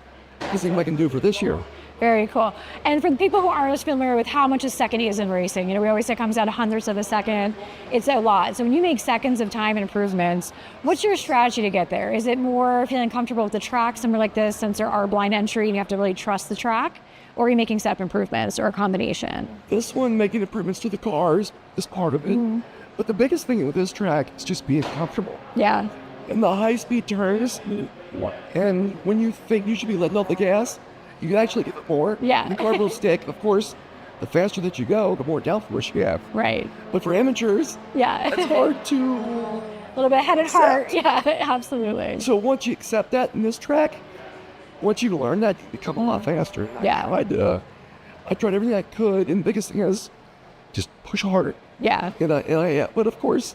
to see what I can do for this year. Very cool. And for the people who aren't as familiar with how much a second is in racing, we always say it comes down to hundredths of a second. It's a lot. So when you make seconds of time improvements, what's your strategy to get there? Is it more feeling comfortable with the track, somewhere like this, since there are blind entry and you have to really trust the track? Or are you making step improvements or a combination? This one, making improvements to the cars is part of it. But the biggest thing with this track is just being comfortable. Yeah. And the high-speed turns, and when you think you should be letting off the gas, you can actually give it more. Yeah. The car will stick. Of course, the faster that you go, the more downforce you have. Right. But for amateurs, it's hard to... A little bit head and heart. Yeah, absolutely. So once you accept that in this track, once you learn that, you become a lot faster. Yeah. I tried everything I could, and the biggest thing is just push harder. Yeah. But of course,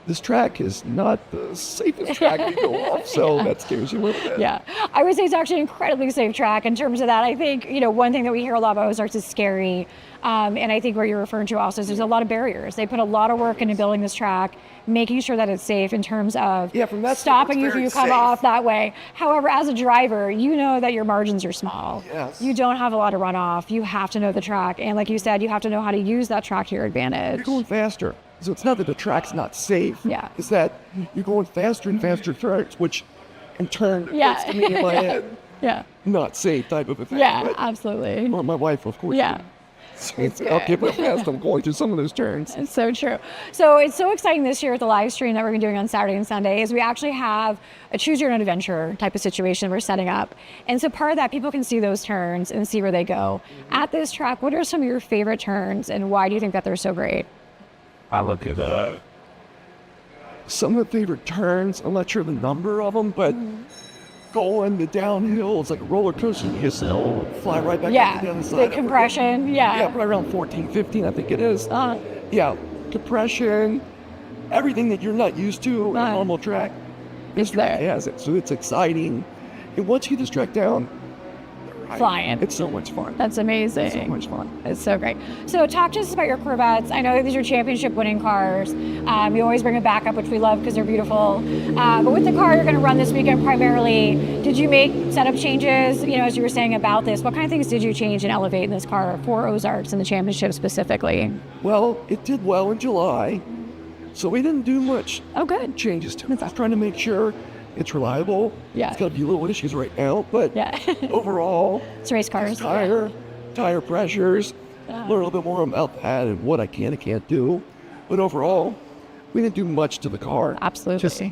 this track is not the safest track to go off, so that scares you a little bit. Yeah, I would say it's actually an incredibly safe track in terms of that. I think, one thing that we hear a lot about Ozarks is scary. And I think what you're referring to also is there's a lot of barriers. They put a lot of work into building this track, making sure that it's safe in terms of stopping you if you come off that way. However, as a driver, you know that your margins are small. Yes. You don't have a lot of runoff. You have to know the track. And like you said, you have to know how to use that track to your advantage. You're going faster. So it's not that the track's not safe. Yeah. It's that you're going faster and faster turns, which in turn gets to me in my head. not safe type of a thing. Yeah, but- absolutely. Or my wife, of course. Yeah. I'll keep my fast. I'm going through some of those turns. It's so true. So it's so exciting this year with the live stream that we're going to be doing on Saturday and Sunday is we actually have a choose your own adventure type of situation we're setting up. And so part of that, people can see those turns and see where they go. At this track, what are some of your favorite turns and why do you think that they're so great? I look at some of the favorite turns. I'm not sure the number of them, but going the downhill, it's like a roller coaster. You just fly right back up the other side. The compression, Yeah, probably around 14, 15, I think it is. Yeah, compression, everything that you're not used to on a normal track. This track has it, so it's exciting. And once you get this track down, flying. It's so much fun. That's amazing. It's so much fun. It's so great. So talk to us about your Corvettes. I know that these are championship winning cars. You always bring a backup, which we love because they're beautiful. But with the car you're going to run this weekend primarily, did you make setup changes, as you were saying about this? What kind of things did you change and elevate in this car for Ozarks and the championship specifically? Well, it did well in July, so we didn't do much changes to it. Just trying to make sure it's reliable. Yeah. It's got a few little issues right now, but overall, it's race cars. Tire pressures, learn a little bit more about that and what I can and can't do. But overall, we didn't do much to the car. Absolutely. Just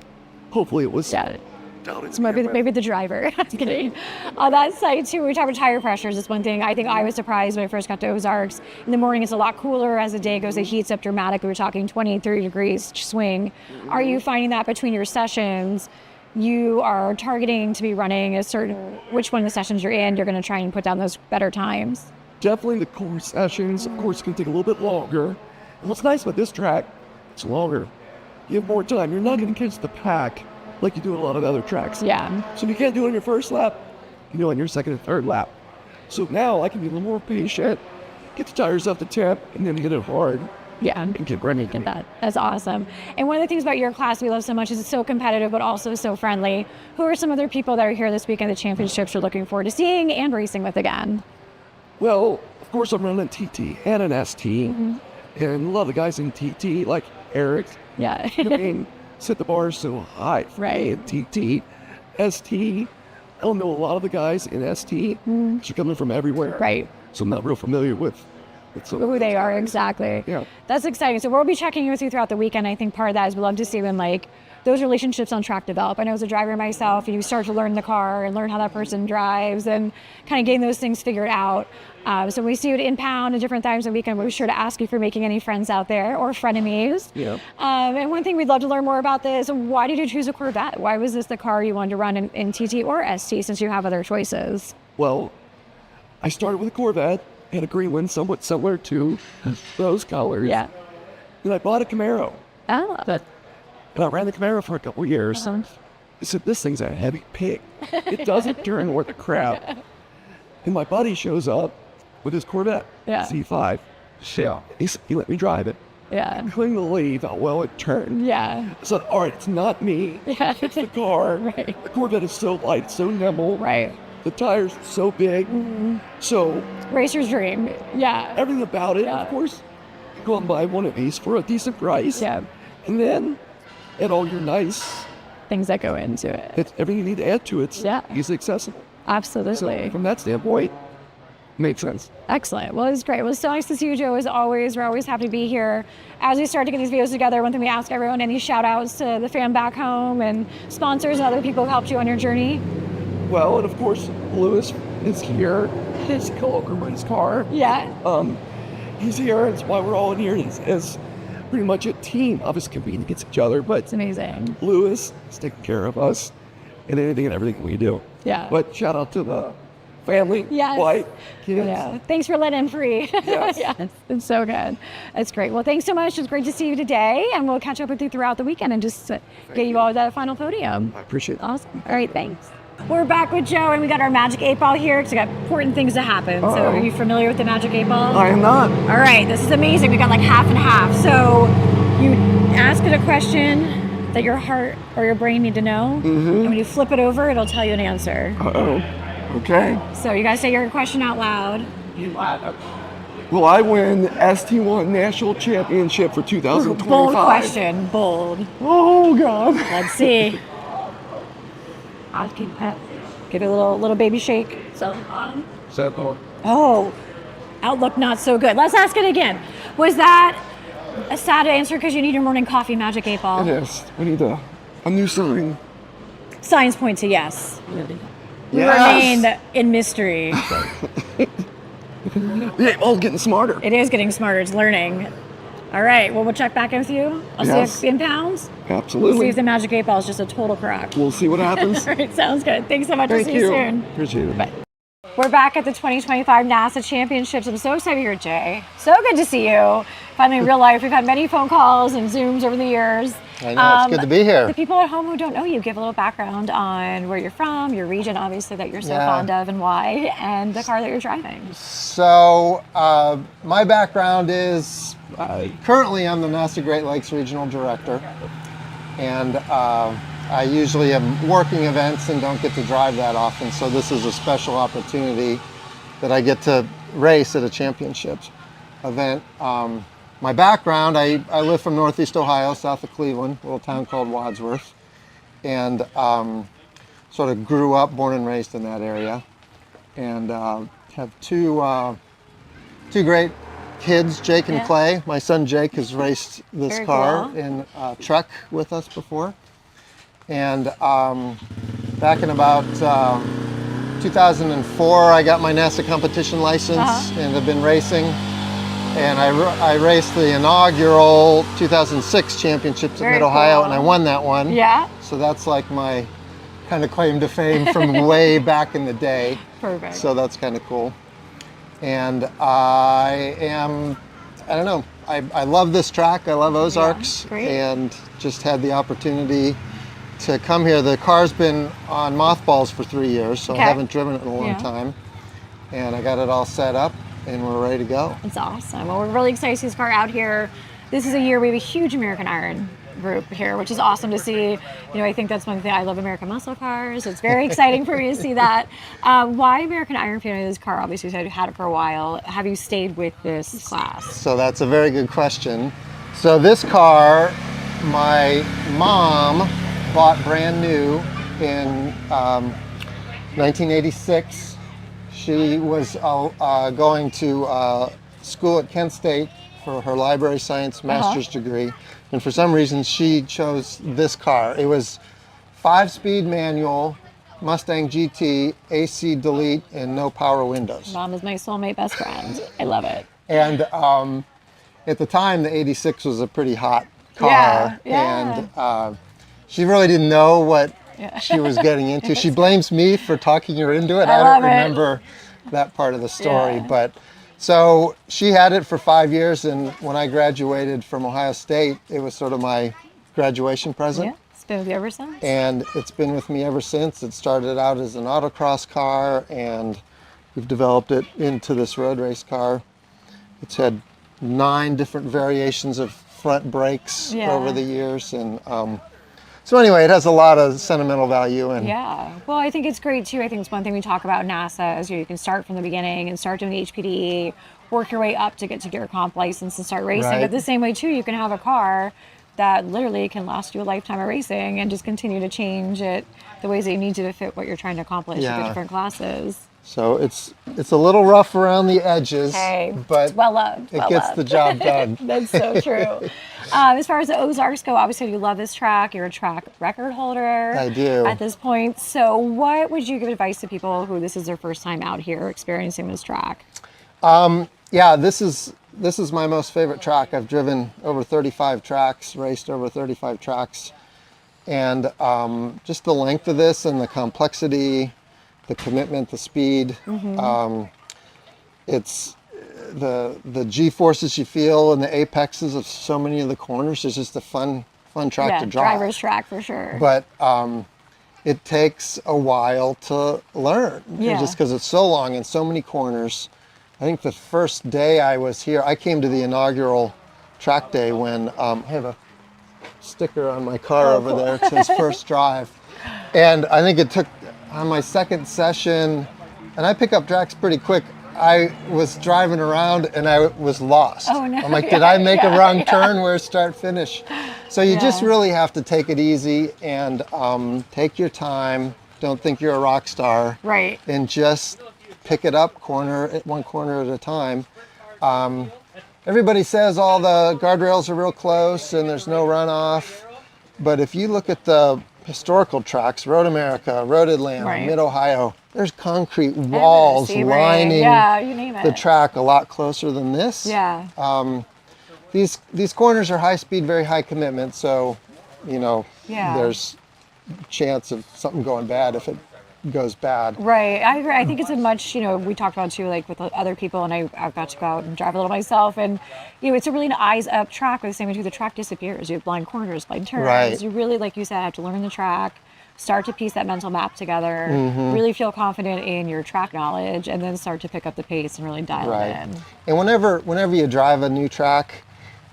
hopefully it was So maybe the driver. I'm kidding. On that side too, we talk about tire pressures. It's one thing I think I was surprised when I first got to Ozarks. In the morning, it's a lot cooler. As the day goes, it heats up dramatically. We're talking 20, 30 degrees swing. Are you finding that between your sessions, you are targeting to be running a certain, which one of the sessions you're in, you're going to try and put down those better times? Definitely the core sessions, of course, can take a little bit longer. And what's nice about this track, it's longer. You have more time. You're not going to catch the pack like you do at a lot of other tracks. Yeah. So if you can't do it on your first lap, you do it on your second and third lap. So now I can be a little more patient, get the tires up to temp, and then hit it hard. Yeah. And get ready. Get that. That's awesome. And one of the things about your class we love so much is it's so competitive, but also so friendly. Who are some other people that are here this weekend at the championships you're looking forward to seeing and racing with again? Well, of course, I'm running TT and an ST. And a lot of the guys in TT, like Eric, I mean, set the bar so high. Right. TT, ST. I don't know a lot of the guys in ST. They're coming from everywhere. Right. So I'm not real familiar with who they are exactly. Yeah. That's exciting. So we'll be checking in with you throughout the weekend. I think part of that is we love to see when those relationships on track develop. I know as a driver myself, you start to learn the car and learn how that person drives and kind of getting those things figured out. So we see you at impound at different times of the weekend. We're sure to ask you if you're making any friends out there or frenemies. Yeah. And one thing we'd love to learn more about this, why did you choose a Corvette? Why was this the car you wanted to run in TT or ST since you have other choices? Well, I started with a Corvette. Had a green one, somewhat similar to those colors. Yeah. Then I bought a Camaro. Oh. And I ran the Camaro for a couple of years. I said, this thing's a heavy pig. It doesn't turn worth a crap. And my buddy shows up with his Corvette C5. Yeah. He let me drive it. Yeah. I couldn't believe how well it turned. Yeah. I said, all right, it's not me. Yeah. It's the car. Right. The Corvette is so light, so nimble. Right. The tires are so big. So racer's dream. Yeah. Everything about it, of course. Go out and buy one of these for a decent price. Yeah. And then add all your nice things that go into it. It's everything you need to add to it's easily accessible. Absolutely. So from that standpoint, makes sense. Excellent. Well, it's great. Well, it's so nice to see you, Joe, as always. We're always happy to be here. As we start to get these videos together, one thing we ask everyone, any shout outs to the fam back home and sponsors and other people who helped you on your journey? Well, and of course, Lewis is here. His co-owner's car. Yeah. He's here. It's why we're all in here. It's pretty much a team. Obviously, competing against each other, but it's amazing. Lewis is taking care of us and anything and everything we do. Yeah. But shout out to the family, yes. wife, kids. Yeah. Thanks for letting in free. Yes. Yes. It's so good. It's great. Well, thanks so much. It's great to see you today, and we'll catch up with you throughout the weekend and just get you all to that final podium. I appreciate it. Awesome. All right. Thanks. We're back with Joe, and we got our Magic 8 Ball here because we got important things to happen. Uh-oh. So are you familiar with the Magic 8 Ball? I am not. All right, this is amazing. We got like half and half. So you ask it a question that your heart or your brain need to know, and when you flip it over, it'll tell you an answer. Uh-oh. Okay. So you gotta say your question out loud. Will I win the ST1 National Championship for 2025? Bold question. Bold. Oh, God. Let's see. Good Give it a little baby shake. So, Set on. oh, outlook not so good. Let's ask it again. Was that a sad answer because you need your morning coffee, Magic 8 Ball? It is. We need a new sign. Signs point to yes. We Yes. remain in mystery. The 8 Ball's getting smarter. It is getting smarter. It's learning. All right. Well, we'll check back in with you. I'll Yes. see if in pounds. Absolutely. See if the Magic 8 Ball is just a total crock. We'll see what happens. All right. Sounds good. Thanks so much. Thank We'll see you soon. Appreciate it. Bye. We're back at the 2025 NASA Championships. I'm so excited you're here, Jay. So good to see you. Finally, in real life, we've had many phone calls and Zooms over the years. I know, it's good to be here. The people at home who don't know you, give a little background on where you're from, your region, obviously, that you're so fond of and why, and the car that you're driving. So, my background is, currently I'm the NASA Great Lakes Regional Director, and I usually am working events and don't get to drive that often, so this is a special opportunity that I get to race at a championships event. My background, I live from Northeast Ohio, south of Cleveland, a little town called Wadsworth, and sort of grew up, born and raised in that area, and have two great kids, Jake and Clay. My son Jake has raced this Very car cool. in Trek with us before, and back in about 2004, I got my NASA competition license and have been racing. And I raced the inaugural 2006 championships at Mid-Ohio, and I won that one. Yeah. So that's like my kind of claim to fame from way back in the day. Perfect. So that's kind of cool. And I don't know, I love this track. I love Ozarks, and just had the opportunity to come here. The car's been on mothballs for 3 years, so I haven't driven it in a long time. And I got it all set up, and we're ready to go. It's awesome. Well, we're really excited to see this car out here. This is a year we have a huge American Iron group here, which is awesome to see. You know, I think that's one thing. I love American muscle cars. It's very exciting for me to see that. Why American Iron fan of this car? Obviously, you had it for a while. Have you stayed with this class? So that's a very good question. So this car, my mom bought brand new in 1986. She was going to school at Kent State for her library science master's degree, and for some reason she chose this car. It was 5-speed manual, Mustang GT, AC delete, and no power windows. Mom is my soulmate best friend. I love it. And at the time, the 86 was a pretty hot car, and she really didn't know what she was getting into. She blames me for talking her into it. I don't remember that part of the story, but so she had it for 5 years, and when I graduated from Ohio State, it was sort of my graduation present. Yeah, it's been with you ever since. And it's been with me ever since. It started out as an autocross car, and we've developed it into this road race car. It's had 9 different variations of front brakes over the years, and so anyway, it has a lot of sentimental value. And well, I think it's great too. I think it's one thing we talk about NASA is you can start from the beginning and start doing the HPD, work your way up to get to your comp license and start racing. But the same way too, you can have a car that literally can last you a lifetime of racing and just continue to change it the ways that you need to fit what you're trying to accomplish with the different classes. So it's a little rough around the edges, but it's well loved. It gets the job done. That's so true. As far as the Ozarks go, obviously you love this track. You're a track record holder. I do. At this point. So what would you give advice to people who this is their first time out here experiencing this track? Yeah, this is my most favorite track. I've driven over 35 tracks, raced over 35 tracks, and just the length of this and the complexity, the commitment, the speed. It's the G-forces you feel and the apexes of so many of the corners. It's just a fun track to drive. Driver's track for sure. But it takes a while to learn, just because it's so long and so many corners. I think the first day I was here, I came to the inaugural track day when I have a sticker on my car over there. It says first drive. And I think it took on my second session, and I pick up tracks pretty quick. I was driving around and I was lost. Oh, no. I'm like, did I make a wrong turn? Where's start finish? So you just really have to take it easy and take your time. don't think you're a rock star. Right. And just pick it up one corner at a time. Everybody says all the guardrails are real close and there's no runoff. But if you look at the historical tracks, Road America, Road Atlanta, Right. Mid-Ohio, there's concrete walls lining you name it. the track a lot closer than this. Yeah. These corners are high speed, very high commitment, so there's chance of something going bad if it goes bad. Right, I agree. I think it's a much, we talked about too, like with other people, and I've got to go out and drive a little myself, and it's a really an eyes up track. With the same way too, the track disappears. You have blind corners, blind turns. Right. You really, like you said, have to learn the track, start to piece that mental map together, really feel confident in your track knowledge, and then start to pick up the pace and really dial it in. And whenever you drive a new track,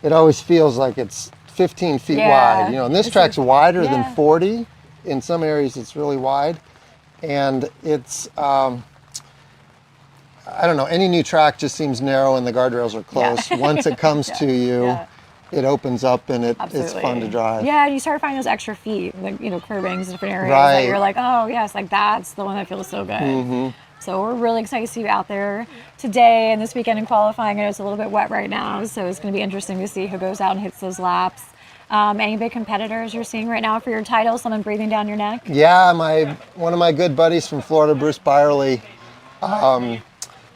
it always feels like it's 15 feet wide. And this track's wider than 40. In some areas, it's really wide. And it's, I don't know, any new track just seems narrow and the guardrails are close. Once it comes to you, it opens up and it's fun to drive. Yeah, you start finding those extra feet, like, curbings in different areas that you're like, oh, yes, like that's the one that feels so good. So we're really excited to see you out there today and this weekend in qualifying. I know it's a little bit wet right now, so it's going to be interesting to see who goes out and hits those laps. Any big competitors you're seeing right now for your title? Someone breathing down your neck? Yeah, one of my good buddies from Florida, Bruce Byerly.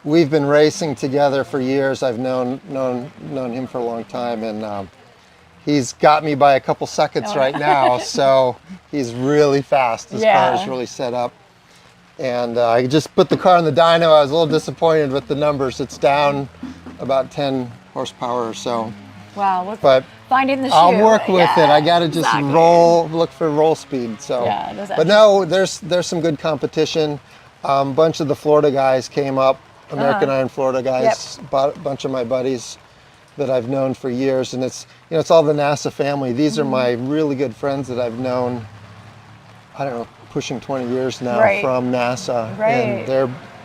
We've been racing together for years. I've known him for a long time, and he's got me by a couple seconds right now. So he's really fast. His car is really set up. And I just put the car in the dyno. I was a little disappointed with the numbers. It's down about 10 horsepower or so. Wow, but finding the shoe. I'll work with it. I got to just look for roll speed. So, but no, there's some good competition. A bunch of the Florida guys came up, American Iron Florida guys. A bunch of my buddies that I've known for years, and it's all the NASA family. These are my really good friends that I've known. I don't know, pushing 20 years now from NASA, and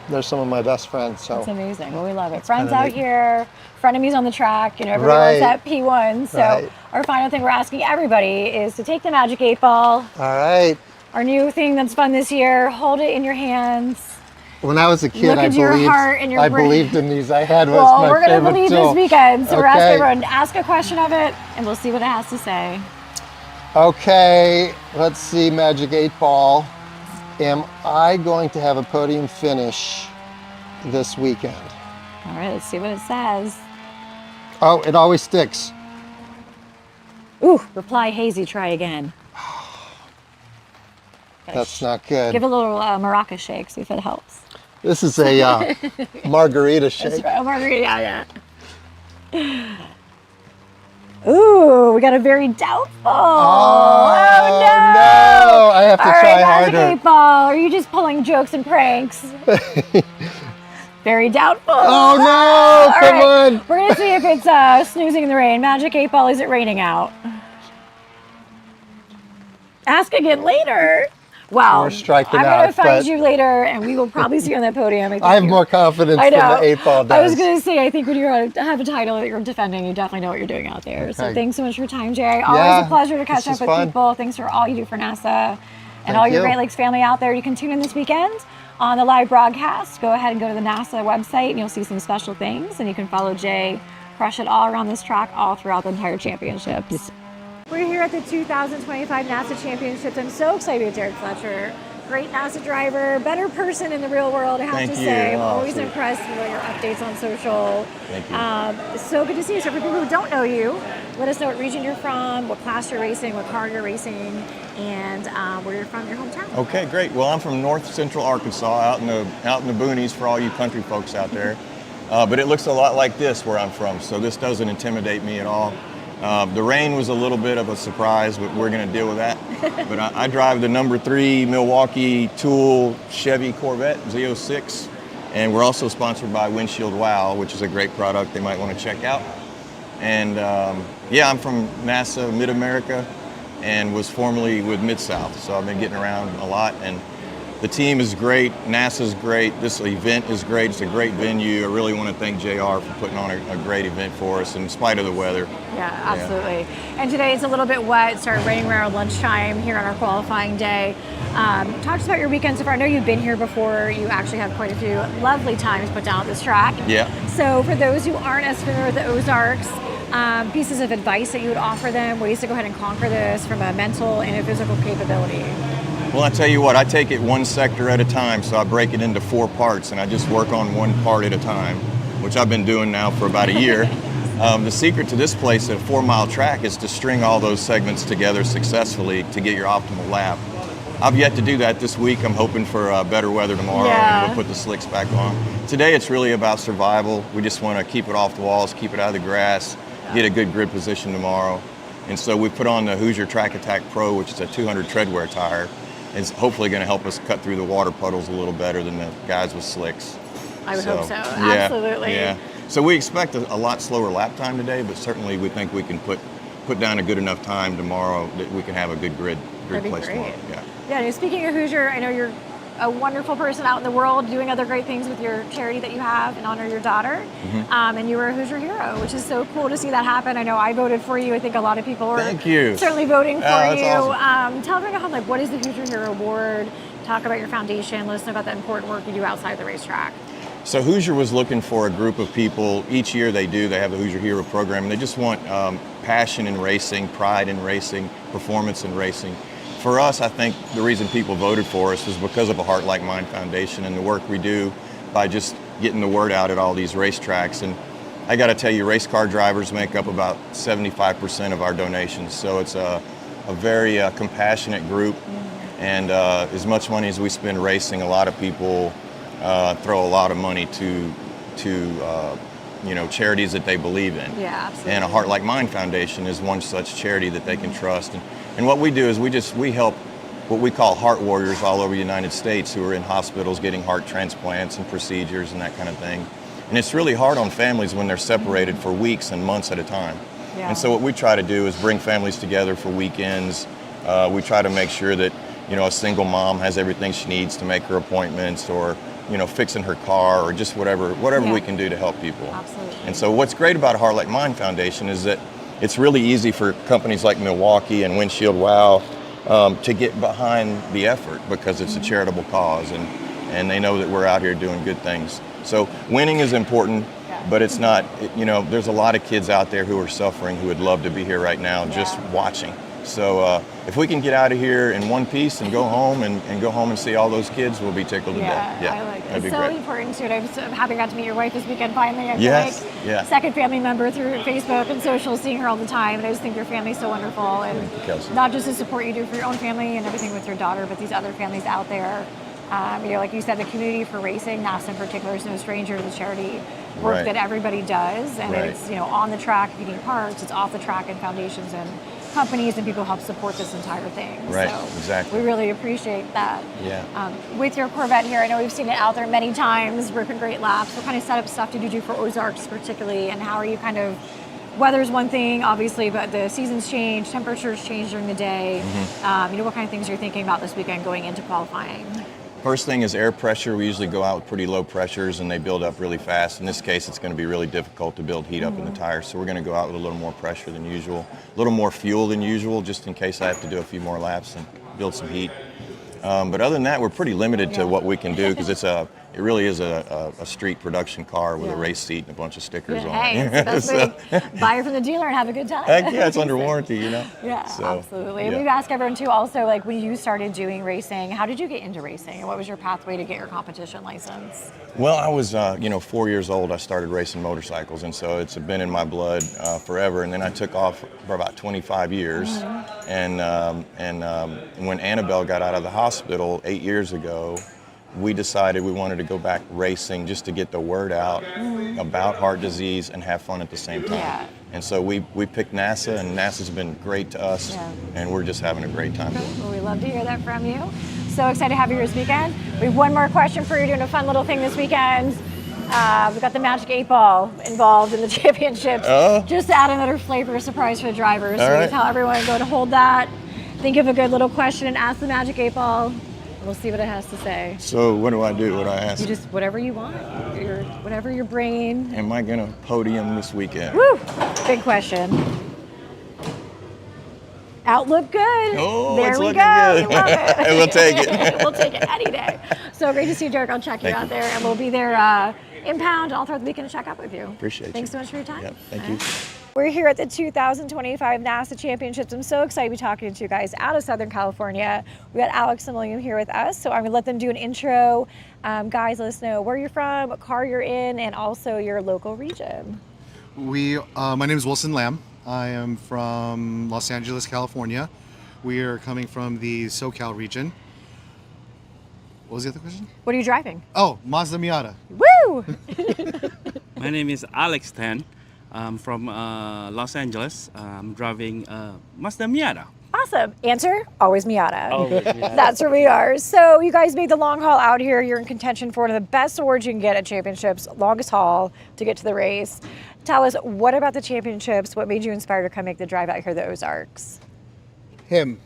they're some of my best friends. So it's amazing. Well, we love it. Friends out here, frenemies on the track. Everybody wants that P1. So our final thing we're asking everybody is to take the Magic 8 Ball. All right. Our new thing that's fun this year. Hold it in your hands. When I was a kid, I believed in these. I had was my favorite tool. We're going to believe this weekend. So we're asking everyone to ask a question of it, and we'll see what it has to say. Okay, let's see, Magic 8 Ball. Am I going to have a podium finish this weekend? All right, let's see what it says. Oh, it always sticks. Ooh, reply hazy, try again. That's not good. Give a little maraca shake, see if it helps. This is a margarita shake. Right. Margarita, yeah. Ooh, we got a very doubtful. Oh no! I have to try harder. Magic 8 Ball, are you just pulling jokes and pranks? Very doubtful. Oh no! Come on. We're gonna see if it's snoozing in the rain. Magic 8 Ball, is it raining out? Ask again later. Wow. We're striking I'm out. going to find you later, and we will probably see you on that podium. I have more confidence than the 8 Ball does. I was going to say, I think when you have a title that you're defending, you definitely know what you're doing out there. Okay. So thanks so much for your time, Jay. Always a pleasure to catch up with people. Thanks for all you do for NASA and all your Great Lakes family out there. You can tune in this weekend on the live broadcast. Go ahead and go to the NASA website, and you'll see some special things. And you can follow Jay, crush it all around this track, all throughout the entire championships. We're here at the 2025 NASA Championships. I'm so excited with Derek Fletcher. Great NASA driver, better person in the real world, I have to say. I'm always impressed with your updates on social. Thank you. It's so good to see you. So for people who don't know you, let us know what region you're from, what class you're racing, what car you're racing, and where you're from, your hometown. Okay, great. Well, I'm from North Central Arkansas, out in the boonies for all you country folks out there. But it looks a lot like this where I'm from, so this doesn't intimidate me at all. The rain was a little bit of a surprise, but we're going to deal with that. But I drive the number 3 Milwaukee Tool Chevy Corvette Z06, and we're also sponsored by Windshield Wow, which is a great product they might want to check out. And yeah, I'm from NASA Mid-America and was formerly with Mid-South, so I've been getting around a lot. And The team is great, NASA's great, this event is great, it's a great venue. I really want to thank JR for putting on a great event for us in spite of the weather. Yeah, absolutely. And today it's a little bit wet. It started raining around lunchtime here on our qualifying day. Talk to us about your weekend so far. I know you've been here before. You actually have quite a few lovely times put down at this track. Yeah. So for those who aren't as familiar with the Ozarks, pieces of advice that you would offer them, ways to go ahead and conquer this from a mental and a physical capability. Well, I tell you what, I take it one sector at a time, so I break it into 4 parts, and I just work on one part at a time, which I've been doing now for about a year. The secret to this place at a 4-mile track is to string all those segments together successfully to get your optimal lap. I've yet to do that this week. I'm hoping for better weather tomorrow, and we'll put the slicks back on. Today, it's really about survival. We just want to keep it off the walls, keep it out of the grass, get a good grid position tomorrow. And so we put on the Hoosier Track Attack Pro, which is a 200 treadwear tire. It's hopefully going to help us cut through the water puddles a little better than the guys with slicks. I would hope so. Yeah, Absolutely. Yeah. So we expect a lot slower lap time today, but certainly we think we can put down a good enough time tomorrow that we can have a good grid place tomorrow. Yeah. Yeah. Speaking of Hoosier, I know you're a wonderful person out in the world doing other great things with your charity that you have in honor of your daughter. And you were a Hoosier hero, which is so cool to see that happen. I know I voted for you. I think a lot of people were certainly voting for you. Awesome. Tell everyone, like, what is the Hoosier Hero Award? Talk about your foundation. Let us know about the important work you do outside the racetrack. So Hoosier was looking for a group of people. Each year they have the Hoosier Hero program, and they just want passion in racing, pride in racing, performance in racing. For us, I think the reason people voted for us was because of a Heart Like Mine Foundation and the work we do by just getting the word out at all these racetracks. And I got to tell you, race car drivers make up about 75% of our donations. So it's a very compassionate group. And as much money as we spend racing, a lot of people throw a lot of money to charities that they believe in. Yeah, absolutely. And a Heart Like Mine Foundation is one such charity that they can trust. And what we do is we help what we call heart warriors all over the United States who are in hospitals getting heart transplants and procedures and that kind of thing. And it's really hard on families when they're separated for weeks and months at a time. Yeah. And so what we try to do is bring families together for weekends. We try to make sure that a single mom has everything she needs to make her appointments, or fixing her car, or just whatever we can do to help people. Absolutely. And so what's great about Heart Like Mine Foundation is that it's really easy for companies like Milwaukee and Windshield Wow to get behind the effort because it's a charitable cause, and they know that we're out here doing good things. So winning is important, but it's not, there's a lot of kids out there who are suffering who would love to be here right now just watching. So if we can get out of here in one piece and go home and go home and see all those kids, we'll be tickled to death. Yeah, I like it. That'd be It's so great. important too. I'm so happy I got to meet your wife this weekend finally. I feel Yes, like yeah. second family member through Facebook and social, seeing her all the time. And I just think your family's so wonderful. And Kelsey. not just the support you do for your own family and everything with your daughter, but these other families out there. Like you said, the community for racing, NASA in particular, is no stranger to the charity work Right. that everybody does. And Right. it's, on the track, if you need parts, it's off the track and foundations and companies and people help support this entire thing. Right, So exactly. we really appreciate that. Yeah. With your Corvette here, I know we've seen it out there many times, ripping great laps. What kind of setup stuff did you do for Ozarks particularly, and how are you weather's one thing, obviously, but the seasons change, temperatures change during the day. What kind of things you're thinking about this weekend going into qualifying? First thing is air pressure. We usually go out with pretty low pressures and they build up really fast. In this case, it's going to be really difficult to build heat up in the tires. So we're going to go out with a little more pressure than usual, a little more fuel than usual, just in case I have to do a few more laps and build some heat. But other than that, we're pretty limited to what we can do because it really is a street production car with a race seat and a bunch of stickers on Hey, it. it's the best way. Buy it from the dealer and have a good time. Heck yeah, it's under warranty, Yeah, So, absolutely. And yeah. we've asked everyone too, also, like when you started doing racing, how did you get into racing, and what was your pathway to get your competition license? Well, I was, 4 years old. I started racing motorcycles, and so it's been in my blood forever. And then I took off for about 25 years. And when Annabelle got out of the hospital 8 years ago, we decided we wanted to go back racing just to get the word out about heart disease and have fun at the same time. Yeah. And so we picked NASA, and NASA's been great to us, and we're just having a great time doing it. Well, we love to hear that from you. So excited to have you here this weekend. We have one more question for you, doing a fun little thing this weekend. We've got the Magic 8 Ball involved in the championships. Just to add another flavor surprise for the drivers. So we tell everyone, go to hold that, think of a good little question and ask the Magic 8 Ball. We'll see what it has to say. So what do I do? What do I ask? You just, whatever you want, whatever your brain. Am I gonna podium this weekend? Woo! Big question. Outlook good. Oh, there it's we looking go. good. We love it. We'll take it. We'll take it any day. So great to see you, Derek. I'll check you Thank out you. there, and we'll be there impound all throughout the weekend to check up with you. Appreciate it. Thanks so much for your time. Yep, thank you. We're here at the 2025 NASA Championships. I'm so excited to be talking to you guys out of Southern California. We got Alex and William here with us, so I'm going to let them do an intro. Guys, let us know where you're from, what car you're in, and also your local region. My name is Wilson Lamb. I am from Los Angeles, California. We are coming from the SoCal region. What was the other question? What are you driving? Oh, Mazda Miata. Woo! My name is Alex Tan. I'm from Los Angeles. I'm driving Mazda Miata. Awesome. Answer, always Miata. Always Miata. That's where we are. So you guys made the long haul out here. You're in contention for one of the best awards you can get at championships, longest haul to get to the race. Tell us, what about the championships? What made you inspired to come make the drive out here to the Ozarks? Him.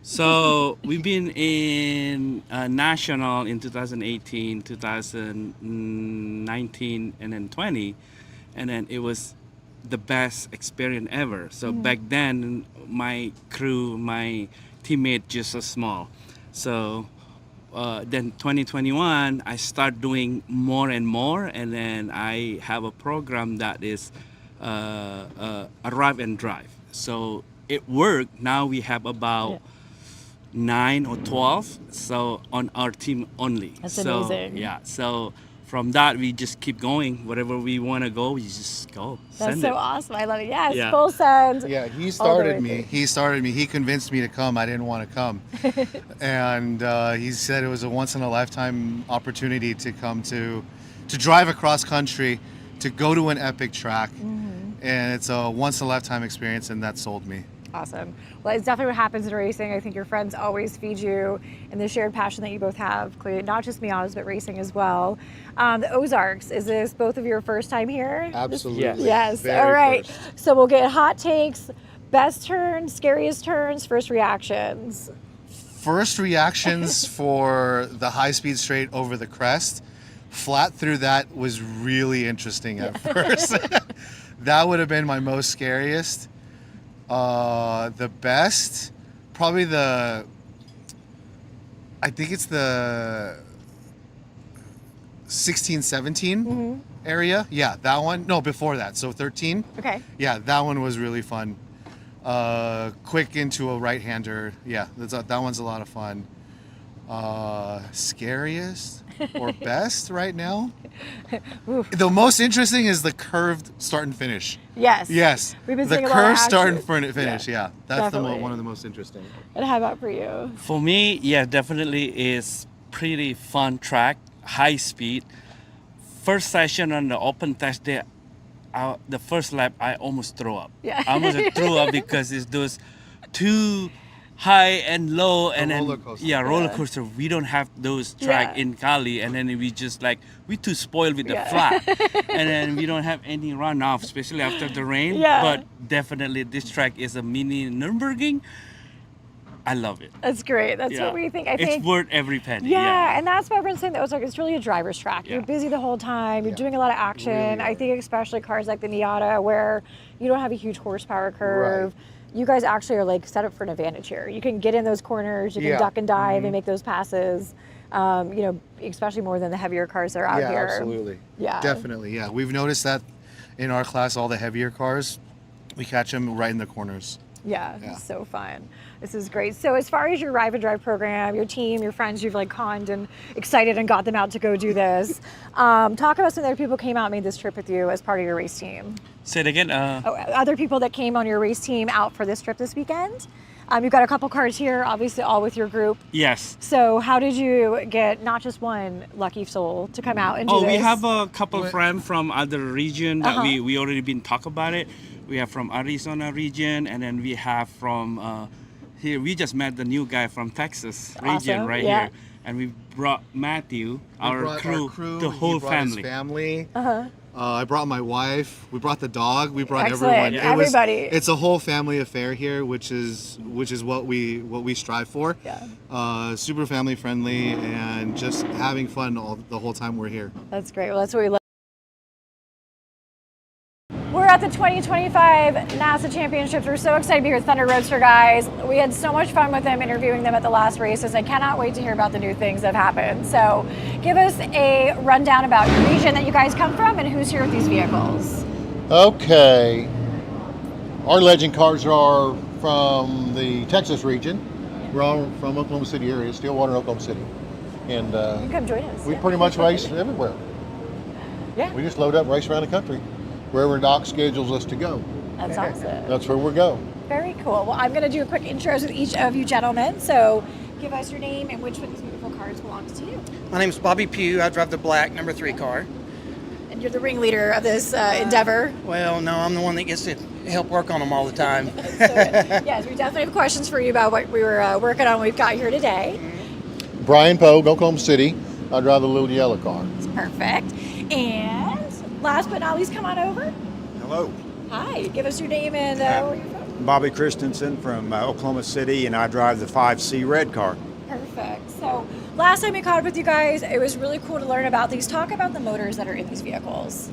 So we've been in national in 2018, 2019, and then 20, and then it was the best experience ever. So back then, my crew, my teammate, just so small. So then 2021, I start doing more and more, and then I have a program that is arrive and drive. So it worked. Now we have about 9 or 12, so on our team only. That's so, amazing. Yeah, so from that we just keep going. Whatever we want to go, we just go. That's so awesome. I love it. Yes, Yeah. full send. Yeah, he all the started way me. through. He started me. He convinced me to come. I didn't want to come. And he said it was a once in a lifetime opportunity to come to drive across country, to go to an epic track. And it's a once in a lifetime experience, and that sold me. Awesome. Well, it's definitely what happens in racing. I think your friends always feed you and the shared passion that you both have, clearly, not just Miatas, but racing as well. The Ozarks, is this both of your first time here? Absolutely. Yes. Very All right. first. So we'll get hot takes, best turns, scariest turns, first reactions. First reactions for the high-speed straight over the crest, flat through that was really interesting at first. That would have been my most scariest. The best, probably I think it's the 16, 17 area. Yeah, that one. No, before that. So 13. Okay. Yeah, that one was really fun. Quick into a right-hander. Yeah, that one's a lot of fun. Scariest or best right now? The most interesting is the curved start and finish. Yes. Yes. We've been the seeing a lot of curved start and action. finish. Yeah, that's definitely. one of the most interesting. And how about for you? For me, yeah, definitely is pretty fun track, high speed. First session on the open test day, the first lap, I almost threw up. Yeah. I almost threw up because it's those two high and low, and then roller coaster. roller coaster. We don't have those track in Cali, and then we just we too spoiled with the flat, and then we don't have any runoff, especially after the rain. Yeah. But definitely this track is a mini Nürburgring. I love it. That's great. That's what we think. I think it's worth every penny. Yeah, and that's why everyone's saying that Ozark is really a driver's track. You're busy the whole time. You're doing a lot of action. Really I think especially cars like the Miata, where you don't have a huge horsepower curve. You guys actually are set up for an advantage here. You can get in those corners. You can duck and dive and make those passes. Especially more than the heavier cars that are out here. Absolutely. Yeah, Definitely. Yeah, we've noticed that in our class, all the heavier cars, we catch them right in the corners. Yeah, so fun. This is great. So as far as your Ride and Drive program, your team, your friends, you've conned and excited and got them out to go do this. Talk about some other people came out and made this trip with you as part of your race team. Say it again. Other people that came on your race team out for this trip this weekend. You've got a couple cars here, obviously all with your group. Yes. So how did you get not just one lucky soul to come out and do this? We have a couple friends from other region that we already been talk about it. We have from Arizona region, and then we have from here. We just met the new guy from Texas region here, and we brought Matthew, our crew, the whole he brought family. His family. I brought my wife. We brought the dog. We brought Excellent. everyone. Everybody. It's a whole family affair here, which is what we strive for. Yeah. Super family friendly and just having fun the whole time we're here. That's great. Well, that's what we love. We're at the 2025 NASA Championships. We're so excited to be here with Thunder Roadster guys. We had so much fun with them, interviewing them at the last races. I cannot wait to hear about the new things that have happened. So give us a rundown about your region that you guys come from and who's here with these vehicles. Okay. Our legend cars are from the Texas region. We're all from Oklahoma City area, Stillwater, Oklahoma City. And you can come join us. we pretty much race everywhere. Yeah. We just load up and race around the country. Wherever Doc schedules us to go. That's awesome. That's where we go. Very cool. Well, I'm going to do a quick intros with each of you gentlemen. So give us your name and which one of these beautiful cars belongs to you. My name is Bobby Pugh. I drive the black number 3 car. And you're the ringleader of this endeavor. Well, no, I'm the one that gets to help work on them all the time. Yes, we definitely have questions for you about what we were working on when we've got here today. Brian Pogue, Oklahoma City. I drive the little yellow car. It's perfect. And last but not least, come on over. Hello, Hi, give us your name and where you're from. Bobby Christensen from Oklahoma City, and I drive the 5C red car. Perfect. So last time we caught up with you guys, it was really cool to learn about these. Talk about the motors that are in these vehicles.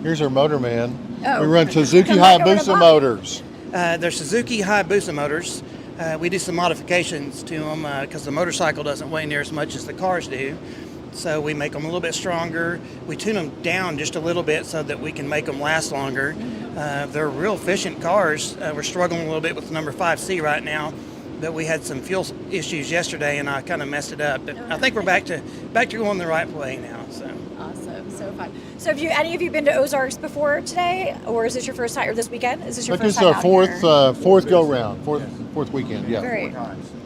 Here's our motor man. Oh. We run Suzuki Come back over to Hayabusa Bob. motors. They're Suzuki Hayabusa motors. We do some modifications to them because the motorcycle doesn't weigh near as much as the cars do. So we make them a little bit stronger. We tune them down just a little bit so that we can make them last longer. They're real efficient cars. We're struggling a little bit with the number 5C right now, but we had some fuel issues yesterday and I kind of messed it up. But I think we're back to going the right way now. So Awesome, so fun. So have any of you been to Ozarks before today, or is this your first time, or this weekend? Is this your first This is time our out here? fourth go round, fourth weekend. Yeah. Great.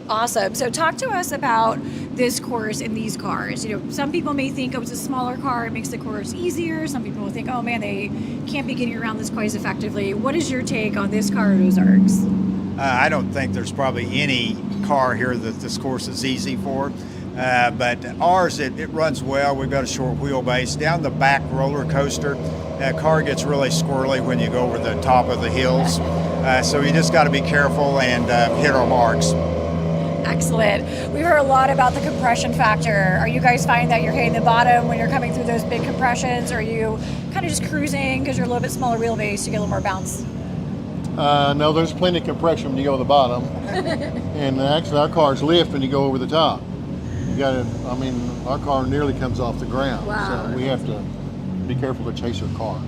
Awesome. So talk to us about this course and these cars. You know, some people may think, oh, it's a smaller car, it makes the course easier. Some people will think, oh man, they can't be getting around this quite as effectively. What is your take on this car at Ozarks? I don't think there's probably any car here that this course is easy for. But ours, it runs well. We've got a short wheelbase. Down the back roller coaster, that car gets really squirrely when you go over the top of the hills. So you just got to be careful and hit our marks. Excellent. We heard a lot about the compression factor. Are you guys finding that you're hitting the bottom when you're coming through those big compressions? Or are you kind of just cruising because you're a little bit smaller wheelbase, you get a little more bounce? No, there's plenty of compression when you go to the bottom. And actually our cars lift when you go over the top. You gotta, our car nearly comes off the ground. Wow. So we have to be careful to chase our car.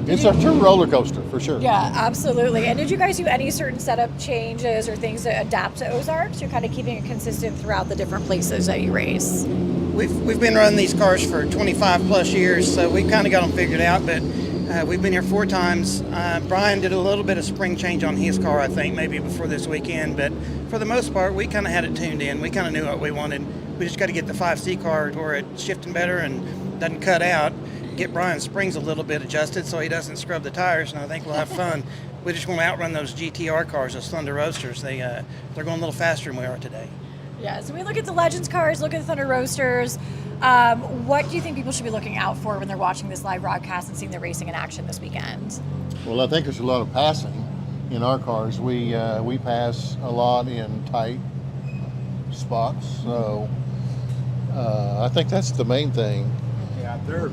It's a true roller coaster for sure. Yeah, absolutely. And did you guys do any certain setup changes or things to adapt to Ozarks? You're kind of keeping it consistent throughout the different places that you race. We've been running these cars for 25 plus years, so we've kind of got them figured out, but we've been here 4 times. Brian did a little bit of spring change on his car, I think, maybe before this weekend, but for the most part, we kind of had it tuned in. We kind of knew what we wanted. We just got to get the 5C car where it's shifting better and doesn't cut out. Get Brian's springs a little bit adjusted so he doesn't scrub the tires, and I think we'll have fun. We just want to outrun those GTR cars, those Thunder Roadsters. They're going a little faster than we are today. Yeah, so we look at the Legends cars, look at the Thunder Roadsters. What do you think people should be looking out for when they're watching this live broadcast and seeing the racing in action this weekend? Well, I think there's a lot of passing in our cars. We pass a lot in tight spots, so I think that's the main thing. Yeah,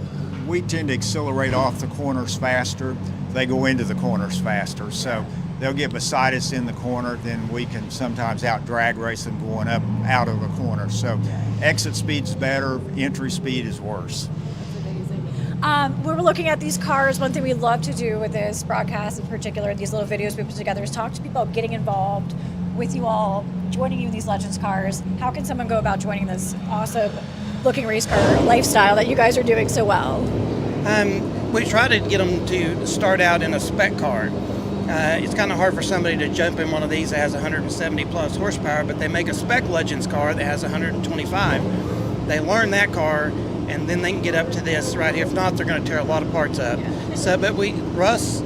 we tend to accelerate off the corners faster. They go into the corners faster. So they'll get beside us in the corner, then we can sometimes out drag race them going up out of the corner. So exit speed's better, entry speed is worse. When we're looking at these cars, one thing we love to do with this broadcast in particular, these little videos we put together, is talk to people about getting involved with you all, joining you in these Legends cars. How can someone go about joining this awesome looking race car lifestyle that you guys are doing so well? We try to get them to start out in a spec car. It's kind of hard for somebody to jump in one of these that has 170 plus horsepower, but they make a spec Legends car that has 125. They learn that car, and then they can get up to this right here. If not, they're going to tear a lot of parts up. So, but Russ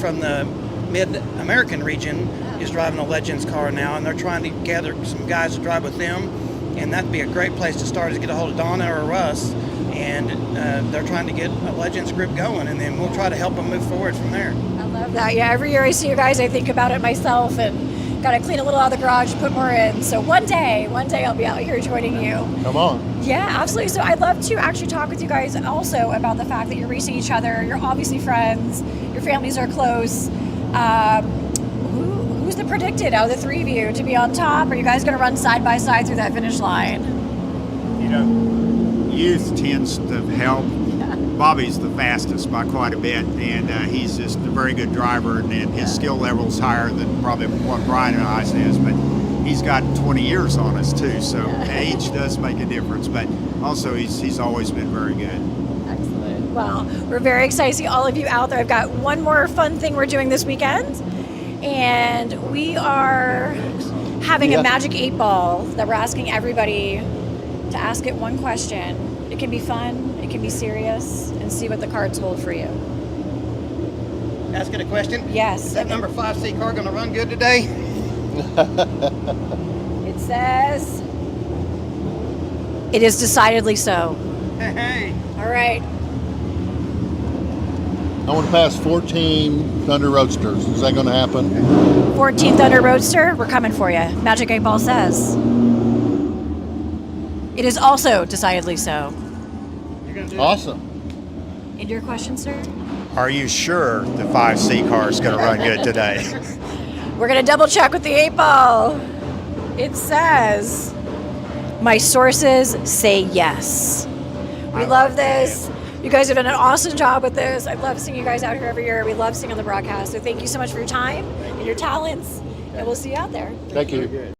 from the Mid-American region is driving a Legends car now, and they're trying to gather some guys to drive with them. And that'd be a great place to start, is get a hold of Donna or Russ and they're trying to get a Legends group going, and then we'll try to help them move forward from there. I love that. Yeah, every year I see you guys, I think about it myself, and got to clean a little out of the garage, put more in. So one day I'll be out here joining you. Come on. Yeah, absolutely. So I'd love to actually talk with you guys also about the fact that you're racing each other. You're obviously friends. Your families are close. Who's the predicted out of the three of you to be on top? Are you guys going to run side by side through that finish line? You know, youth tends to help. Bobby's the fastest by quite a bit, and he's just a very good driver, and his skill level's higher than probably what Brian and I's is, but he's got 20 years on us too, so age does make a difference, but also he's always been very good. Excellent. Well, we're very excited to see all of you out there. I've got one more fun thing we're doing this weekend, and we are having a magic 8-ball that we're asking everybody to ask it one question. It can be fun, it can be serious, and see what the cards hold for you. Ask it a question? Yes. Is that number 5C car going to run good today? It says, it is decidedly so. Hey. All right. I want to pass 14 Thunder Roadsters. Is that going to happen? 14 Thunder Roadster, we're coming for you. Magic 8-ball says. It is also decidedly so. Awesome. And your question, sir? Are you sure the 5C car is going to run good today? We're going to double check with the 8-ball. It says, my sources say yes. We love this. You guys have done an awesome job with this. I love seeing you guys out here every year. We love seeing on the broadcast. So thank you so much for your time and your talents. And we'll see you out there. Thank you.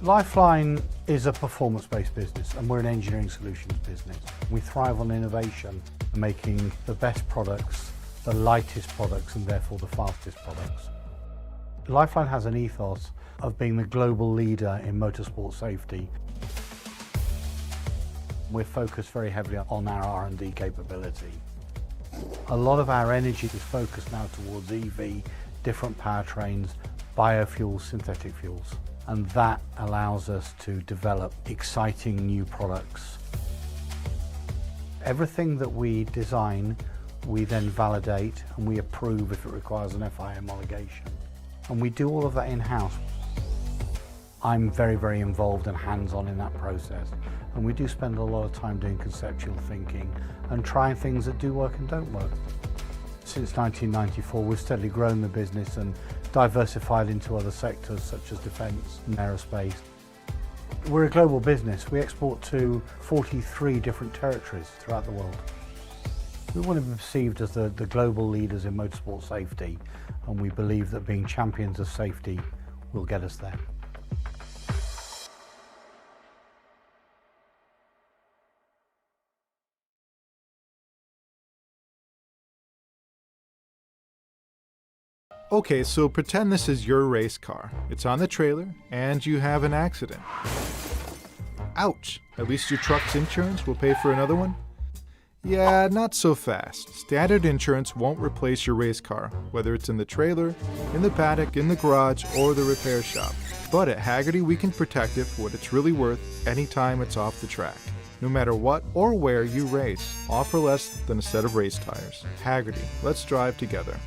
Lifeline is a performance-based business, and we're an engineering solutions business. We thrive on innovation and making the best products, the lightest products, and therefore the fastest products. Lifeline has an ethos of being the global leader in motorsport safety. We're focused very heavily on our R&D capability. A lot of our energy is focused now towards EV, different powertrains, biofuels, synthetic fuels. And that allows us to develop exciting new products. Everything that we design, we then validate and we approve if it requires an FIA homologation. And we do all of that in-house. I'm very, very involved and hands-on in that process. And we do spend a lot of time doing conceptual thinking and trying things that do work and don't work. Since 1994, we've steadily grown the business and diversified into other sectors such as defence and aerospace. We're a global business. We export to 43 different territories throughout the world. We want to be perceived as the global leaders in motorsport safety, and we believe that being champions of safety will get us there. Okay, so pretend this is your race car. It's on the trailer, and you have an accident. Ouch! At least your truck's insurance will pay for another one? Yeah, not so fast. Standard insurance won't replace your race car, whether it's in the trailer, in the paddock, in the garage, or the repair shop. But at Hagerty, we can protect it for what it's really worth anytime it's off the track. No matter what or where you race, offer less than a set of race tires. Hagerty, let's drive together.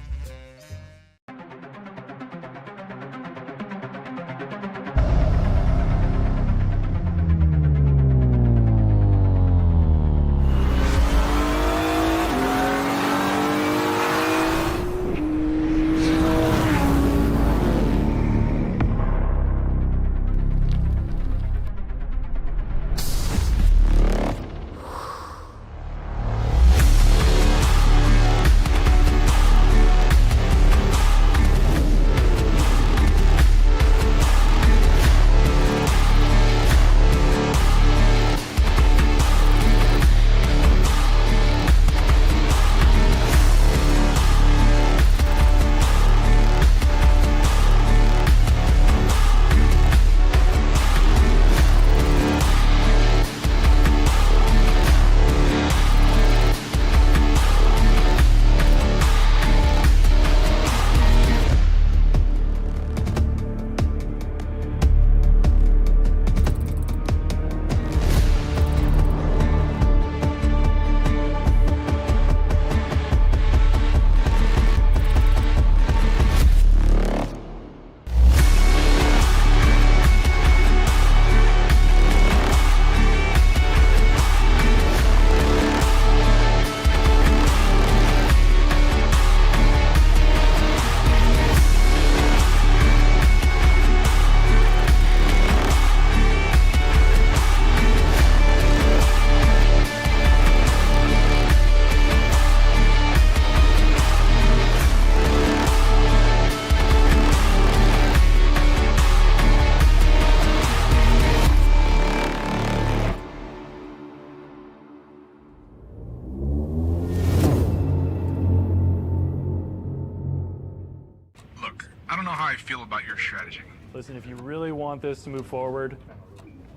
I feel about your strategy. Listen, if you really want this to move forward,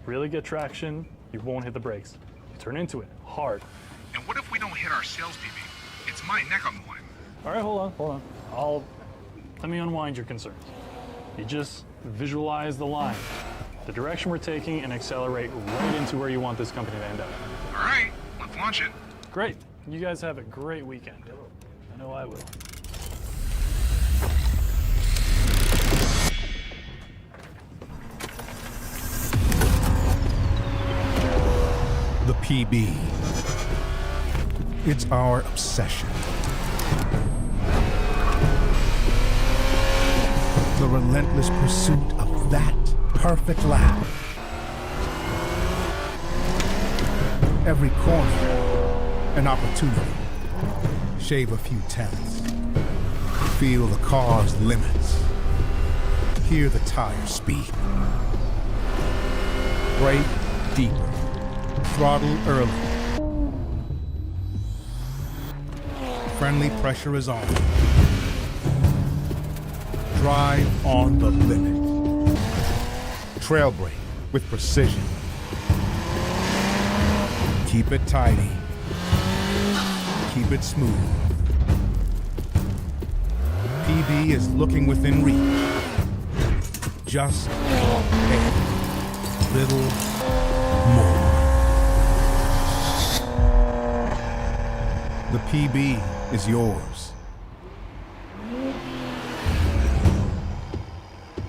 really get traction, you won't hit the brakes. You turn into it hard. And what if we don't hit our sales PB? It's my neck on the line. All right, hold on. Let me unwind your concerns. You just visualize the line, the direction we're taking, and accelerate right into where you want this company to end up. All right, let's launch it. Great. You guys have a great weekend. I know I will. The PB. It's our obsession. The relentless pursuit of that perfect lap. Every corner, an opportunity. Shave a few tenths. Feel the car's limits. Hear the tire speak. Brake deeper. Throttle early. Friendly pressure is on. Drive on the limit. Trail brake with precision. Keep it tidy. Keep it smooth. PB is looking within reach. Just a little more. The PB is yours.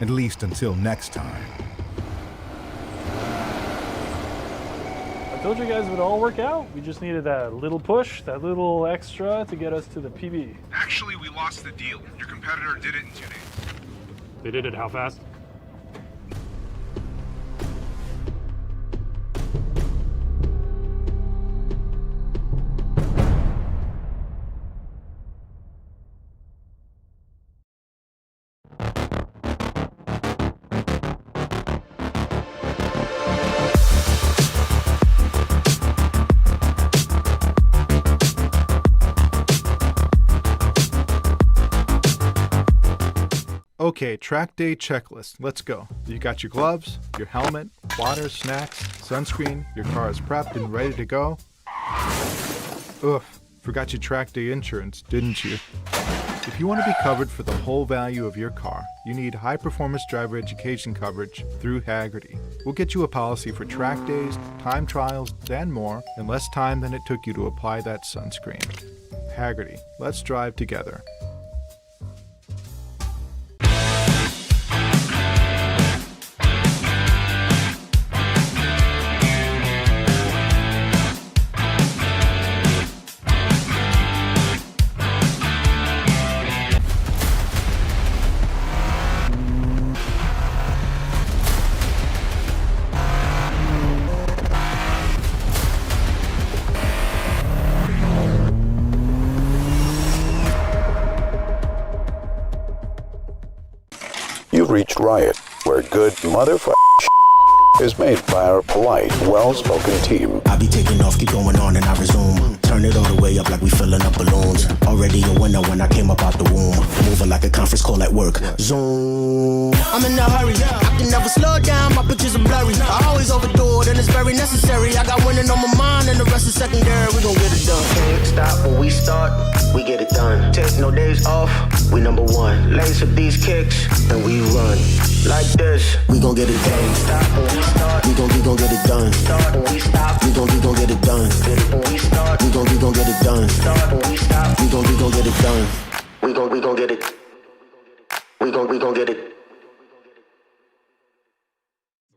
At least until next time. I told you guys it would all work out. We just needed that little push, that little extra to get us to the PB. Actually, we lost the deal. Your competitor did it in 2 days. They did it how fast? Okay, track day checklist. Let's go. You got your gloves, your helmet, water, snacks, sunscreen, your car is prepped and ready to go. Oof, forgot your track day insurance, didn't you? If you want to be covered for the whole value of your car, you need high-performance driver education coverage through Hagerty. We'll get you a policy for track days, time trials, and more in less time than it took you to apply that sunscreen. Hagerty, let's drive together. You've reached Riot, where good motherfucking is made by our polite, well-spoken team. I be taking off, keep going on, and I resume. Turn it all the way up like we filling up balloons. Already a winner when I came up out the womb. Moving like a conference call at work. Zoom. I'm in a hurry. I can never slow down. My pictures are blurry. I always overdo it, and it's very necessary. I got winning on my mind, and the rest is secondary. We gon' get it done. Can't stop when we start. We get it done. Take no days off. We number one. Lace up these kicks, and we run like this. We gon' get it done. Stop when we start. We gon' get it done. Start when we stop. We gon' get it done. Get it when we start. We gon' get it done. Start when we stop. We gon' get it done. We gon' get it. We gon' get it.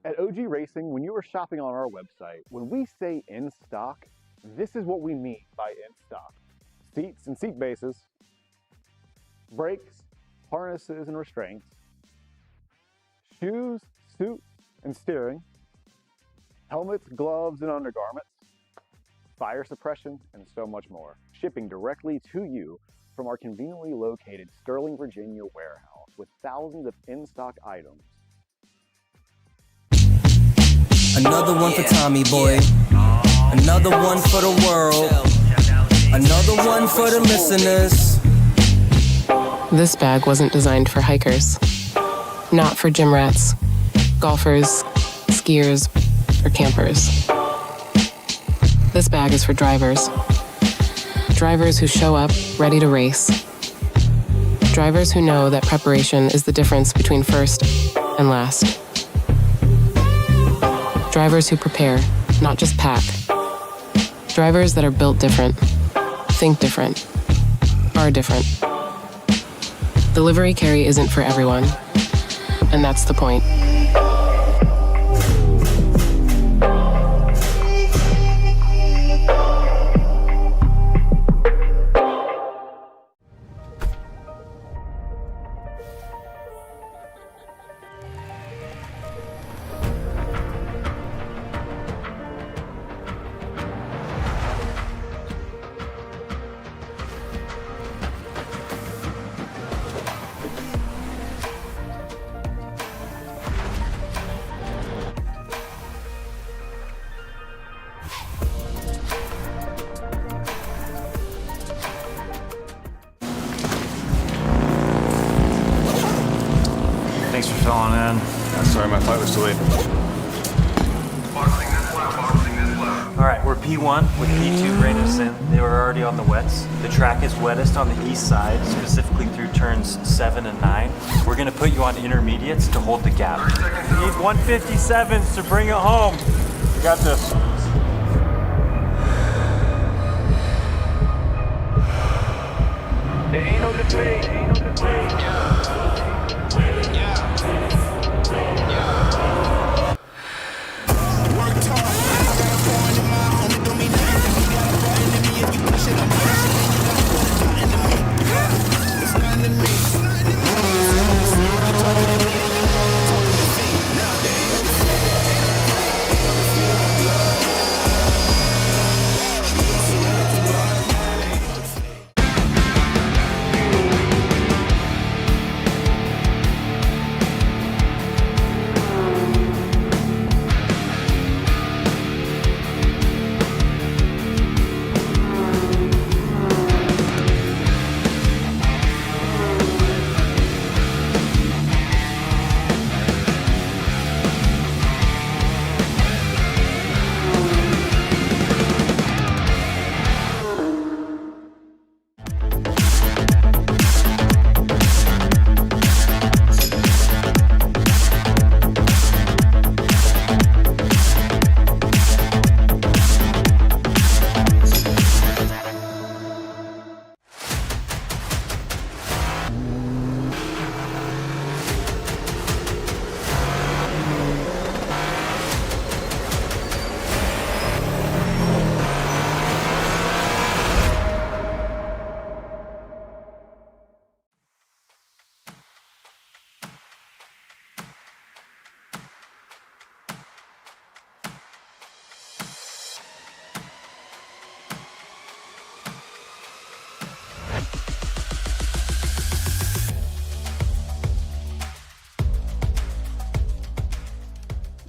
At OG Racing, when you are shopping on our website, when we say in stock, this is what we mean by in stock. Seats and seat bases, brakes, harnesses and restraints, shoes, suits and steering, helmets, gloves and undergarments, fire suppression, and so much more. Shipping directly to you from our conveniently located Sterling, Virginia warehouse with thousands of in-stock items. Another one for Tommy Boy. Another one for the world. Another one for the listeners. This bag wasn't designed for hikers. not for gym rats, golfers, skiers, or campers. This bag is for drivers. Drivers who show up ready to race. Drivers who know that preparation is the difference between first and last. Drivers who prepare, not just pack. Drivers that are built different, think different, are different. Delivery carry isn't for everyone, and that's the point. Thanks for filling in. Sorry, my flight was delayed. All right, we're P1 with P2 reining us in. They were already on the wets. The track is wettest on the east side, specifically through turns 7 and 9. We're gonna put you on intermediates to hold the gap. You need 157s to bring it home. You got this. There ain't no debate. Ain't no debate.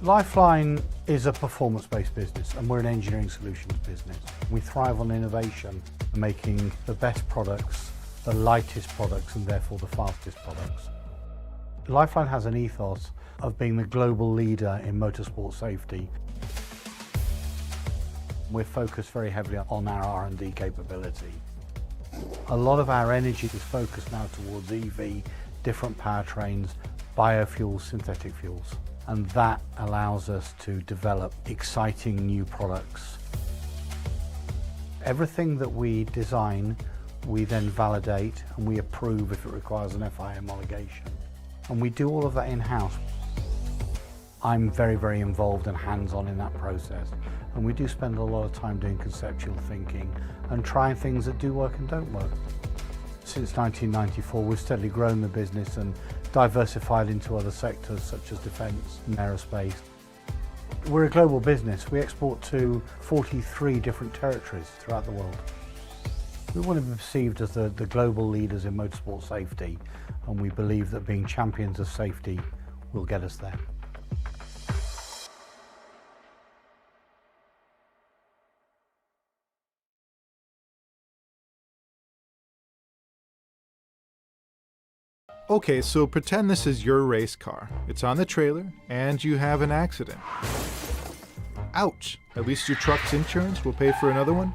Lifeline is a performance-based business and we're an engineering solutions business. We thrive on innovation, making the best products, the lightest products and therefore the fastest products. Lifeline has an ethos of being the global leader in motorsport safety. We're focused very heavily on our R&D capability. A lot of our energy is focused now towards EV, different powertrains, biofuels, synthetic fuels. And that allows us to develop exciting new products. Everything that we design, we then validate and we approve if it requires an FIA homologation. And we do all of that in-house. I'm very, very involved and hands-on in that process. And we do spend a lot of time doing conceptual thinking and trying things that do work and don't work. Since 1994, we've steadily grown the business and diversified into other sectors such as defence and aerospace. We're a global business. We export to 43 different territories throughout the world. We want to be perceived as the global leaders in motorsport safety, and we believe that being champions of safety will get us there. Okay, so pretend this is your race car. It's on the trailer, and you have an accident. Ouch! At least your truck's insurance will pay for another one?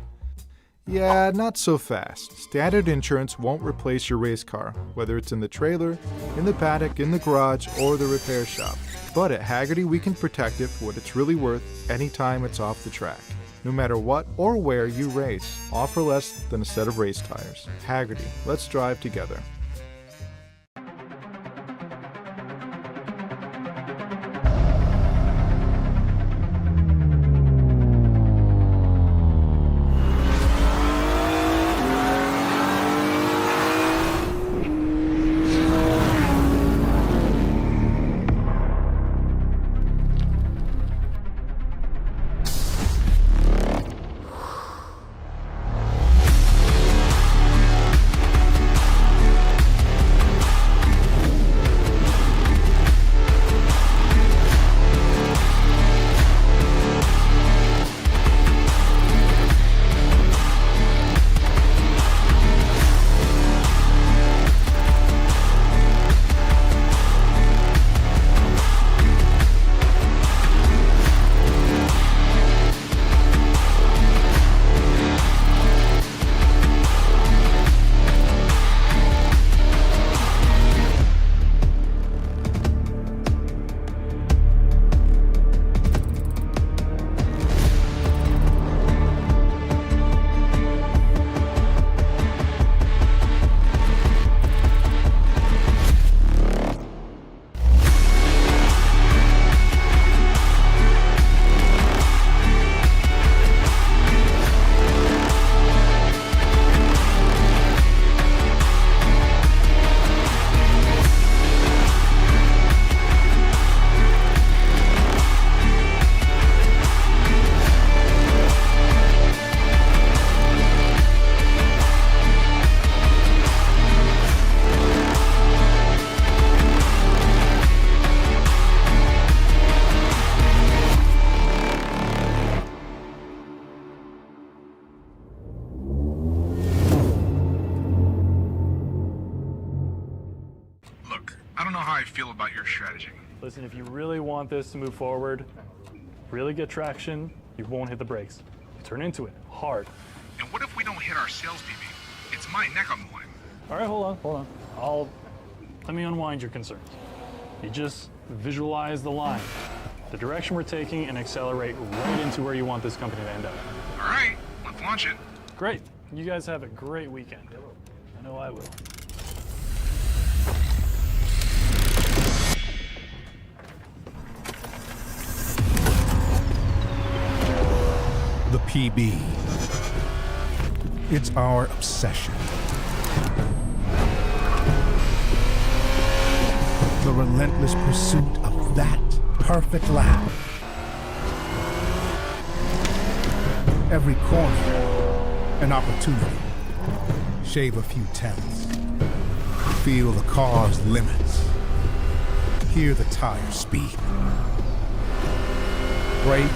Yeah, not so fast. Standard insurance won't replace your race car, whether it's in the trailer, in the paddock, in the garage, or the repair shop. But at Hagerty, we can protect it for what it's really worth anytime it's off the track. No matter what or where you race, offer less than a set of race tires. Hagerty, let's drive together. feel about your strategy. Listen, if you really want this to move forward, really get traction, you won't hit the brakes. You turn into it hard. And what if we don't hit our sales PB? It's my neck on the line. All right, hold on. Let me unwind your concerns. You just visualize the line, the direction we're taking, and accelerate right into where you want this company to end up. All right, let's launch it. Great. You guys have a great weekend. I know I will. The PB. It's our obsession. The relentless pursuit of that perfect lap. Every corner, an opportunity. Shave a few tenths. Feel the car's limits. Hear the tire speak. Brake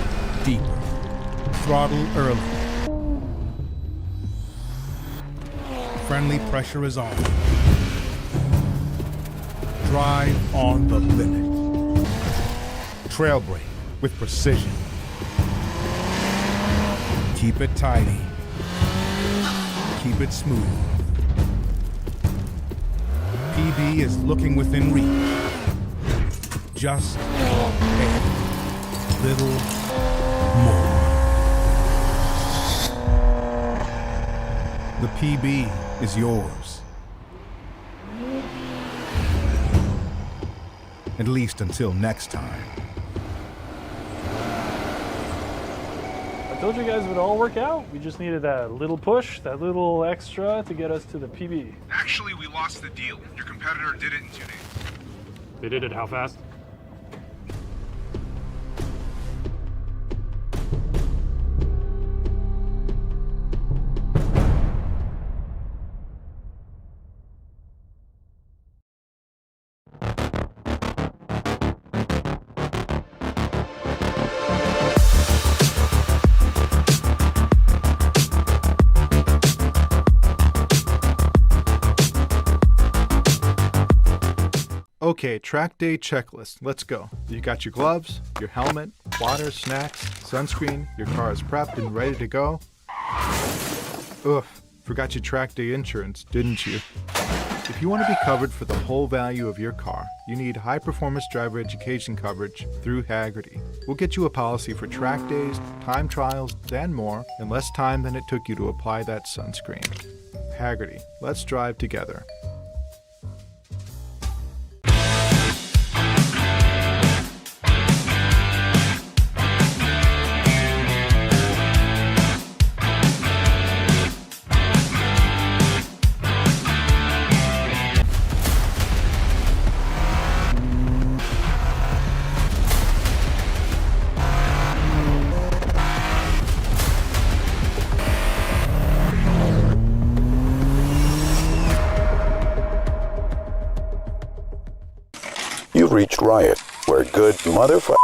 deeper. Throttle early. Friendly pressure is on. Drive on the limit. Trail brake with precision. Keep it tidy. Keep it smooth. PB is looking within reach. Just a little more. The PB is yours. At least until next time. I told you guys it would all work out. We just needed that little push, that little extra to get us to the PB. Actually, we lost the deal. Your competitor did it in 2 days. They did it how fast? Okay, track day checklist. Let's go. You got your gloves, your helmet, water, snacks, sunscreen, your car is prepped and ready to go. Oof, forgot your track day insurance, didn't you? If you want to be covered for the whole value of your car, you need high-performance driver education coverage through Haggerty. We'll get you a policy for track days, time trials, and more in less time than it took you to apply that sunscreen. Haggerty, let's drive together. You've reached Riot, where good motherfucking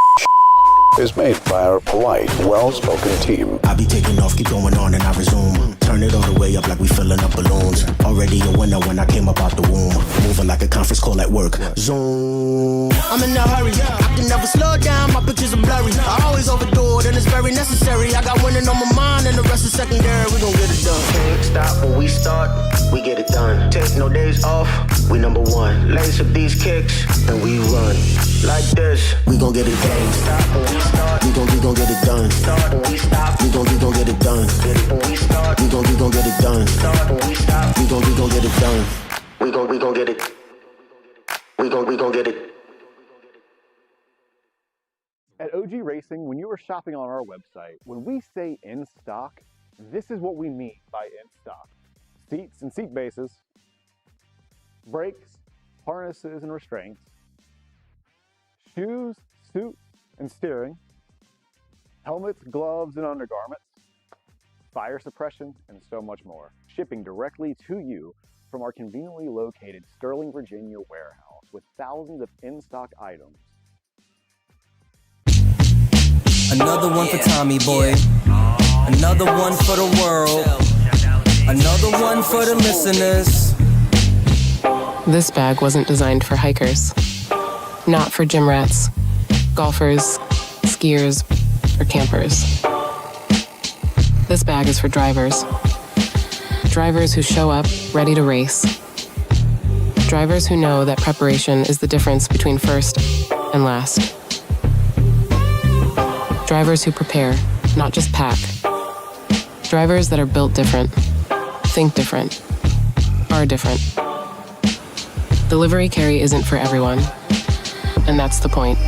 is made by our polite, well-spoken team. I be taking off, keep going on, and I resume. Turn it all the way up like we filling up balloons. Already a winner when I came up out the womb. Moving like a conference call at work. Zoom. I'm in a hurry. I can never slow down, my pictures are blurry. I always overdo it, and it's very necessary. I got winning on my mind, and the rest is secondary. We gon' get it done. Can't stop when we start, we get it done. Take no days off, we number one. Lace up these kicks, and we run. Like this, we gon' get it done. Stop when we start, we gon' get it done. Start when we stop, we gon' get it done. Get it when we start, we gon' get it done. Start when we stop, we gon' get it done. We gon' get it. We gon' get it. At OG Racing, when you are shopping on our website, when we say in stock, this is what we mean by in stock. Seats and seat bases, brakes, harnesses and restraints, shoes, suits and steering, helmets, gloves and undergarments, fire suppression, and so much more. Shipping directly to you from our conveniently located Sterling, Virginia warehouse with thousands of in-stock items. Another one for Tommy Boy. Another one for the world. Another one for the listeners. This bag wasn't designed for hikers. Not for gym rats, golfers, skiers, or campers. This bag is for drivers. Drivers who show up ready to race. Drivers who know that preparation is the difference between first and last. Drivers who prepare, not just pack. Drivers that are built different, think different, are different. Delivery carry isn't for everyone, and that's the point.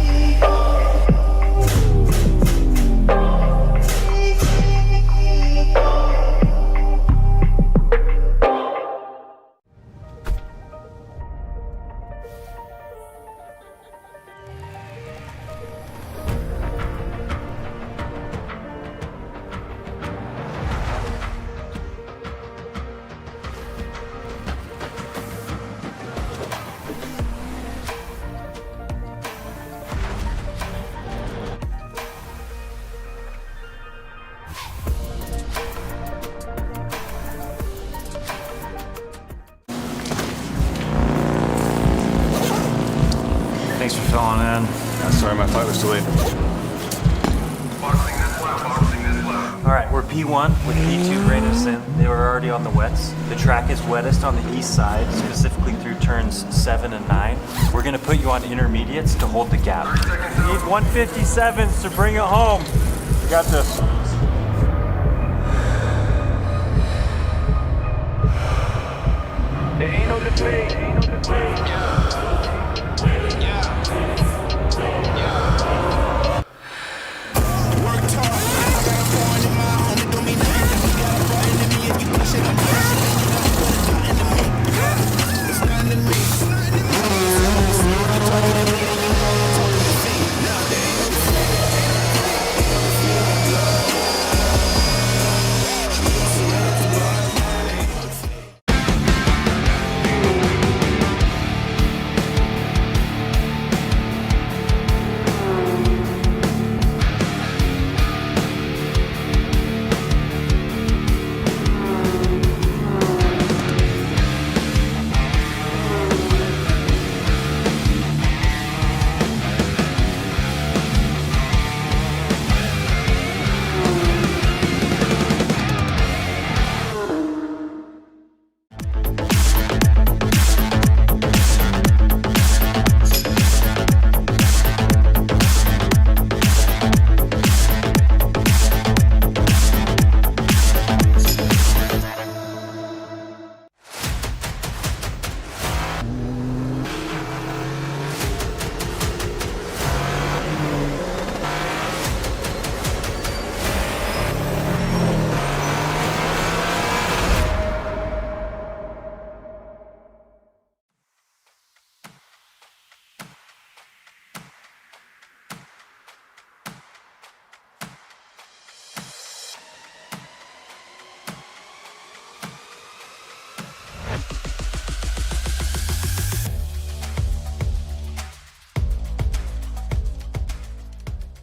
Thanks for filling in. Sorry, my flight was delayed. All right, we're P1 with P2 rein us in. They were already on the wets. The track is wettest on the east side, specifically through turns 7 and 9. We're gonna put you on intermediates to hold the gap. You need 157s to bring it home. You got this. There ain't no debate.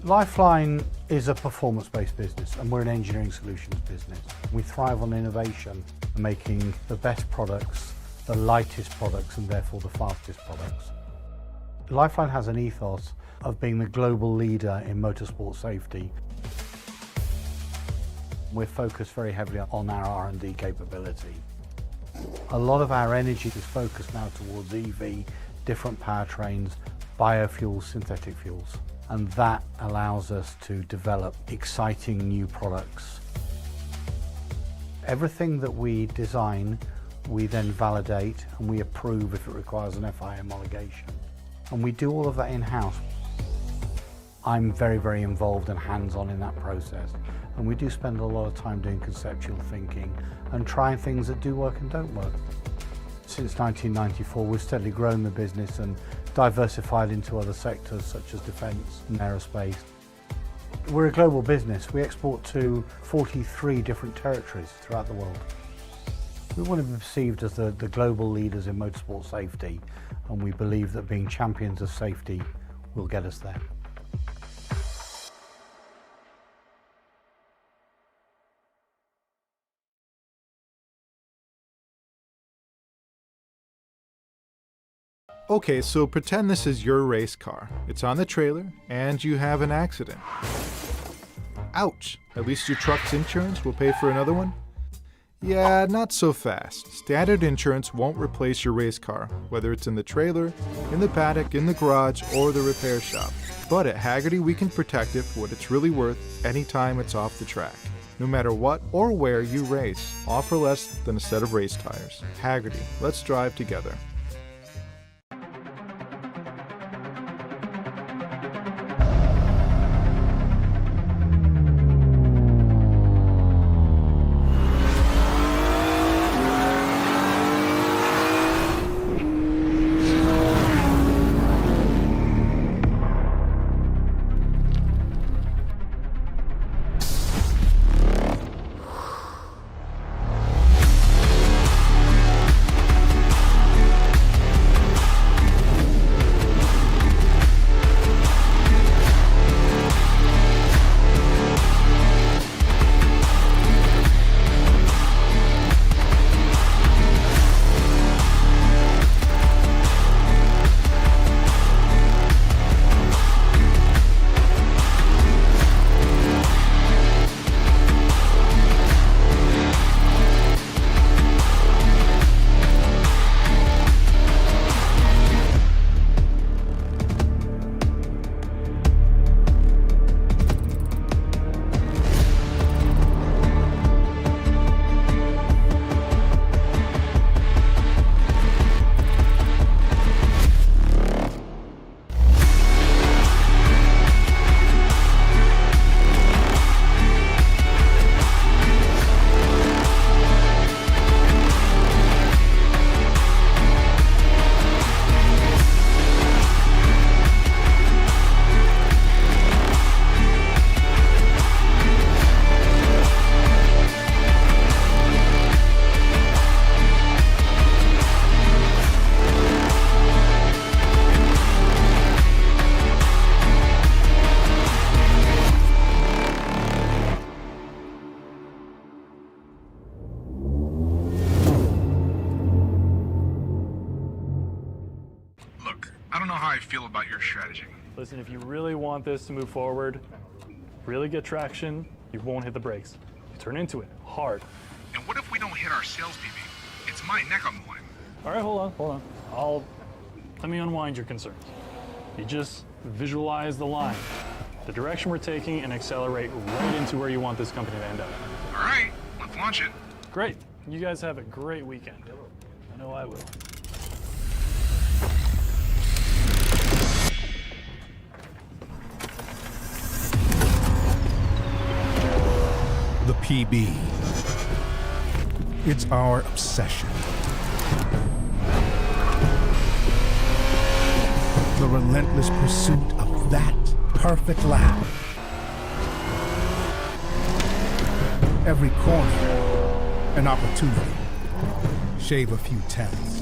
Lifeline is a performance-based business and we're an engineering solutions business. We thrive on innovation, making the best products, the lightest products and therefore the fastest products. Lifeline has an ethos of being the global leader in motorsport safety. We're focused very heavily on our R&D capability. A lot of our energy is focused now towards EV, different powertrains, biofuels, synthetic fuels. And that allows us to develop exciting new products. Everything that we design, we then validate and we approve if it requires an FIA homologation. And we do all of that in-house. I'm very, very involved and hands-on in that process. And we do spend a lot of time doing conceptual thinking and trying things that do work and don't work. Since 1994, we've steadily grown the business and diversified into other sectors such as defence and aerospace. We're a global business. We export to 43 different territories throughout the world. We want to be perceived as the global leaders in motorsport safety, and we believe that being champions of safety will get us there. Okay, so pretend this is your race car. It's on the trailer, and you have an accident. Ouch! At least your truck's insurance will pay for another one? Yeah, not so fast. Standard insurance won't replace your race car, whether it's in the trailer, in the paddock, in the garage, or the repair shop. But at Hagerty, we can protect it for what it's really worth anytime it's off the track. No matter what or where you race, offer less than a set of race tires. Hagerty, let's drive together. I feel about your strategy. Listen, if you really want this to move forward, really get traction, you won't hit the brakes. You turn into it hard. And what if we don't hit our sales PB? It's my neck on the line. All right, hold on. Let me unwind your concerns. You just visualize the line, the direction we're taking, and accelerate right into where you want this company to end up. All right, let's launch it. Great. You guys have a great weekend. I know I will. The PB. It's our obsession. The relentless pursuit of that perfect lap. Every corner, an opportunity. Shave a few tenths.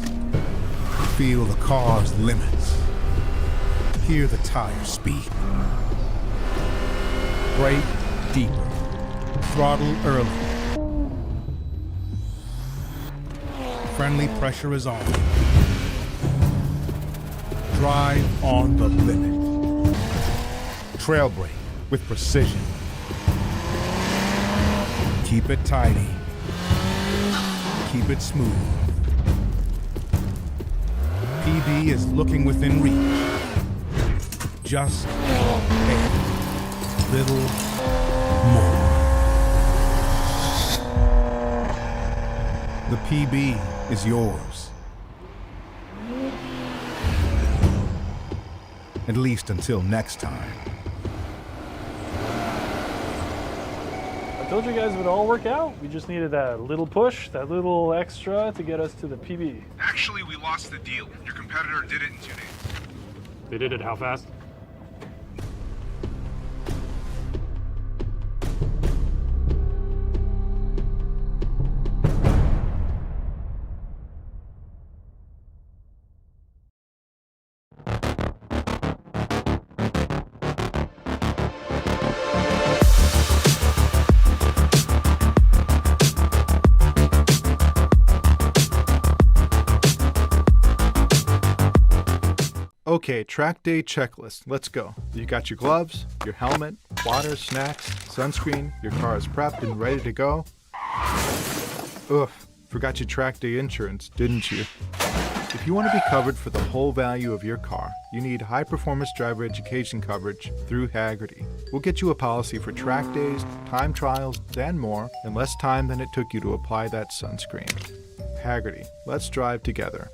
Feel the car's limits. Hear the tires speak. Brake deeper. Throttle early. Friendly pressure is on. Drive on the limit. Trail brake with precision. Keep it tidy. Keep it smooth. PB is looking within reach. Just a little more. The PB is yours. At least until next time. I told you guys it would all work out. We just needed that little push, that little extra to get us to the PB. Actually, we lost the deal. Your competitor did it in 2 days. They did it how fast? Okay, track day checklist. Let's go. You got your gloves, your helmet, water, snacks, sunscreen, your car is prepped and ready to go. Oof, forgot your track day insurance, didn't you? If you want to be covered for the whole value of your car, you need high performance driver education coverage through Hagerty. We'll get you a policy for track days, time trials, and more in less time than it took you to apply that sunscreen. Hagerty, let's drive together.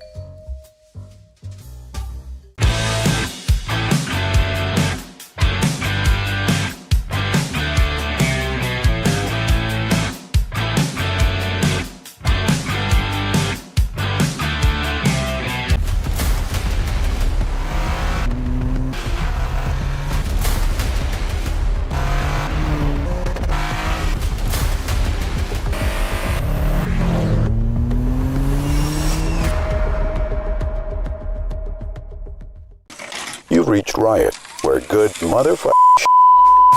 You've reached Riot, where good motherfucking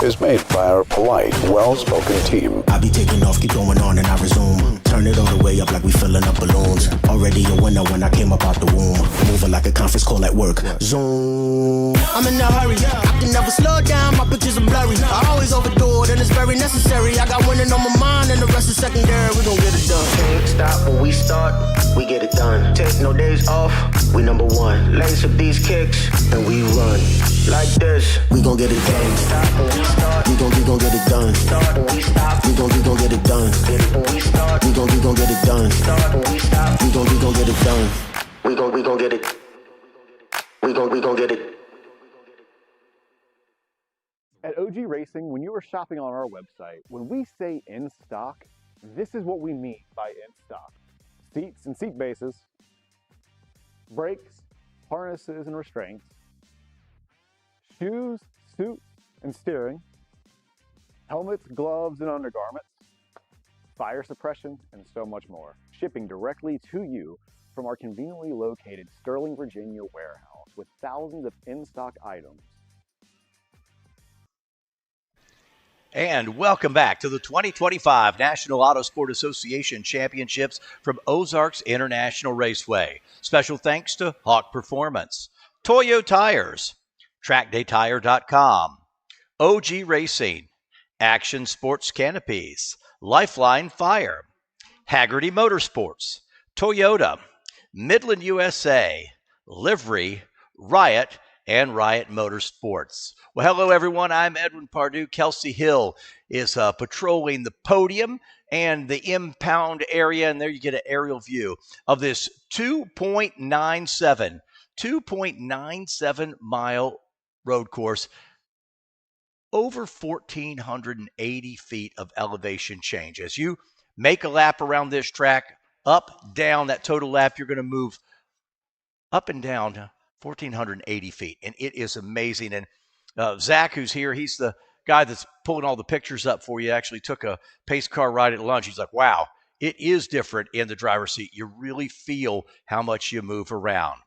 is made by our polite, well-spoken team. I be taking off, keep going on, and I resume. Turn it all the way up like we filling up balloons. Already a winner when I came up out the womb. Moving like a conference call at work. Zoom. I'm in a hurry. I can never slow down. My pictures are blurry. I always overdo it, and it's very necessary. I got winning on my mind, and the rest is secondary. We gon' get it done. Can't stop when we start. We get it done. Take no days off. We number one. Lace up these kicks, and we run. Like this, we gon' get it done. Stop when we start. We gon' get it done. Start when we stop. We gon' get it done. Get it when we start. We gon' get it done. Start when we stop. We gon' get it done. We gon' get it. We gon' get it. At OG Racing, when you are shopping on our website, when we say in stock, this is what we mean by in stock. Seats and seat bases, brakes, harnesses and restraints, shoes, suits and steering, helmets, gloves and undergarments, fire suppression, and so much more. Shipping directly to you from our conveniently located Sterling, Virginia warehouse with thousands of in-stock items. And welcome back to the 2025 National Autosport Association Championships from Ozarks International Raceway. Special thanks to Hawk Performance, Toyo Tires, TrackDayTire.com, OG Racing, Action Sports Canopies, Lifeline Fire, Hagerty Motorsports, Toyota, Midland USA, Livery, Riot, and Riot Motorsports. Well, hello, everyone. I'm Edwin Pardue. Kelsey Hill is patrolling the podium and the impound area, and there you get an aerial view of this 2.97 mile road course, over 1,480 feet of elevation change. As you make a lap around this track, up, down, that total lap, you're going to move up and down 1,480 feet, and it is amazing. And Zach, who's here, he's the guy that's pulling all the pictures up for you, actually took a pace car ride at lunch. He's like, wow, it is different in the driver's seat. You really feel how much you move around.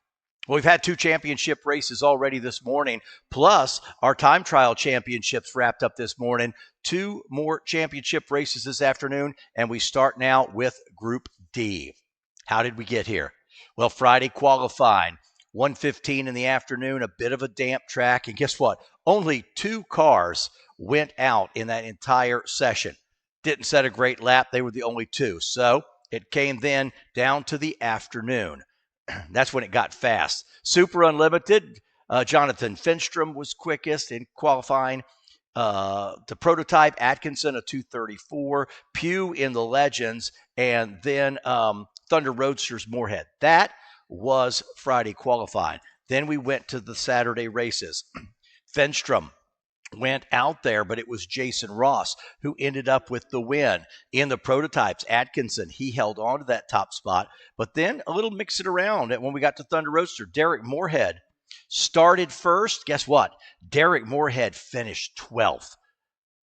Well, we've had 2 championship races already this morning, plus our time trial championships wrapped up this morning. 2 more championship races this afternoon, and we start now with Group D. How did we get here? Well, Friday qualifying, 1:15 in the afternoon, a bit of a damp track, and guess what? Only 2 cars went out in that entire session. Didn't set a great lap. They were the only 2. So it came then down to the afternoon. That's when it got fast. Super Unlimited, Jonathan Finstrom was quickest in qualifying. The prototype, Atkinson, a 2:34. Pugh in the Legends, and then Thunder Roadsters, Moorhead. That was Friday qualifying. Then we went to the Saturday races. Finstrom went out there, but it was Jason Ross who ended up with the win. In the prototypes, Atkinson, he held on to that top spot, but then a little mix it around. And when we got to Thunder Roadster, Derek Moorhead started first. Guess what? Derek Moorhead finished 12th.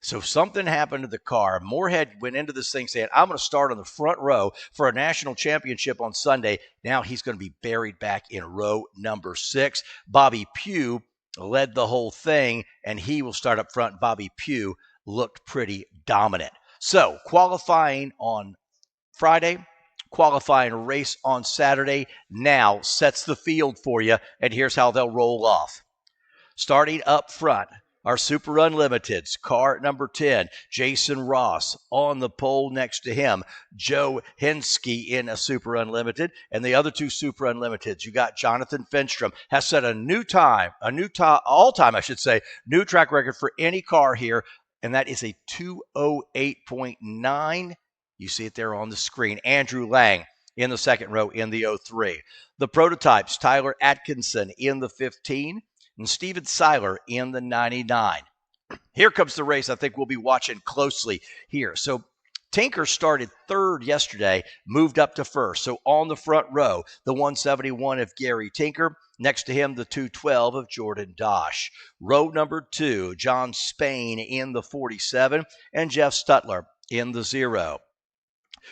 So something happened to the car. Moorhead went into this thing saying, I'm going to start on the front row for a national championship on Sunday. Now he's going to be buried back in row number 6. Bobby Pugh led the whole thing, and he will start up front. Bobby Pugh looked pretty dominant. So qualifying on Friday, qualifying race on Saturday now sets the field for you, and here's how they'll roll off. Starting up front, our Super Unlimiteds, car number 10, Jason Ross on the pole next to him. Joe Henske in a Super Unlimited, and the other 2 Super Unlimiteds. You got Jonathan Finstrom, has set a new time, all-time, I should say, new track record for any car here, and that is a 2:08.9. You see it there on the screen. Andrew Lang in the second row in the 03. The prototypes, Tyler Atkinson in the 15, and Steven Seiler in the 99. Here comes the race I think we'll be watching closely here. So Tinker started 3rd yesterday, moved up to 1st. So on the front row, the 171 of Gary Tinker. Next to him, the 212 of Jordan Dosh. Row number 2, John Spain in the 47, and Jeff Stutler in the 0.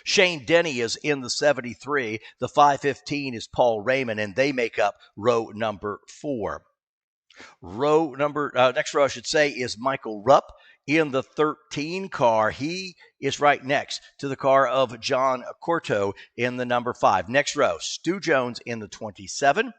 Shane Denny is in the 73. The 515 is Paul Raymond, and they make up row number 4. Next row, I should say, is Michael Rupp in the 13 car. He is right next to the car of John Corto in the number 5. Next row, Stu Jones in the 27,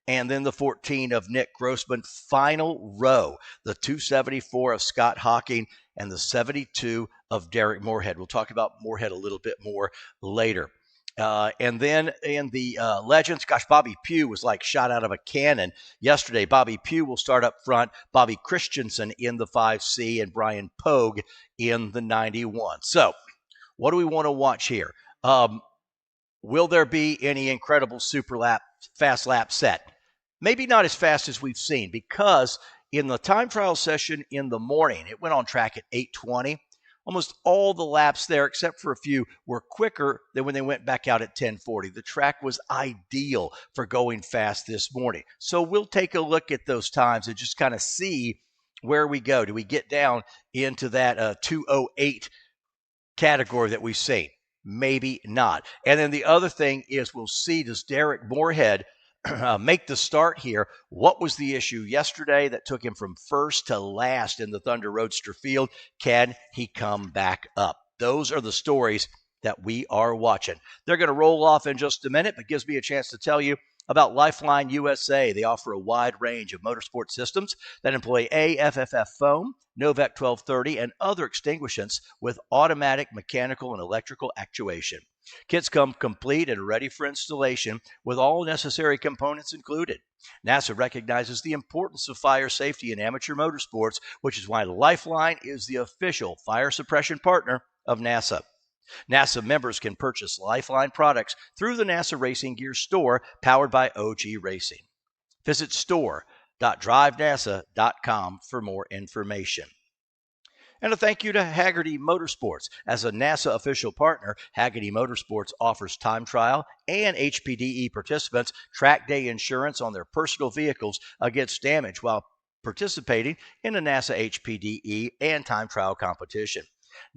and then the 14 of Nick Grossman. Final row, the 274 of Scott Hawking and the 72 of Derek Moorhead. We'll talk about Moorhead a little bit more later. And then in the Legends, gosh, Bobby Pugh was like shot out of a cannon yesterday. Bobby Pugh will start up front. Bobby Christensen in the 5C and Brian Pogue in the 91. So what do we want to watch here? Will there be any incredible fast lap set? Maybe not as fast as we've seen, because in the time trial session in the morning, it went on track at 8:20. Almost all the laps there, except for a few, were quicker than when they went back out at 10:40. The track was ideal for going fast this morning. So we'll take a look at those times and just kind of see where we go. Do we get down into that 2:08 category that we've seen? Maybe not. And then the other thing is we'll see, does Derek Moorhead make the start here? What was the issue yesterday that took him from first to last in the Thunder Roadster field? Can he come back up? Those are the stories that we are watching. They're going to roll off in just a minute, but gives me a chance to tell you about Lifeline USA. They offer a wide range of motorsport systems that employ AFFF foam, Novec 1230, and other extinguishants with automatic mechanical and electrical actuation. Kits come complete and ready for installation with all necessary components included. NASA recognizes the importance of fire safety in amateur motorsports, which is why Lifeline is the official fire suppression partner of NASA. NASA members can purchase Lifeline products through the NASA Racing Gear store powered by OG Racing. Visit store.drivenasa.com for more information. And a thank you to Hagerty Motorsports. As a NASA official partner, Hagerty Motorsports offers time trial and HPDE participants track day insurance on their personal vehicles against damage while participating in a NASA HPDE and time trial competition.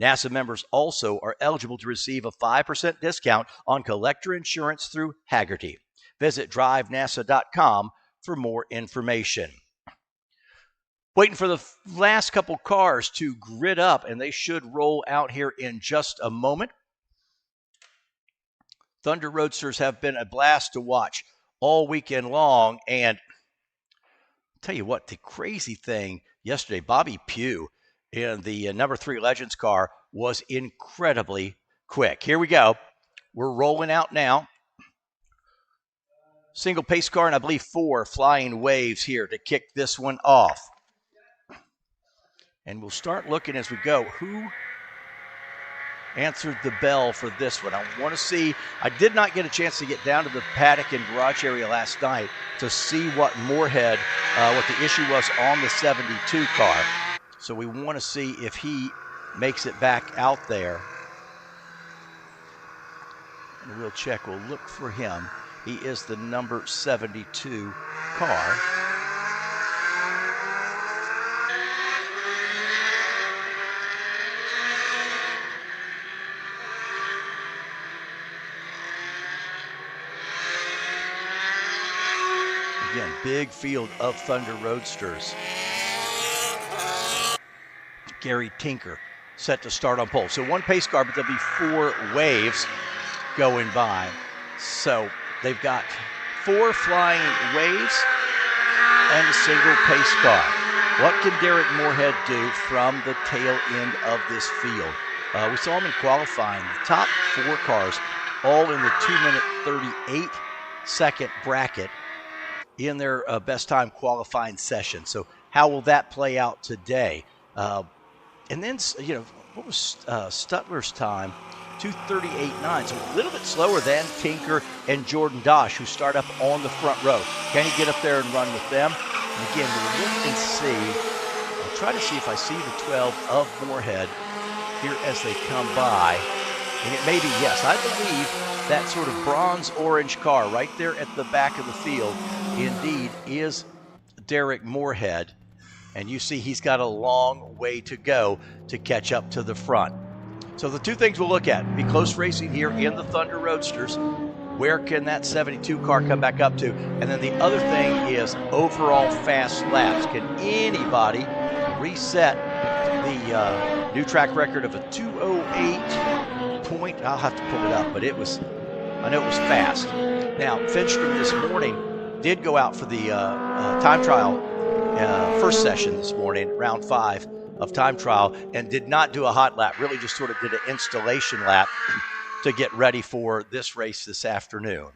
NASA members also are eligible to receive a 5% discount on collector insurance through Hagerty. Visit drivenasa.com for more information. Waiting for the last couple cars to grid up, and they should roll out here in just a moment. Thunder Roadsters have been a blast to watch all weekend long, and I'll tell you what, the crazy thing yesterday, Bobby Pugh in the number 3 Legends car was incredibly quick. Here we go. We're rolling out now. Single pace car, and I believe 4 flying waves here to kick this one off. And we'll start looking as we go who answered the bell for this one. I want to see, I did not get a chance to get down to the paddock and garage area last night to see what Moorhead, what the issue was on the 72 car. So we want to see if he makes it back out there. And we'll check, we'll look for him. He is the number 72 car. Again, big field of Thunder Roadsters. Gary Tinker set to start on pole. So 1 pace car, but there'll be 4 waves going by. So they've got 4 flying waves and a single pace car. What can Derek Moorhead do from the tail end of this field? We saw him in qualifying. The top 4 cars all in the 2-minute 38-second bracket in their best time qualifying session. So how will that play out today? And then, you know, what was Stutler's time? 2:38.9, so a little bit slower than Tinker and Jordan Dosh, who start up on the front row. Can he get up there and run with them? And again, we'll look and see. I'll try to see if I see the 12 of Moorhead here as they come by. And it may be, yes, I believe that sort of bronze-orange car right there at the back of the field indeed is Derek Moorhead. And you see he's got a long way to go to catch up to the front. So the 2 things we'll look at, be close racing here in the Thunder Roadsters. Where can that 72 car come back up to? And then the other thing is overall fast laps. Can anybody reset the new track record of a 2:08 point? I'll have to pull it up, but I know it was fast. Now, Finstrom this morning did go out for the time trial first session this morning, round 5 of time trial, and did not do a hot lap, really just sort of did an installation lap to get ready for this race this afternoon.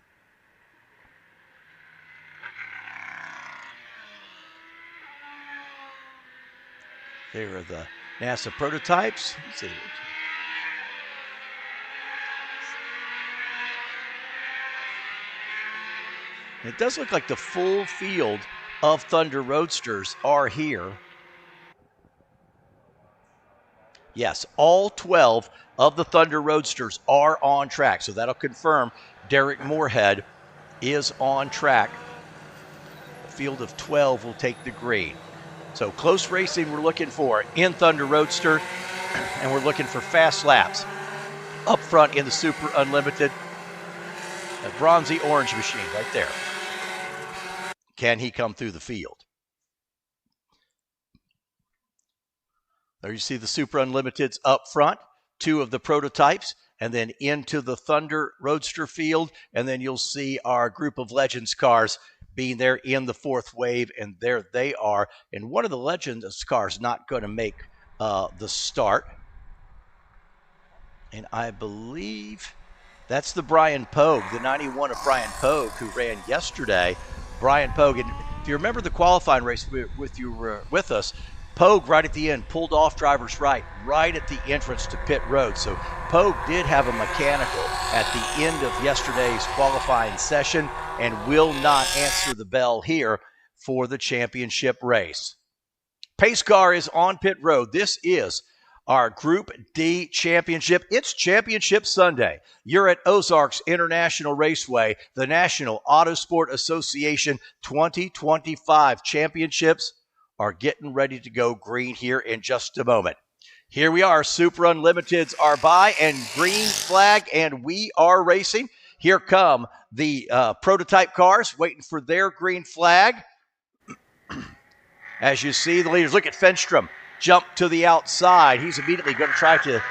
There are the NASA prototypes. Let's see. It does look like the full field of Thunder Roadsters are here. Yes, all 12 of the Thunder Roadsters are on track. So that'll confirm Derek Moorhead is on track. A field of 12 will take the green. So close racing we're looking for in Thunder Roadster, and we're looking for fast laps up front in the Super Unlimited. A bronzy orange machine right there. Can he come through the field? There you see the Super Unlimiteds up front, 2 of the prototypes, and then into the Thunder Roadster field, and then you'll see our group of Legends cars being there in the 4th wave, and there they are. And one of the Legends cars not going to make the start. And I believe that's the Brian Pogue, the 91 of Brian Pogue, who ran yesterday. Brian Pogue, and if you remember the qualifying race with us, Pogue right at the end pulled off driver's right at the entrance to pit road. So Pogue did have a mechanical at the end of yesterday's qualifying session and will not answer the bell here for the championship race. Pace car is on pit road. This is our Group D championship. It's Championship Sunday. You're at Ozarks International Raceway, the National Autosport Association 2025 championships are getting ready to go green here in just a moment. Here we are. Super Unlimiteds are by, and green flag, and we are racing. Here come the prototype cars waiting for their green flag. As you see the leaders, look at Finstrom jump to the outside. He's immediately going to try to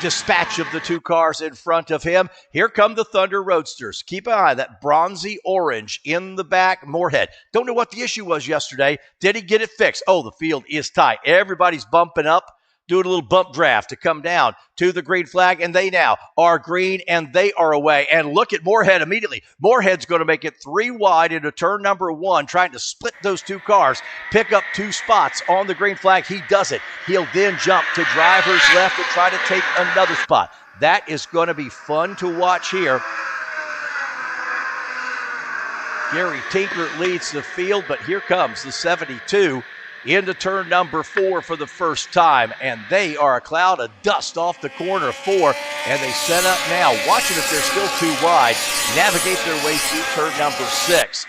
dispatch of the two cars in front of him. Here come the Thunder Roadsters. Keep an eye on that bronzy orange in the back. Moorhead. Don't know what the issue was yesterday. Did he get it fixed? Oh, the field is tight. Everybody's bumping up, doing a little bump draft to come down to the green flag, and they now are green, and they are away. And look at Moorhead immediately. Moorhead's going to make it 3 wide into turn number 1, trying to split those two cars, pick up 2 spots on the green flag. He does it. He'll then jump to driver's left and try to take another spot. That is going to be fun to watch here. Gary Tinker leads the field, but here comes the 72 into turn number 4 for the first time, and they are a cloud of dust off the corner 4, and they set up now, watching if they're still too wide, navigate their way through turn number 6.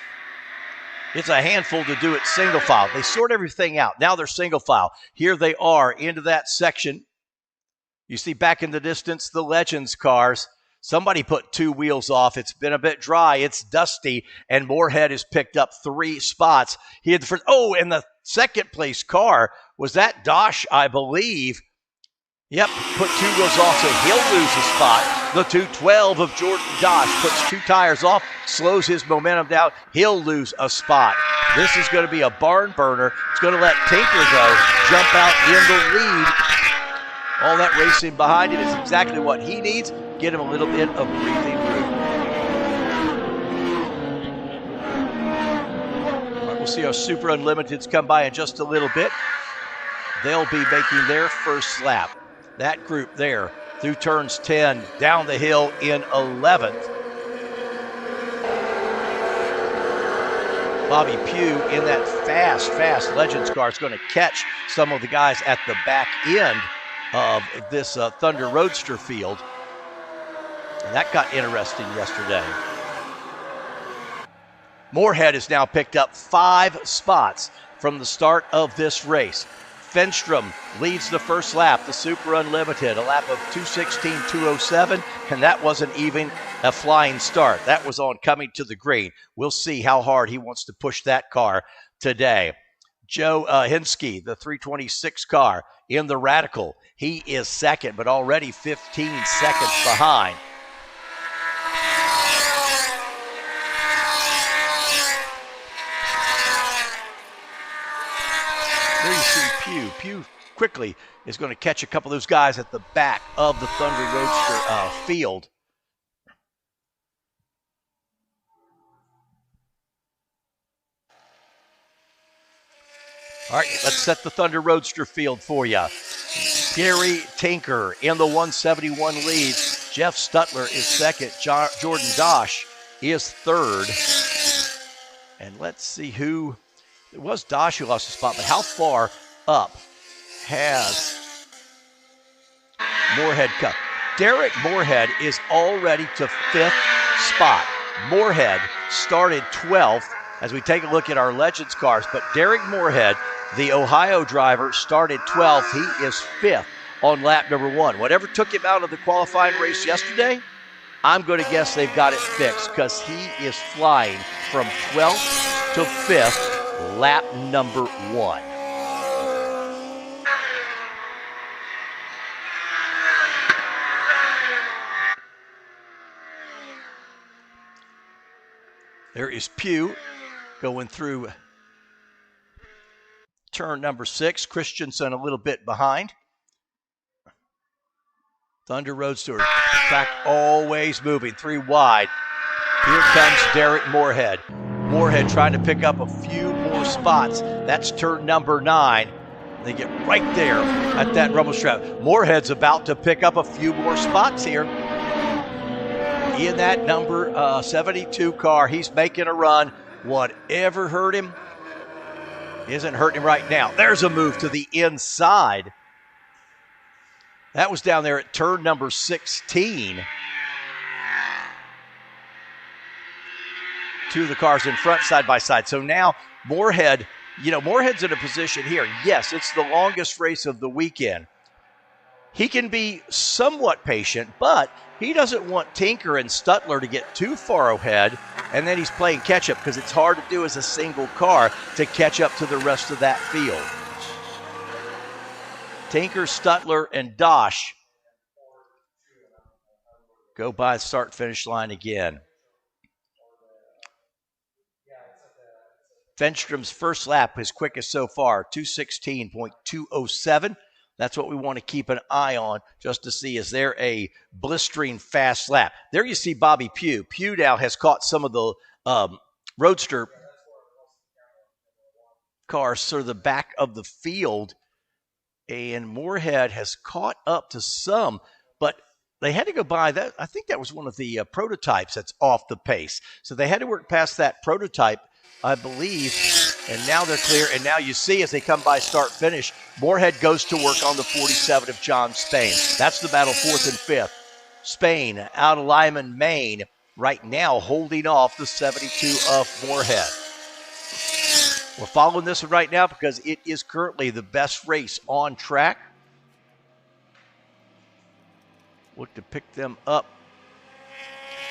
It's a handful to do it single file. They sort everything out. Now they're single file. Here they are into that section. You see back in the distance the Legends cars. Somebody put 2 wheels off. It's been a bit dry. It's dusty, and Moorhead has picked up 3 spots. He had the first. Oh, and the second place car was that Dosh, I believe. Yep, put 2 wheels off, so he'll lose a spot. The 212 of Jordan Dosh puts 2 tires off, slows his momentum down. He'll lose a spot. This is going to be a barn burner. It's going to let Tinker go, jump out in the lead. All that racing behind him is exactly what he needs. Get him a little bit of breathing room. All right, we'll see our Super Unlimiteds come by in just a little bit. They'll be making their first lap. That group there through turns 10, down the hill in 11th. Bobby Pugh in that fast Legends car is going to catch some of the guys at the back end of this Thunder Roadster field. And that got interesting yesterday. Moorhead has now picked up 5 spots from the start of this race. Finstrom leads the first lap, the Super Unlimited, a lap of 2:16.207, and that wasn't even a flying start. That was on coming to the green. We'll see how hard he wants to push that car today. Joe Hinsky, the 326 car in the Radical. He is second, but already 15 seconds behind. There you see Pugh. Pugh quickly is going to catch a couple of those guys at the back of the Thunder Roadster field. All right, let's set the Thunder Roadster field for you. Gary Tinker in the 171 leads. Jeff Stutler is second. Jordan Dosh is third. And let's see who. It was Dosh who lost a spot, but how far up has Moorhead come? Derek Moorhead is already to 5th spot. Moorhead started 12th as we take a look at our Legends cars, but Derek Moorhead, the Ohio driver, started 12th. He is 5th on lap number 1. Whatever took him out of the qualifying race yesterday, I'm going to guess they've got it fixed because he is flying from 12th to 5th. Lap number 1. There is Pugh going through turn number 6. Christensen a little bit behind. Thunder Roadster track always moving 3 wide. Here comes Derek Moorhead. Moorhead trying to pick up a few more spots. That's turn number 9. They get right there at that rumble strap. Moorhead's about to pick up a few more spots here. In that number 72 car, he's making a run. Whatever hurt him isn't hurting him right now. There's a move to the inside. That was down there at turn number 16. 2 of the cars in front side by side. So now Moorhead, Moorhead's in a position here. Yes, it's the longest race of the weekend. he can be somewhat patient, but he doesn't want Tinker and Stuttler to get too far ahead, and then he's playing catch-up because it's hard to do as a single car to catch up to the rest of that field. Tinker, Stuttler, and Dosh go by the start-finish line again. Finstrom's first lap, his quickest so far, 2:16.207. That's what we want to keep an eye on just to see, is there a blistering fast lap? There you see Bobby Pugh. Pugh now has caught some of the Roadster cars sort of the back of the field, and Moorhead has caught up to some, but they had to go by that. I think that was one of the prototypes that's off the pace. So they had to work past that prototype, I believe, and now they're clear. And now you see as they come by start-finish, Moorhead goes to work on the 47 of John Spain. That's the battle, 4th and 5th. Spain out of Lyman, Maine, right now holding off the 72 of Moorhead. We're following this one right now because it is currently the best race on track. Look to pick them up.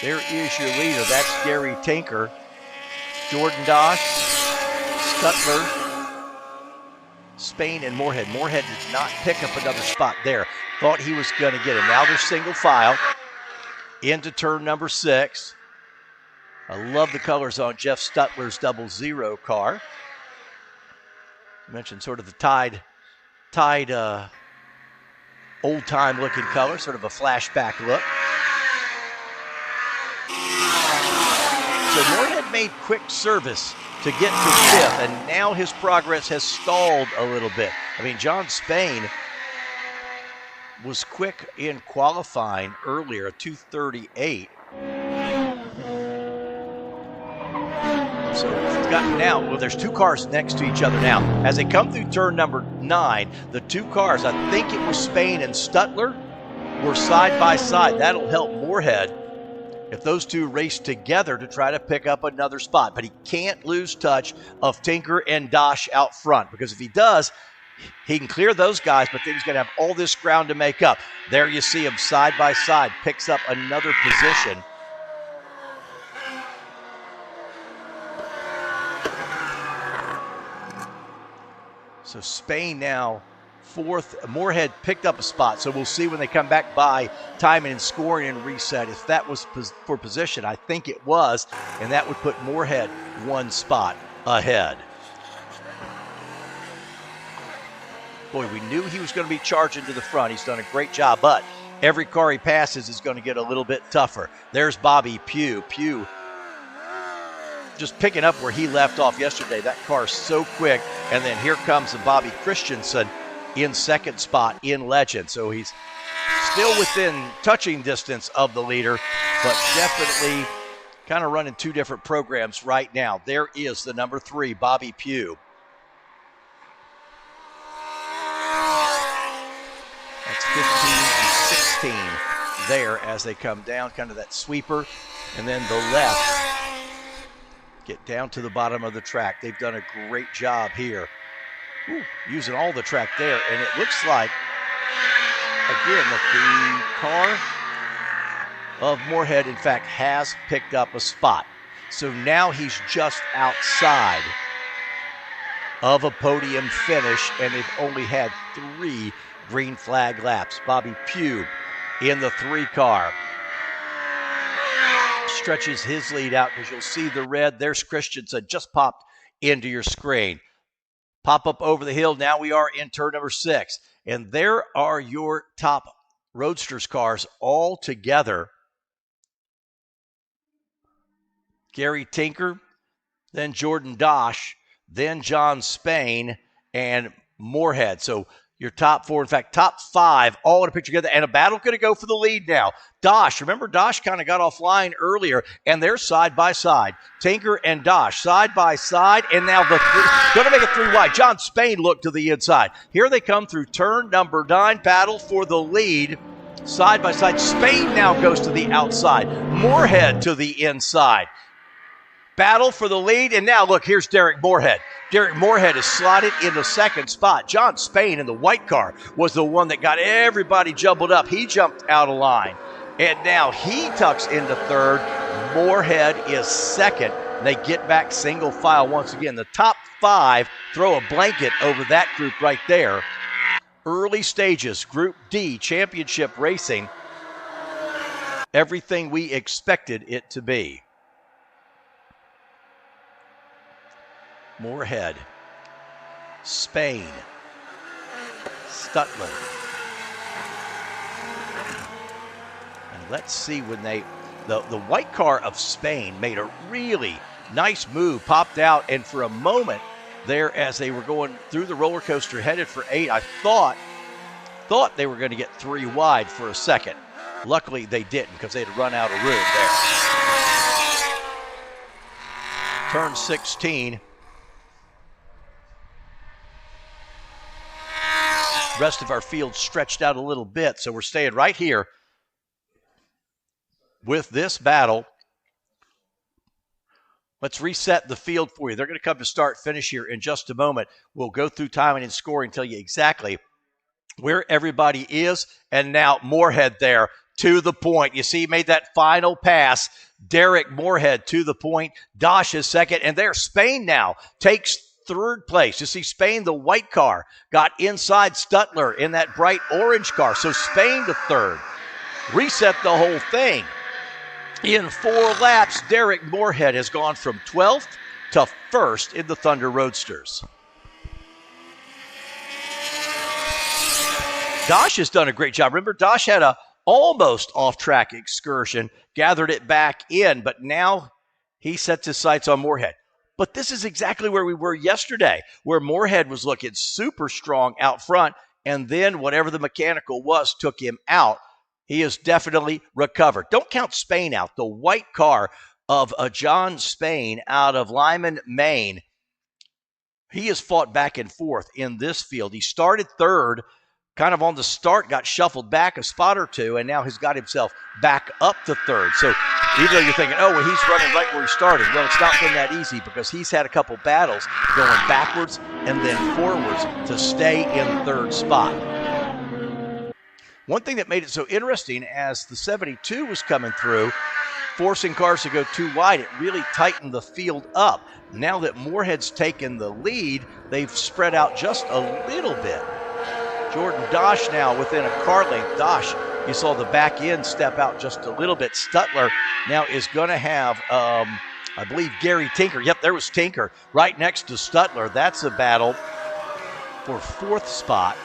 There is your leader. That's Gary Tinker. Jordan Dosh, Stuttler, Spain, and Moorhead. Moorhead did not pick up another spot there. Thought he was going to get him. Now they're single file into turn number 6. I love the colors on Jeff Stuttler's 00 car. I mentioned sort of the tied old-time looking color, sort of a flashback look. So Moorhead made quick service to get to 5th, and now his progress has stalled a little bit. I mean, John Spain was quick in qualifying earlier, a 2:38. So it's gotten now, well, there's 2 cars next to each other now. As they come through turn number 9, the 2 cars, I think it was Spain and Stuttler, were side by side. That'll help Moorhead if those 2 race together to try to pick up another spot. But he can't lose touch of Tinker and Dosh out front, because if he does, he can clear those guys, but then he's going to have all this ground to make up. There you see him side by side, picks up another position. So Spain now 4th. Moorhead picked up a spot, so we'll see when they come back by timing and scoring and reset if that was for position. I think it was, and that would put Moorhead 1 spot ahead. Boy, we knew he was going to be charging to the front. He's done a great job, but every car he passes is going to get a little bit tougher. There's Bobby Pugh. Pugh just picking up where he left off yesterday. That car's so quick. And then here comes the Bobby Christensen in 2nd spot in Legend. So he's still within touching distance of the leader, but definitely kind of running 2 different programs right now. There is the number 3, Bobby Pugh. That's 15 and 16 there as they come down, kind of that sweeper. And then the left, get down to the bottom of the track. They've done a great job here. Ooh, using all the track there. And it looks like, again, that the car of Moorhead, in fact, has picked up a spot. So now he's just outside of a podium finish, and they've only had 3 green flag laps. Bobby Pugh in the 3 car. Stretches his lead out because you'll see the red. There's Christensen just popped into your screen. Pop up over the hill. Now we are in turn number 6. And there are your top Roadsters cars all together. Gary Tinker, then Jordan Dosh, then John Spain, and Moorhead. So your top 4, in fact, top 5, all in a picture together, and a battle going to go for the lead now. Dosh, remember Dosh kind of got offline earlier, and they're side by side. Tinker and Dosh side by side, and now the going to make it 3 wide. John Spain looked to the inside. Here they come through turn number 9, battle for the lead. Side by side. Spain now goes to the outside. Moorhead to the inside. battle for the lead. And now, look, here's Derek Moorhead. Derek Moorhead is slotted in the second spot. John Spain in the white car was the one that got everybody jumbled up. He jumped out of line. And now he tucks into third. Moorhead is second. They get back single file once again. The top 5 throw a blanket over that group right there. Early stages, Group D, championship racing. Everything we expected it to be. Moorhead, Spain, Stutler. And let's see when the white car of Spain made a really nice move, popped out, and for a moment there as they were going through the roller coaster headed for 8, I thought they were going to get 3 wide for a second. Luckily they didn't because they had run out of room there. Turn 16. Rest of our field stretched out a little bit, so we're staying right here with this battle. Let's reset the field for you. They're going to come to start finish here in just a moment. We'll go through timing and scoring, tell you exactly where everybody is. And now Moorhead there to the point. You see, he made that final pass. Derek Moorhead to the point. Dosh is second, and there Spain now takes third place. You see Spain, the white car, got inside Stutler in that bright orange car. So Spain to third. Reset the whole thing. In 4 laps, Derek Moorhead has gone from 12th to 1st in the Thunder Roadsters. Dosh has done a great job. Remember, Dosh had a almost off-track excursion, gathered it back in, but now he sets his sights on Moorhead. But this is exactly where we were yesterday, where Moorhead was looking super strong out front, and then whatever the mechanical was took him out. He has definitely recovered. Don't count Spain out. The white car of John Spain out of Lyman, Maine, he has fought back and forth in this field. He started third, kind of on the start, got shuffled back a spot or two, and now has got himself back up to third. So even though you're thinking, oh, well, he's running right where he started, well, it's not been that easy because he's had a couple battles going backwards and then forwards to stay in third spot. One thing that made it so interesting as the 72 was coming through, forcing cars to go too wide, it really tightened the field up. Now that Moorhead's taken the lead, they've spread out just a little bit. Jordan Dosh now within a car length. Dosh, you saw the back end step out just a little bit. Stutler now is going to have, I believe, Gary Tinker. Yep, there was Tinker right next to Stutler. That's a battle for 4th spot.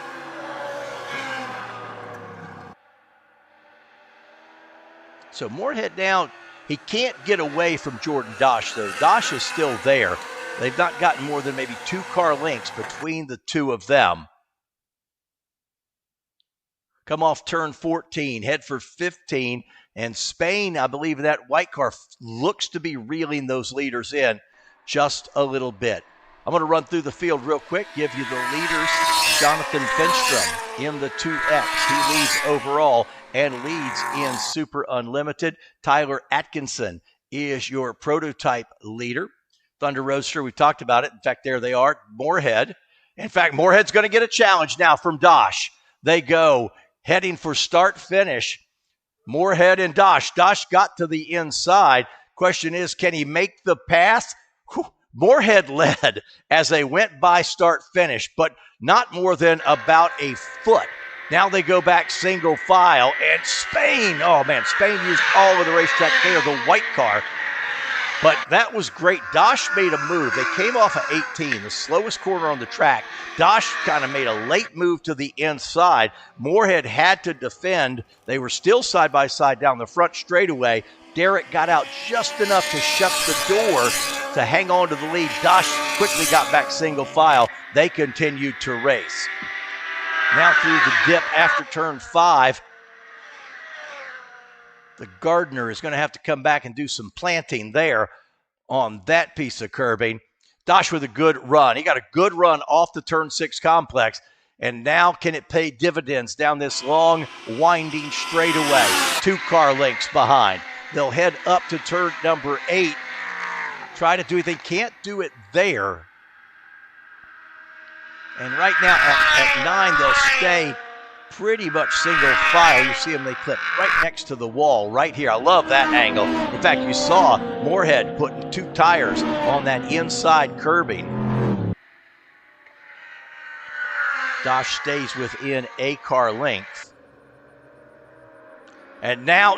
So Moorhead now, he can't get away from Jordan Dosh, though. Dosh is still there. They've not gotten more than maybe 2 car lengths between the two of them. Come off turn 14, head for 15. And Spain, I believe that white car looks to be reeling those leaders in just a little bit. I'm going to run through the field real quick, give you the leaders. Jonathan Finstrom in the 2X. He leads overall and leads in Super Unlimited. Tyler Atkinson is your prototype leader. Thunder Roadster, we talked about it. In fact, there they are, Moorhead. In fact, Moorhead's going to get a challenge now from Dosh. They go heading for start-finish. Moorhead and Dosh. Dosh got to the inside. Question is, can he make the pass? Moorhead led as they went by start-finish, but not more than about a foot. Now they go back single file, and Spain, oh man, Spain used all of the racetrack there, the white car. But that was great. Dosh made a move. They came off of 18, the slowest corner on the track. Dosh kind of made a late move to the inside. Moorhead had to defend. They were still side by side down the front straightaway. Derek got out just enough to shut the door to hang on to the lead. Dosh quickly got back single file. They continued to race. Now through the dip after turn 5, the gardener is going to have to come back and do some planting there on that piece of curbing. Dosh with a good run. He got a good run off the turn 6 complex. And now can it pay dividends down this long, winding straightaway? 2 car lengths behind. They'll head up to turn number 8. try to do it. They can't do it there. And right now at 9, they'll stay pretty much single file. You see them, they clip right next to the wall right here. I love that angle. In fact, you saw Moorhead putting 2 tires on that inside curbing. Dosh stays within a car length. And now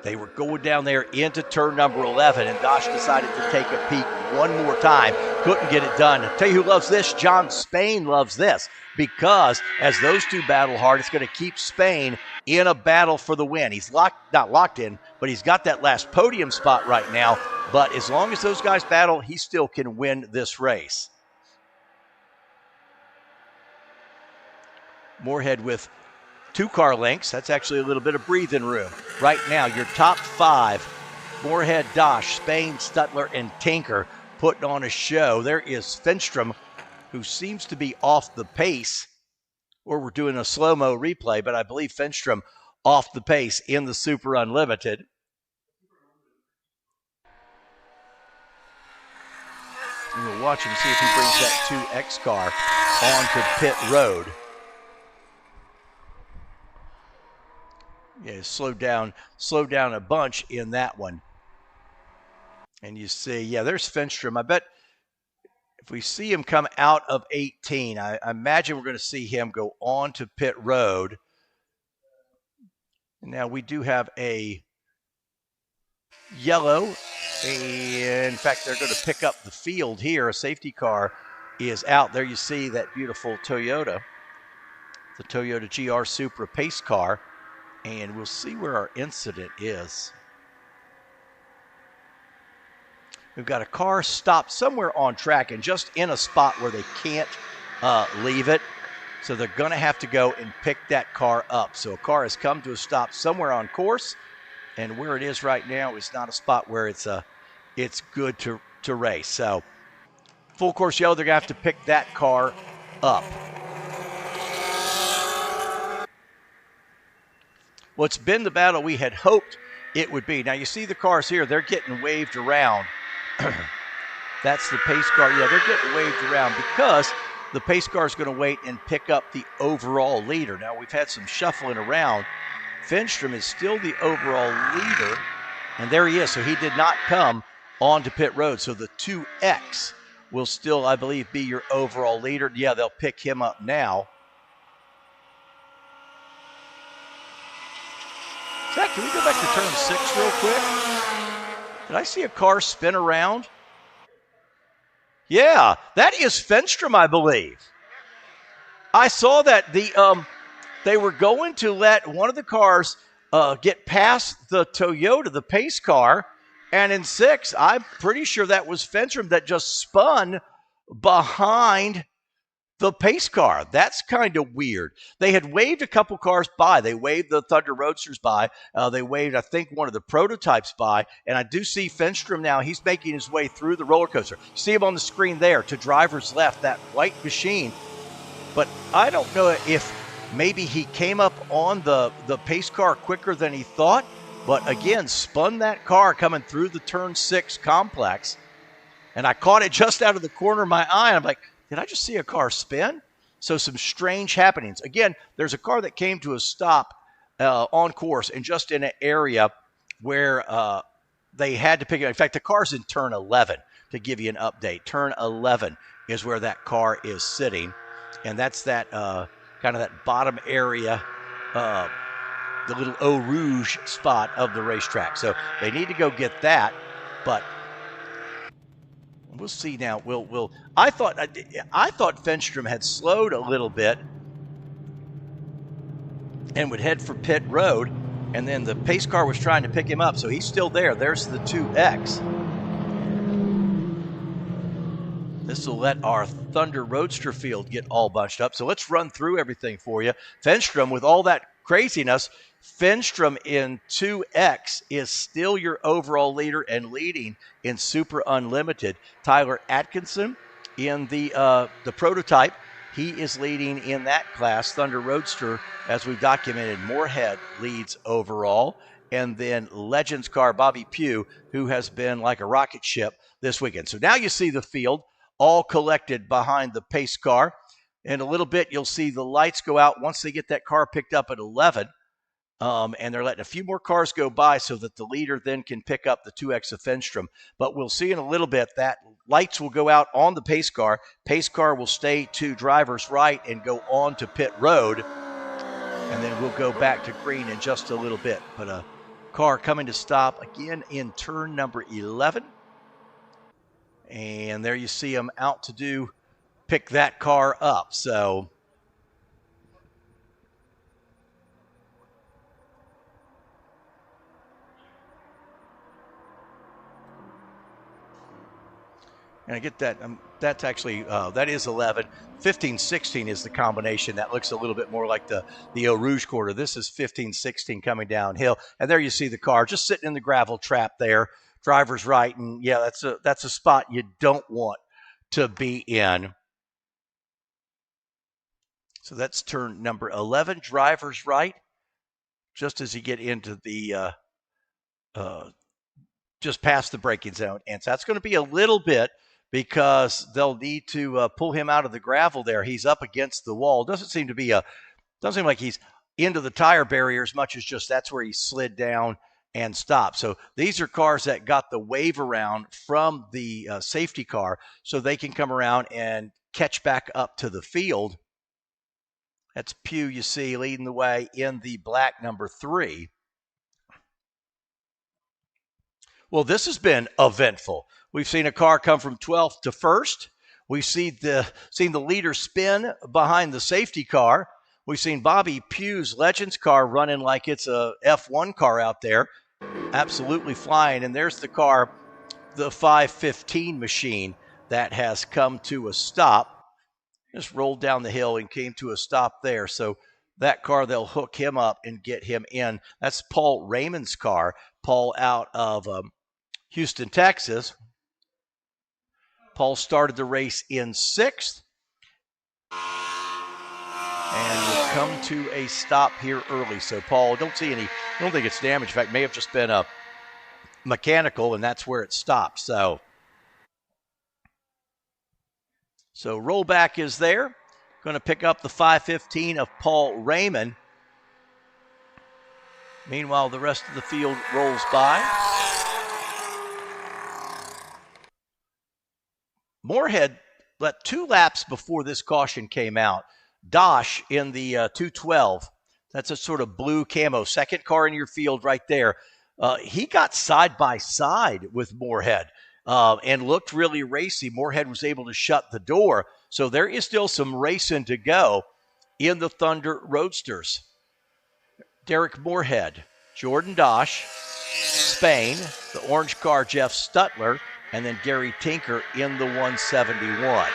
they were going down there into turn number 11, and Dosh decided to take a peek one more time. Couldn't get it done. I'll tell you who loves this. John Spain loves this, because as those two battle hard, it's going to keep Spain in a battle for the win. He's not locked in, but he's got that last podium spot right now. But as long as those guys battle, he still can win this race. Moorhead with 2 car lengths. That's actually a little bit of breathing room. Right now, your top 5, Moorhead, Dosh, Spain, Stutler, and Tinker, putting on a show. There is Finstrom, who seems to be off the pace, or we're doing a slow-mo replay, but I believe Finstrom off the pace in the Super Unlimited. And we'll watch him see if he brings that 2X car onto pit road. Yeah, slowed down a bunch in that one. And you see, yeah, there's Finstrom. I bet if we see him come out of 18, I imagine we're going to see him go on to pit road. Now we do have a yellow. In fact, they're going to pick up the field here. A safety car is out. There you see that beautiful Toyota, the Toyota GR Supra pace car. And we'll see where our incident is. We've got a car stopped somewhere on track and just in a spot where they can't leave it. So they're going to have to go and pick that car up. So a car has come to a stop somewhere on course. And where it is right now is not a spot where it's good to race. So full course yellow, they're going to have to pick that car up. Well, it's been the battle we had hoped it would be. Now, you see the cars here. They're getting waved around. That's the pace car. Yeah, they're getting waved around because the pace car is going to wait and pick up the overall leader. Now, we've had some shuffling around. Finstrom is still the overall leader, and there he is. So he did not come onto pit road. So the 2X will still, I believe, be your overall leader. Yeah, they'll pick him up now. Zach, can we go back to turn 6 real quick? Did I see a car spin around? Yeah, that is Finstrom, I believe. I saw that they were going to let one of the cars get past the Toyota, the pace car, and in 6, I'm pretty sure that was Finstrom that just spun behind the pace car. That's kind of weird. They had waved a couple cars by. They waved the Thunder Roadsters by. They waved, I think, one of the prototypes by. And I do see Finstrom now. He's making his way through the roller coaster. See him on the screen there to driver's left, that white machine. But I don't know if maybe he came up on the pace car quicker than he thought. But again, spun that car coming through the turn 6 complex. And I caught it just out of the corner of my eye. I'm like, did I just see a car spin? So some strange happenings. Again, there's a car that came to a stop on course and just in an area where they had to pick it. In fact, the car's in turn 11 to give you an update. Turn 11 is where that car is sitting. And that's that kind of that bottom area, the little Eau Rouge spot of the racetrack. So they need to go get that. But we'll see now. I thought Finstrom had slowed a little bit and would head for pit road, and then the pace car was trying to pick him up, so he's still there. There's the 2X. This will let our Thunder Roadster field get all bunched up. So let's run through everything for you. Finstrom, with all that craziness, Finstrom in 2X is still your overall leader and leading in Super Unlimited. Tyler Atkinson in the prototype, he is leading in that class. Thunder Roadster, as we've documented, Moorhead leads overall. and then Legends car Bobby Pugh, who has been like a rocket ship this weekend. So now you see the field all collected behind the pace car. In a little bit, you'll see the lights go out once they get that car picked up at 11. And they're letting a few more cars go by so that the leader then can pick up the 2X of Finstrom. But we'll see in a little bit that lights will go out on the pace car. Pace car will stay to driver's right and go on to pit road. And then we'll go back to green in just a little bit. But a car coming to stop again in turn number 11. And there you see them out to pick that car up. So and I get that. That's actually, that is 11. 15, 16 is the combination. That looks a little bit more like the Eau Rouge quarter. This is 15, 16 coming downhill. And there you see the car just sitting in the gravel trap there. Driver's right. And yeah, that's a spot you don't want to be in. So that's turn number 11, driver's right. Just as you get into the, just past the braking zone. And so that's going to be a little bit, because they'll need to pull him out of the gravel there. He's up against the wall. Doesn't seem like he's into the tire barrier as much as just that's where he slid down and stopped. So these are cars that got the wave around from the safety car so they can come around and catch back up to the field. That's Pugh, you see, leading the way in the black number 3. Well, this has been eventful. We've seen a car come from 12th to 1st. We've seen the leader spin behind the safety car. We've seen Bobby Pugh's Legends car running like it's a F1 car out there, absolutely flying. And there's the car, the 515 machine, that has come to a stop. Just rolled down the hill and came to a stop there. So that car, they'll hook him up and get him in. That's Paul Raymond's car. Paul out of Houston, Texas. Paul started the race in 6th and will come to a stop here early. So Paul, I don't think it's damage. In fact, may have just been a mechanical, and that's where it stopped. So rollback is there. Going to pick up the 515 of Paul Raymond. Meanwhile, the rest of the field rolls by. Moorhead let 2 laps before this caution came out. Dosh in the 212. That's a sort of blue camo. Second car in your field right there. He got side by side with Moorhead and looked really racy. Moorhead was able to shut the door. So there is still some racing to go in the Thunder Roadsters. Derek Moorhead, Jordan Dosh, Spain, the orange car Jeff Stutler, and then Gary Tinker in the 171.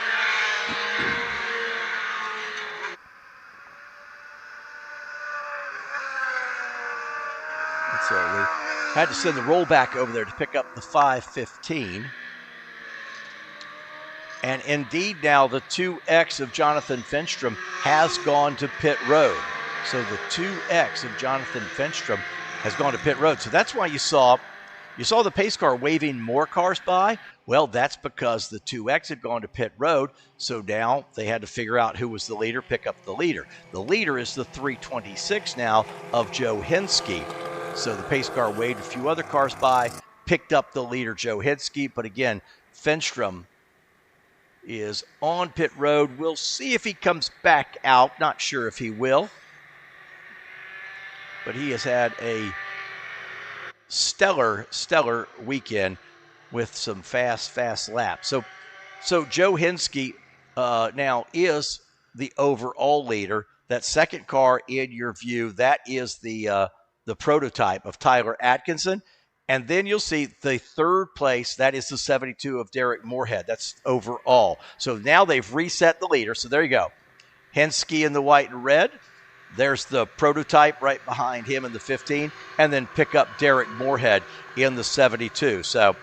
And so we had to send the rollback over there to pick up the 515. And indeed now the 2X of Jonathan Finstrom has gone to pit road. So the 2X of Jonathan Finstrom has gone to pit road. So that's why you saw the pace car waving more cars by. Well, that's because the 2X had gone to pit road. So now they had to figure out who was the leader, pick up the leader. The leader is the 326 now of Joe Henske. So the pace car waved a few other cars by, picked up the leader, Joe Henske. But again, Finstrom is on pit road. We'll see if he comes back out. Not sure if he will. But he has had a stellar weekend with some fast laps. So Joe Henske now is the overall leader. That second car in your view, that is the prototype of Tyler Atkinson. And then you'll see the third place, that is the 72 of Derek Moorhead. That's overall. So now they've reset the leader. So there you go. Henske in the white and red. There's the prototype right behind him in the 15, and then pick up Derek Moorhead in the 72. So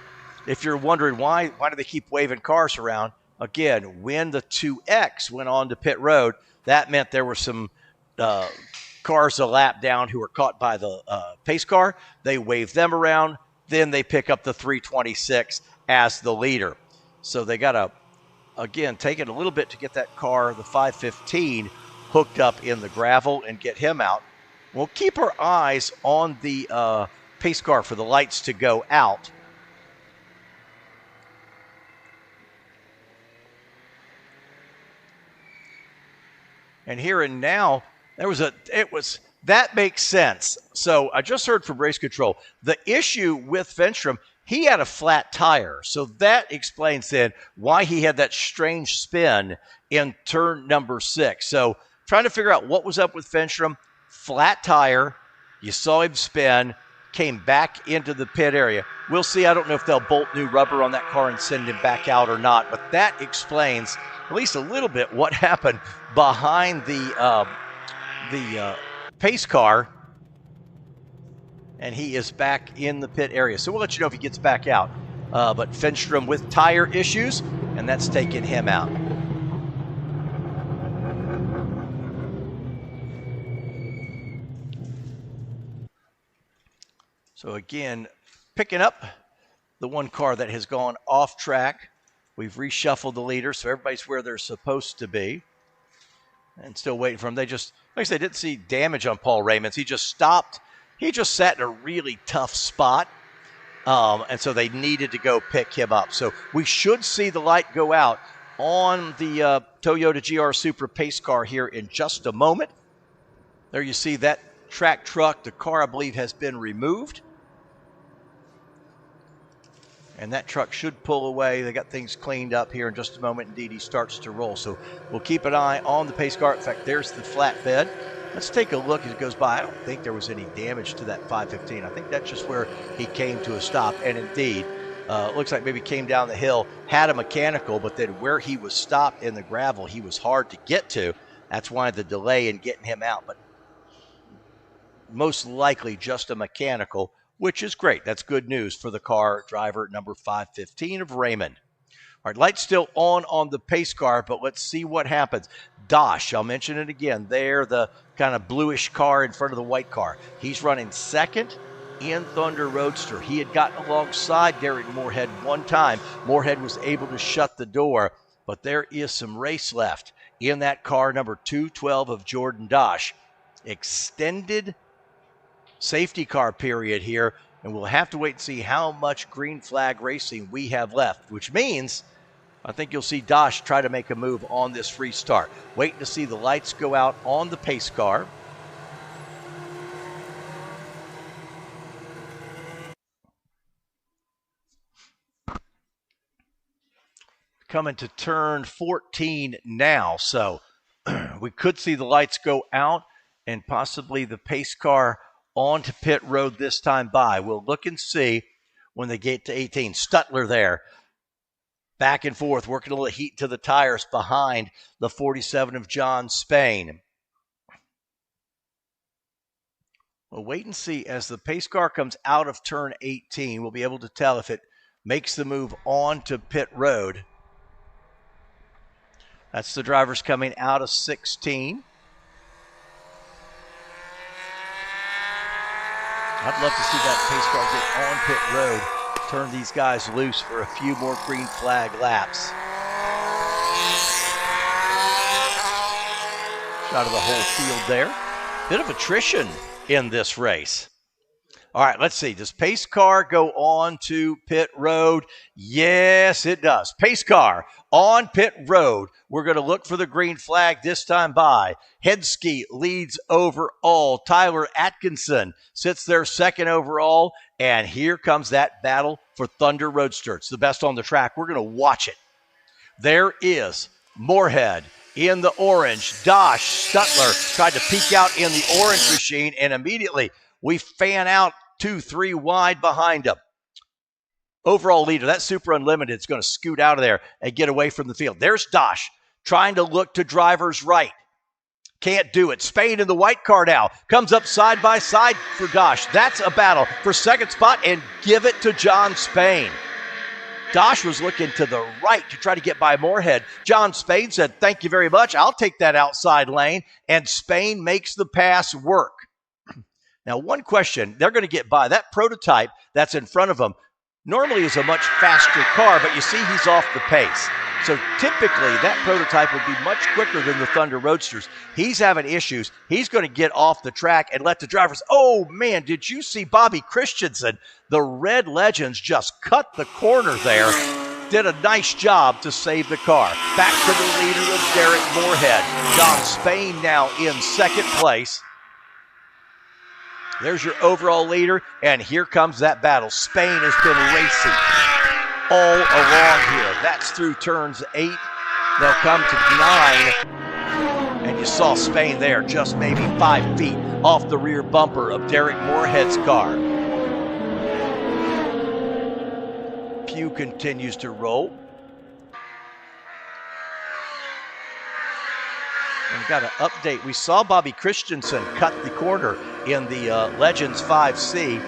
if you're wondering why do they keep waving cars around, again, when the 2X went on to pit road, that meant there were some cars a lap down who are caught by the pace car. They wave them around. Then they pick up the 326 as the leader. So they got to, again, take it a little bit to get that car, the 515, hooked up in the gravel and get him out. We'll keep our eyes on the pace car for the lights to go out. And here and now, that makes sense. So I just heard from race control. The issue with Finstrom, he had a flat tire. So that explains then why he had that strange spin in turn number 6. So trying to figure out what was up with Finstrom. Flat tire. You saw him spin. Came back into the pit area. We'll see. I don't know if they'll bolt new rubber on that car and send him back out or not. But that explains at least a little bit what happened behind the pace car, and he is back in the pit area. So we'll let you know if he gets back out. But Finstrom with tire issues, and that's taking him out. So again, picking up the one car that has gone off track. We've reshuffled the leaders, so everybody's where they're supposed to be. And still waiting for him. They just, like I said, didn't see damage on Paul Raymond's. He just stopped. He just sat in a really tough spot. And so they needed to go pick him up. So we should see the light go out on the Toyota GR Supra pace car here in just a moment. There you see that track truck. The car, I believe, has been removed. And that truck should pull away. They got things cleaned up here in just a moment. Indeed, he starts to roll. So we'll keep an eye on the pace car. In fact, there's the flatbed. Let's take a look as it goes by. I don't think there was any damage to that 515. I think that's just where he came to a stop. And indeed, looks like maybe came down the hill, had a mechanical, but then where he was stopped in the gravel, he was hard to get to. That's why the delay in getting him out. But most likely just a mechanical, which is great. That's good news for the car driver, number 515 of Raymond. All right, lights still on the pace car, but let's see what happens. Dosh, I'll mention it again. There, the kind of bluish car in front of the white car. He's running second in Thunder Roadster. He had gotten alongside Derek Moorhead one time. Moorhead was able to shut the door, but there is some race left in that car, number 212 of Jordan Dosh. Extended safety car period here, and we'll have to wait and see how much green flag racing we have left, which means I think you'll see Dosh try to make a move on this restart. Waiting to see the lights go out on the pace car. Coming to turn 14 now, so we could see the lights go out and possibly the pace car onto pit road this time by. We'll look and see when they get to 18. Stutler there. Back and forth, working a little heat to the tires behind the 47 of John Spain. We'll wait and see as the pace car comes out of turn 18. We'll be able to tell if it makes the move on to pit road. That's the drivers coming out of 16. I'd love to see that pace car get on pit road, turn these guys loose for a few more green flag laps. Shot of the whole field there. Bit of attrition in this race. All right, let's see. Does pace car go on to pit road? Yes, it does. Pace car on pit road. We're going to look for the green flag this time by. Hedsky leads overall. Tyler Atkinson sits there second overall. And here comes that battle for Thunder Roadster. It's the best on the track. We're going to watch it. There is Moorhead in the orange. Dosh Stutler tried to peek out in the orange machine, and immediately we fan out 2-3 wide behind him. Overall leader, that Super Unlimited is going to scoot out of there and get away from the field. There's Dosh trying to look to driver's right. Can't do it. Spain in the white car now. Comes up side by side for Dosh. That's a battle for second spot, and give it to John Spain. Dosh was looking to the right to try to get by Moorhead. John Spain said, thank you very much. I'll take that outside lane. And Spain makes the pass work. Now, one question, they're going to get by. That prototype that's in front of them normally is a much faster car, but you see he's off the pace. So typically that prototype would be much quicker than the Thunder Roadsters. He's having issues. He's going to get off the track and let the drivers, oh man, did you see Bobby Christensen? The Red Legends just cut the corner there. Did a nice job to save the car. Back to the leader of Derek Moorhead. John Spain now in second place. There's your overall leader, and here comes that battle. Spain has been racing all along here. That's through turns 8. They'll come to 9. And you saw Spain there, just maybe 5 feet off the rear bumper of Derek Moorhead's car. Pugh continues to roll. And we've got an update. We saw Bobby Christensen cut the corner in the Legends 5C.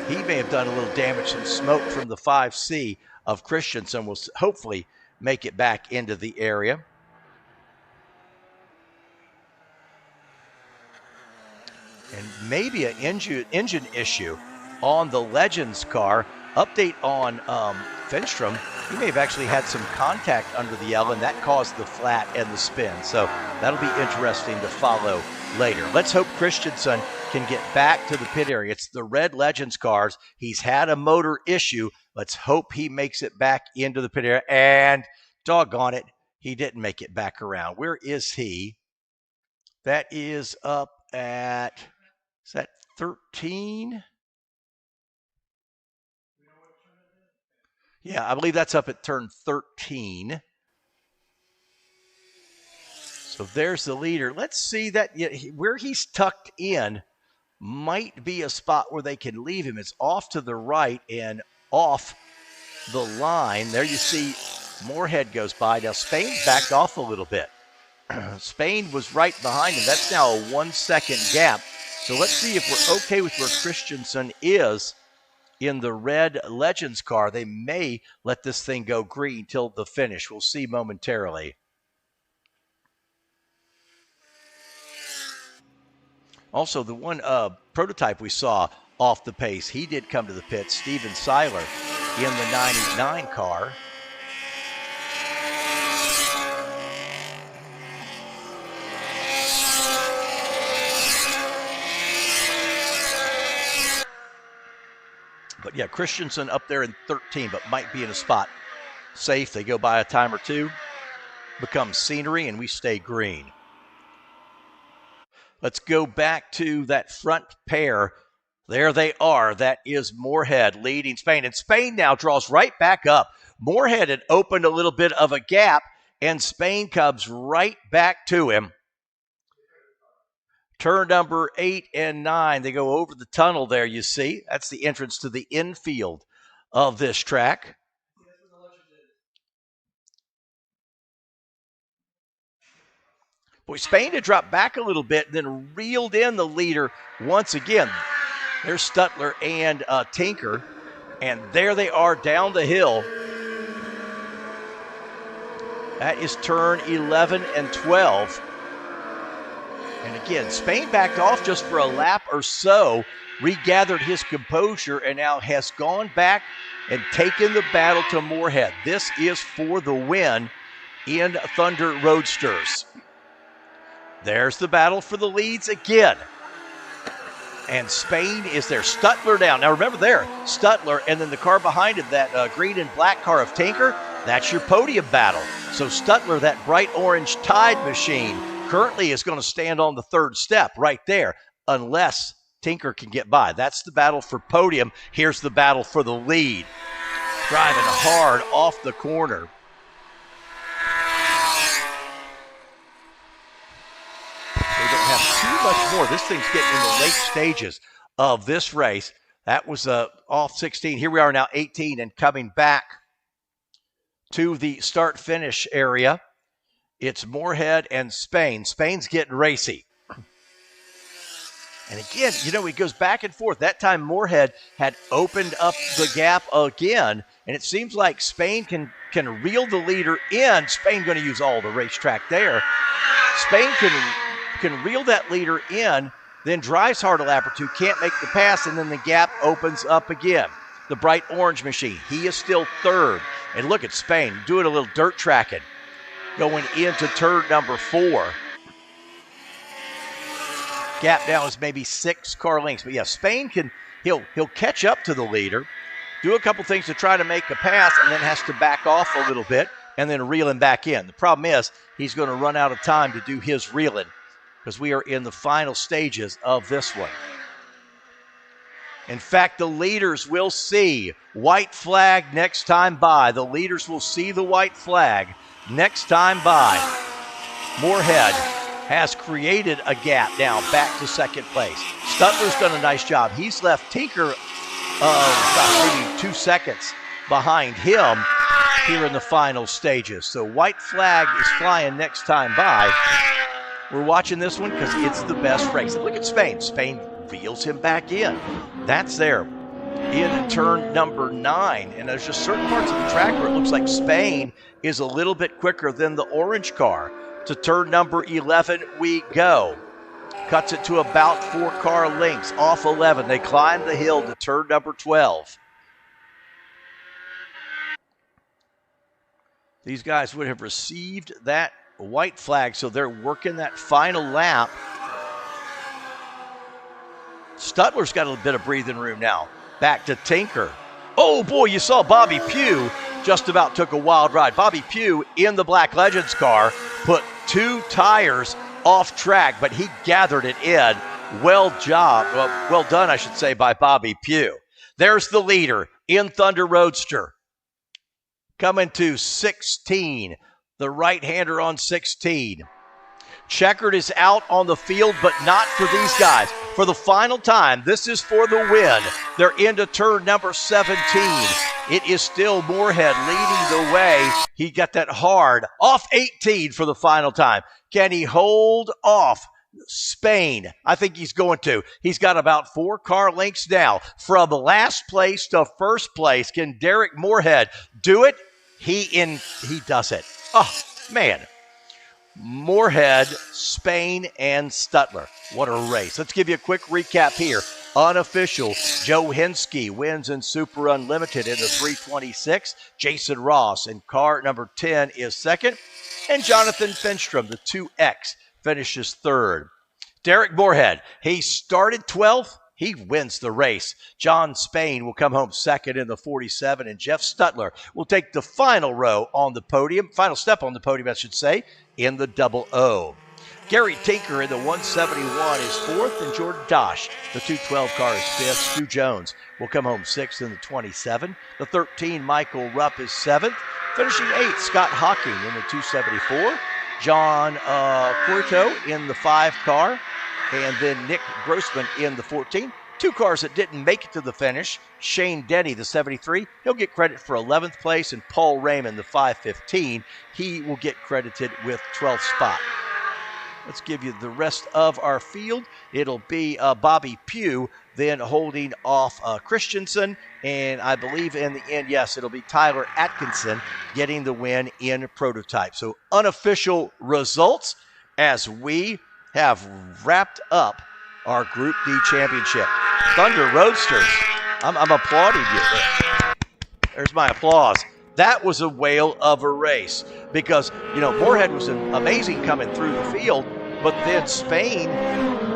He may have done a little damage. Some smoke from the 5C of Christensen will hopefully make it back into the area. And maybe an engine issue on the Legends car. Update on Finstrom. He may have actually had some contact under the L, and that caused the flat and the spin. So that'll be interesting to follow later. Let's hope Christensen can get back to the pit area. It's the Red Legends cars. He's had a motor issue. Let's hope he makes it back into the pit area. And doggone it, he didn't make it back around. Where is he? That is up at, is that 13? Yeah, I believe that's up at turn 13. So there's the leader. Let's see that where he's tucked in might be a spot where they can leave him. It's off to the right and off the line. There you see Moorhead goes by. Now Spain's backed off a little bit. Spain was right behind him. That's now a 1 second gap. So let's see if we're okay with where Christensen is in the Red Legends car. They may let this thing go green till the finish. We'll see momentarily. Also, the one prototype we saw off the pace, he did come to the pit, Steven Seiler, in the 99 car. But yeah, Christensen up there in 13, but might be in a spot safe. They go by a time or two, become scenery, and we stay green. Let's go back to that front pair. There they are. That is Moorhead leading Spain. And Spain now draws right back up. Moorhead had opened a little bit of a gap, and Spain comes right back to him. Turn number 8 and 9. They go over the tunnel there, you see. That's the entrance to the infield of this track. Boy, Spain had dropped back a little bit, then reeled in the leader once again. There's Stuttler and Tinker, and there they are down the hill. That is turn 11 and 12. And again, Spain backed off just for a lap or so, regathered his composure, and now has gone back and taken the battle to Moorhead. This is for the win in Thunder Roadsters. There's the battle for the leads again. And Spain is there. Stuttler down. Now remember there, Stuttler, and then the car behind it, that green and black car of Tinker, that's your podium battle. So Stuttler, that bright orange Tide machine, currently is going to stand on the third step right there, unless Tinker can get by. That's the battle for podium. Here's the battle for the lead. Driving hard off the corner. They don't have too much more. This thing's getting in the late stages of this race. That was off 16. Here we are now 18 and coming back to the start-finish area. It's Moorhead and Spain. Spain's getting racy. And again, he goes back and forth. That time Moorhead had opened up the gap again, and it seems like Spain can reel the leader in. Spain going to use all the racetrack there. Spain can reel that leader in, then drives hard a lap or two, can't make the pass, and then the gap opens up again. The bright orange machine, he is still third. And look at Spain doing a little dirt tracking, going into turn number 4. Gap now is maybe 6 car lengths. But yeah, Spain he'll catch up to the leader, do a couple things to try to make a pass, and then has to back off a little bit and then reel him back in. The problem is he's going to run out of time to do his reeling because we are in the final stages of this one. In fact, the leaders will see white flag next time by. The leaders will see the white flag next time by. Moorhead has created a gap now back to second place. Stutler's done a nice job. He's left Tinker maybe 2 seconds behind him here in the final stages. So white flag is flying next time by. We're watching this one because it's the best race. And look at Spain. Spain reels him back in. That's there in turn number 9. And there's just certain parts of the track where it looks like Spain is a little bit quicker than the orange car. To turn number 11 we go. Cuts it to about 4 car lengths off 11. They climb the hill to turn number 12. These guys would have received that white flag, so they're working that final lap. Stutler's got a bit of breathing room now. Back to Tinker. Oh boy, you saw Bobby Pugh just about took a wild ride. Bobby Pugh in the Black Legends car put 2 tires off track, but he gathered it in. Well done, I should say, by Bobby Pugh. There's the leader in Thunder Roadster. Coming to 16, the right-hander on 16. Checkered is out on the field, but not for these guys. For the final time, this is for the win. They're into turn number 17. It is still Moorhead leading the way. He got that hard off 18 for the final time. Can he hold off Spain? I think he's going to. He's got about 4 car lengths now. From last place to first place, can Derek Moorhead do it? He does it. Oh, man. Moorhead, Spain, and Stutler. What a race. Let's give you a quick recap here. Unofficial, Joe Henske wins in Super Unlimited in the 326. Jason Ross in car number 10 is second. And Jonathan Finstrom, the 2X, finishes third. Derek Moorhead, he started 12th. He wins the race. John Spain will come home second in the 47, and Jeff Stutler will take the final row on the podium, final step on the podium, I should say, in the 00. Gary Tinker in the 171 is fourth, and Jordan Dosh, the 212 car, is fifth. Stu Jones will come home sixth in the 27. The 13, Michael Rupp, is seventh. Finishing eighth, Scott Hocking in the 274. John Porto in the 5 car. And then Nick Grossman in the 14. 2 cars that didn't make it to the finish. Shane Denny, the 73, he'll get credit for 11th place. And Paul Raymond, the 515, he will get credited with 12th spot. Let's give you the rest of our field. It'll be Bobby Pugh then holding off Christensen. And I believe in the end, yes, it'll be Tyler Atkinson getting the win in prototype. So unofficial results as we have wrapped up our Group D championship. Thunder Roadsters, I'm applauding you. There's my applause. That was a whale of a race because, Moorhead was amazing coming through the field, but then Spain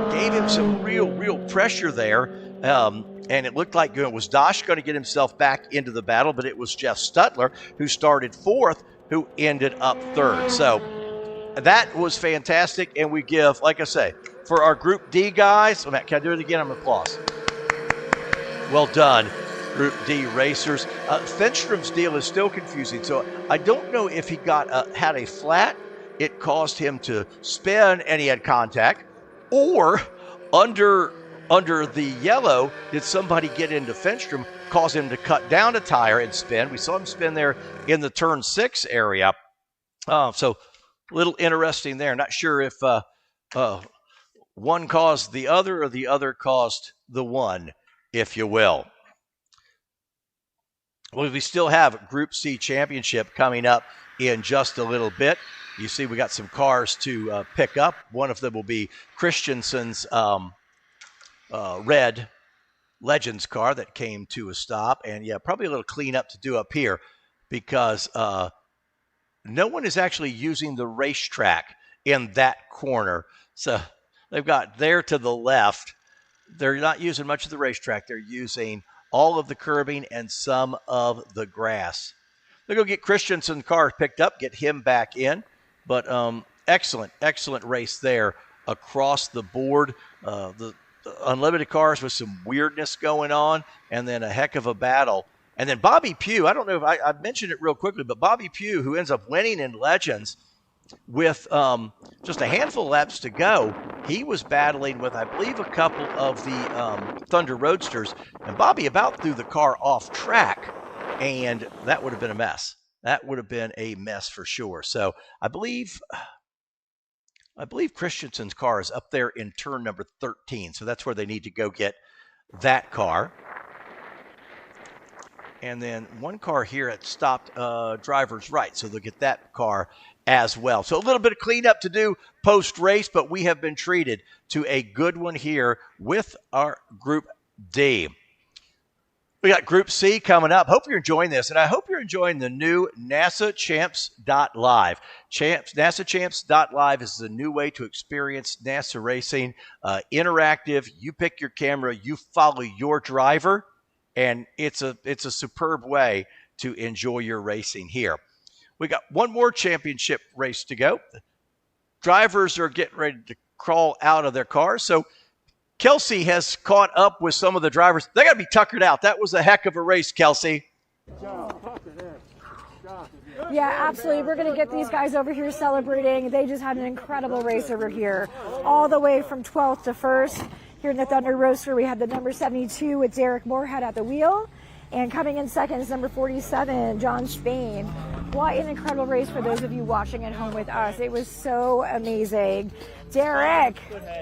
gave him some real pressure there. And it looked like was Dosh going to get himself back into the battle, but it was Jeff Stutler who started fourth, who ended up third. So that was fantastic, and we give, like I say, for our Group D guys, Matt, can I do it again? I'm applause. Well done, Group D racers. Finstrom's deal is still confusing, so I don't know if he had a flat, it caused him to spin, and he had contact, or under the yellow, did somebody get into Finstrom, cause him to cut down a tire and spin? We saw him spin there in the turn 6 area. So a little interesting there. Not sure if one caused the other or the other caused the one, if you will. Well, we still have Group C Championship coming up in just a little bit. You see we got some cars to pick up. One of them will be Christensen's red Legends car that came to a stop. And, yeah, probably a little cleanup to do up here because no one is actually using the racetrack in that corner. So they've got there to the left. They're not using much of the racetrack. They're using all of the curbing and some of the grass. They're going to get Christensen's car picked up, get him back in. But excellent race there across the board. The unlimited cars with some weirdness going on, and then a heck of a battle. And then Bobby Pugh, I don't know if I mentioned it real quickly, but Bobby Pugh, who ends up winning in Legends with just a handful of laps to go, he was battling with, I believe, a couple of the Thunder Roadsters, and Bobby about threw the car off track, and that would have been a mess. That would have been a mess for sure. So I believe Christensen's car is up there in turn number 13, so that's where they need to go get that car. And then one car here at stopped driver's right, so they'll get that car as well. So a little bit of cleanup to do post-race, but we have been treated to a good one here with our Group D. We got Group C coming up. Hope you're enjoying this, and I hope you're enjoying the new NASAchamps.live. NASAchamps.live is the new way to experience NASA racing. Interactive. You pick your camera, you follow your driver, and it's a superb way to enjoy your racing here. We got one more championship race to go. Drivers are getting ready to crawl out of their cars, so Kelsey has caught up with some of the drivers. They got to be tuckered out. That was a heck of a race, Kelsey. Yeah, absolutely. We're going to get these guys over here celebrating. They just had an incredible race over here, all the way from 12th to 1st. Here in the Thunder Roadster, we had the number 72 with Derek Moorhead at the wheel. And coming in second is number 47, John Spain. What an incredible race for those of you watching at home with us. It was so amazing. Derek,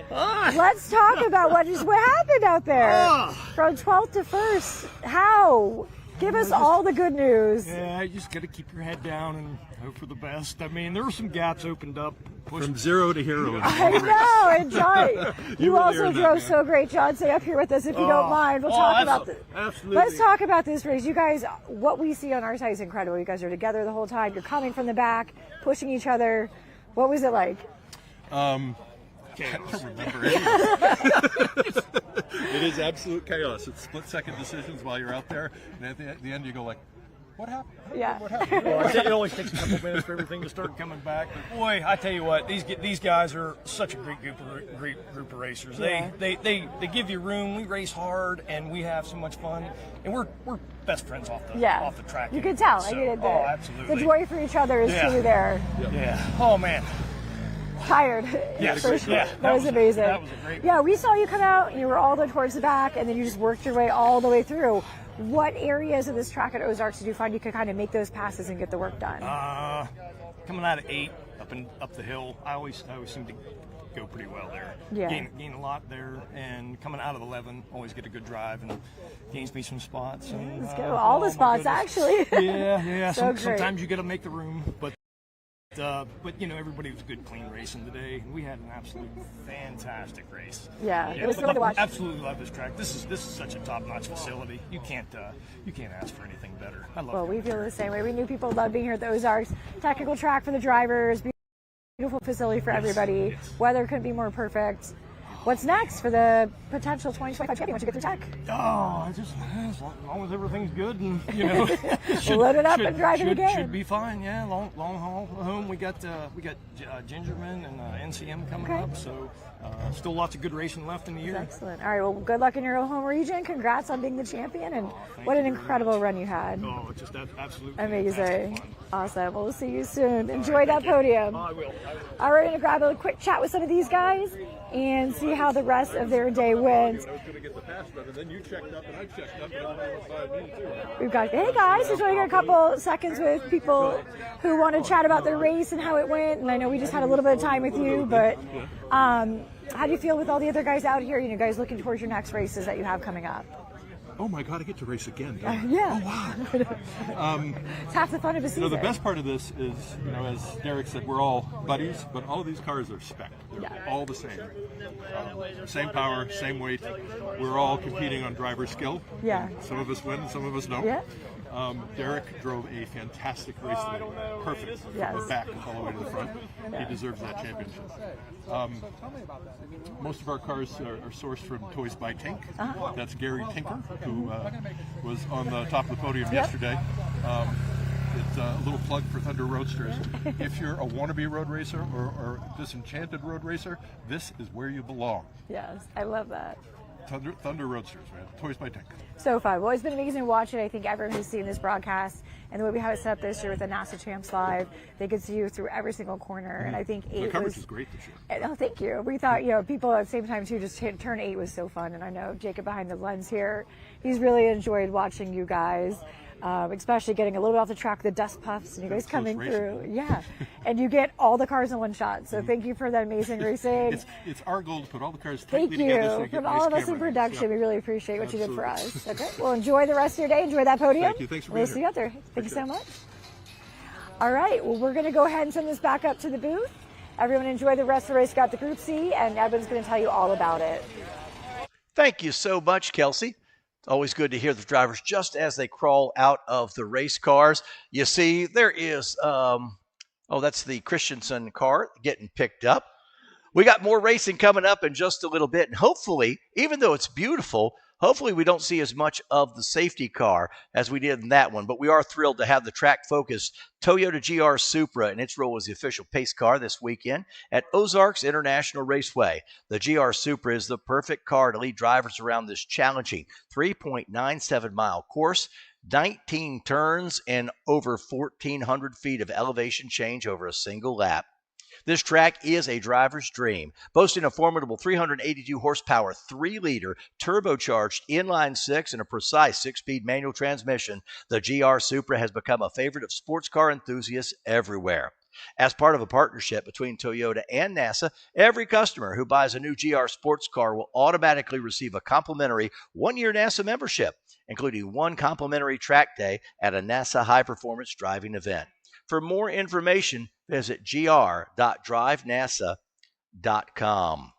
let's talk about what happened out there. From 12th to 1st, how? Give us all the good news. Yeah, you just got to keep your head down and hope for the best. I mean, there were some gaps opened up. From zero to hero. I know, and John, you also drove so great. John, stay up here with us if you don't mind. We'll talk about this. Absolutely. Let's talk about this race. You guys, what we see on our side is incredible. You guys are together the whole time. You're coming from the back, pushing each other. What was it like? I don't remember any of it. It is absolute chaos. It's split-second decisions while you're out there, and at the end you go like, what happened? Yeah. What happened? Well, it always takes a couple minutes for everything to start coming back. But boy, I tell you what, these guys are such a great group of racers. Yeah. They give you room. We race hard, and we have so much fun. And we're best friends off the track. You can tell. So, I get it. Absolutely. The joy for each other is truly there. Yeah. Oh man. Tired. Yes. For sure. Yeah. That was amazing. That was a great one. Yeah, we saw you come out and you were all the way towards the back, and then you just worked your way all the way through. What areas of this track at Ozarks did you find you could kind of make those passes and get the work done? Coming out of 8 up the hill, I always seem to go pretty well there. Yeah. Gain a lot there, and coming out of 11, always get a good drive and gains me some spots. And, Let's go. All the spots, actually. Yeah. So sometimes you got to make the room, but you know, everybody was good, clean racing today. We had an absolute fantastic race. Yeah, it was fun to watch. Absolutely love this track. This is such a top-notch facility. You can't ask for anything better. I love it. Well, we feel the same way. We knew people loved being here at the Ozarks. Technical track for the drivers. Beautiful facility for everybody. Yes. Weather couldn't be more perfect. What's next for the potential 2025 champion once you get through tech? As long as everything's good and, you know, load it up and drive it again. Should be fine. Yeah, long haul home. We got Gingerman and NCM coming up, so still lots of good racing left in the year. That's excellent. All right, well, good luck in your home region. Congrats on being the champion, and what an incredible run you had. Oh, just absolutely amazing. Awesome. Well, we'll see you soon. Enjoy that podium. I will. All right, we're going to grab a quick chat with some of these guys and see how the rest of their day went. I was going to get the pass run, and then you checked up, and I checked up, and I was 5 minutes too. We've got, hey guys, enjoying a couple seconds with people who want to chat about their race and how it went. And I know we just had a little bit of time with you, but How do you feel with all the other guys out here? You guys looking towards your next races that you have coming up? Oh my God, I get to race again, don't I? Yeah. Oh wow. It's half the fun of a season. The best part of this is, as Derek said, we're all buddies, but all of these cars are spec. They're all the same. Same power, same weight. We're all competing on driver skill. Yeah. Some of us win, some of us don't. Yeah. Derek drove a fantastic race today. Perfect. From the back all the way to the front. He deserves that championship. Most of our cars are sourced from Toys by Tink. That's Gary Tinker, who was on the top of the podium yesterday. It's a little plug for Thunder Roadsters. If you're a wannabe road racer or disenchanted road racer, this is where you belong. Yes, I love that. Thunder Roadsters, man. Toys by Tink. So fun. Well, it's been amazing to watch it. I think everyone who's seen this broadcast and the way we have it set up this year with the NASA Champs Live, they could see you through every single corner. And I think 8 the coverage was great this year. Oh, thank you. We thought, people at the same time too, just turn 8 was so fun. And I know Jacob behind the lens here, he's really enjoyed watching you guys. Especially getting a little bit off the track, the dust puffs, and you guys coming through. Yeah. And you get all the cars in one shot. So thank you for that amazing racing. It's our goal to put all the cars thank tightly together. Thank you. From all of us in production, we really appreciate what Absolutely. you did for us. Okay. Well, enjoy the rest of your day. Enjoy that podium. Thank you. Thanks for being We'll see you out there. Thank you so much. All right. Well, we're going to go ahead and send this back up to the booth. Everyone enjoy the rest of the race. Got the Group C, and Evan's going to tell you all about it. Thank you so much, Kelsey. Always good to hear the drivers just as they crawl out of the race cars. You see, there is, that's the Christensen car getting picked up. We got more racing coming up in just a little bit. And hopefully, even though it's beautiful, hopefully we don't see as much of the safety car as we did in that one. But we are thrilled to have the track-focused Toyota GR Supra in its role as the official pace car this weekend at Ozarks International Raceway. The GR Supra is the perfect car to lead drivers around this challenging 3.97-mile course, 19 turns, and over 1,400 feet of elevation change over a single lap. This track is a driver's dream, boasting a formidable 382 horsepower, 3-liter turbocharged inline-6 and a precise 6-speed manual transmission. The GR Supra has become a favorite of sports car enthusiasts everywhere. As part of a partnership between Toyota and NASA, every customer who buys a new GR sports car will automatically receive a complimentary one-year NASA membership, including 1 complimentary track day at a NASA high-performance driving event. For more information, visit gr.drivenasa.com.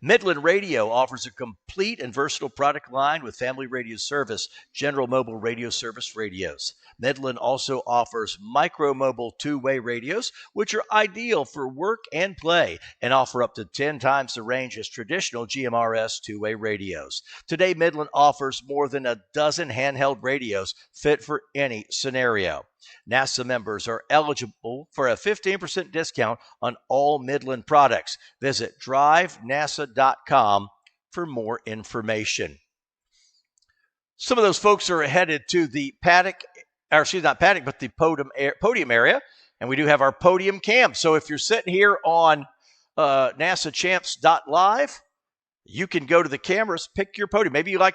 Midland Radio offers a complete and versatile product line with family radio service, General Mobile Radio Service radios. Midland also offers micro mobile two-way radios, which are ideal for work and play and offer up to 10 times the range as traditional GMRS two-way radios. Today, Midland offers more than a dozen handheld radios fit for any scenario. NASA members are eligible for a 15% discount on all Midland products. Visit drivenasa.com for more information. Some of those folks are headed to the the Podium area, and we do have our Podium cam. So if you're sitting here on NASAChamps.live, you can go to the cameras, pick your podium. Maybe your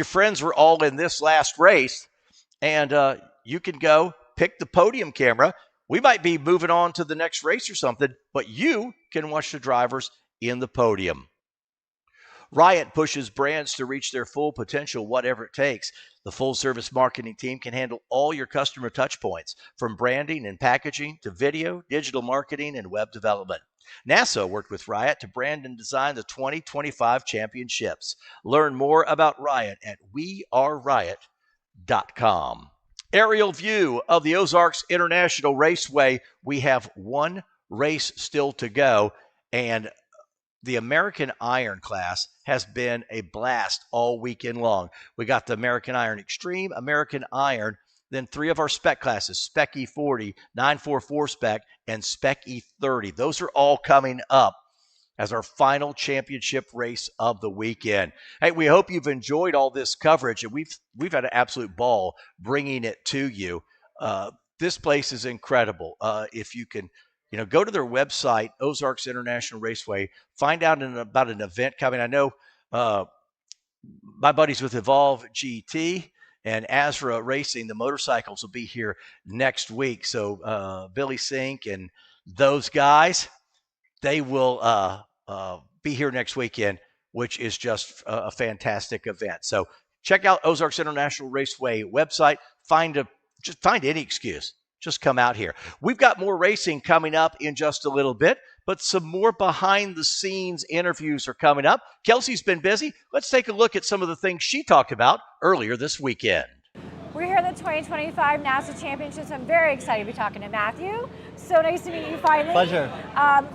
friends were all in this last race, and you can go pick the Podium camera. We might be moving on to the next race or something, but you can watch the drivers in the Podium. Riot pushes brands to reach their full potential, whatever it takes. The full-service marketing team can handle all your customer touchpoints, from branding and packaging to video, digital marketing, and web development. NASA worked with Riot to brand and design the 2025 championships. Learn more about Riot at weareriot.com. Aerial view of the Ozarks International Raceway. We have one race still to go, and the American Iron class has been a blast all weekend long. We got the American Iron Extreme, American Iron, then 3 of our spec classes, Spec E40, 944 Spec, and Spec E30. Those are all coming up as our final championship race of the weekend. Hey, we hope you've enjoyed all this coverage, and we've had an absolute ball bringing it to you. This place is incredible. If you can, go to their website, Ozarks International Raceway, find out about an event coming. I know my buddies with Evolve GT and Azra Racing, the motorcycles, will be here next week. So Billy Sink and those guys, they will be here next weekend, which is just a fantastic event. So check out Ozarks International Raceway website. Just find any excuse. Just come out here. We've got more racing coming up in just a little bit, but some more behind-the-scenes interviews are coming up. Kelsey's been busy. Let's take a look at some of the things she talked about earlier this weekend. We're here at the 2025 NASA Championships. I'm very excited to be talking to Matthew. So nice to meet you finally. Pleasure.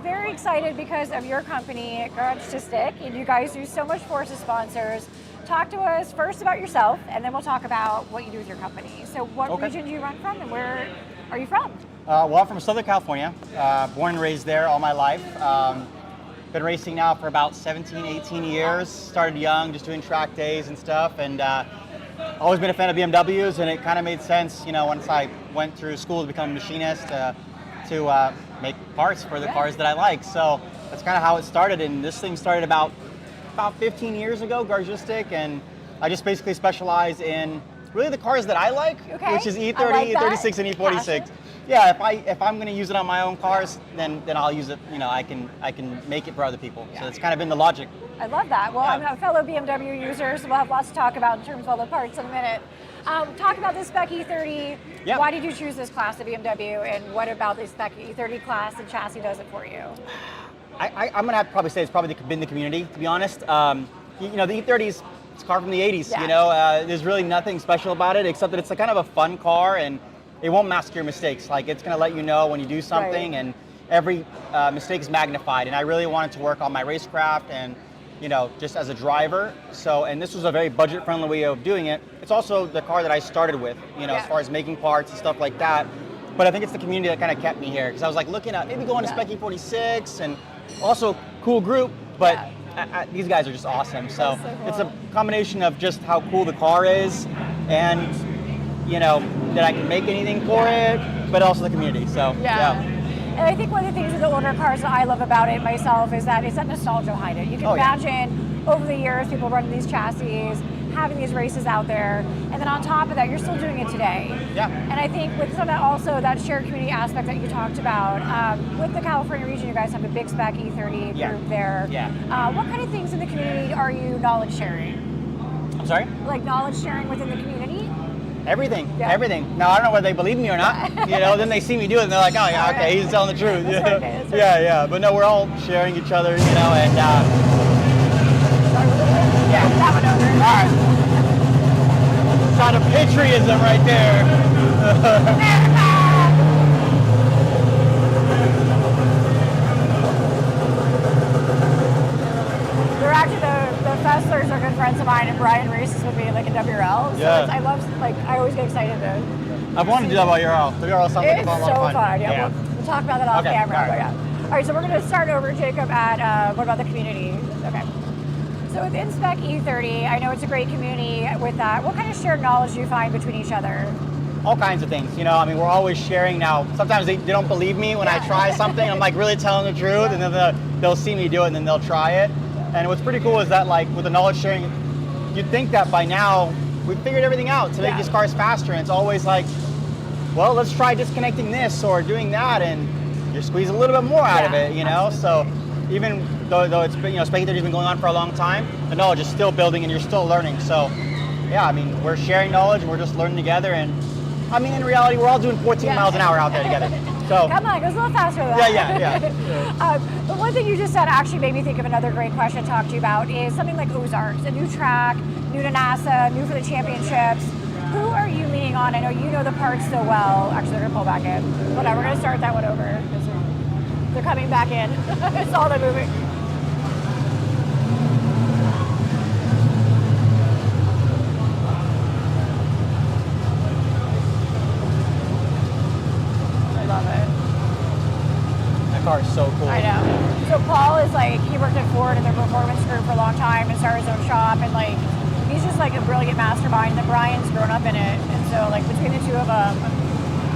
Very excited because of your company, Garage to Stick, and you guys do so much for us as sponsors. Talk to us first about yourself, and then we'll talk about what you do with your company. So what region do you run from, and where are you from? Well, I'm from Southern California, born and raised there all my life. Been racing now for about 17, 18 years. Started young, just doing track days and stuff, and always been a fan of BMWs, and it kind of made sense, once I went through school to become a machinist to make parts for the cars that I like. So that's kind of how it started, and this thing started about 15 years ago, Gargistic, and I just basically specialize in really the cars that I like, which is E30, E36, and E46. Passion. Yeah, if I'm going to use it on my own cars, then I'll use it. I can make it for other people. So that's kind of been the logic. I love that. Well, I'm a fellow BMW user, so we'll have lots to talk about in terms of all the parts in a minute. Talk about the Spec E30. Yep. Why did you choose this class of BMW, and what about the Spec E30 class and chassis does it for you? I'm gonna have to probably say it's probably been the community, to be honest. The E30 it's a car from the 80s. Yeah. There's really nothing special about it except that it's a kind of a fun car, and it won't mask your mistakes. Like, it's gonna let you know when you do something, and every mistake is magnified. And I really wanted to work on my racecraft and just as a driver. So, and this was a very budget-friendly way of doing it. It's also the car that I started with, as far as making parts and stuff like that. But I think it's the community that kind of kept me here, because I was like looking at maybe going to Spec E46 and also cool group, but these guys are just awesome. So it's a combination of just how cool the car is, and that I can make anything for it, but also the community. So And I think one of the things with the older cars that I love about it myself is that it's that nostalgia behind it. You can imagine over the years people running these chassis, having these races out there, and then on top of that, you're still doing it today. Yeah. And I think with some of that, also that shared community aspect that you talked about, with the California region, you guys have a big Spec E30 group there. Yeah. What kind of things in the community are you knowledge sharing? I'm sorry? Like knowledge sharing within the community? Everything. Now, I don't know whether they believe me or not. Then they see me do it and they're like, oh yeah, okay, he's telling the truth. Yeah. But no, we're all sharing each other, and that one over. All right. Shot of patriotism right there. They're actually the Fesslers are good friends of mine, and Brian races with me like in WRL. So I love, I always get excited to. I've wanted to do WRL. WRL sounds like a lot of fun. Yeah. We'll talk about that off camera. All right. All right, so we're going to start over, Jacob, at what about the community? Okay. So within Spec E30, I know it's a great community with that. What kind of shared knowledge do you find between each other? All kinds of things. We're always sharing now. Sometimes they don't believe me when I try something. I'm like really telling the truth, and then they'll see me do it, and then they'll try it. And what's pretty cool is that, like, with the knowledge sharing, you'd think that by now we've figured everything out to make these cars faster. And it's always like, well, let's try disconnecting this or doing that, and you squeeze a little bit more out of it, So even though it's been, Spec E30 has been going on for a long time, the knowledge is still building and you're still learning. So we're sharing knowledge and we're just learning together. And in reality, we're all doing 14 miles an hour out there together. So come on, it goes a little faster than that. Yeah. But one thing you just said actually made me think of another great question to talk to you about is something like Ozarks, a new track, new to NASA, new for the championships. Who are you leaning on? I know you know the parts so well. Actually, they're gonna pull back in. Whatever, we're gonna start that one over. They're coming back in. I saw them moving. I love it. That car is so cool. I know. So Paul is he worked at Ford in their performance group for a long time and started his own shop, and he's just a brilliant mastermind. And then Brian's grown up in it, and so between the two of them,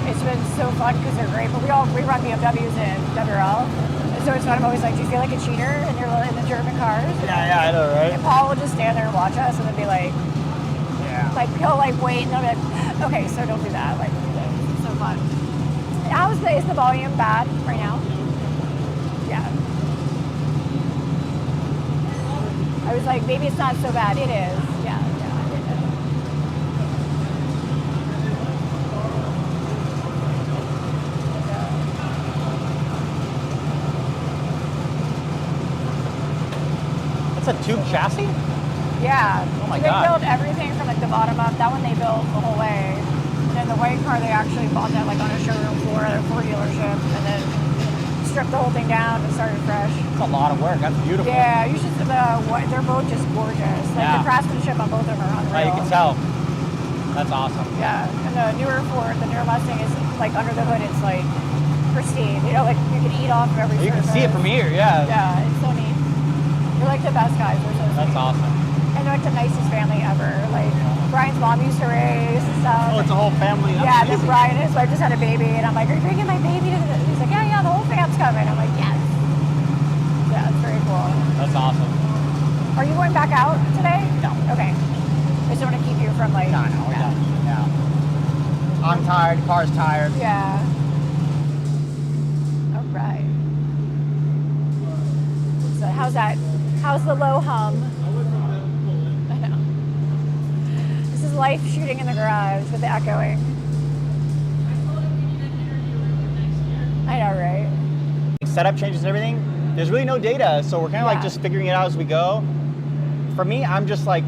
it's been so fun because they're great. But we run BMWs in WRL, and so it's fun. I'm always like, do you feel like a cheater in the German cars? Yeah, I know, right? And Paul will just stand there and watch us, and then be like, he'll wait, and they'll be like, okay, so don't do that. It's so fun. Is the volume bad right now? Yeah. I was like, maybe it's not so bad. It is. Yeah. That's a tube chassis? Yeah. Oh my They God. built everything from like the bottom up. That one they built the whole way. And then the white car they actually bought that like on a showroom floor at a Ford dealership, and then stripped the whole thing down and started fresh. That's a lot of work. That's beautiful. Yeah, you should. They're both just gorgeous. Like the craftsmanship on both of them are unreal. You can tell. That's awesome. Yeah, and the newer Ford, the newer Mustang is like under the hood. It's like pristine. You know, like you can eat off of every. You can see it from here. Yeah. Yeah, it's so neat. You're like the best guys. They're so sweet. That's awesome. And they're like the nicest family ever. Like Brian's mom used to race and stuff. Oh, it's a whole family. That's yeah, then amazing. Brian and his wife just had a baby, and I'm like, are you bringing my baby to the? He's like, yeah, the whole fam's coming. I'm like, yes. Yeah, it's very cool. That's awesome. Are you going back out today? No. Okay. I just want to keep you from like. No, we're done. Yeah. I'm tired. Car's tired. Yeah. All right. So how's that? How's the low hum? I know. This is life shooting in the garage with the echoing. I know, right? Setup changes and everything. There's really no data, so we're kind of like just figuring it out as we go. For me, I'm just like,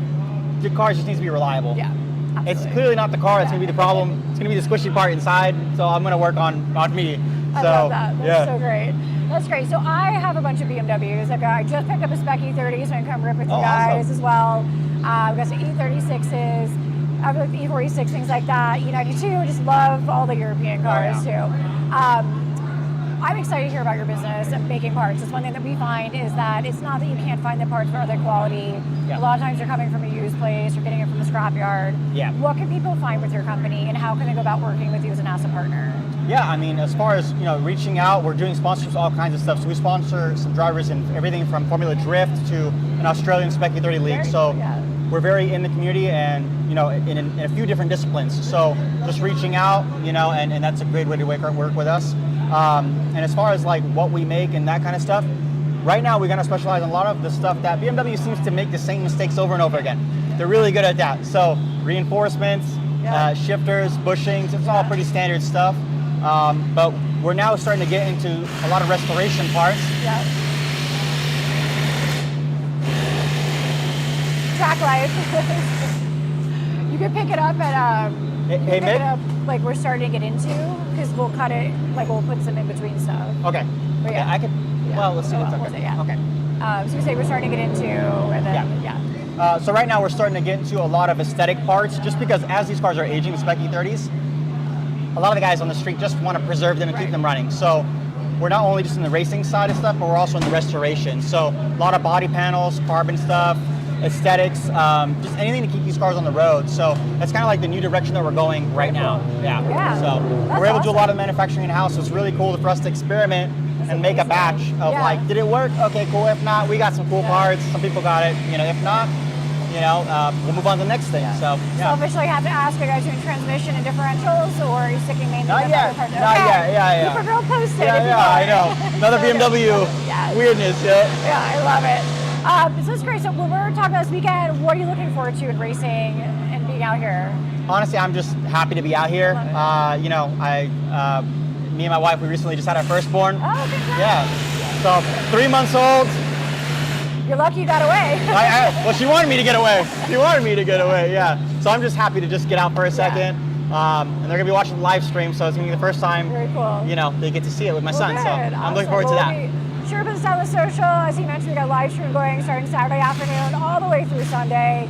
the car just needs to be reliable. Yeah. Absolutely. It's clearly not the car that's going to be the problem. It's going to be the squishy part inside, so I'm going to work on me. I love that. That's so great. That's great. So I have a bunch of BMWs. I just picked up a spec E30, so I can come rip with you guys awesome. as well. I've got some E36s. I've got the E46, things like that. E92, just love all the European cars too. I'm excited to hear about your business and making parts. It's one thing that we find is that it's not that you can't find the parts for other quality. Yeah. A lot of times you're coming from a used place, you're getting it from a scrapyard. Yeah. What can people find with your company, and how can they go about working with you as an asset partner? Yeah, I mean, as far as reaching out, we're doing sponsorships, all kinds of stuff. So we sponsor some drivers in everything from Formula Drift to an Australian Spec E30 league. So we're very in the community and in a few different disciplines. So just reaching out, and that's a great way to work with us. And as far as like what we make and that kind of stuff, right now we're going to specialize in a lot of the stuff that BMW seems to make the same mistakes over and over again. They're really good at that. So reinforcements, shifters, bushings, it's all pretty standard stuff. But we're now starting to get into a lot of restoration parts. Yeah. Track life. You could pick it up at Hey, pick it up like we're starting to get into, because we'll cut it, like we'll put some in between stuff. Okay. But yeah, I could. Well, let's see. Okay. So we say we're starting to get into, and then so right now we're starting to get into a lot of aesthetic parts, just because as these cars are aging, the Spec E30s, a lot of the guys on the street just want to preserve them and keep them running. So we're not only just in the racing side of stuff, but we're also in the restoration. So a lot of body panels, carbon stuff, aesthetics, just anything to keep these cars on the road. So that's kind of like the new direction that we're going right now. Yeah. So we're able to do a lot of manufacturing in-house. So it's really cool for us to experiment and make a batch of like, did it work? Okay, cool. If not, we got some cool parts. Some people got it. If not, we'll move on to the next thing. So Selfishly, I have to ask, are you guys doing transmission and differentials, or are you sticking mainly Not with yet. other parts? Not yet. Yeah. Keep a girl posted. I know. Another BMW weirdness. Yeah, I love it. So it's great. So when we're talking about this weekend, what are you looking forward to in racing and being out here? Honestly, I'm just happy to be out here. Me and my wife, we recently just had our firstborn. Oh, congrats. Yeah. So 3 months old. You're lucky you got away. Well, she wanted me to get away. Yeah. So I'm just happy to just get out for a second. And they're gonna be watching the live stream, so it's gonna be the first time. Very cool. They get to see it with my son. Good. So I'm looking forward to that. Sure, put this out on the social. As you mentioned, we got a live stream going starting Saturday afternoon all the way through Sunday.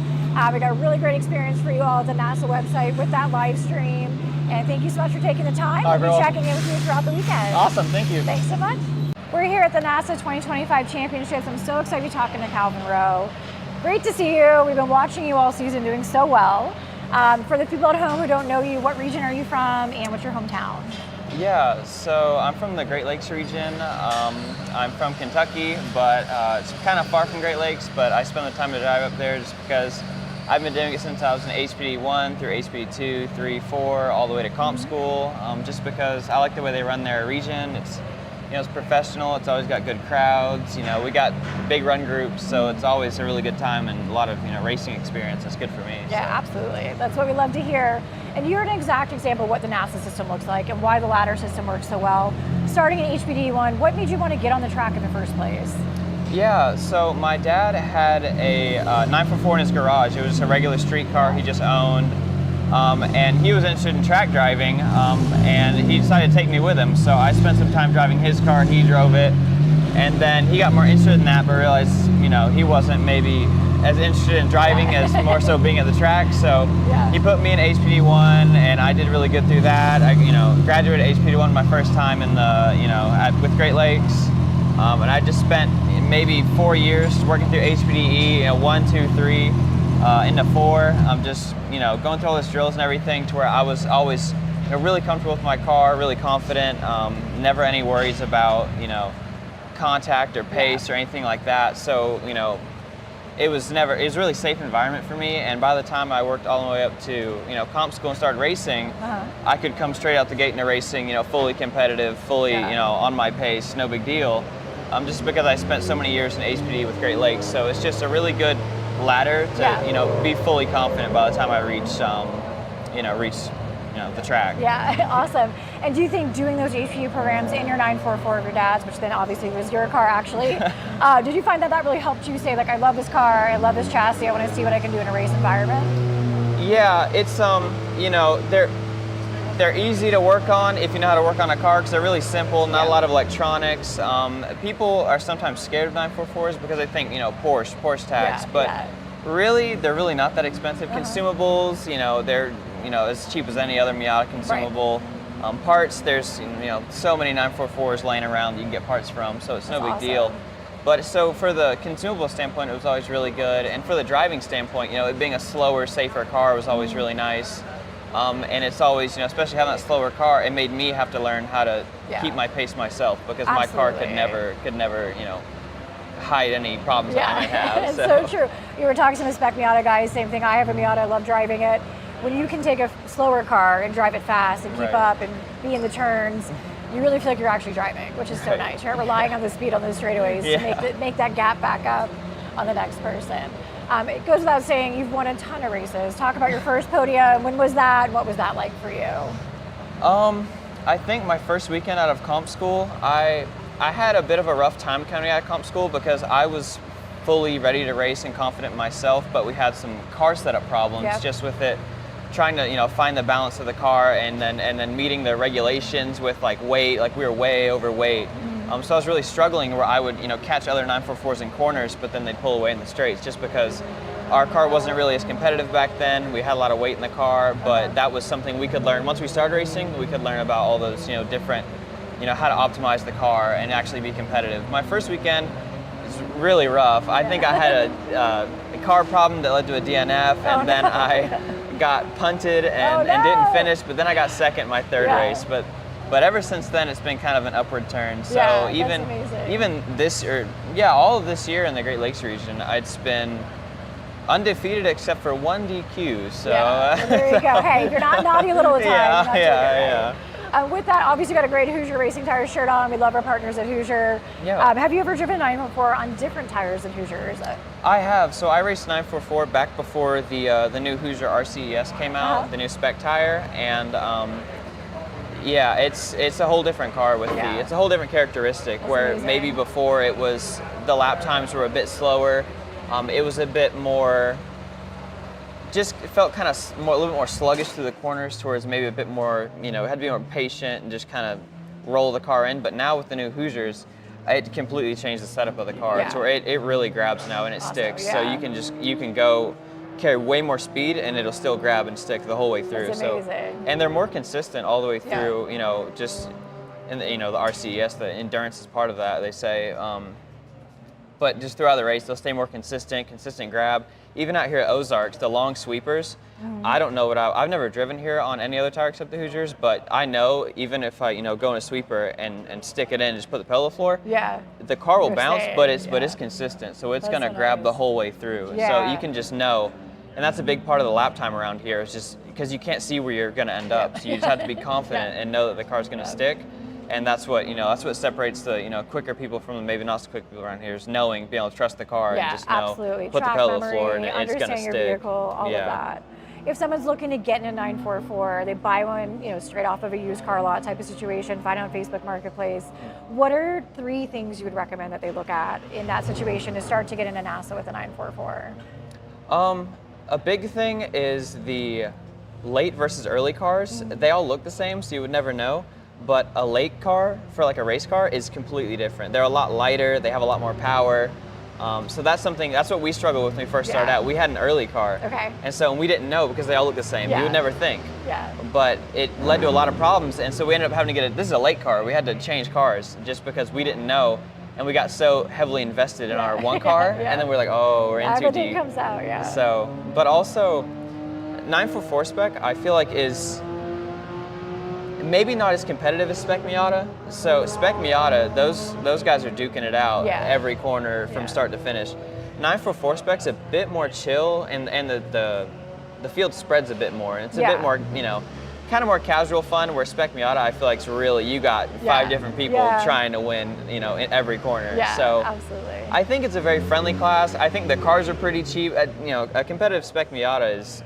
We got a really great experience for you all at the NASA website with that live stream. And thank you so much for taking the time. We'll be checking in with you throughout the weekend. Awesome, thank you. Thanks so much. We're here at the NASA 2025 Championships. I'm so excited to be talking to Calvin Rowe. Great to see you. We've been watching you all season doing so well. For the people at home who don't know you, what region are you from and what's your hometown? Yeah, so I'm from the Great Lakes region. I'm from Kentucky, but it's kind of far from Great Lakes, but I spend the time to drive up there just because I've been doing it since I was in HPD 1 through HPD 2, 3, 4, all the way to comp school, just because I like the way they run their region. it's professional. It's always got good crowds. We got big run groups, so it's always a really good time and a lot of racing experience. That's good for me. Yeah, absolutely. That's what we love to hear. And you're an exact example of what the NASA system looks like and why the ladder system works so well. Starting in HPD1, what made you want to get on the track in the first place? Yeah, so my dad had a 944 in his garage. It was just a regular street car he just owned. And he was interested in track driving, and he decided to take me with him. So I spent some time driving his car, he drove it, and then he got more interested in that, but realized, he wasn't maybe as interested in driving as more so being at the track. So he put me in HPD1, and I did really good through that. I, graduated HPD1 my first time in the, with Great Lakes, and I just spent maybe 4 years working through HPDE, 1, 2, 3. Into 4, I'm just, going through all these drills and everything to where I was always, really comfortable with my car, really confident, never any worries about, contact or pace or anything like that. So, it was a really safe environment for me. And by the time I worked all the way up to, comp school and started racing, I could come straight out the gate into racing, fully competitive, fully, on my pace, no big deal. Just because I spent so many years in HPD with Great Lakes. So it's just a really good ladder to be fully confident by the time I reach the track. Yeah, awesome. And do you think doing those HPU programs in your 944 of your dad's, which then obviously was your car actually, did you find that really helped you say, like, I love this car, I love this chassis, I want to see what I can do in a race environment? Yeah, it's they're easy to work on if you know how to work on a car, because they're really simple, not a lot of electronics. People are sometimes scared of 944s because they think, Porsche tax, but really, they're really not that expensive. Consumables, they're, as cheap as any other Miata consumable. Parts, there's, so many 944s laying around that you can get parts from, so it's no big deal. But so for the consumable standpoint, it was always really good. And for the driving standpoint, it being a slower, safer car was always really nice. And it's always, especially having that slower car, it made me have to learn how to keep my pace myself, because my car could never, hide any problems that I might have. It's so true. You were talking to the spec Miata guys, same thing. I have a Miata, I love driving it. When you can take a slower car and drive it fast and keep up and be in the turns, you really feel like you're actually driving, which is so nice. You're not relying on the speed on those straightaways to make that gap back up on the next person. It goes without saying, you've won a ton of races. Talk about your first podium. When was that? And what was that like for you? I think my first weekend out of comp school, I had a bit of a rough time coming out of comp school because I was fully ready to race and confident in myself, but we had some car setup problems just with it, trying to find the balance of the car and then meeting the regulations with weight, we were way overweight. So I was really struggling where I would catch other 944s in corners, but then they'd pull away in the straights just because our car wasn't really as competitive back then. We had a lot of weight in the car, but that was something we could learn. Once we started racing, we could learn about all those different, how to optimize the car and actually be competitive. My first weekend was really rough. I think I had a car problem that led to a DNF, and then I got punted and didn't finish, but then I got second my third race. But ever since then, it's been kind of an upward turn. So even this year, all of this year in the Great Lakes region, it's been undefeated except for 1 DQ. So well, there you go. Hey, you're not naughty little time. With that, obviously you got a great Hoosier Racing Tires shirt on. We love our partners at Hoosier. Have you ever driven 944 on different tires than Hoosier? I have. So I raced 944 back before the new Hoosier RCES came out, the new spec tire, and it's a whole different car with it's a whole different characteristic. That's where amazing. maybe before it was the lap times were a bit slower. It was a bit more. Just felt kind of a little bit more sluggish through the corners, towards maybe a bit more, it had to be more patient and just kind of roll the car in. But now with the new Hoosiers, it completely changed the setup of the car. So it really grabs now and it sticks. So you can go carry way more speed and it'll still grab and stick the whole way through. That's amazing. And they're more consistent all the way through. Just in the RCES, the endurance is part of that. They say. But just throughout the race, they'll stay more consistent grab. Even out here at Ozarks, the long sweepers, I don't know what I've never driven here on any other tire except the Hoosiers, but I know even if I, go in a sweeper and stick it in and just put the pedal to the floor, the car will bounce, but it's consistent. So it's going to grab the whole way through. So you can just know, and that's a big part of the lap time around here, is just because you can't see where you're going to end up. So you just have to be confident and know that the car's going to stick. And that's what separates the quicker people from the maybe not so quick people around here is knowing, being able to trust the car and just know, absolutely. put Track the pedal to the memory, floor and it's going to understand stick. your vehicle, all of that. If someone's looking to get in a 944, they buy one, straight off of a used car lot type of situation, find it on Facebook Marketplace. What are 3 things you would recommend that they look at in that situation to start to get into NASA with a 944? A big thing is the late versus early cars. They all look the same, so you would never know. But a late car for like a race car is completely different. They're a lot lighter. They have a lot more power. So that's what we struggled with when we first started out. We had an early car. Okay. And so we didn't know because they all look the same. You would never think. Yeah. But it led to a lot of problems. And so we ended up having to this is a late car. We had to change cars just because we didn't know. And we got so heavily invested in our one car. And then we're like, oh, we're in too Everything deep. comes out, So, but also 944 spec, I feel like is maybe not as competitive as Spec Miata. So Spec Miata, those guys are duking it out every corner from start to finish. 944 spec's a bit more chill, and the field spreads a bit more, and it's a bit more kind of more casual fun. Where Spec Miata, I feel like it's really you got 5 different people trying to win, in every corner. So absolutely. I think it's a very friendly class. I think the cars are pretty cheap. A competitive Spec Miata is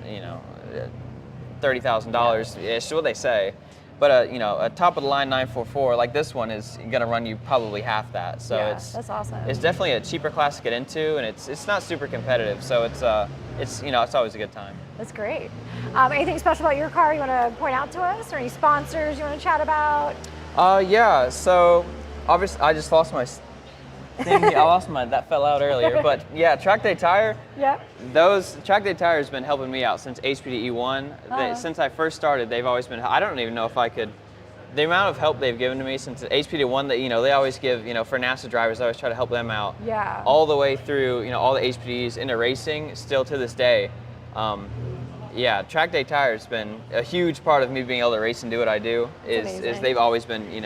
$30,000 ish, what they say. But a top of the line 944 like this one is gonna run you probably half that. So that's awesome. It's definitely a cheaper class to get into, and it's not super competitive. So it's always a good time. That's great. Anything special about your car you want to point out to us, or any sponsors you want to chat about? Yeah. So obviously I just lost my thing. I lost my that fell out earlier. But yeah, Track Day Tire. Yep. Those Track Day Tire has been helping me out since HPD E1. Since I first started, they've always been. I don't even know if I could. The amount of help they've given to me since HPD 1 that they always give for NASA drivers, I always try to help them out. Yeah. All the way through all the HPDs into racing, still to this day. Track Day Tire has been a huge part of me being able to race and do what I do. Is they've always been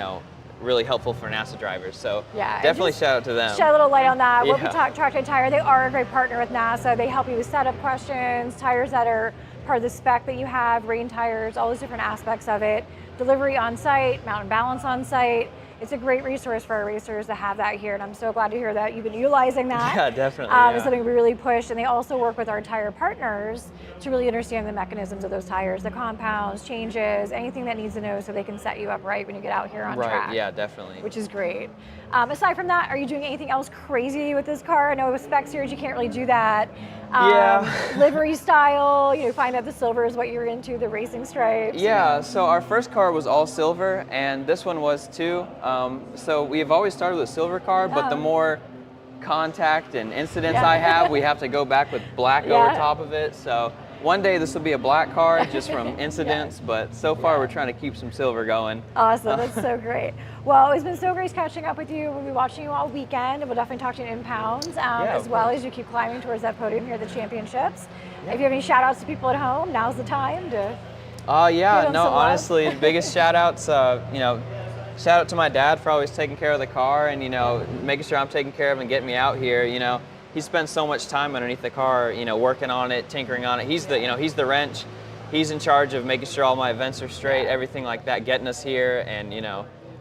really helpful for NASA drivers. So definitely shout out to them. Shed a little light on that. When we talk Track Day Tire, they are a great partner with NASA. They help you with setup questions, tires that are part of the spec that you have, rain tires, all those different aspects of it. Delivery on site, mountain balance on site. It's a great resource for our racers to have that here, and I'm so glad to hear that you've been utilizing that. Yeah, definitely. It's something we really push, and they also work with our tire partners to really understand the mechanisms of those tires, the compounds, changes, anything that needs to know so they can set you up right when you get out here on track. Right, yeah, definitely. Which is great. Aside from that, are you doing anything else crazy with this car? I know with Spec Series you can't really do that. Livery style, find out the silver is what you're into, the racing stripes. Yeah, so our first car was all silver, and this one was too. So we have always started with a silver car, but the more contact and incidents I have, we have to go back with black over top of it. So one day this will be a black car just from incidents, but so far we're trying to keep some silver going. Awesome, that's so great. Well, it's been so great catching up with you. We'll be watching you all weekend, and we'll definitely talk to you in pounds, as well as you keep climbing towards that podium here at the championships. If you have any shout outs to people at home, now's the time to honestly, the biggest shout outs, shout out to my dad for always taking care of the car and, making sure I'm taking care of and getting me out here. He spends so much time underneath the car, working on it, tinkering on it. He's the wrench. He's in charge of making sure all my events are straight, everything like that, getting us here. And,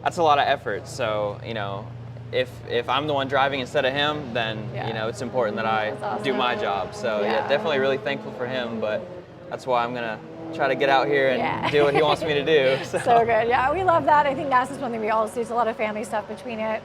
that's a lot of effort. So, if I'm the one driving instead of him, then, it's important that I do my job. So, definitely really thankful for him. But that's why I'm going to try to get out here and do what he wants me to do. So good. Yeah, we love that. I think NASA's one thing we all see. There's a lot of family stuff between it.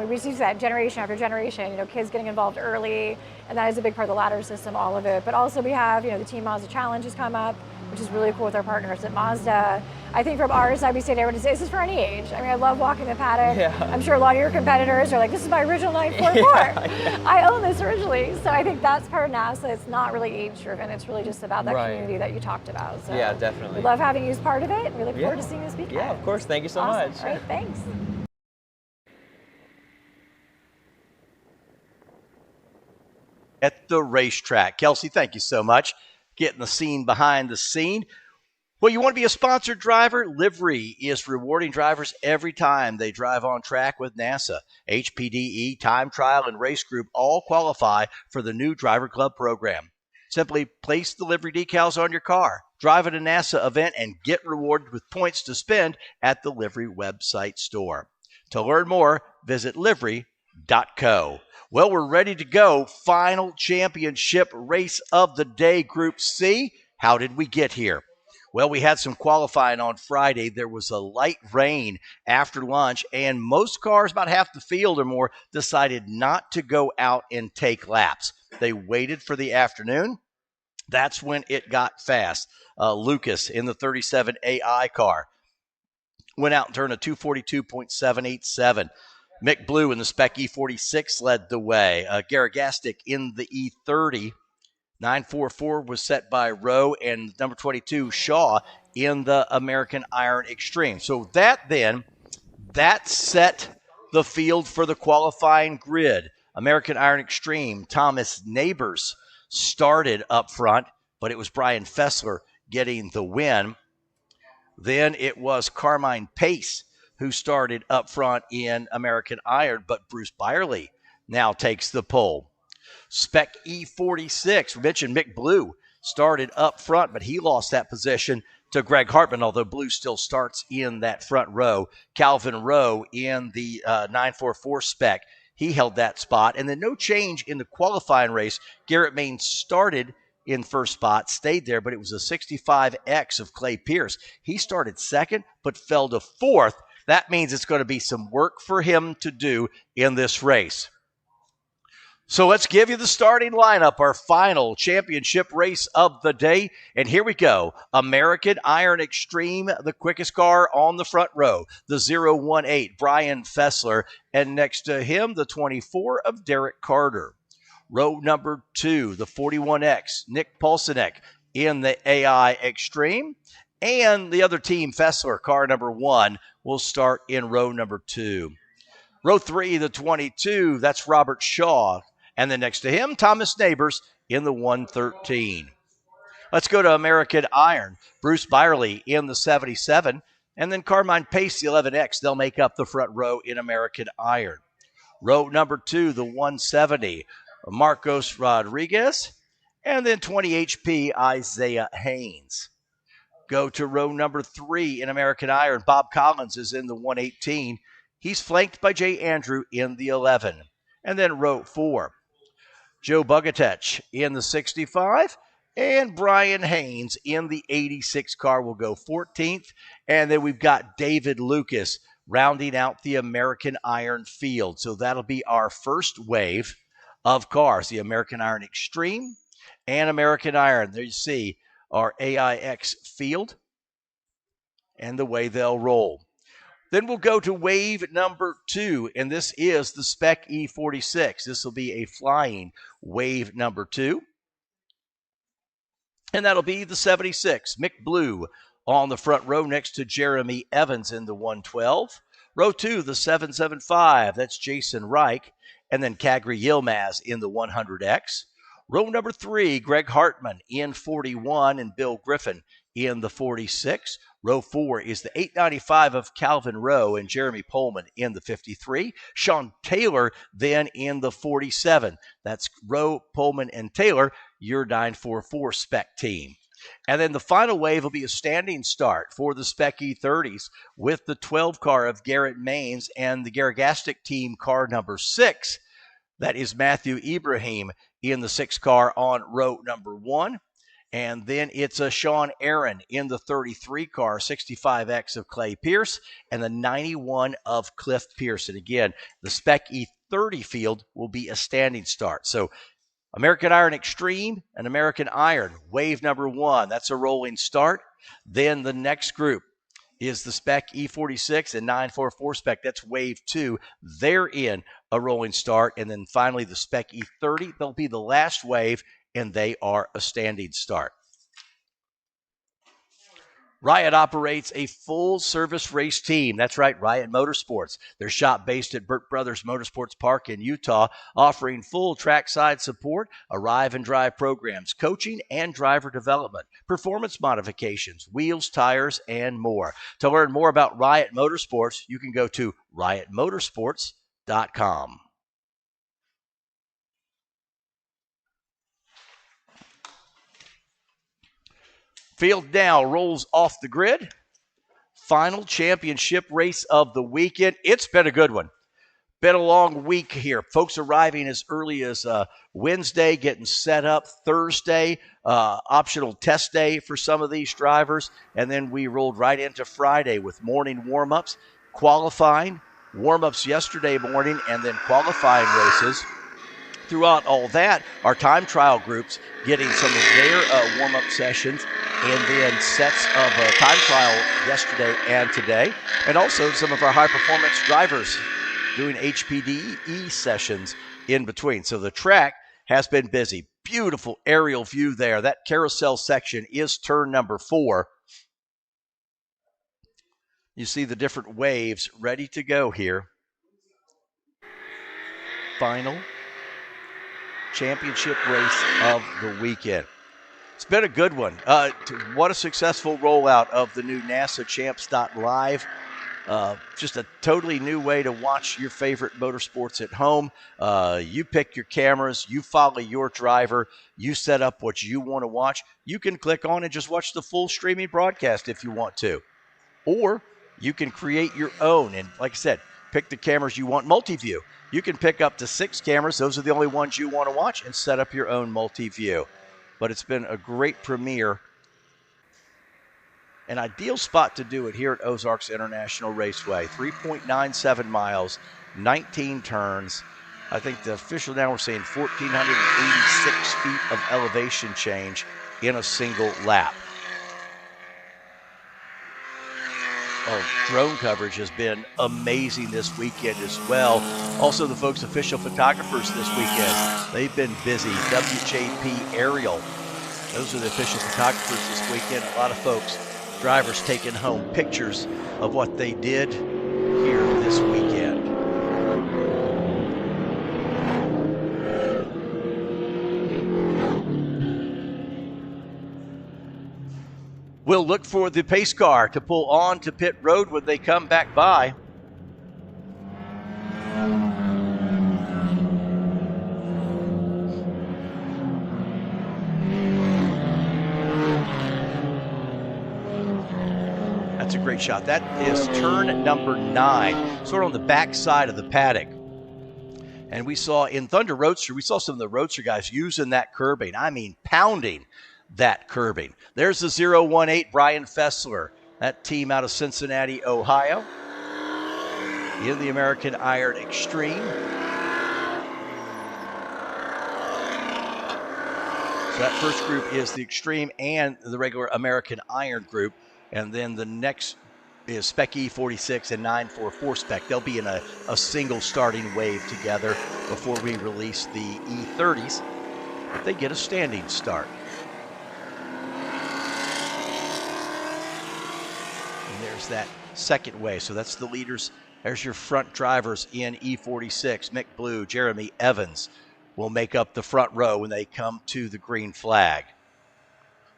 We see that generation after generation, kids getting involved early, and that is a big part of the ladder system, all of it. But also we have, the Team Mazda Challenge has come up, which is really cool with our partners at Mazda. I think from our side, we say to everyone, this is for any age. I mean, I love walking the paddock. I'm sure a lot of your competitors are like, this is my original 944. I own this originally. So I think that's part of NASA. It's not really age driven. It's really just about that community that you talked about. So yeah, definitely. We love having you as part of it, and we look forward to seeing you this weekend. Yeah, of course. Thank you so much. All right, thanks. At the racetrack. Kelsey, thank you so much. Getting the scene behind the scene. Well, you want to be a sponsored driver? Livery is rewarding drivers every time they drive on track with NASA. HPDE, Time Trial, and Race Group all qualify for the new Driver Club program. Simply place the livery decals on your car. drive at a NASA event, and get rewarded with points to spend at the Livery website store. To learn more, visit livery.co. Well, we're ready to go. Final championship race of the day, Group C. How did we get here? Well, we had some qualifying on Friday. There was a light rain after lunch, and most cars, about half the field or more, decided not to go out and take laps. They waited for the afternoon. That's when it got fast. Lucas in the 37 AI car went out and turned a 242.787. Mick Blue in the Spec E46 led the way. Garagastic in the E30. 944 was set by Rowe, and number 22, Shaw, in the American Iron Extreme. So that set the field for the qualifying grid. American Iron Extreme, Thomas Neighbors started up front, but it was Brian Fessler getting the win. Then it was Carmine Pace who started up front in American Iron, but Bruce Byerly now takes the pole. Spec E46, we mentioned Mick Blue started up front, but he lost that position to Greg Hartman, although Blue still starts in that front row. Calvin Rowe in the 944 spec, he held that spot. And then no change in the qualifying race. Garrett Main started in first spot, stayed there, but it was a 65X of Clay Pierce. He started second, but fell to fourth. That means it's going to be some work for him to do in this race. So let's give you the starting lineup, our final championship race of the day. And here we go. American Iron Extreme, the quickest car on the front row. The 018, Brian Fessler. And next to him, the 24 of Derek Carter. Row number 2, the 41X, Nick Polsonek in the AI Extreme. And the other team, Fessler, car number 1, will start in row number 2. Row 3, the 22, that's Robert Shaw. And then next to him, Thomas Neighbors in the 113. Let's go to American Iron. Bruce Byerly in the 77. And then Carmine Pace, the 11X. They'll make up the front row in American Iron. Row number 2, the 170. Marcos Rodriguez. And then 20 HP, Isaiah Haynes. Go to row number 3 in American Iron. Bob Collins is in the 118. He's flanked by Jay Andrew in the 11. And then row 4. Joe Bugatech in the 65, and Brian Haynes in the 86 car will go 14th. And then we've got David Lucas rounding out the American Iron field. So that'll be our first wave of cars, the American Iron Extreme and American Iron. There you see our AIX field and the way they'll roll. Then we'll go to wave number 2, and this is the Spec E46. This will be a flying wave number 2. And that'll be the 76. Mick Blue on the front row next to Jeremy Evans in the 112. Row 2, the 775. That's Jason Reich. And then Kagri Yilmaz in the 100X. Row number 3, Greg Hartman in 41 and Bill Griffin in the 46. Row 4 is the 895 of Calvin Rowe and Jeremy Pullman in the 53. Sean Taylor then in the 47. That's Rowe, Pullman, and Taylor, your 944 spec team. And then the final wave will be a standing start for the Spec E30s with the 12 car of Garrett Maines and the Garagastic team car number 6. That is Matthew Ibrahim in the 6 car on row number 1. And then it's a Sean Aaron in the 33 car, 65X of Clay Pierce, and the 91 of Cliff Pearson. Again, the Spec E30 field will be a standing start. So American Iron Extreme and American Iron, wave number 1. That's a rolling start. Then the next group is the Spec E46 and 944 spec. That's wave 2. They're in a rolling start. And then finally the Spec E30. They'll be the last wave, and they are a standing start. Riot operates a full-service race team. That's right, Riot Motorsports. Their shop based at Burt Brothers Motorsports Park in Utah, offering full trackside support, arrive and drive programs, coaching and driver development, performance modifications, wheels, tires, and more. To learn more about Riot Motorsports, you can go to riotmotorsports.com. Field now rolls off the grid. Final championship race of the weekend. It's been a good one. Been a long week here. Folks arriving as early as Wednesday, getting set up Thursday, optional test day for some of these drivers. And then we rolled right into Friday with morning warm-ups, qualifying, warm-ups yesterday morning, and then qualifying races. Throughout all that, our time trial groups getting some of their warm-up sessions and then sets of time trial yesterday and today. And also some of our high-performance drivers doing HPDE sessions in between. So the track has been busy. Beautiful aerial view there. That carousel section is turn number 4. You see the different waves ready to go here. Final championship race of the weekend. It's been a good one. What a successful rollout of the new NASA Champs.live. Just a totally new way to watch your favorite motorsports at home. You pick your cameras, you follow your driver, you set up what you want to watch. You can click on and just watch the full streaming broadcast if you want to. Or you can create your own. And like I said, pick the cameras you want. Multi-view. You can pick up to 6 cameras. Those are the only ones you want to watch, and set up your own multi-view. But it's been a great premiere. An ideal spot to do it here at Ozarks International Raceway. 3.97 miles, 19 turns. I think the official now we're saying 1,486 feet of elevation change in a single lap. Drone coverage has been amazing this weekend as well. Also, the folks, official photographers this weekend, they've been busy. WJP Aerial, those are the official photographers this weekend. A lot of folks, drivers taking home pictures of what they did here this weekend. We'll look for the pace car to pull on to pit road when they come back by. That's a great shot. That is turn number 9, sort of on the back side of the paddock. And we saw in Thunder Roadster, we saw some of the Roadster guys using that curbing. I mean, pounding that curbing. There's the 018 Brian Fessler, that team out of Cincinnati, Ohio, in the American Iron Extreme. So that first group is the Extreme and the regular American Iron group. And then the next is Spec E46 and 944 Spec. They'll be in a single starting wave together before we release the E30s, if they get a standing start. And there's that second wave. So that's the leaders. There's your front drivers in E46. Mick Blue, Jeremy Evans will make up the front row when they come to the green flag.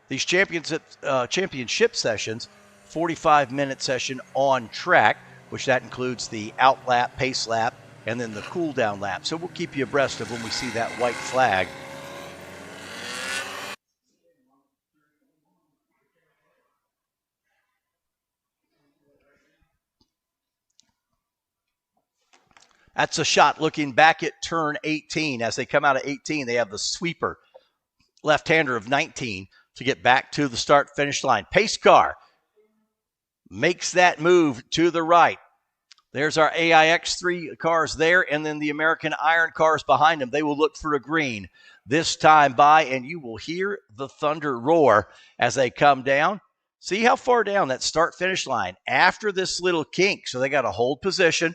These championship sessions, 45-minute session on track, which that includes the out lap, pace lap, and then the cool down lap. So we'll keep you abreast of when we see that white flag. That's a shot looking back at turn 18. As they come out of 18, they have the sweeper left-hander of 19 to get back to the start-finish line. Pace car makes that move to the right. There's our AIX3 cars there, and then the American Iron cars behind them. They will look for a green this time by, and you will hear the thunder roar as they come down. See how far down that start-finish line after this little kink. So they got to hold position,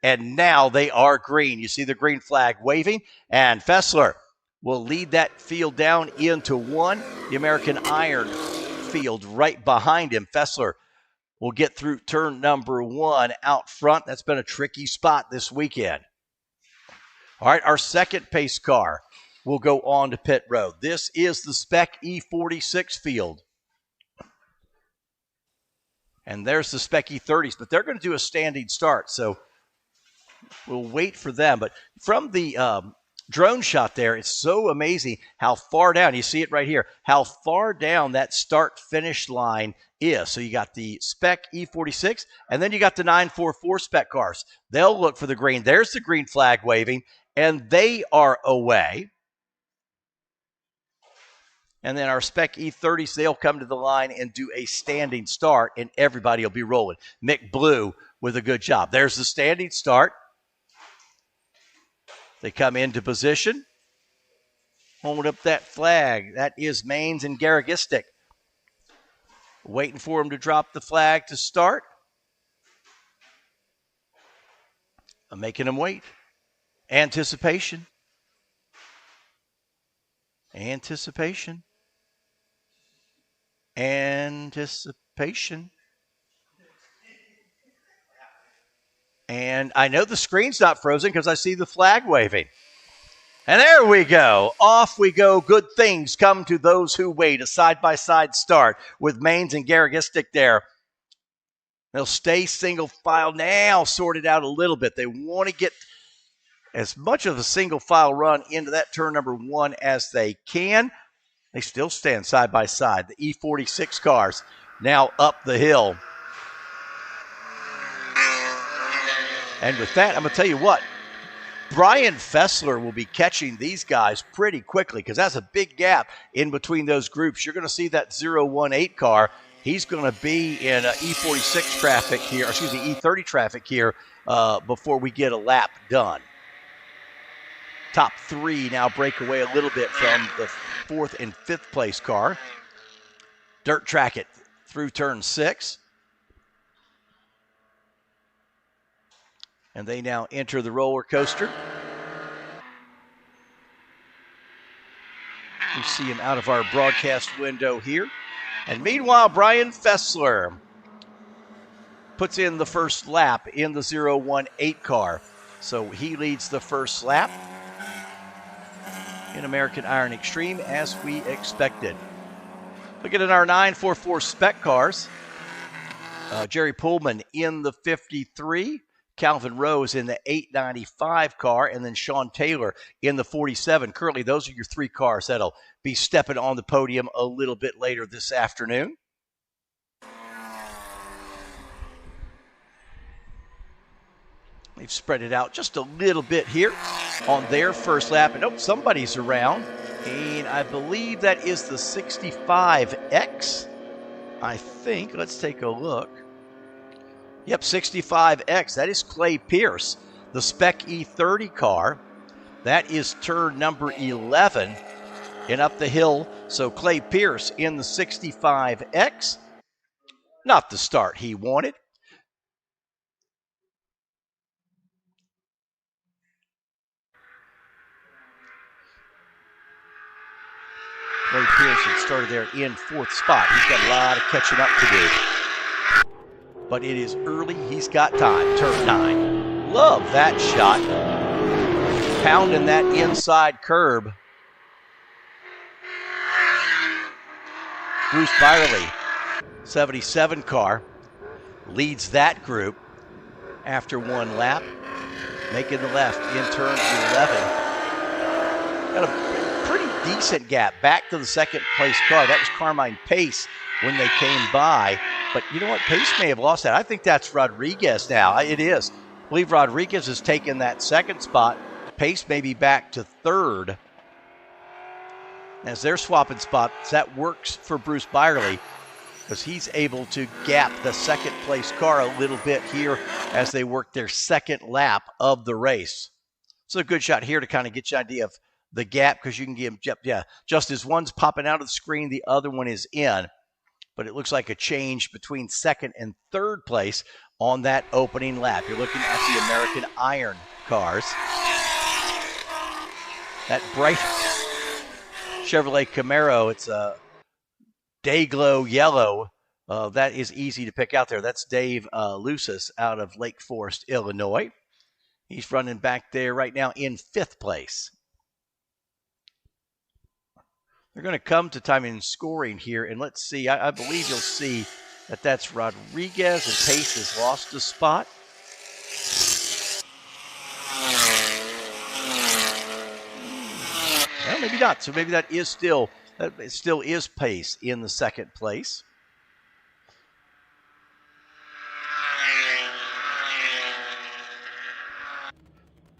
and now they are green. You see the green flag waving, and Fessler will lead that field down into 1. The American Iron field right behind him. Fessler will get through turn number 1 out front. That's been a tricky spot this weekend. All right, our second pace car will go on to pit road. This is the Spec E46 field. And there's the Spec E30s, but they're going to do a standing start, so we'll wait for them. But from the drone shot there. It's so amazing how far down, you see it right here, how far down that start-finish line is. So you got the spec E46, and then you got the 944 spec cars. They'll look for the green. There's the green flag waving, and they are away. And then our spec E30s, they'll come to the line and do a standing start, and everybody will be rolling. Mick Blue with a good job. There's the standing start. They come into position. Hold up that flag. That is Maines and Garagistic. Waiting for him to drop the flag to start. I'm making him wait. Anticipation. Anticipation. Anticipation. And I know the screen's not frozen because I see the flag waving. And there we go. Off we go. Good things come to those who wait. A side-by-side start with Maines and Garagistic there. They'll stay single file now, sorted out a little bit. They want to get as much of a single file run into that turn number 1 as they can. They still stand side by side. The E46 cars now up the hill. And with that, I'm going to tell you what, Brian Fessler will be catching these guys pretty quickly because that's a big gap in between those groups. You're going to see that 018 car. He's going to be in E46 traffic here, excuse me, E30 traffic here before we get a lap done. Top 3 now break away a little bit from the 4th and 5th place car. Dirt track it through turn 6. And they now enter the roller coaster. We see him out of our broadcast window here. And meanwhile, Brian Fessler puts in the first lap in the 018 car. So he leads the first lap in American Iron Extreme as we expected. Looking at our 944 spec cars. Jerry Pullman in the 53. Calvin Rose in the 895 car, and then Sean Taylor in the 47. Currently, those are your 3 cars that'll be stepping on the podium a little bit later this afternoon. They've spread it out just a little bit here on their first lap. And somebody's around, and I believe that is the 65X, I think. Let's take a look. Yep, 65X. That is Clay Pierce, the Spec E30 car. That is turn number 11 and up the hill. So Clay Pierce in the 65X. Not the start he wanted. Clay Pierce had started there in 4th spot. He's got a lot of catching up to do. But it is early. He's got time. Turn 9. Love that shot. Pounding that inside curb. Bruce Byerly, 77 car, leads that group after 1 lap. Making the left in turn 11. Got a pretty decent gap back to the 2nd place car. That was Carmine Pace when they came by. But you know what? Pace may have lost that. I think that's Rodriguez now. It is. I believe Rodriguez has taken that 2nd spot. Pace may be back to 3rd. As they're swapping spots, that works for Bruce Byerly because he's able to gap the 2nd place car a little bit here as they work their 2nd lap of the race. So a good shot here to kind of get you an idea of the gap because you can give him, just as one's popping out of the screen, the other one is in. But it looks like a change between 2nd and 3rd place on that opening lap. You're looking at the American Iron cars. That bright Chevrolet Camaro, it's a day-glow yellow. That is easy to pick out there. That's Dave Lucis out of Lake Forest, Illinois. He's running back there right now in 5th place. They're going to come to timing and scoring here, and let's see. I believe you'll see that that's Rodriguez, and Pace has lost a spot. maybe not. So maybe that still is pace in the second place.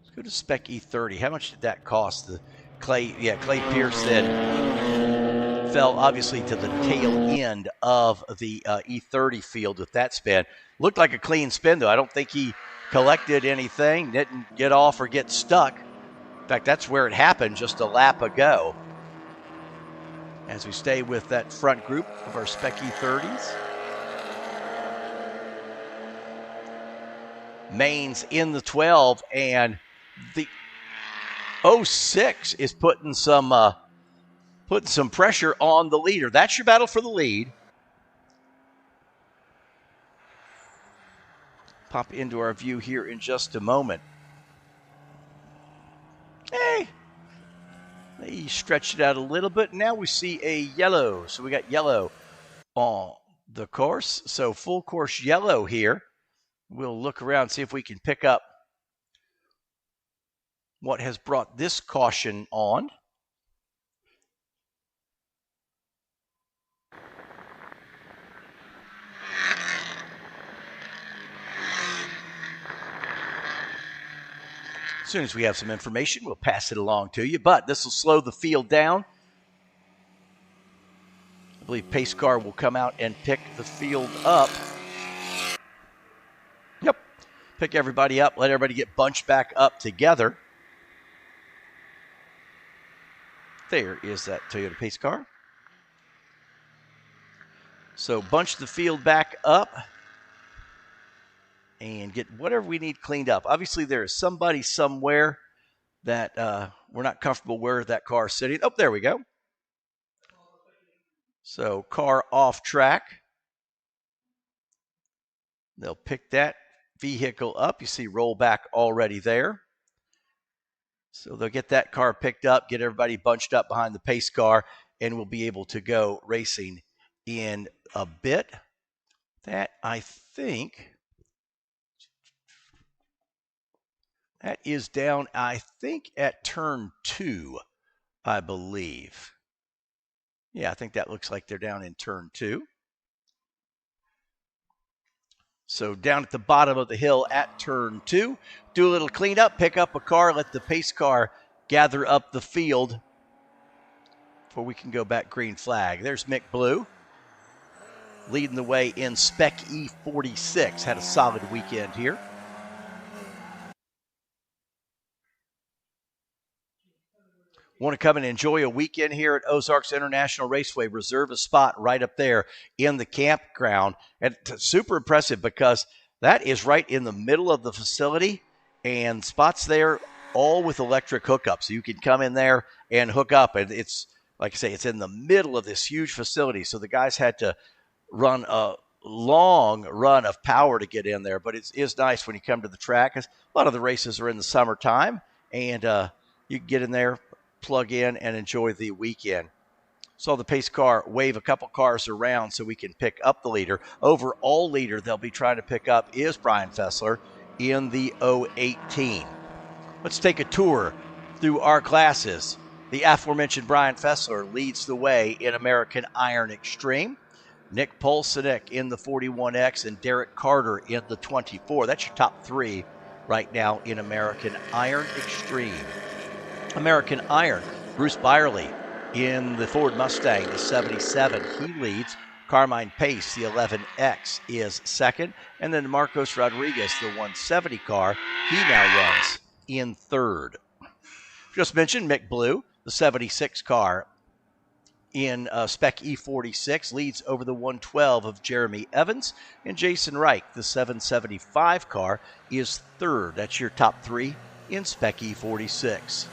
Let's go to Spec E30. How much did that cost? The Clay Pierce then fell obviously to the tail end of the E30 field with that spin. Looked like a clean spin, though. I don't think he collected anything, didn't get off or get stuck. In fact, that's where it happened just a lap ago. As we stay with that front group of our Spec E30s. Maine's in the 12, and the 06 is putting some pressure on the leader. That's your battle for the lead. Pop into our view here in just a moment. Hey, they stretched it out a little bit. Now we see a yellow. So we got yellow on the course. So full course yellow here. We'll look around, see if we can pick up what has brought this caution on. As soon as we have some information, we'll pass it along to you, but this will slow the field down. I believe pace car will come out and pick the field up. Yep, pick everybody up, let everybody get bunched back up together. There is that Toyota pace car. So bunch the field back up and get whatever we need cleaned up. Obviously, there is somebody somewhere that we're not comfortable where that car is sitting. Oh, there we go. So car off track. They'll pick that vehicle up. You see rollback already there. So they'll get that car picked up, get everybody bunched up behind the pace car, and we'll be able to go racing in a bit. That, I think, that is down, I think, at turn 2, I believe. Yeah, I think that looks like they're down in turn 2. So down at the bottom of the hill at turn 2, do a little cleanup, pick up a car, let the pace car gather up the field before we can go back green flag. There's Mick Blue leading the way in Spec E46. Had a solid weekend here. Want to come and enjoy a weekend here at Ozarks International Raceway? Reserve a spot right up there in the campground. And it's super impressive because that is right in the middle of the facility and spots there all with electric hookups. So you can come in there and hook up. And it's, like I say, it's in the middle of this huge facility. So the guys had to run a long run of power to get in there. But it is nice when you come to the track. A lot of the races are in the summertime. And you can get in there, plug in, and enjoy the weekend. Saw the pace car wave a couple cars around so we can pick up the leader. Overall leader they'll be trying to pick up is Brian Fessler in the 018. Let's take a tour through our classes. The aforementioned Brian Fessler leads the way in American Iron Extreme. Nick Polsonek in the 41X and Derek Carter in the 24. That's your top 3 right now in American Iron Extreme. American Iron, Bruce Byerly in the Ford Mustang, the 77. He leads. Carmine Pace, the 11X, is second. And then Marcos Rodriguez, the 170 car, he now runs in third. Just mentioned Mick Blue, the 76 car in Spec E46, leads over the 112 of Jeremy Evans. And Jason Reich, the 775 car, is third. That's your top 3 in Spec E46.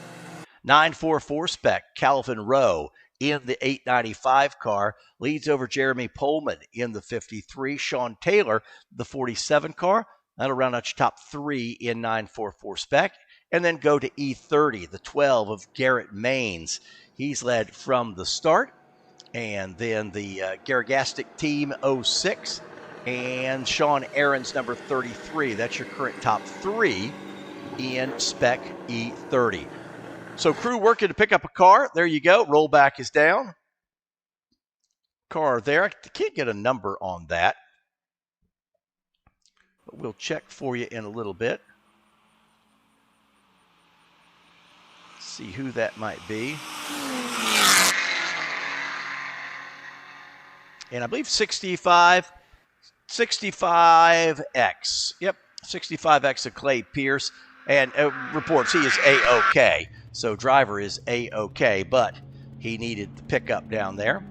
944 Spec, Calvin Rowe in the 895 car, leads over Jeremy Pullman in the 53. Sean Taylor, the 47 car. That'll round out your top 3 in 944 Spec. And then go to E30, the 12 of Garrett Maines. He's led from the start. And then the Gargastic Team 06 and Sean Aaron's number 33. That's your current top 3 in Spec E30. So crew working to pick up a car. There you go. Rollback is down. Car there. I can't get a number on that. But we'll check for you in a little bit. See who that might be. And I believe 65X. Yep, 65X of Clay Pierce. And reports he is A-OK. So driver is A-OK, but he needed the pickup down there.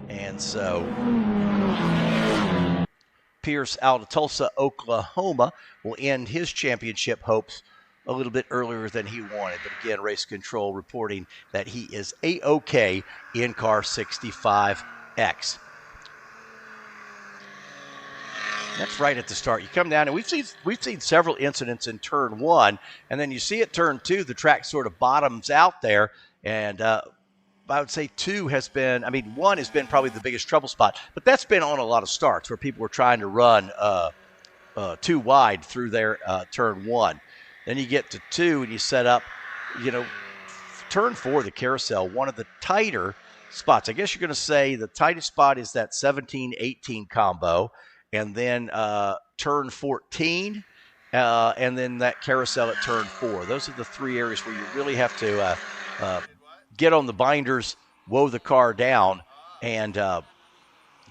And so Pierce out of Tulsa, Oklahoma will end his championship hopes a little bit earlier than he wanted. But again, Race Control reporting that he is A-OK in car 65X. That's right at the start. You come down, and we've seen several incidents in turn 1, and then you see at turn 2, the track sort of bottoms out there, and I would say 2 has been, 1 has been probably the biggest trouble spot, but that's been on a lot of starts where people were trying to run too wide through their turn 1. Then you get to 2, and you set up, turn 4, the carousel, one of the tighter spots. I guess you're going to say the tightest spot is that 17-18 combo. And then turn 14, and then that carousel at turn 4. Those are the 3 areas where you really have to get on the binders, woe the car down, and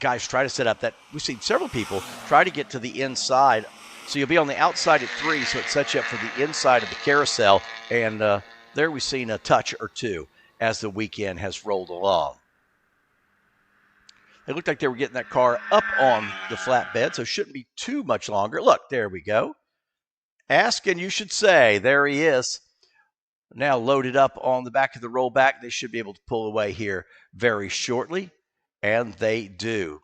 guys try to set up that. We've seen several people try to get to the inside. So you'll be on the outside at 3, so it sets you up for the inside of the carousel. And there we've seen a touch or 2 as the weekend has rolled along. It looked like they were getting that car up on the flatbed, so it shouldn't be too much longer. Look, there we go. Ask and you should say. There he is. Now loaded up on the back of the rollback. They should be able to pull away here very shortly, and they do.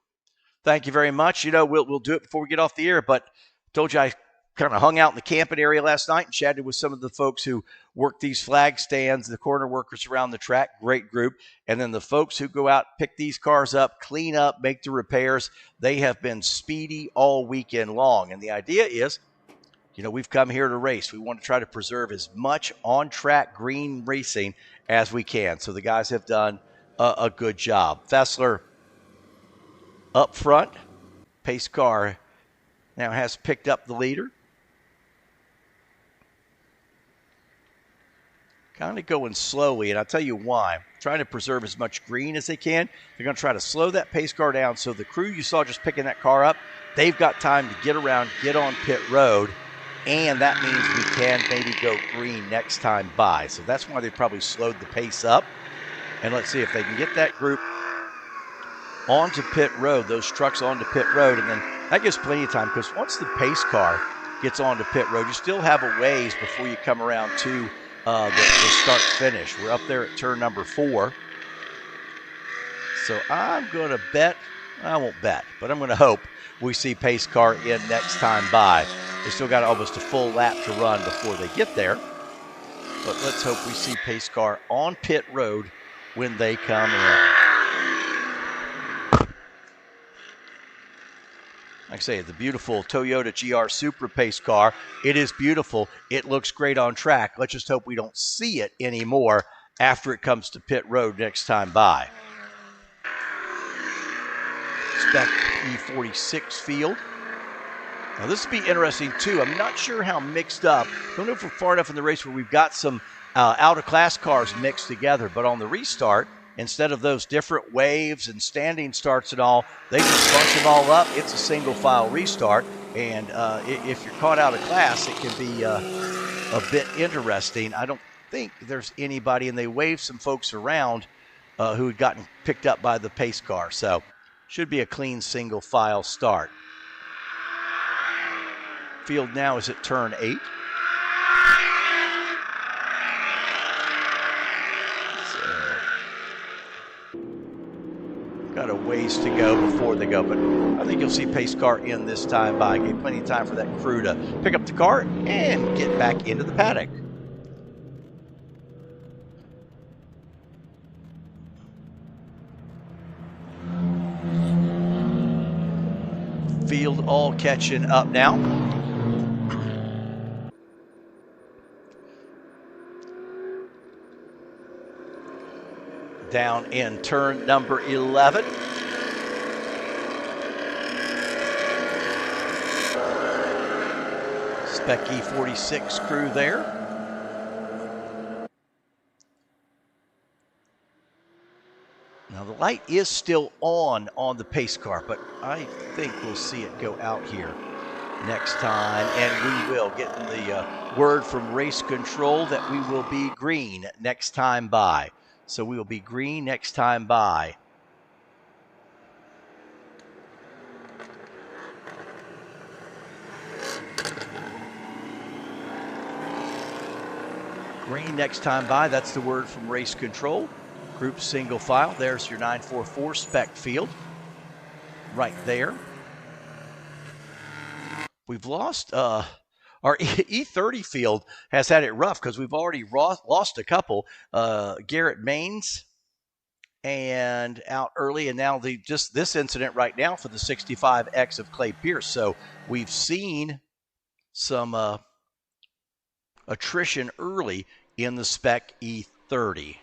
Thank you very much. We'll do it before we get off the air, but told you I kind of hung out in the camping area last night and chatted with some of the folks who work these flag stands, the corner workers around the track, great group. And then the folks who go out, pick these cars up, clean up, make the repairs. They have been speedy all weekend long. And the idea is, we've come here to race. We want to try to preserve as much on-track green racing as we can. So the guys have done a good job. Fessler up front. Pace car now has picked up the leader. Kind of going slowly, and I'll tell you why. Trying to preserve as much green as they can. They're going to try to slow that pace car down so the crew you saw just picking that car up, they've got time to get around, get on pit road, and that means we can maybe go green next time by. So that's why they probably slowed the pace up. And let's see if they can get that group onto pit road, those trucks onto pit road, and then that gives plenty of time because once the pace car gets onto pit road, you still have a ways before you come around to the start-finish. We're up there at turn number 4. So I'm going to bet, I won't bet, but I'm going to hope we see pace car in next time by. They still got almost a full lap to run before they get there. But let's hope we see pace car on pit road when they come in. Like I say, the beautiful Toyota GR Supra pace car. It is beautiful. It looks great on track. Let's just hope we don't see it anymore after it comes to pit road next time by. Spec E46 field. Now this will be interesting too. I'm not sure how mixed up. Don't know if we're far enough in the race where we've got some out-of-class cars mixed together. But on the restart, instead of those different waves and standing starts and all, they just bunch them all up. It's a single file restart. And if you're caught out of class, it can be a bit interesting. I don't think there's anybody, and they waved some folks around who had gotten picked up by the pace car. So should be a clean single file start. Field now is at turn 8. Got a ways to go before they go, but I think you'll see pace car in this time by. Gave plenty of time for that crew to pick up the car and get back into the paddock. Field all catching up now. down in turn number 11. Spec E46 crew there. Now the light is still on the pace car, but I think we'll see it go out here next time, and we will get the word from race control that we will be green next time by. So we will be green next time by. Green next time by, that's the word from race control. Group single file, there's your 944 spec field right there. We've lost, our E30 field has had it rough because we've already lost a couple. Garrett Maines and out early, and now just this incident right now for the 65X of Clay Pierce. So we've seen some attrition early in the spec E30.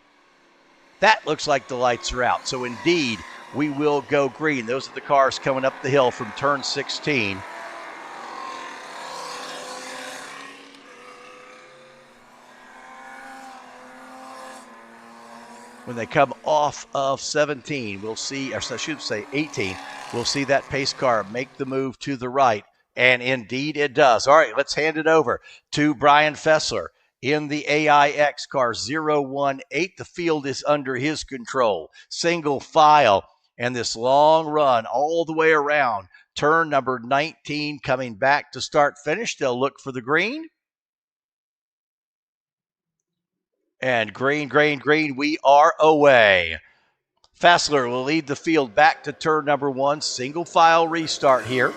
That looks like the lights are out. So indeed, we will go green. Those are the cars coming up the hill from turn 16. When they come off of 17, we'll see, or I should say 18, we'll see that pace car make the move to the right. And indeed it does. All right, let's hand it over to Brian Fessler in the AIX car 018. The field is under his control. Single file, and this long run all the way around. Turn number 19 coming back to start finish. They'll look for the green. And green, green, green, we are away. Fessler will lead the field back to turn number 1. Single file restart here.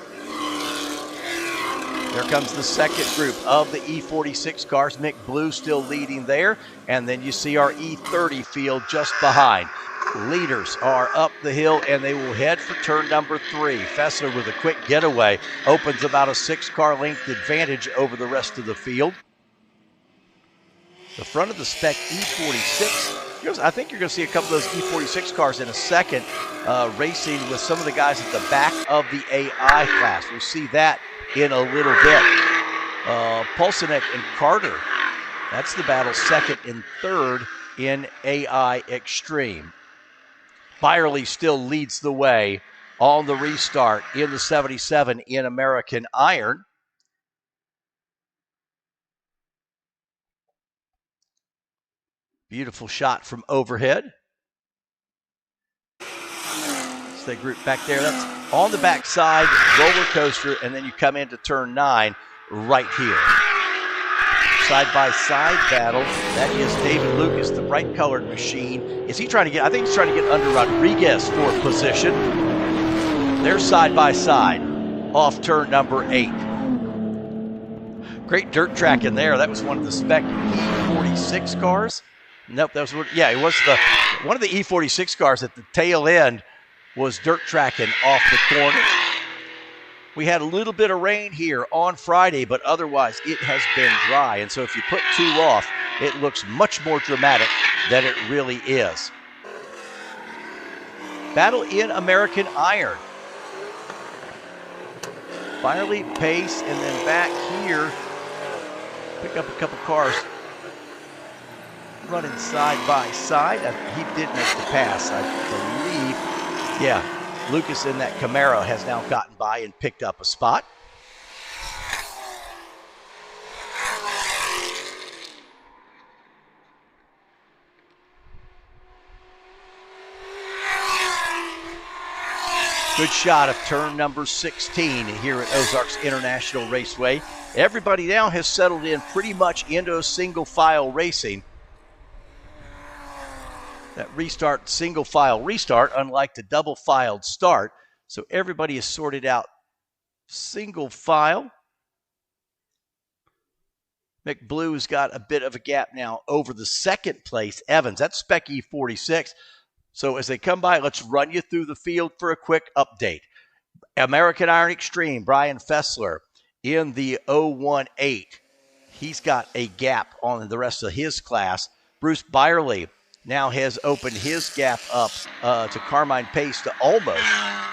There comes the second group of the E46 cars. Mick Blue still leading there. And then you see our E30 field just behind. Leaders are up the hill, and they will head for turn number 3. Fessler with a quick getaway opens about a 6-car length advantage over the rest of the field. The front of the spec E46, I think you're going to see a couple of those E46 cars in a second racing with some of the guys at the back of the AI class. We'll see that in a little bit. Polsonek and Carter, that's the battle, second and third in AI Extreme. Byerly still leads the way on the restart in the 77 in American Iron. Beautiful shot from overhead. So they group back there. That's on the backside, roller coaster, and then you come into turn 9 right here. Side-by-side battle. That is David Lucas, the bright-colored machine. Is he trying to get, I think he's trying to get under Rodriguez for position. They're side-by-side off turn number 8. Great dirt track in there. That was one of the spec E46 cars. Nope, that was, yeah, it was one of the E46 cars at the tail end was dirt tracking off the corner. We had a little bit of rain here on Friday, but otherwise it has been dry. And so if you put 2 off, it looks much more dramatic than it really is. Battle in American Iron. Byerly, pace, and then back here, pick up a couple cars running side by side. He did make the pass, I believe. Yeah, Lucas in that Camaro has now gotten by and picked up a spot. Good shot of turn number 16 here at Ozarks International Raceway. Everybody now has settled in pretty much into a single file racing. That restart, single file restart, unlike the double filed start. So everybody is sorted out single file. Mick Blue's got a bit of a gap now over the second place Evans. That's spec E46. So as they come by, let's run you through the field for a quick update. American Iron Extreme, Brian Fessler in the 018. He's got a gap on the rest of his class. Bruce Byerly now has opened his gap up to Carmine Pace to almost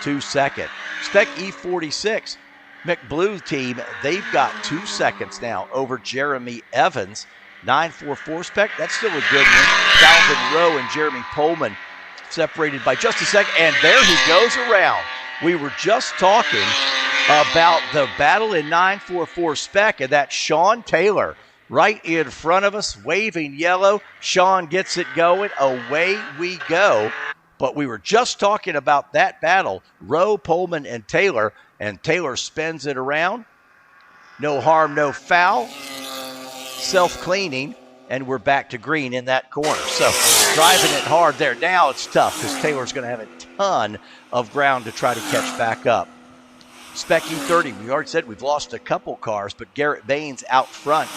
2 seconds. Spec E46, Mick Blue team, they've got 2 seconds now over Jeremy Evans. 944 Spec, that's still a good one. Calvin Rowe and Jeremy Pullman separated by just a second, and there he goes around. We were just talking about the battle in 944 Spec, and that's Sean Taylor right in front of us, waving yellow. Sean gets it going. Away we go. But we were just talking about that battle, Rowe, Pullman, and Taylor spins it around. No harm, no foul. Self-cleaning, and we're back to green in that corner. So driving it hard there. Now it's tough because Taylor's going to have a ton of ground to try to catch back up. Spec E30, we already said we've lost a couple cars, but Garrett Baines out front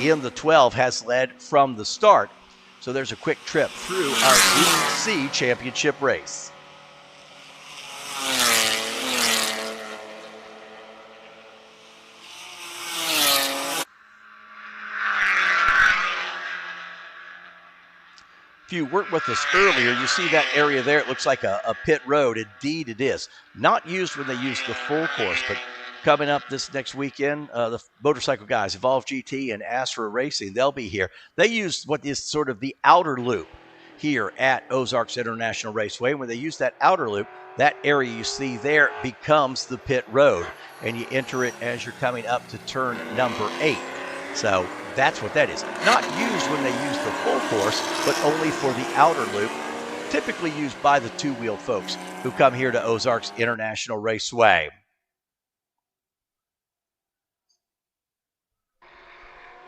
in the 12 has led from the start. So there's a quick trip through our DC championship race. If you weren't with us earlier, you see that area there. It looks like a pit road. Indeed, it is. Not used when they use the full course, but coming up this next weekend, the motorcycle guys, Evolve GT and Astra Racing, they'll be here. They use what is sort of the outer loop here at Ozarks International Raceway. When they use that outer loop, that area you see there becomes the pit road, and you enter it as you're coming up to turn number 8. So that's what that is. Not used when they use the full course, but only for the outer loop, typically used by the two-wheel folks who come here to Ozarks International Raceway.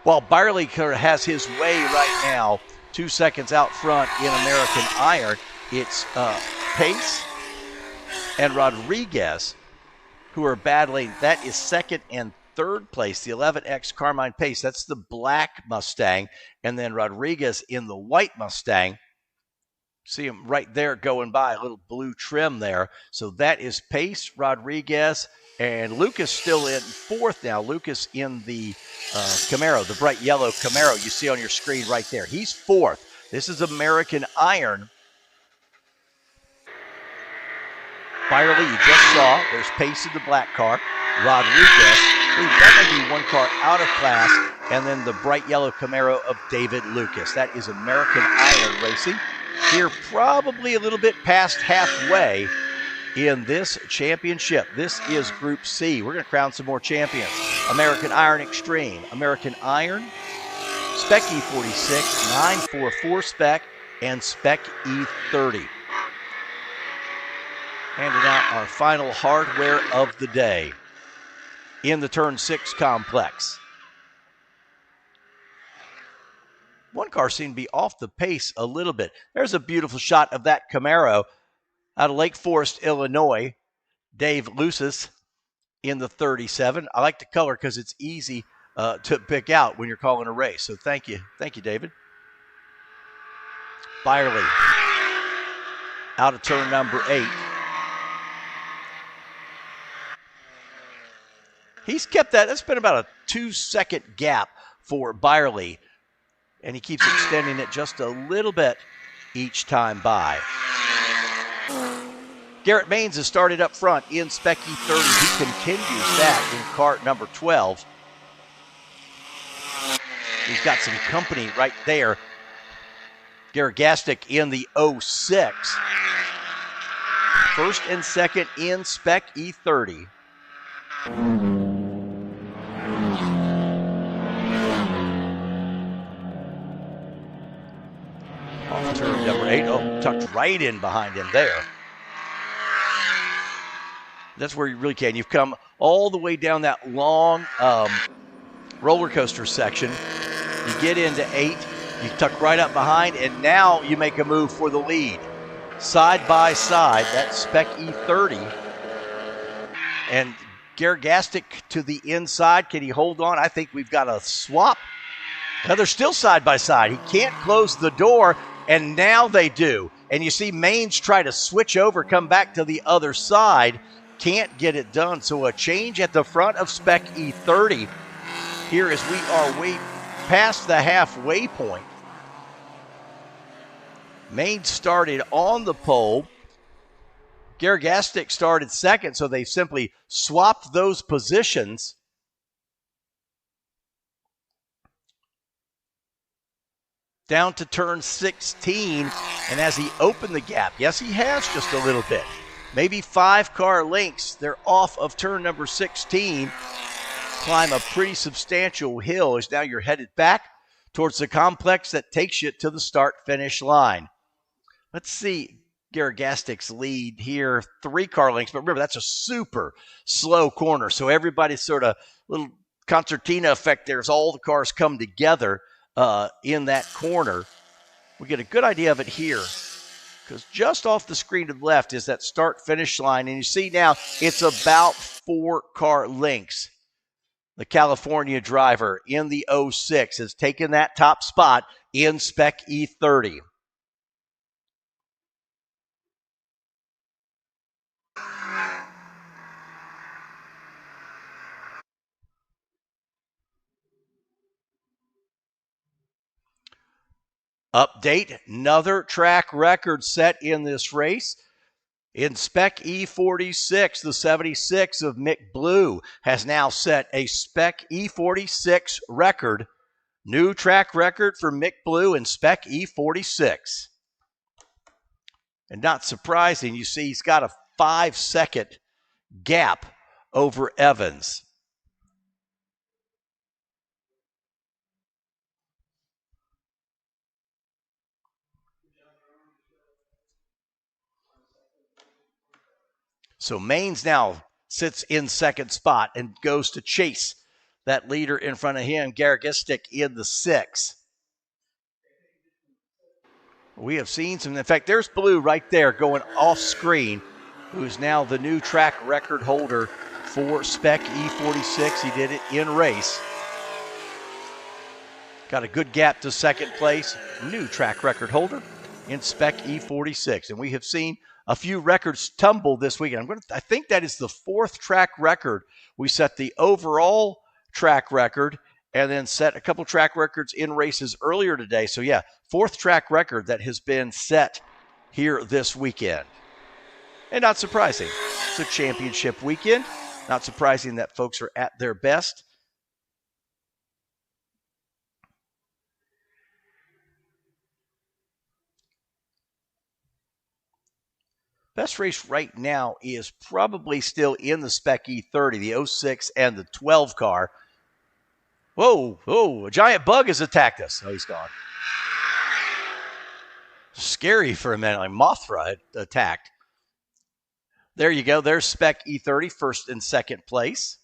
While Byerly has his way right now, 2 seconds out front in American Iron, it's Pace and Rodriguez who are battling. That is second and third place, the 11X Carmine Pace. That's the black Mustang. And then Rodriguez in the white Mustang. See him right there going by, a little blue trim there. So that is Pace, Rodriguez, and Lucas still in fourth now. Lucas in the Camaro, the bright yellow Camaro you see on your screen right there. He's fourth. This is American Iron. Byerly, you just saw. There's Pace in the black car. Rodriguez, that may be one car out of class. And then the bright yellow Camaro of David Lucas. That is American Iron Racing. Here probably a little bit past halfway in this championship. This is Group C. We're going to crown some more champions. American Iron Extreme, American Iron, Spec E46, 944 Spec, and Spec E30. Handing out our final hardware of the day in the Turn 6 complex. One car seemed to be off the pace a little bit. There's a beautiful shot of that Camaro out of Lake Forest, Illinois. Dave Lucis in the 37. I like the color because it's easy to pick out when you're calling a race. So thank you. Thank you, David. Byerly out of turn number 8. He's kept that. That's been about a 2-second gap for Byerly. And he keeps extending it just a little bit each time by. Garrett Baines has started up front in Spec E30. He continues that in cart number 12. He's got some company right there. Garrett Gastick in the 06. First and second in Spec E30. Off turn number 8. Oh, tucked right in behind him there. That's where you really can. You've come all the way down that long roller coaster section. You get into 8. You tuck right up behind, and now you make a move for the lead. Side by side, that's Spec E30. And Garrett Gastick to the inside. Can he hold on? I think we've got a swap. Now they're still side by side. He can't close the door, and now they do. And you see Maines try to switch over, come back to the other side. Can't get it done. So a change at the front of Spec E30 here as we are way past the halfway point. Maine started on the pole. Gargastic started second, so they simply swapped those positions. Down to turn 16, and as he opened the gap, yes, he has just a little bit, maybe 5 car lengths. They're off of turn number 16. Climb a pretty substantial hill as now you're headed back towards the complex that takes you to the start-finish line. Let's see Gargastic's lead here, 3 car lengths, but remember, that's a super slow corner, so everybody's sort of little concertina effect there as all the cars come together in that corner. We get a good idea of it here because just off the screen to the left is that start-finish line, and you see now it's about 4 car lengths. The California driver in the 06 has taken that top spot in Spec E30. Update, another track record set in this race. In Spec E46, the 76 of Mick Blue has now set a Spec E46 record. New track record for Mick Blue in Spec E46. And not surprising, you see he's got a 5-second gap over Evans. So Maines now sits in second spot and goes to chase that leader in front of him, Gargastic in the 6. We have seen some, in fact, there's Blue right there going off screen, who's now the new track record holder for Spec E46. He did it in race. Got a good gap to second place, new track record holder in Spec E46. And we have seen a few records tumble this weekend. I think that is the 4th track record. We set the overall track record and then set a couple track records in races earlier today. So yeah, 4th track record that has been set here this weekend. And not surprising. It's a championship weekend. Not surprising that folks are at their best. Best race right now is probably still in the Spec E30, the 06 and the 12 car. Whoa, a giant bug has attacked us. Oh, he's gone. Scary for a minute, like Mothra had attacked. There you go, there's Spec E30, first and second place,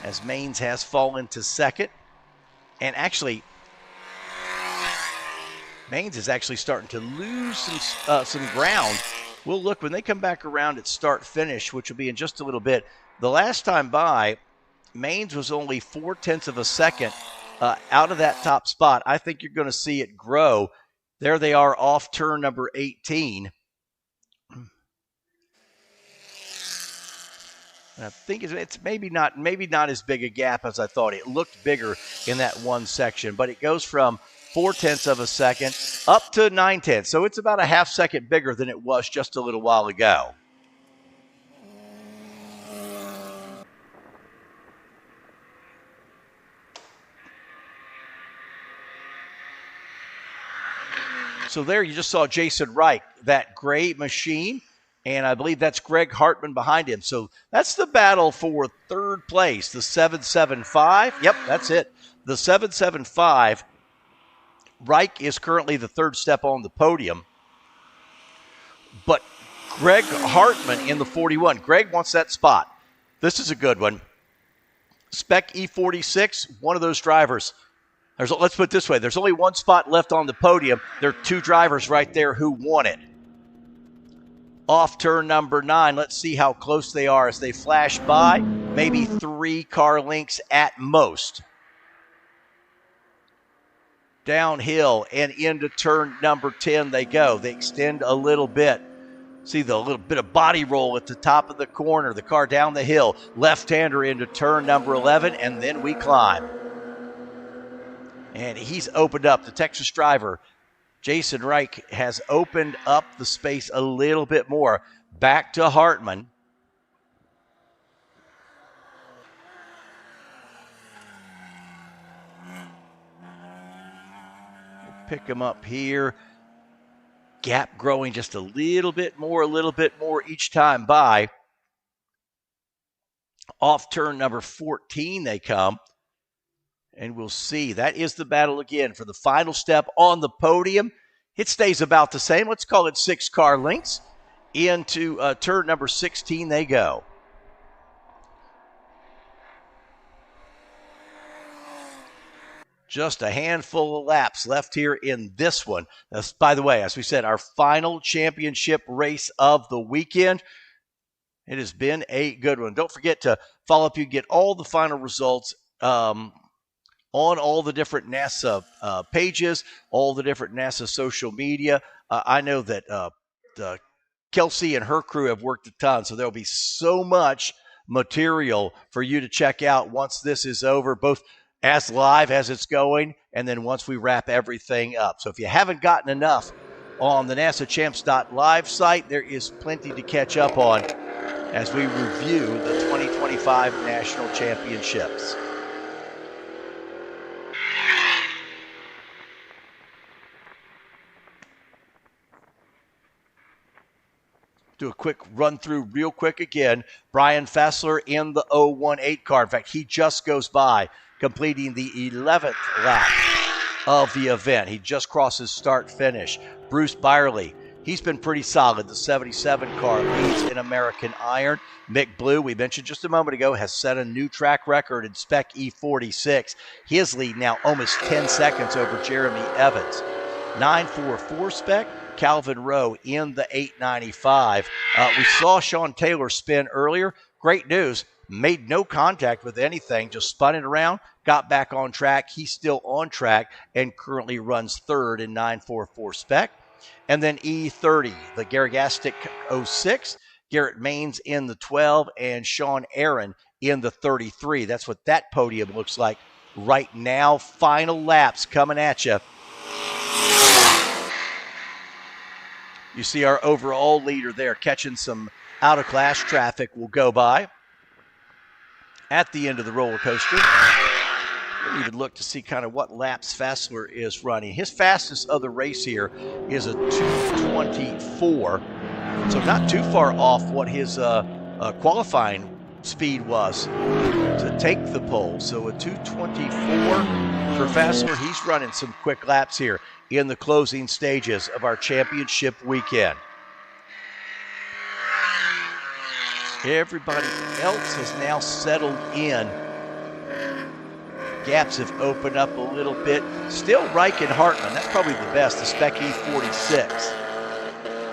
as Maines has fallen to second. And actually, Maines is actually starting to lose some ground. We'll look when they come back around at start-finish, which will be in just a little bit. The last time by, Maines was only 0.4 of a second out of that top spot. I think you're going to see it grow. There they are off turn number 18. And I think it's maybe not as big a gap as I thought. It looked bigger in that one section, but it goes from 0.4 of a second up to 0.9. So it's about a half second bigger than it was just a little while ago. So there you just saw Jason Wright, that gray machine, and I believe that's Greg Hartman behind him. So that's the battle for third place, the 775. Yep, that's it. The 775. Reich is currently the third step on the podium. But Greg Hartman in the 41. Greg wants that spot. This is a good one. Spec E46, one of those drivers. Let's put it this way. There's only one spot left on the podium. There are 2 drivers right there who want it. Off turn number 9. Let's see how close they are as they flash by. Maybe 3 car lengths at most. Downhill and into turn number 10 they go. They extend a little bit. See the little bit of body roll at the top of the corner. The car down the hill. Left-hander into turn number 11, and then we climb. And he's opened up, the Texas driver, Jason Reich has opened up the space a little bit more. Back to Hartman. Pick him up here. Gap growing just a little bit more each time by. Off turn number 14 they come. And we'll see. That is the battle again for the final step on the podium. It stays about the same. Let's call it 6 car lengths. Into turn number 16 they go. Just a handful of laps left here in this one. That's, by the way, as we said, our final championship race of the weekend. It has been a good one. Don't forget to follow up. You can get all the final results on all the different NASA pages, all the different NASA social media. I know that Kelsey and her crew have worked a ton, so there'll be so much material for you to check out once this is over, both as live as it's going, and then once we wrap everything up. So if you haven't gotten enough on the NASAChamps.live site, there is plenty to catch up on as we review the 2025 National Championships. Do a quick run through real quick again. Brian Fessler in the 018 car. In fact, he just goes by, completing the 11th lap of the event. He just crosses start finish. Bruce Byerly, he's been pretty solid. The 77 car leads in American Iron. Mick Blue, we mentioned just a moment ago, has set a new track record in Spec E46. His lead now almost 10 seconds over Jeremy Evans. 944 Spec, Calvin Rowe in the 895. We saw Sean Taylor spin earlier. Great news. Made no contact with anything, just spun it around, got back on track. He's still on track and currently runs third in 944 Spec. And then E30, the Garrigastic 06, Garrett Maines in the 12, and Sean Aaron in the 33. That's what that podium looks like right now. Final laps coming at you. You see our overall leader there catching some out-of-class traffic will go by at the end of the roller coaster. We'll even look to see kind of what laps Fessler is running. His fastest of the race here is a 2:24, so not too far off what his qualifying speed was to take the pole. So a 2:24 for Fessler. He's running some quick laps here in the closing stages of our championship weekend. Everybody else has now settled in. Gaps have opened up a little bit. Still Reich and Hartman. That's probably the best, the Spec E46.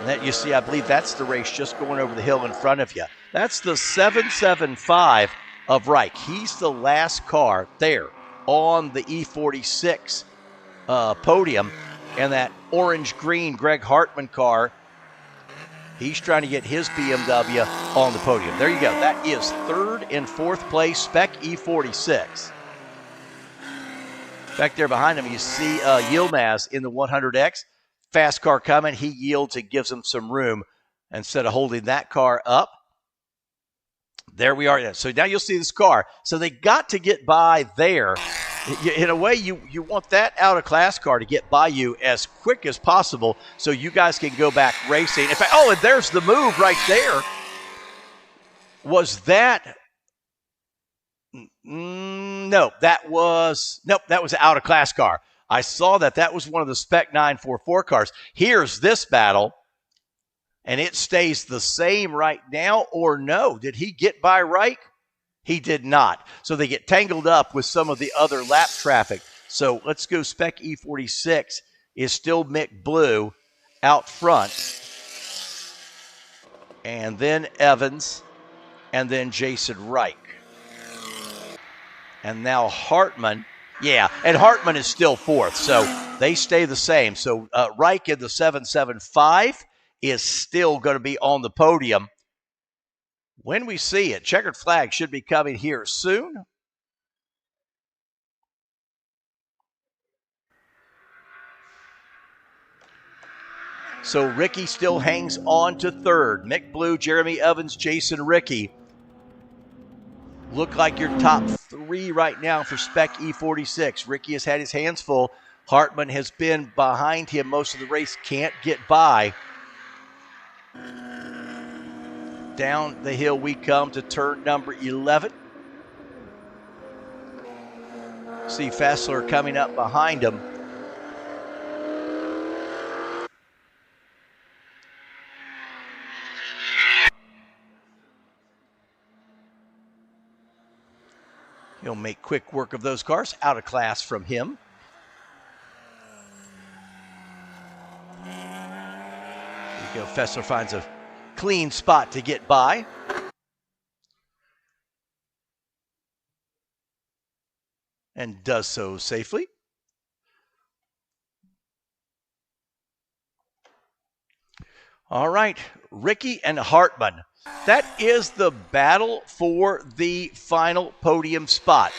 And that you see, I believe that's the race just going over the hill in front of you. That's the 775 of Reich. He's the last car there on the E46 podium. And that orange-green Greg Hartman car, he's trying to get his BMW on the podium. There you go. That is third and fourth place, Spec E46. Back there behind him, you see Yilmaz in the 100X. Fast car coming. He yields and gives him some room instead of holding that car up. There we are. So now you'll see this car. So they got to get by there. In a way, you want that out-of-class car to get by you as quick as possible so you guys can go back racing. In fact, oh, and there's the move right there. Was that... No, that was an out-of-class car. I saw that. That was one of the Spec 944 cars. Here's this battle, and it stays the same right now, or no? Did he get by Reich? He did not. So they get tangled up with some of the other lap traffic. So let's go. Spec E46 is still Mick Blue out front. And then Evans. And then Jason Reich. And now Hartman. Yeah, and Hartman is still fourth. So they stay the same. So Reich in the 775 is still going to be on the podium. When we see it, checkered flag should be coming here soon. So Ricky still hangs on to third. Mick Blue, Jeremy Evans, Jason Ricky look like your top three right now for Spec E46. Ricky has had his hands full. Hartman has been behind him most of the race, can't get by. Down the hill we come to turn number 11. See Fessler coming up behind him. He'll make quick work of those cars. Out of class from him. There you go. Fessler finds a clean spot to get by. And does so safely. All right, Ricky and Hartman. That is the battle for the final podium spot.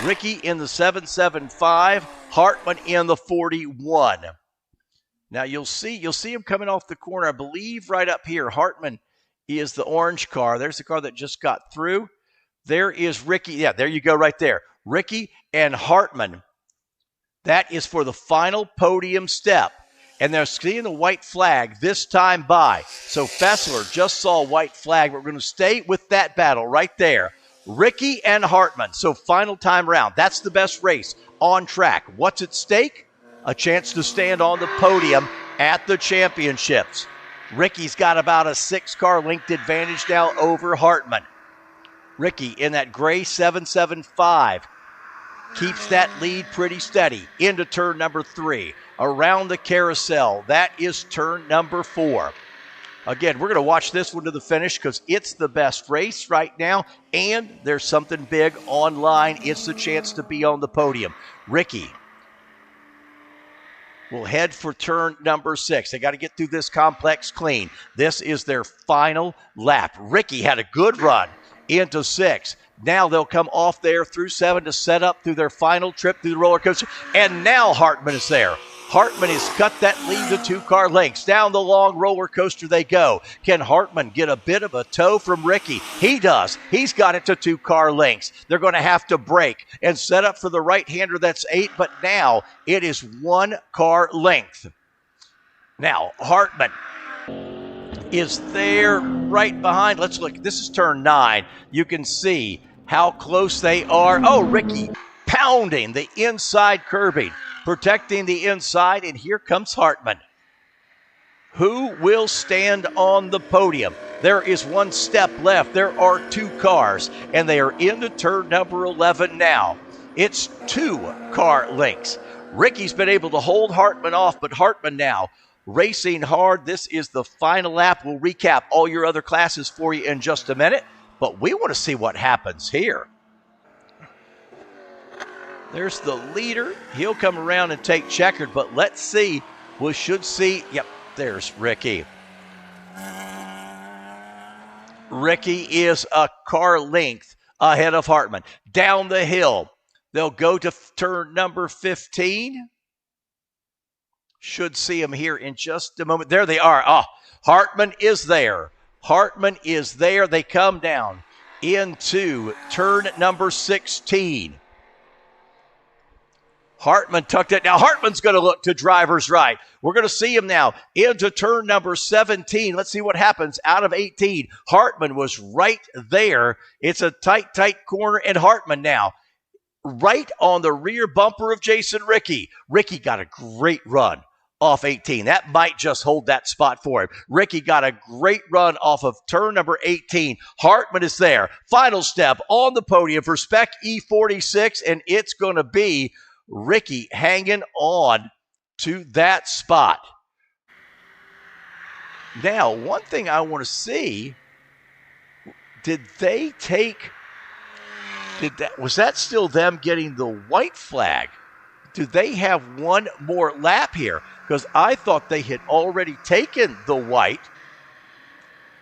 Ricky in the 775, Hartman in the 41. Now you'll see him coming off the corner, I believe right up here. Hartman is the orange car. There's the car that just got through. There is Ricky. Yeah, there you go right there. Ricky and Hartman. That is for the final podium step. And they're seeing the white flag this time by. So Fessler just saw white flag. We're going to stay with that battle right there. Ricky and Hartman. So final time round. That's the best race on track. What's at stake? A chance to stand on the podium at the championships. Ricky's got about a 6-car length advantage now over Hartman. Ricky in that gray 775 keeps that lead pretty steady into turn number 3. Around the carousel, that is turn number 4. Again, we're going to watch this one to the finish because it's the best race right now, and there's something big online. It's the chance to be on the podium. Ricky will head for turn number 6. They got to get through this complex clean. This is their final lap. Ricky had a good run into 6. Now they'll come off there through 7 to set up through their final trip through the roller coaster. And now Hartman is there. Hartman has cut that lead to 2-car lengths. Down the long roller coaster they go. Can Hartman get a bit of a tow from Ricky? He does. He's got it to 2-car lengths. They're going to have to brake and set up for the right-hander. That's 8, but now it is 1-car length. Now Hartman is there right behind. Let's look. This is turn 9. You can see how close they are. Oh, Ricky pounding the inside curbing, protecting the inside, and here comes Hartman. Who will stand on the podium? There is 1 step left. There are 2 cars, and they are into turn number 11 now. It's 2-car lengths. Ricky's been able to hold Hartman off, but Hartman now racing hard. This is the final lap. We'll recap all your other classes for you in just a minute, but we want to see what happens here. There's the leader. He'll come around and take checkered, but let's see. We should see. Yep, there's Ricky. Ricky is a car length ahead of Hartman. Down the hill, they'll go to turn number 15. Should see him here in just a moment. There they are. Oh, Hartman is there. Hartman is there. They come down into turn number 16. Hartman tucked it. Now Hartman's going to look to driver's right. We're going to see him now into turn number 17. Let's see what happens out of 18. Hartman was right there. It's a tight corner, and Hartman now right on the rear bumper of Jason Ricky. Ricky got a great run off 18. That might just hold that spot for him. Ricky got a great run off of turn number 18. Hartman is there. Final step on the podium for Spec E46, and it's going to be Ricky hanging on to that spot. Now, one thing I want to see, was that still them getting the white flag? Do they have one more lap here? Because I thought they had already taken the white,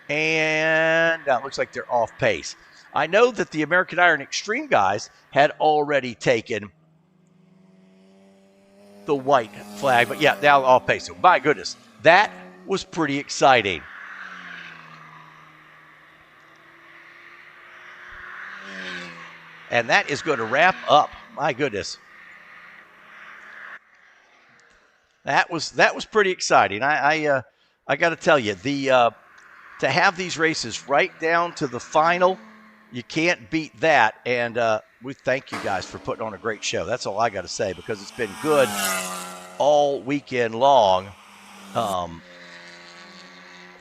and now it looks like they're off pace. I know that the American Iron Extreme guys had already taken the white flag, but yeah, now off pace. So my goodness, That was pretty exciting. And that is going to wrap up. My goodness. That was pretty exciting. I got to tell you, to have these races right down to the final, you can't beat that. And we thank you guys for putting on a great show. That's all I got to say, because it's been good all weekend long. For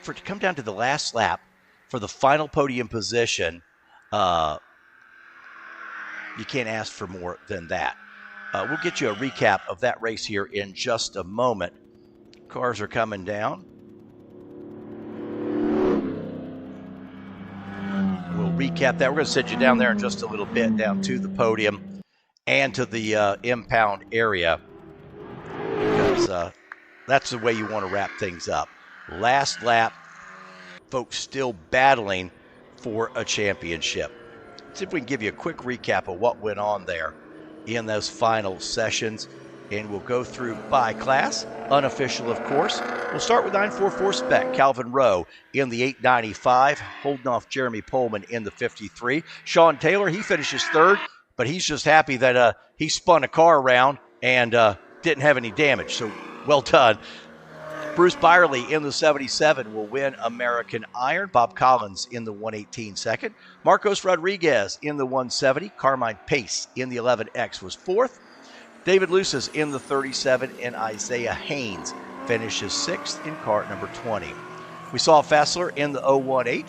it to come down to the last lap for the final podium position, you can't ask for more than that. We'll get you a recap of that race here in just a moment. Cars are coming down. We'll recap that. We're going to send you down there in just a little bit, down to the podium and to the impound area, because that's the way you want to wrap things up. Last lap, folks still battling for a championship. Let's see if we can give you a quick recap of what went on there in those final sessions, and we'll go through by class, unofficial of course. We'll start with 944 spec, Calvin Rowe in the 895, holding off Jeremy Pullman in the 53. Sean Taylor, he finishes third, but he's just happy that he spun a car around and didn't have any damage, so well done. Bruce Byerly in the 77 will win American Iron. Bob Collins in the 118 second. Marcos Rodriguez in the 170. Carmine Pace in the 11X was fourth. David Lucis in the 37, and Isaiah Haynes finishes sixth in car number 20. We saw Fassler in the 018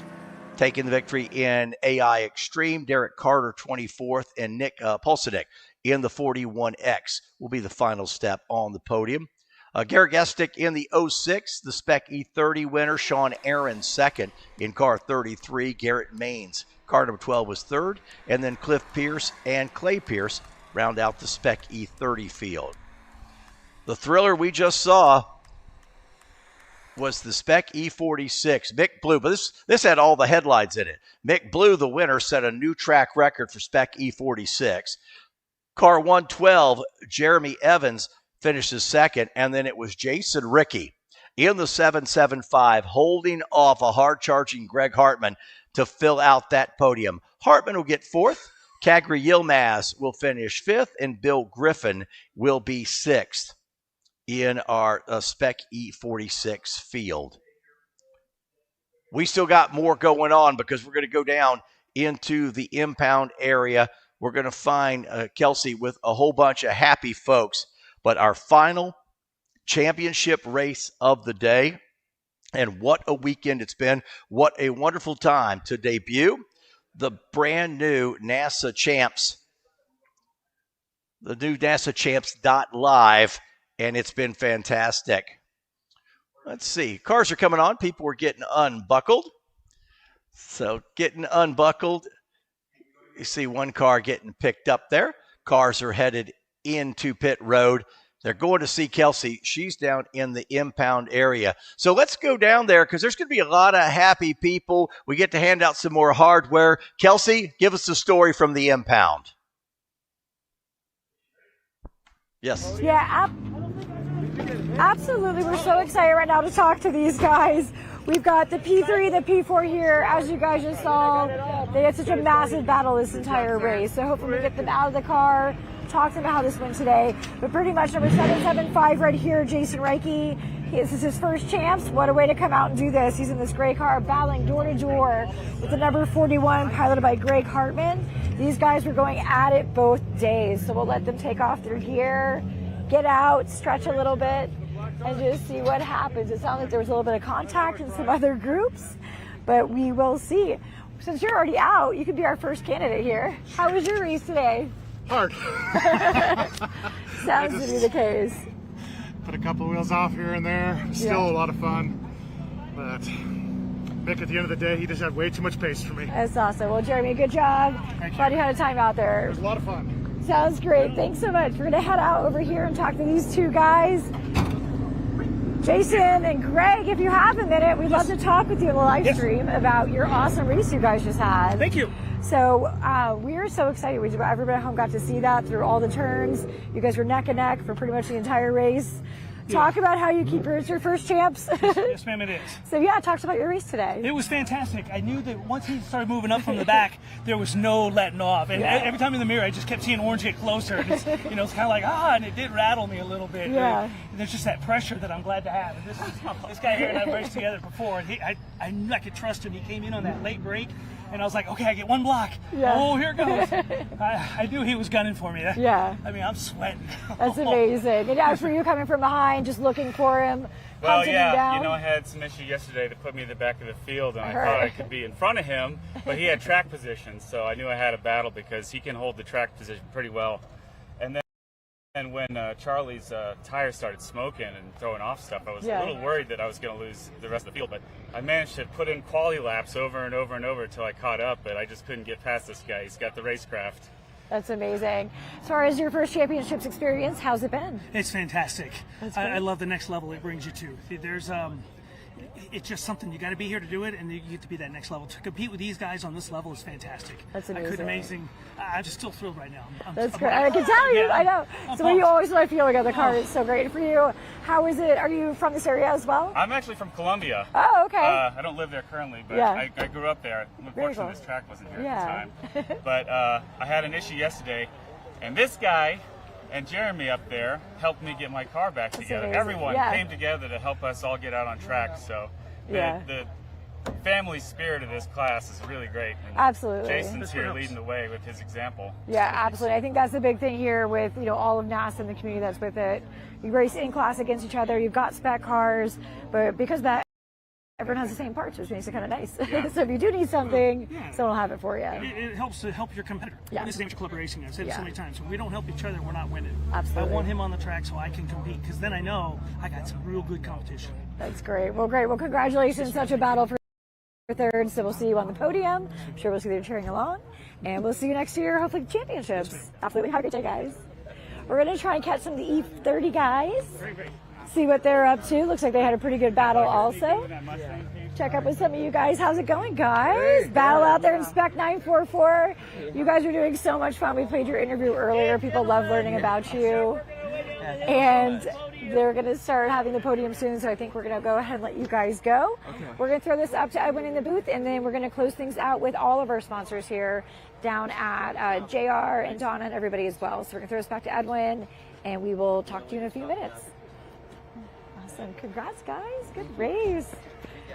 taking the victory in AI Extreme. Derek Carter 24th, and Nick Pulsinek in the 41X will be the final step on the podium. Garrett Gestick in the 06, the Spec E30 winner. Sean Aaron second in car 33. Garrett Maines, car number 12, was third. And then Cliff Pierce and Clay Pierce round out the Spec E30 field. The thriller we just saw was the Spec E46. Mick Blue, but this had all the headlines in it. Mick Blue, the winner, set a new track record for Spec E46. Car 112, Jeremy Evans, finishes second, and then it was Jason Rickey in the 775 holding off a hard-charging Greg Hartman to fill out that podium. Hartman will get fourth, Kagri Yilmaz will finish fifth, and Bill Griffin will be sixth in our Spec E46 field. We still got more going on, because we're going to go down into the impound area. We're going to find Kelsey with a whole bunch of happy folks. But our final championship race of the day, and what a weekend it's been. What a wonderful time to debut the brand new NASA Champs, the new NASA Champs.live, and it's been fantastic. Let's see. Cars are coming on. People are getting unbuckled. So getting unbuckled. You see one car getting picked up there. Cars are headed into pit road. They're going to see Kelsey. She's down in the impound area. So let's go down there, because there's going to be a lot of happy people. We get to hand out some more hardware. Kelsey, give us the story from the impound. Yes. Yeah, absolutely. We're so excited right now to talk to these guys. We've got the P3, the P4 here. As you guys just saw, they had such a massive battle this entire race. So hopefully we get them out of the car, talk to them about how this went today. But pretty much number 775 right here, Jason Reiki. This is his first champs. What a way to come out and do this. He's in this gray car battling door to door with the number 41 piloted by Greg Hartman. These guys were going at it both days. So we'll let them take off their gear, get out, stretch a little bit, and just see what happens. It sounds like there was a little bit of contact in some other groups, but we will see. Since you're already out, you could be our first candidate here. How was your race today? Hard. Sounds to be the case. Put a couple wheels off here and there. Still a lot of fun. But Mick, at the end of the day, he just had way too much pace for me. That's awesome. Well, Jeremy, good job. Glad you had a time out there. It was a lot of fun. Sounds great. Thanks so much. We're going to head out over here and talk to these two guys. Jason and Greg, if you have a minute, we'd love to talk with you in the live stream about your awesome race you guys just had. Thank you. So we are so excited. Everybody at home got to see that through all the turns. You guys were neck and neck for pretty much the entire race. Talk about how you keep your first champs. Yes, ma'am, it is. So yeah, talk about your race today. It was fantastic. I knew that once he started moving up from the back, there was no letting off. And every time in the mirror, I just kept seeing Orange get closer. And it's, it's kind of like, and it did rattle me a little bit. Yeah. There's just that pressure that I'm glad to have. And this guy here and I've raced together before, and I knew I could trust him. He came in on that late break, and I was like, okay, I get one block. Yeah. Oh, here it goes. I knew he was gunning for me. Yeah. I mean, I'm sweating. That's amazing. And as for you coming from behind, just looking for him, well, hunting him down. I had some issue yesterday to put me in the back of the field, and I thought I could be in front of him, but he had track position, so I knew I had a battle because he can hold the track position pretty well. And when Charlie's tires started smoking and throwing off stuff, I was a little worried that I was going to lose the rest of the field. But I managed to put in quali laps over and over and over until I caught up, but I just couldn't get past this guy. He's got the racecraft. That's amazing. As far as your first championships experience, how's it been? It's fantastic. I love the next level it brings you to. There's it's just something, you got to be here to do it, and you get to be that next level. To compete with these guys on this level is fantastic. That's amazing. I'm just still thrilled right now. That's great. I can tell you. I know. So you always know feeling of the car is so great for you. How is it? Are you from this area as well? I'm actually from Columbia. Oh, okay. I don't live there currently, but I grew up there. Unfortunately, this track wasn't here at the time. But I had an issue yesterday, and this guy and Jeremy up there helped me get my car back together. Amazing. Everyone came together to help us all get out on track. So the family spirit of this class is really great. And absolutely. Jason's here leading the way with his example. Yeah, absolutely. I think that's the big thing here with all of NASA and the community that's with it. You race in class against each other. You've got spec cars, but because that everyone has the same parts, which makes it kind of nice. Yeah. So if you do need something, someone will have it for you. It helps to help your competitor. Yeah. This is amateur club racing. I've said it so many times. When we don't help each other, we're not winning. Absolutely. I want him on the track so I can compete, because then I know I got some real good competition. That's great. Well, great. Well, congratulations. Such a battle for third. So we'll see you on the podium. I'm sure we'll see you cheering along. And we'll see you next year, hopefully, the championships. Absolutely. Have a great day, guys. We're going to try and catch some of the E30 guys. See what they're up to. Looks like they had a pretty good battle also. Check up with some of you guys. How's it going, guys? Battle out there in Spec 944. You guys are doing so much fun. We played your interview earlier. People love learning about you. And they're going to start having the podium soon, so I think we're going to go ahead and let you guys go. Okay. We're going to throw this up to Edwin in the booth, and then we're going to close things out with all of our sponsors here down at JR and Donna and everybody as well. So we're going to throw this back to Edwin, and we will talk to you in a few minutes. Awesome. Congrats, guys. Good race.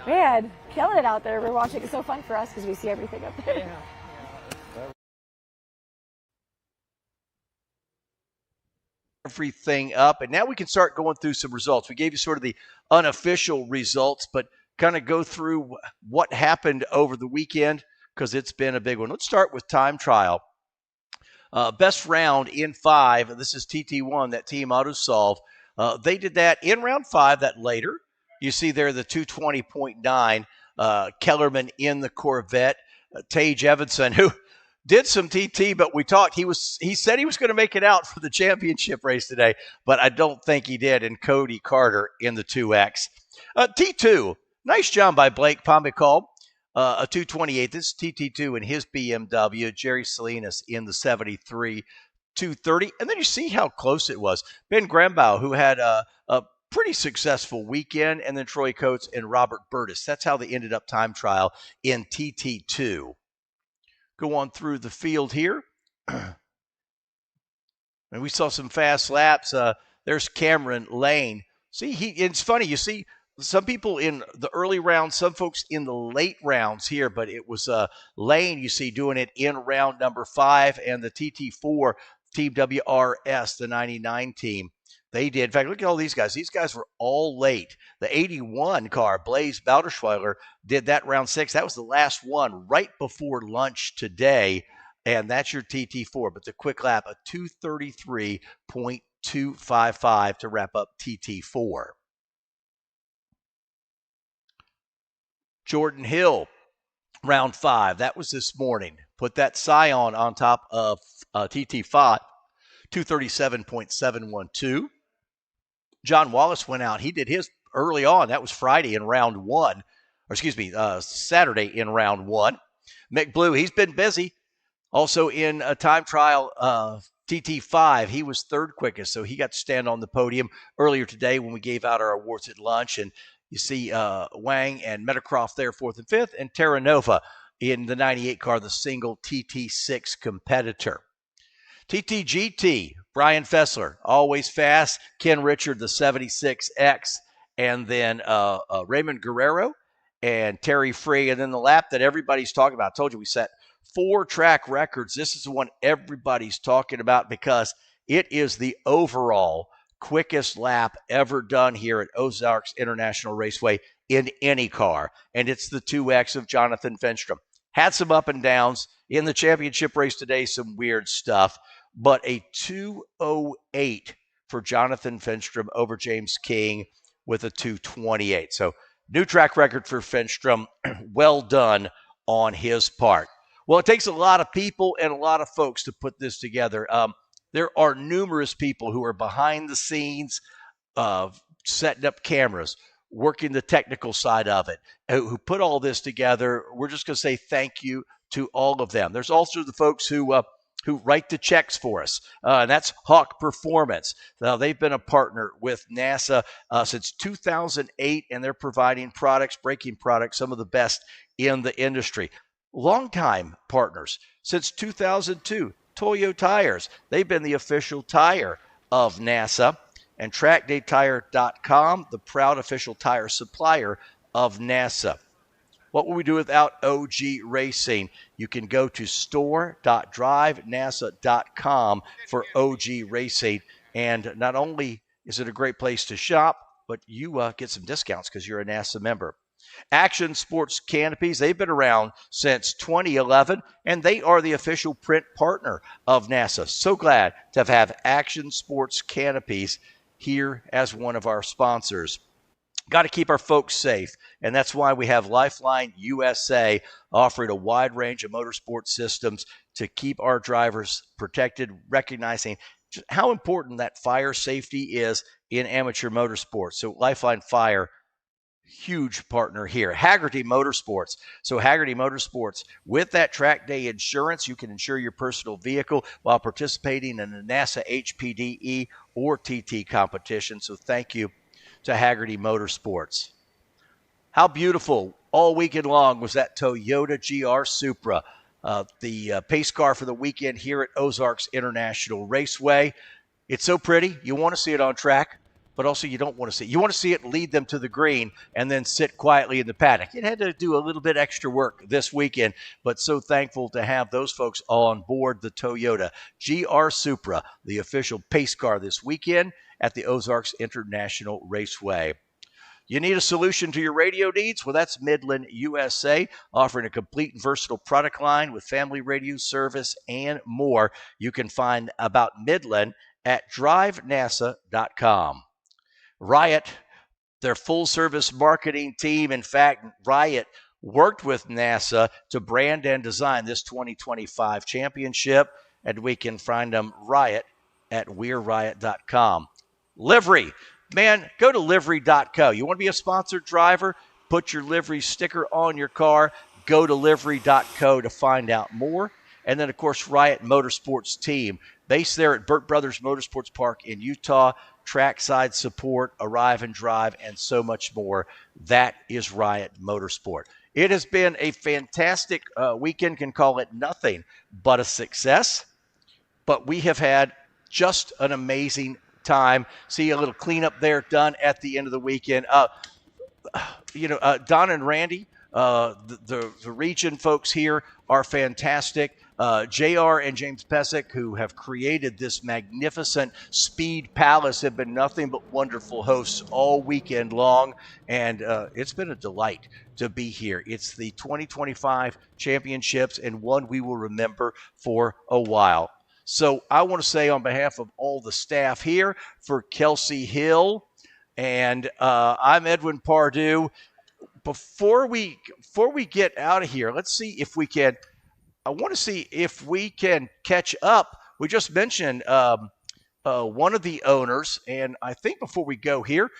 Man, killing it out there. We're watching. It's so fun for us because we see everything up there. Yeah. Everything up, and now we can start going through some results. We gave you sort of the unofficial results, but kind of go through what happened over the weekend because it's been a big one. Let's start with time trial. Best round in 5. This is TT1, that Team AutoSolve. They did that in round 5, that later. You see there the 220.9 Kellerman in the Corvette. Tage Evanson, who did some TT, but we talked. He said he was going to make it out for the championship race today, but I don't think he did. And Cody Carter in the 2X. T2, nice job by Blake Pomicall. A 228. This is TT2 in his BMW. Jerry Selenius in the 73. 230. And then you see how close it was. Ben Grabo, who had a pretty successful weekend, and then Troy Coates and Robert Burtis. That's how they ended up time trial in TT2. Go on through the field here. And we saw some fast laps. There's Cameron Lane. See, it's funny. You see some people in the early rounds, some folks in the late rounds here, but it was Lane, you see, doing it in round number 5, and the TT4 Team WRS, the 99 team. They did. In fact, look at all these guys. These guys were all late. The 81 car, Blaze Bauderschweiler, did that round 6. That was the last one right before lunch today, and that's your TT4. But the quick lap, a 233.255 to wrap up TT4. Jordan Hill, round 5. That was this morning. Put that Scion on top of TT5, 237.712. John Wallace went out. He did his early on. That was Friday in round 1. Or excuse me, Saturday in round 1. Mick Blue, he's been busy. Also in a time trial, TT5, he was third quickest, so he got to stand on the podium earlier today when we gave out our awards at lunch. And you see Wang and Metacroft there, fourth and fifth, and Terra Nova in the 98 car, the single TT6 competitor. TTGT, Brian Fessler, always fast. Ken Richard, the 76X, and then Raymond Guerrero and Terry Free. And then the lap that everybody's talking about. I told you we set 4 track records. This is the one everybody's talking about because it is the overall quickest lap ever done here at Ozarks International Raceway in any car. And it's the 2X of Jonathan Finstrom. Had some up and downs in the championship race today, some weird stuff, but a 2:08 for Jonathan Finstrom over James King with a 2:28. So new track record for Finstrom. Well done on his part. Well, it takes a lot of people and a lot of folks to put this together. There are numerous people who are behind the scenes setting up cameras, working the technical side of it, who put all this together. We're just going to say thank you to all of them. There's also the folks who write the checks for us. And that's Hawk Performance. Now, they've been a partner with NASA since 2008, and they're providing products, braking products, some of the best in the industry. Longtime partners since 2002. Toyo Tires. They've been the official tire of NASA. And TrackDayTire.com, the proud official tire supplier of NASA. What would we do without OG Racing? You can go to store.drivenasa.com for OG Racing. And not only is it a great place to shop, but you get some discounts because you're a NASA member. Action Sports Canopies, they've been around since 2011, and they are the official print partner of NASA. So glad to have Action Sports Canopies here as one of our sponsors. Got to keep our folks safe, and that's why we have Lifeline USA offering a wide range of motorsport systems to keep our drivers protected, recognizing just how important that fire safety is in amateur motorsports. So Lifeline Fire, huge partner here. Hagerty Motorsports. So Hagerty Motorsports, with that track day insurance, you can insure your personal vehicle while participating in a NASA HPDE or TT competition. So thank you to Hagerty Motorsports. How beautiful all weekend long was that Toyota GR Supra, the pace car for the weekend here at Ozarks International Raceway. It's so pretty. You want to see it on track, but also you don't want to see it. You want to see it lead them to the green and then sit quietly in the paddock. It had to do a little bit extra work this weekend, but so thankful to have those folks all on board the Toyota GR Supra, the official pace car this weekend at the Ozarks International Raceway. You need a solution to your radio needs? Well, that's Midland USA, offering a complete and versatile product line with family radio service and more. You can find about Midland at drivenasa.com. Riot, their full-service marketing team. In fact, Riot worked with NASA to brand and design this 2025 championship, and we can find them Riot at we'reriot.com. Livery. Man, go to livery.co. You want to be a sponsored driver? Put your livery sticker on your car. Go to livery.co to find out more. And then, of course, Riot Motorsports team, based there at Burt Brothers Motorsports Park in Utah. Trackside support, arrive and drive, and so much more. That is Riot Motorsport. It has been a fantastic weekend. Can call it nothing but a success. But we have had just an amazing time. See a little cleanup there done at the end of the weekend. Don and Randy, the region folks here are fantastic. JR and James Pesic, who have created this magnificent Speed Palace, have been nothing but wonderful hosts all weekend long, and it's been a delight to be here. It's the 2025 championships, and one we will remember for a while. So I want to say on behalf of all the staff here, for Kelsey Hill, and I'm Edwin Pardue. Before we get out of here, let's see if we can. I want to see if we can catch up. We just mentioned one of the owners, and I think before we go here,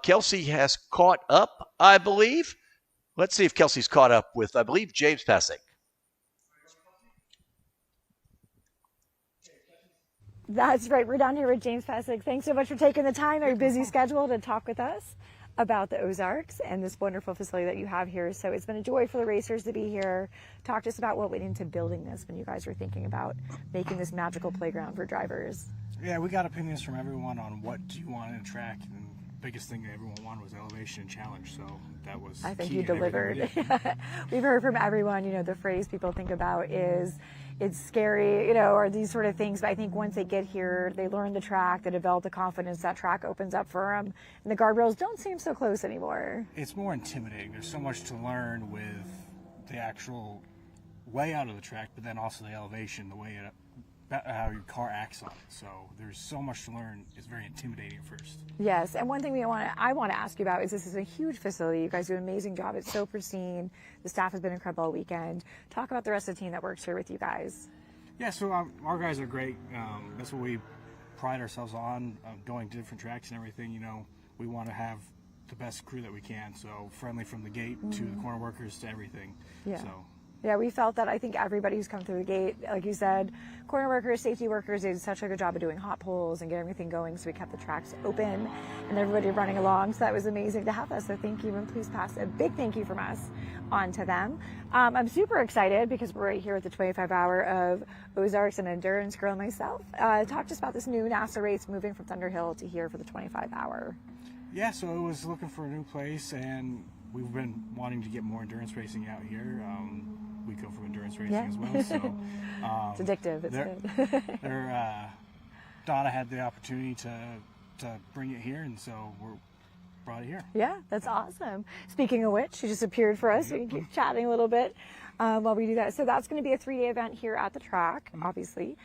Kelsey has caught up, I believe. Let's see if Kelsey's caught up with, I believe, James Pesic. That's right. We're down here with James Pasek. Thanks so much for taking the time out of your busy schedule to talk with us about the Ozarks and this wonderful facility that you have here. So it's been a joy for the racers to be here. Talk to us about what went into building this when you guys were thinking about making this magical playground for drivers. Yeah, we got opinions from everyone on what do you want in a track, and the biggest thing that everyone wanted was elevation and challenge. So that was I think key you in everything delivered. we did. We've heard from everyone, you know, the phrase people think about is it's scary, you know, or these sort of things. But I think once they get here, they learn the track, they develop the confidence, that track opens up for them. And the guardrails don't seem so close anymore. It's more intimidating. There's so much to learn with the actual way out of the track, but then also the elevation, the way how your car acts on it. So there's so much to learn. It's very intimidating at first. Yes, and one thing I want to ask you about is this is a huge facility. You guys do an amazing job. It's so pristine. The staff has been incredible all weekend. Talk about the rest of the team that works here with you guys. Yeah, so our guys are great. That's what we pride ourselves on, going to different tracks and everything. You know, we want to have the best crew that we can. So friendly from the gate to the corner workers to everything. Yeah. So. Yeah, we felt that. I think everybody who's come through the gate, like you said, corner workers, safety workers, they did such a good job of doing hot pulls and getting everything going, so we kept the tracks open and everybody running along, so that was amazing to have us. So thank you, and please pass a big thank you from us on to them. I'm super excited because we're right here at the 25-hour of Ozarks, and endurance girl myself. Talk to us about this new NASA race moving from Thunderhill to here for the 25-hour. Yeah, so I was looking for a new place, and we've been wanting to get more endurance racing out here. We go from endurance racing as well, so it's addictive. It's good. Donna had the opportunity to bring it here, and so we're brought it here. Yeah, that's awesome. Speaking of which, she just appeared for us. We can keep chatting a little bit while we do that. So that's going to be a 3-day event here at the track, obviously.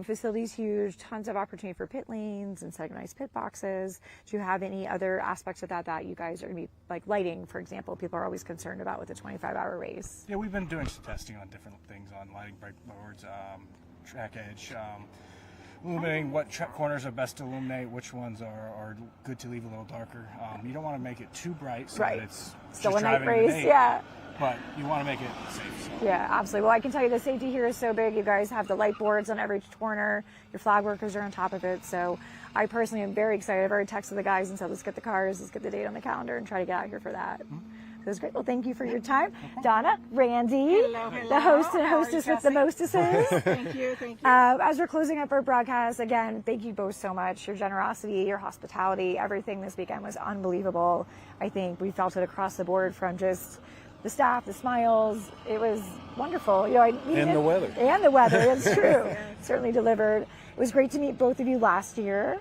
Facility's huge, tons of opportunity for pit lanes and setting nice pit boxes. Do you have any other aspects of that you guys are going to be, like lighting, for example, people are always concerned about with a 25-hour race? Yeah, we've been doing some testing on different things on lighting, bright boards, track edge, illuminating what corners are best to illuminate, which ones are good to leave a little darker. You don't want to make it too bright so that it's still just a night driving race, yeah. But you want to make it safe. So. Yeah, absolutely. Well, I can tell you the safety here is so big. You guys have the light boards on every corner. Your flag workers are on top of it. So I personally am very excited. I've already texted the guys and said, let's get the cars, let's get the date on the calendar and try to get out here for that. So it was great. Well, thank you for your time. Donna, Randy, the host and hostess with the mostesses. Thank you. As we're closing up our broadcast, again, thank you both so much. Your generosity, your hospitality, everything this weekend was unbelievable. I think we felt it across the board, from just the staff, the smiles. It was wonderful. You know, and the weather. And the weather, it's true. Certainly delivered. It was great to meet both of you last year.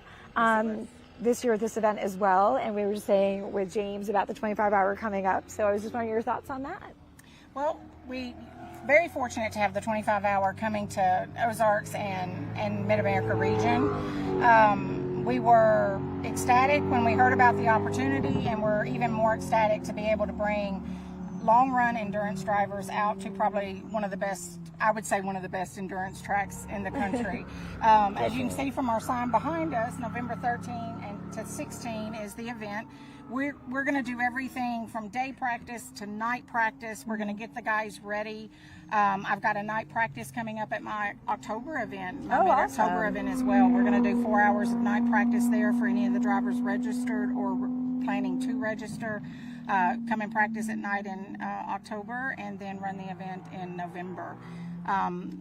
This year at this event as well, and we were just saying with James about the 25-hour coming up, so I was just wondering your thoughts on that. Well, we very fortunate to have the 25-hour coming to Ozarks and Mid-America region. We were ecstatic when we heard about the opportunity, and we're even more ecstatic to be able to bring long-run endurance drivers out to probably one of the best, I would say one of the best endurance tracks in the country. As you can see from our sign behind us, November 13 and to 16 is the event. We're going to do everything from day practice to night practice. We're going to get the guys ready. I've got a night practice coming up at my October event, my mid-October event as well. We're going to do 4 hours of night practice there for any of the drivers registered or planning to register. Come and practice at night in October, and then run the event in November.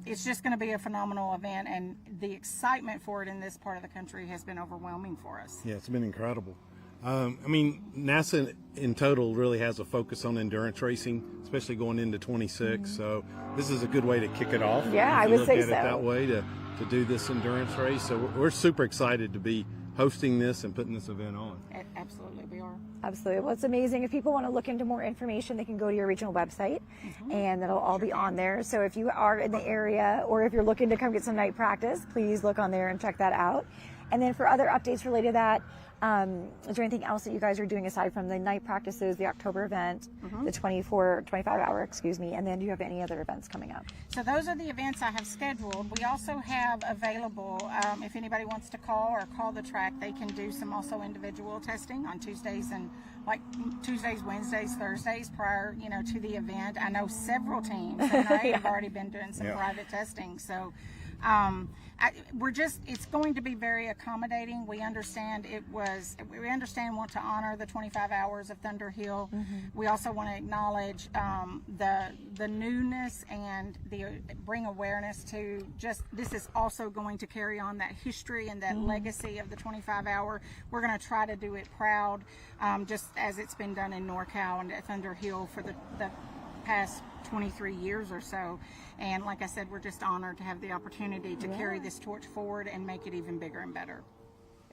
It's just going to be a phenomenal event, and the excitement for it in this part of the country has been overwhelming for us. Yeah, it's been incredible. I mean, NASA in total really has a focus on endurance racing, especially going into 26. So this is a good way to kick it off. Yeah, I would say so. Look at it that way to do this endurance race. So we're super excited to be hosting this and putting this event on. Absolutely, we are. Absolutely. Well, it's amazing. If people want to look into more information, they can go to your regional website, and that'll all be on there. So if you are in the area, or if you're looking to come get some night practice, please look on there and check that out. And then for other updates related to that, is there anything else that you guys are doing aside from the night practices, the October event, the 25-hour, excuse me, and then do you have any other events coming up? So those are the events I have scheduled. We also have available, if anybody wants to call the track, they can do some also individual testing on Tuesdays and Tuesdays, Wednesdays, Thursdays prior, to the event. I know several teams tonight have already been doing some private testing. So It's going to be very accommodating. We understand want to honor the 25 hours of Thunder Hill. We also want to acknowledge the newness and bring awareness to this is also going to carry on that history and that legacy of the 25 hour. We're going to try to do it proud, just as it's been done in NorCal and at Thunder Hill for the past 23 years or so. And like I said, we're just honored to have the opportunity to carry this torch forward and make it even bigger and better.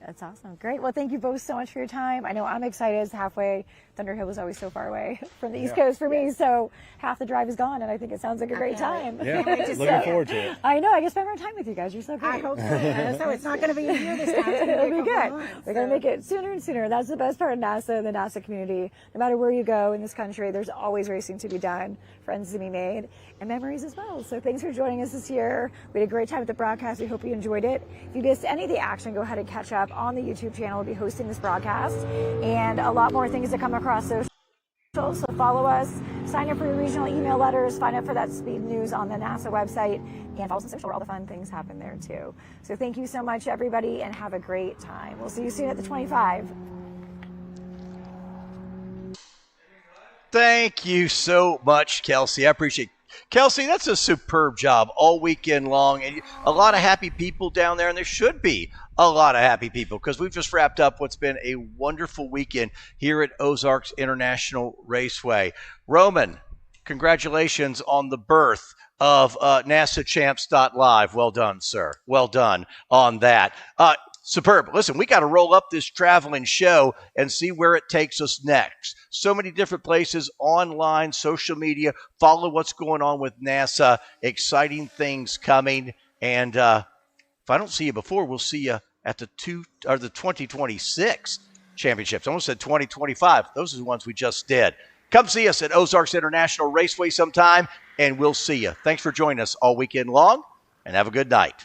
That's awesome. Great. Well, thank you both so much for your time. I know I'm excited. It's halfway. Thunder Hill was always so far away from the East Coast for me, so half the drive is gone, and I think it sounds like a great time. Yeah, looking forward to it. I know. I get to spend more time with you guys. You're so great. I hope so. So it's not going to be a year this time. It'll be good. We're going to make it sooner and sooner. That's the best part of NASA and the NASA community. No matter where you go in this country, there's always racing to be done, friends to be made, and memories as well. So thanks for joining us this year. We had a great time at the broadcast. We hope you enjoyed it. If you missed any of the action, go ahead and catch up on the YouTube channel. We'll be hosting this broadcast and a lot more things to come across social. So follow us, sign up for your regional email letters, sign up for that speed news on the NASA website, and follow us on social where all the fun things happen there too. So thank you so much, everybody, and have a great time. We'll see you soon at the 25. Thank you so much, Kelsey. I appreciate it. Kelsey, that's a superb job all weekend long. And a lot of happy people down there, and there should be a lot of happy people because we've just wrapped up what's been a wonderful weekend here at Ozarks International Raceway. Roman, congratulations on the birth of NASAChamps.live. Well done, sir. Well done on that. Superb. Listen, we got to roll up this traveling show and see where it takes us next. So many different places, online, social media. Follow what's going on with NASA. Exciting things coming. And if I don't see you before, we'll see you at the 2026 championships. I almost said 2025. Those are the ones we just did. Come see us at Ozarks International Raceway sometime, and we'll see you. Thanks for joining us all weekend long, and have a good night.